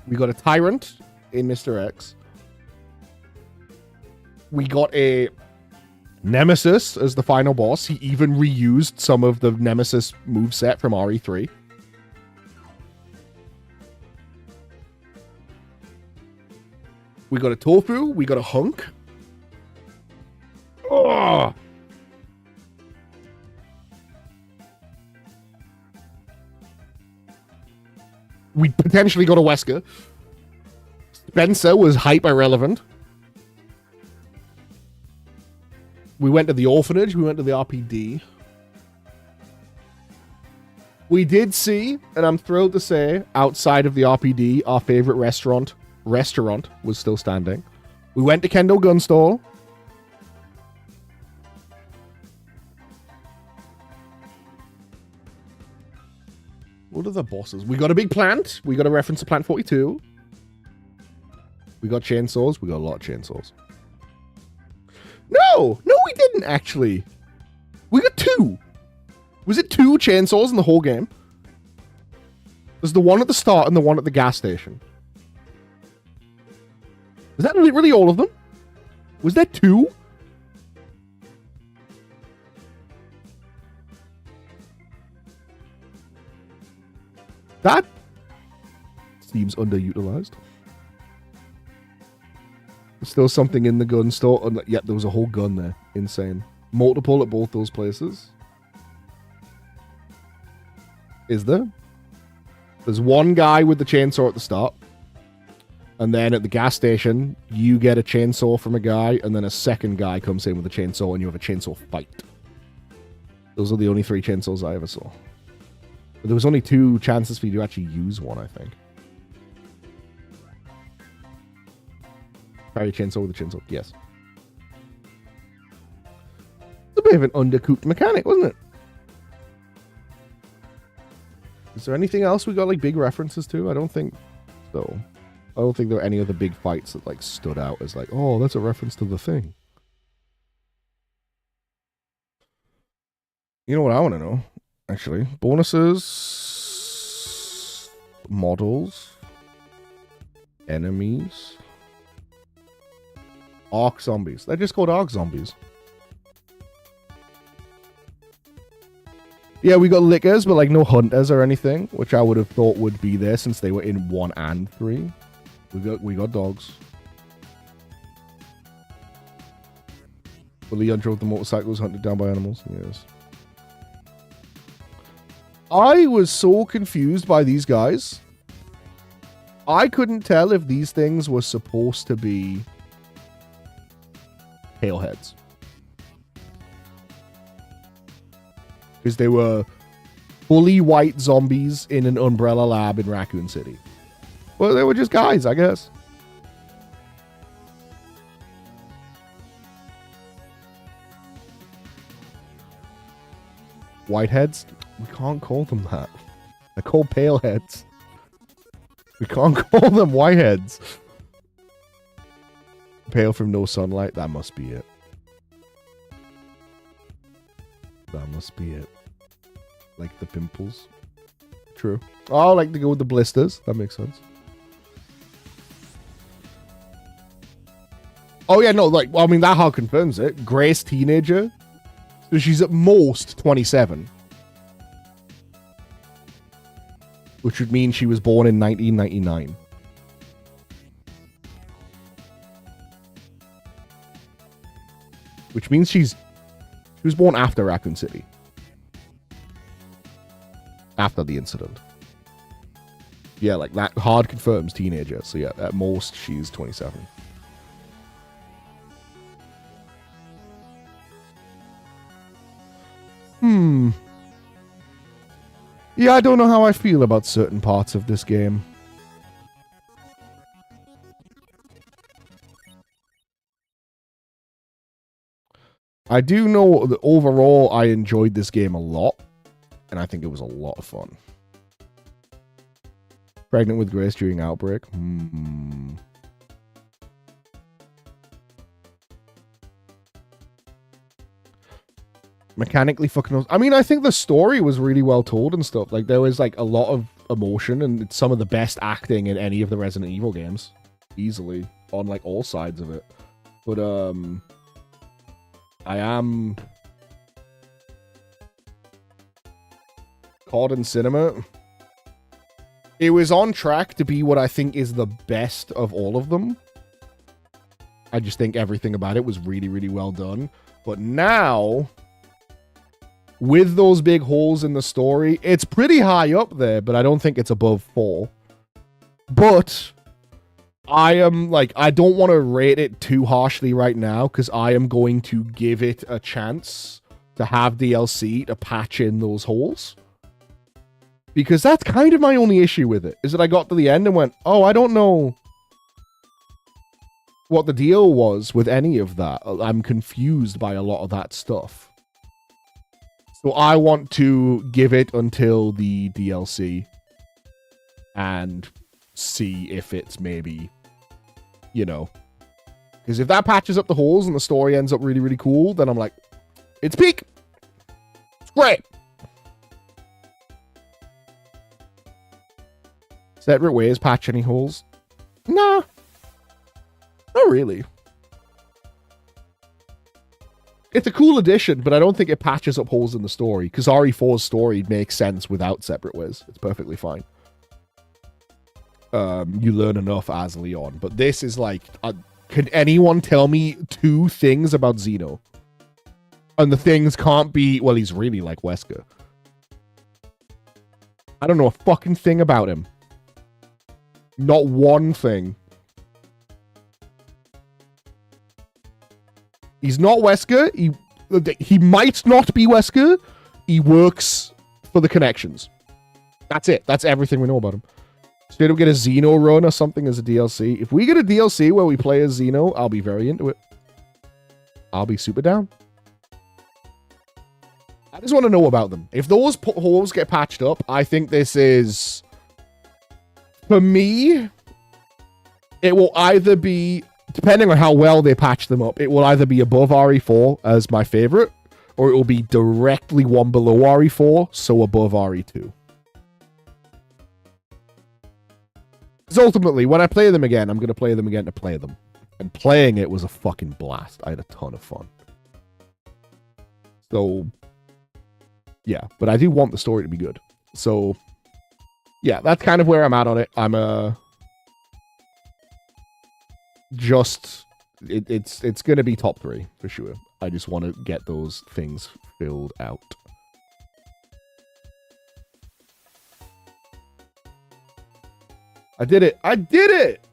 S1: We got a Tyrant in Mr. X. We got a Nemesis as the final boss. He even reused some of the Nemesis moveset from RE3. We got a Tofu. We got a Hunk. Oh! We potentially got a Wesker. Spencer was hyper relevant. We went to the orphanage. We went to the RPD. We did see, and I'm thrilled to say, outside of the RPD, our favorite restaurant was still standing. We went to Kendall Gunstall. What are the bosses? We got a big plant. We got a reference to Plant 42. We got chainsaws. We got a lot of chainsaws. No, we didn't actually. We got 2. Was it 2 chainsaws in the whole game? There's the one at the start and the one at the gas station. Is that really all of them? Was there 2? That seems underutilized. There's still something in the gun store. And yeah, there was a whole gun there. Insane. Multiple at both those places. Is there? There's one guy with the chainsaw at the start. And then at the gas station, you get a chainsaw from a guy. And then a second guy comes in with a chainsaw and you have a chainsaw fight. Those are the only 3 chainsaws I ever saw. But there was only 2 chances for you to actually use one, I think. Carry a chainsaw with a chainsaw. Yes. It's a bit of an undercooked mechanic, wasn't it? Is there anything else we got like big references to? I don't think so. I don't think there are any other big fights that like stood out as like, oh, that's a reference to the thing. You know what I want to know? Actually, bonuses, models, enemies, Ark zombies. They're just called Ark zombies. Yeah, we got lickers, but like no hunters or anything, which I would have thought would be there since they were in 1 and 3. We got dogs. But Leon drove the motorcycles hunted down by animals. Yes. I was so confused by these guys. I couldn't tell if these things were supposed to be Paleheads. Because they were fully white zombies in an Umbrella lab in Raccoon City. Well, they were just guys, I guess. Whiteheads? We can't call them that. They're called Paleheads. We can't call them Whiteheads. Pale from no sunlight? That must be it. That must be it. Like the pimples. True. Oh, I like to go with the blisters. That makes sense. Oh, yeah, no, like, well, I mean, that hard confirms it. Grace teenager. So she's at most 27. Which would mean she was born in 1999. Which means she was born after Raccoon City. After the incident. Yeah, like that hard confirms teenager. So yeah, at most she's 27. Yeah, I don't know how I feel about certain parts of this game. I do know that overall I enjoyed this game a lot. and I think it was a lot of fun. Pregnant with Grace during Outbreak. Mechanically fucking... I mean, I think the story was really well told and stuff. Like, there was, like, a lot of emotion, and it's some of the best acting in any of the Resident Evil games. Easily. On, like, all sides of it. But, I am... COD in cinema. It was on track to be what I think is the best of all of them. I just think everything about it was really, really well done. But now, with those big holes in the story, it's pretty high up there, but I don't think it's above 4. But I am, like, I don't want to rate it too harshly right now, because I am going to give it a chance to have DLC to patch in those holes. Because that's kind of my only issue with it, is that I got to the end and went, oh, I don't know what the deal was with any of that. I'm confused by a lot of that stuff. So I want to give it until the DLC and see if it's maybe, you know. Because if that patches up the holes and the story ends up really, really cool, then I'm like, it's peak. It's great. Separate ways patch any holes? Nah. Not really. It's a cool addition, but I don't think it patches up holes in the story, because RE4's story makes sense without separate ways. It's perfectly fine. You learn enough as Leon, but this is like... can anyone tell me 2 things about Xeno? And the things can't be... Well, he's really like Wesker. I don't know a fucking thing about him. Not one thing. He's not Wesker. He might not be Wesker. He works for the connections. That's it. That's everything we know about him. Straight up get a Xeno run or something as a DLC. If we get a DLC where we play as Xeno, I'll be very into it. I'll be super down. I just want to know about them. If those holes get patched up, I think this is... For me, it will either be, depending on how well they patch them up, it will either be above RE4 as my favorite, or it will be directly one below RE4, so above RE2. Because ultimately, when I play them again, I'm going to play them again to play them. And playing it was a fucking blast. I had a ton of fun. So, yeah. But I do want the story to be good. So... yeah, that's kind of where I'm at on it. I'm it's going to be top 3 for sure. I just want to get those things filled out. I did it. I did it.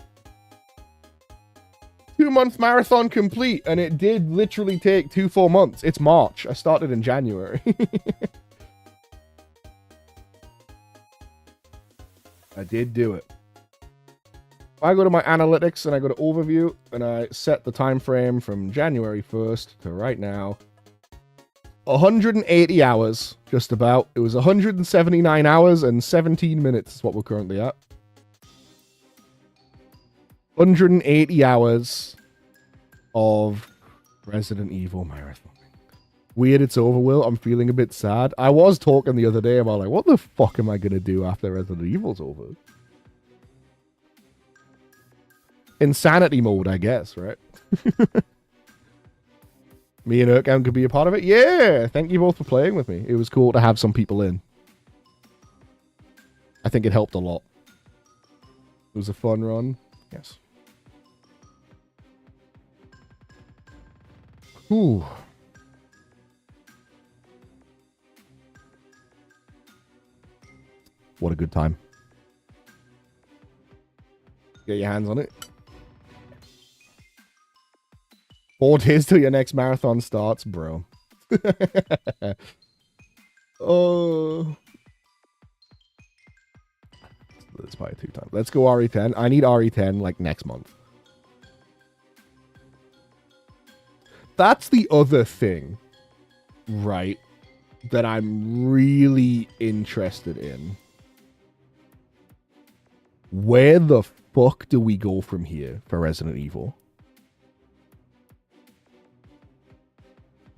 S1: 2-month marathon complete, and it did literally take 2 full months. It's March. I started in January. I did do it. I go to my analytics and I go to overview and I set the time frame from January 1st to right now. 180 hours, just about. It was 179 hours and 17 minutes is what we're currently at. 180 hours of Resident Evil marathon. Weird it's over, Will. I'm feeling a bit sad. I was talking the other day about, like, what the fuck am I going to do after Resident Evil's over? Insanity mode, I guess, right? Me and REquiem could be a part of it. Yeah! Thank you both for playing with me. It was cool to have some people in. I think it helped a lot. It was a fun run. Yes. Ooh. What a good time. Get your hands on it. 4 days till your next marathon starts, bro. Oh. Let's probably 2 times. Let's go RE10. I need RE10 like next month. That's the other thing, right? that I'm really interested in. Where the fuck do we go from here for Resident Evil?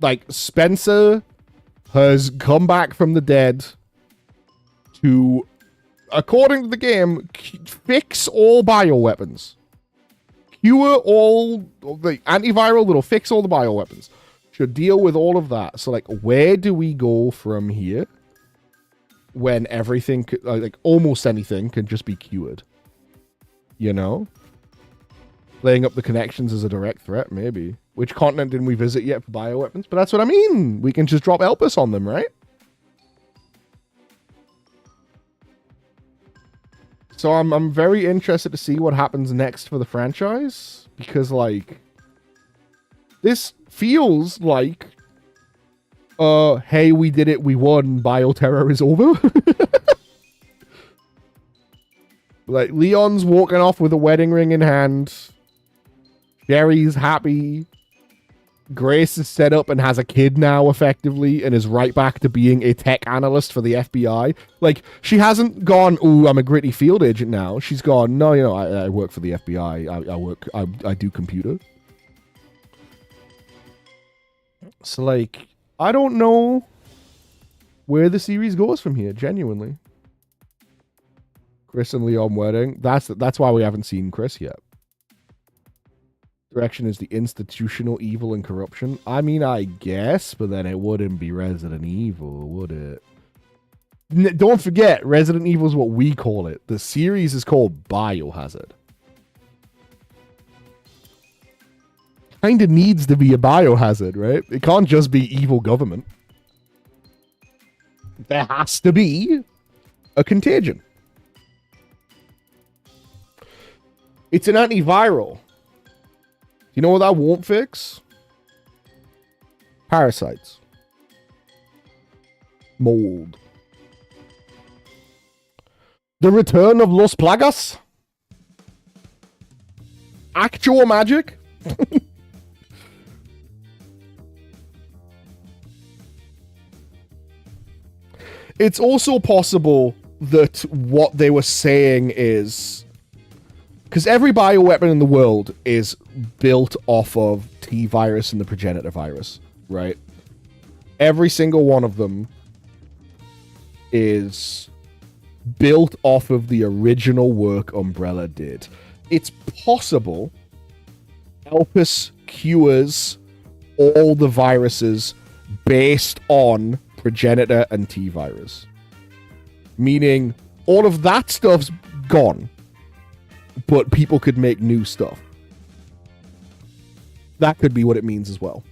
S1: Like, Spencer has come back from the dead to, according to the game, fix all bioweapons. Cure all the antiviral that'll fix all the bioweapons. Should deal with all of that. So, like, where do we go from here when everything, like, almost anything can just be cured? You know? Laying up the connections as a direct threat, maybe. Which continent didn't we visit yet for bioweapons? But that's what I mean. We can just drop Elpis on them, right? So I'm very interested to see what happens next for the franchise. Because, like, this feels like, hey, we did it, we won, Bioterror is over. Like, Leon's walking off with a wedding ring in hand. Jerry's happy. Grace is set up and has a kid now, effectively, and is right back to being a tech analyst for the FBI. Like, she hasn't gone, ooh, I'm a gritty field agent now. She's gone, no, you know, I work for the FBI. I do computer. So, like, I don't know where the series goes from here, genuinely. Chris and Leon wedding. That's why we haven't seen Chris yet. Direction is the institutional evil and corruption. I mean, I guess, but then it wouldn't be Resident Evil, would it? Don't forget, Resident Evil is what we call it. The series is called Biohazard. Kinda needs to be a biohazard, right? It can't just be evil government. There has to be a contagion. It's an antiviral. You know what that won't fix? Parasites. Mold. The return of Los Plagas? Actual magic? It's also possible that what they were saying is... Because every bioweapon in the world is built off of T-virus and the progenitor virus, right? Every single one of them is built off of the original work Umbrella did. It's possible Elpis cures all the viruses based on progenitor and T-virus. Meaning, all of that stuff's gone. But people could make new stuff. That could be what it means as well.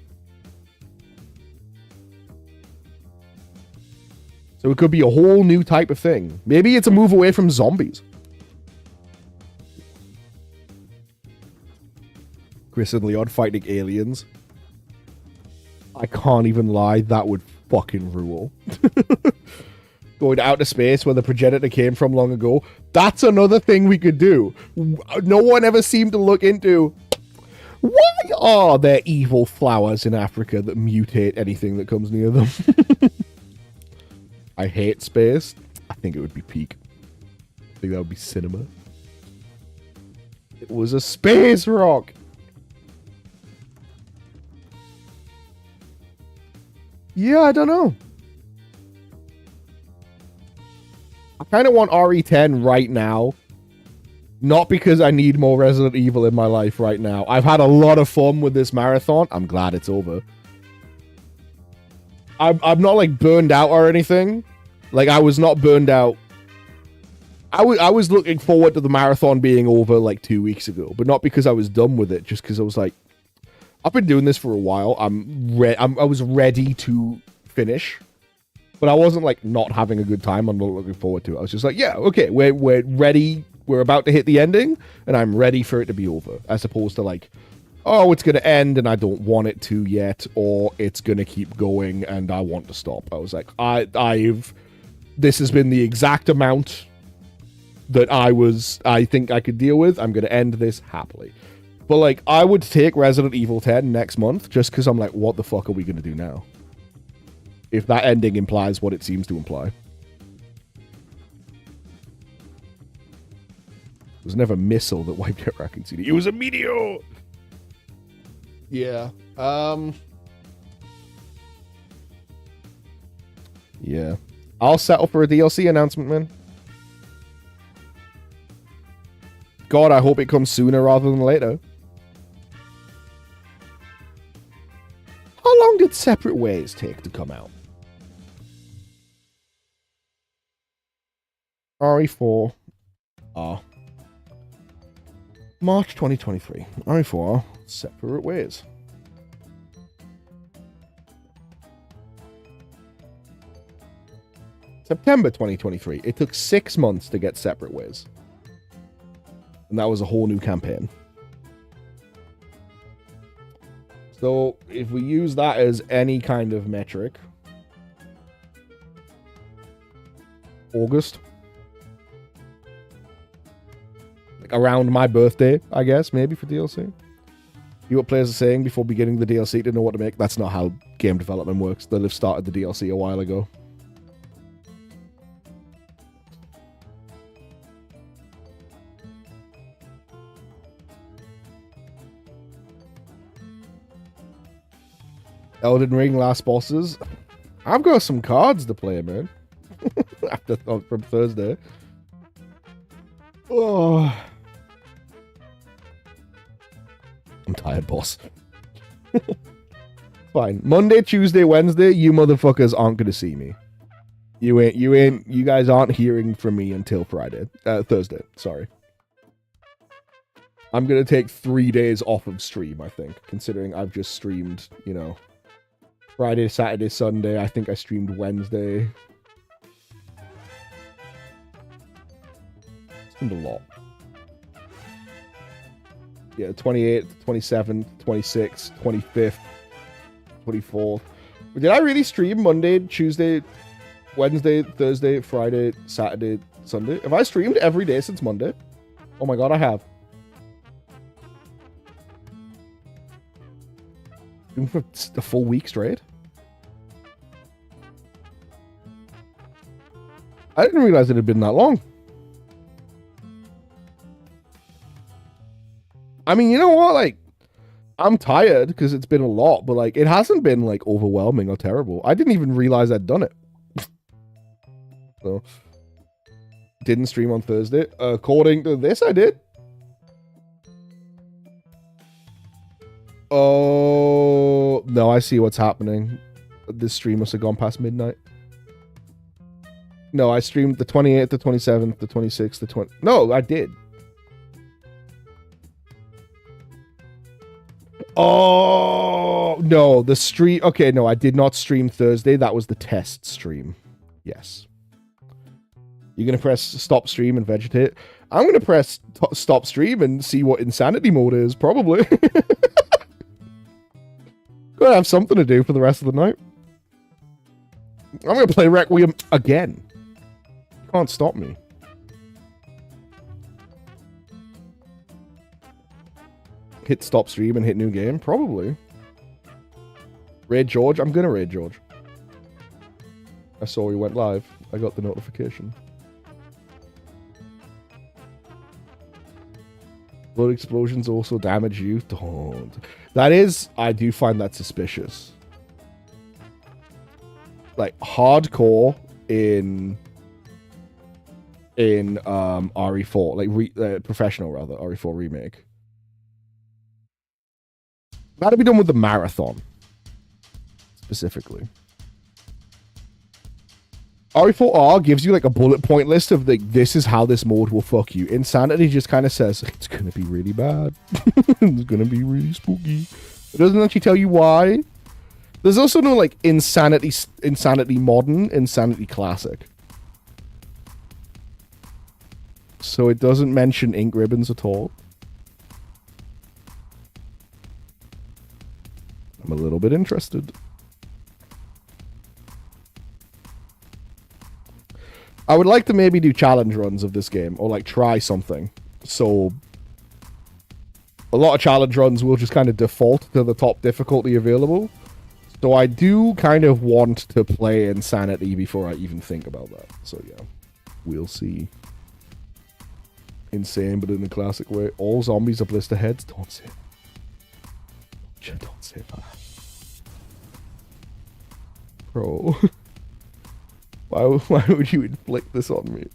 S1: So it could be a whole new type of thing. Maybe it's a move away from zombies. Chris and Leon fighting aliens. I can't even lie, that would fucking rule. Going to outer space where the progenitor came from long ago. That's another thing we could do. No one ever seemed to look into why are there evil flowers in Africa that mutate anything that comes near them. I hate space. I think it would be peak. I think that would be cinema. It was a space rock. Yeah, I don't know. I kind of want RE10 right now. Not because I need more Resident Evil in my life right now. I've had a lot of fun with this marathon. I'm glad it's over. I'm not, like, burned out or anything. Like, I was not burned out. I was looking forward to the marathon being over, like, 2 weeks ago. But not because I was done with it. Just because I was like, I've been doing this for a while. I was ready to finish. But I wasn't, like, not having a good time. I'm not looking forward to it. I was just like, yeah, okay, we're ready. We're about to hit the ending, and I'm ready for it to be over. As opposed to, like, oh, it's going to end, and I don't want it to yet, or it's going to keep going, and I want to stop. I was like, this has been the exact amount that I think I could deal with. I'm going to end this happily. But, like, I would take Resident Evil 10 next month, just because I'm like, what the fuck are we going to do now? If that ending implies what it seems to imply. It was never a missile that wiped out Raccoon City. It was a meteor! Yeah. Yeah. I'll settle for a DLC announcement, man. God, I hope it comes sooner rather than later. How long did Separate Ways take to come out? RE4 R. March 2023. RE4 R. Separate Ways. September 2023. It took 6 months to get Separate Ways. And that was a whole new campaign. So, if we use that as any kind of metric... August. Like around my birthday, I guess, maybe for DLC. See what players are saying before beginning the DLC to know what to make. That's not how game development works. They'll have started the DLC a while ago. Elden Ring last bosses. I've got some cards to play, man. From Thursday. Oh. I'm tired, boss. Fine. Monday, Tuesday, Wednesday, you motherfuckers aren't gonna see me. You guys aren't hearing from me until Thursday, sorry. I'm gonna take 3 days off of stream, I think, considering I've just streamed, you know, Friday, Saturday, Sunday. I think I streamed Wednesday. Streamed a lot. Yeah, 28th, 27th, 26th, 25th, 24th. Did I really stream Monday, Tuesday, Wednesday, Thursday, Friday, Saturday, Sunday? Have I streamed every day since Monday? Oh my god, I have. For a full week straight? I didn't realize it had been that long. I mean, you know what? Like, I'm tired because it's been a lot, but like, it hasn't been like overwhelming or terrible. I didn't even realize I'd done it. So, didn't stream on Thursday. According to this, I did. Oh, no, I see what's happening. This stream must have gone past midnight. No, I streamed the 28th, the 27th, the 26th, the 20... No, I did. Oh, no, the stream... Okay, no, I did not stream Thursday. That was the test stream. Yes. You're going to press stop stream and vegetate. I'm going to press stop stream and see what insanity mode is, probably. Gonna have something to do for the rest of the night. I'm gonna play REquiem again. You can't stop me. Hit stop stream and hit new game? Probably. Raid George? I'm gonna raid George. I saw he went live. I got the notification. Blood explosions also damage you. Don't. That is, I do find that suspicious. Like, hardcore in RE4, like professional rather, RE4 remake. That'd be done with the marathon, specifically. RE4R gives you like a bullet point list of like, this is how this mode will fuck you. Insanity just kind of says, it's going to be really bad. It's going to be really spooky. It doesn't actually tell you why. There's also no like Insanity Modern, Insanity Classic. So it doesn't mention ink ribbons at all. I'm a little bit interested. I would like to maybe do challenge runs of this game, or like try something. So a lot of challenge runs will just kind of default to the top difficulty available. So I do kind of want to play Insanity before I even think about that. So yeah, we'll see. Insane, but in a classic way. All zombies are blister heads. Don't say that. Don't say that. Bro. Why would you inflict this on me?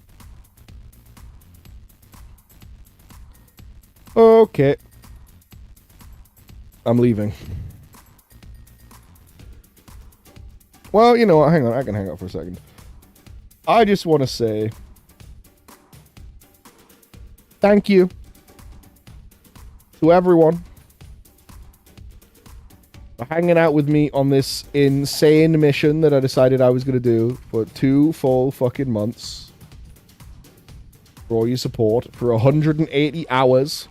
S1: Okay. I'm leaving. Well, you know what? Hang on. I can hang out for a second. I just want to say thank you to everyone for hanging out with me on this insane mission that I decided I was going to do for 2 full fucking months. For all your support. For 180 hours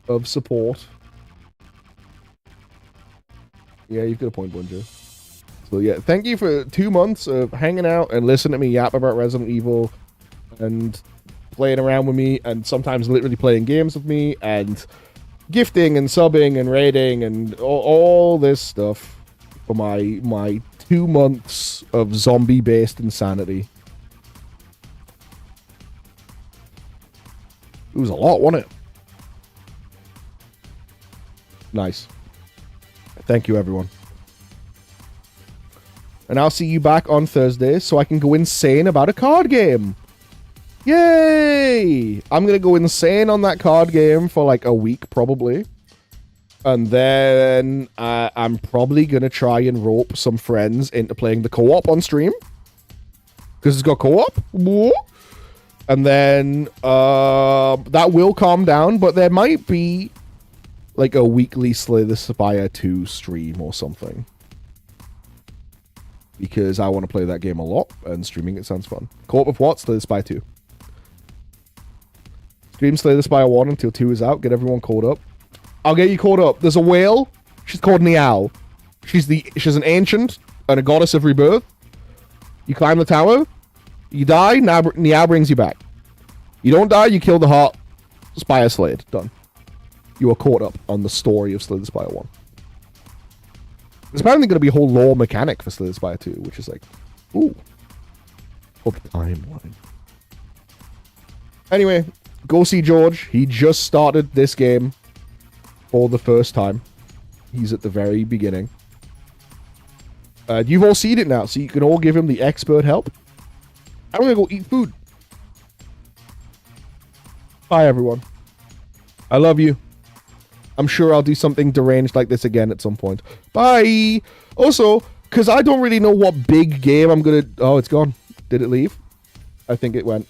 S1: of support. Yeah, you've got a point, Bunjo. So yeah, thank you for 2 months of hanging out and listening to me yap about Resident Evil and playing around with me and sometimes literally playing games with me and gifting and subbing and raiding and all this stuff for my 2 months of zombie-based insanity. It was a lot, wasn't it? Nice. Thank you, everyone. And I'll see you back on Thursday so I can go insane about a card game. Yay! I'm going to go insane on that card game for like a week, probably. And then I'm probably going to try and rope some friends into playing the co-op on stream. Because it's got co-op. And then that will calm down, but there might be like a weekly Slay the Spire 2 stream or something. Because I want to play that game a lot, and streaming it sounds fun. Co-op of what? Slay the Spire 2. Stream Slay the Spire 1 until 2 is out. Get everyone caught up. I'll get you caught up. There's a whale. She's called Niao. She's an ancient and a goddess of rebirth. You climb the tower. You die. Niao brings you back. You don't die. You kill the heart. Spire slayed. Done. You are caught up on the story of Slay the Spire 1. There's apparently going to be a whole lore mechanic for Slay the Spire 2, which is like, ooh. Hope timeline. Anyway, go see George. He just started this game for the first time. He's at the very beginning. You've all seen it now, so you can all give him the expert help. I'm going to go eat food. Bye, everyone. I love you. I'm sure I'll do something deranged like this again at some point. Bye! Also, because I don't really know what big game I'm going to... Oh, it's gone. Did it leave? I think it went.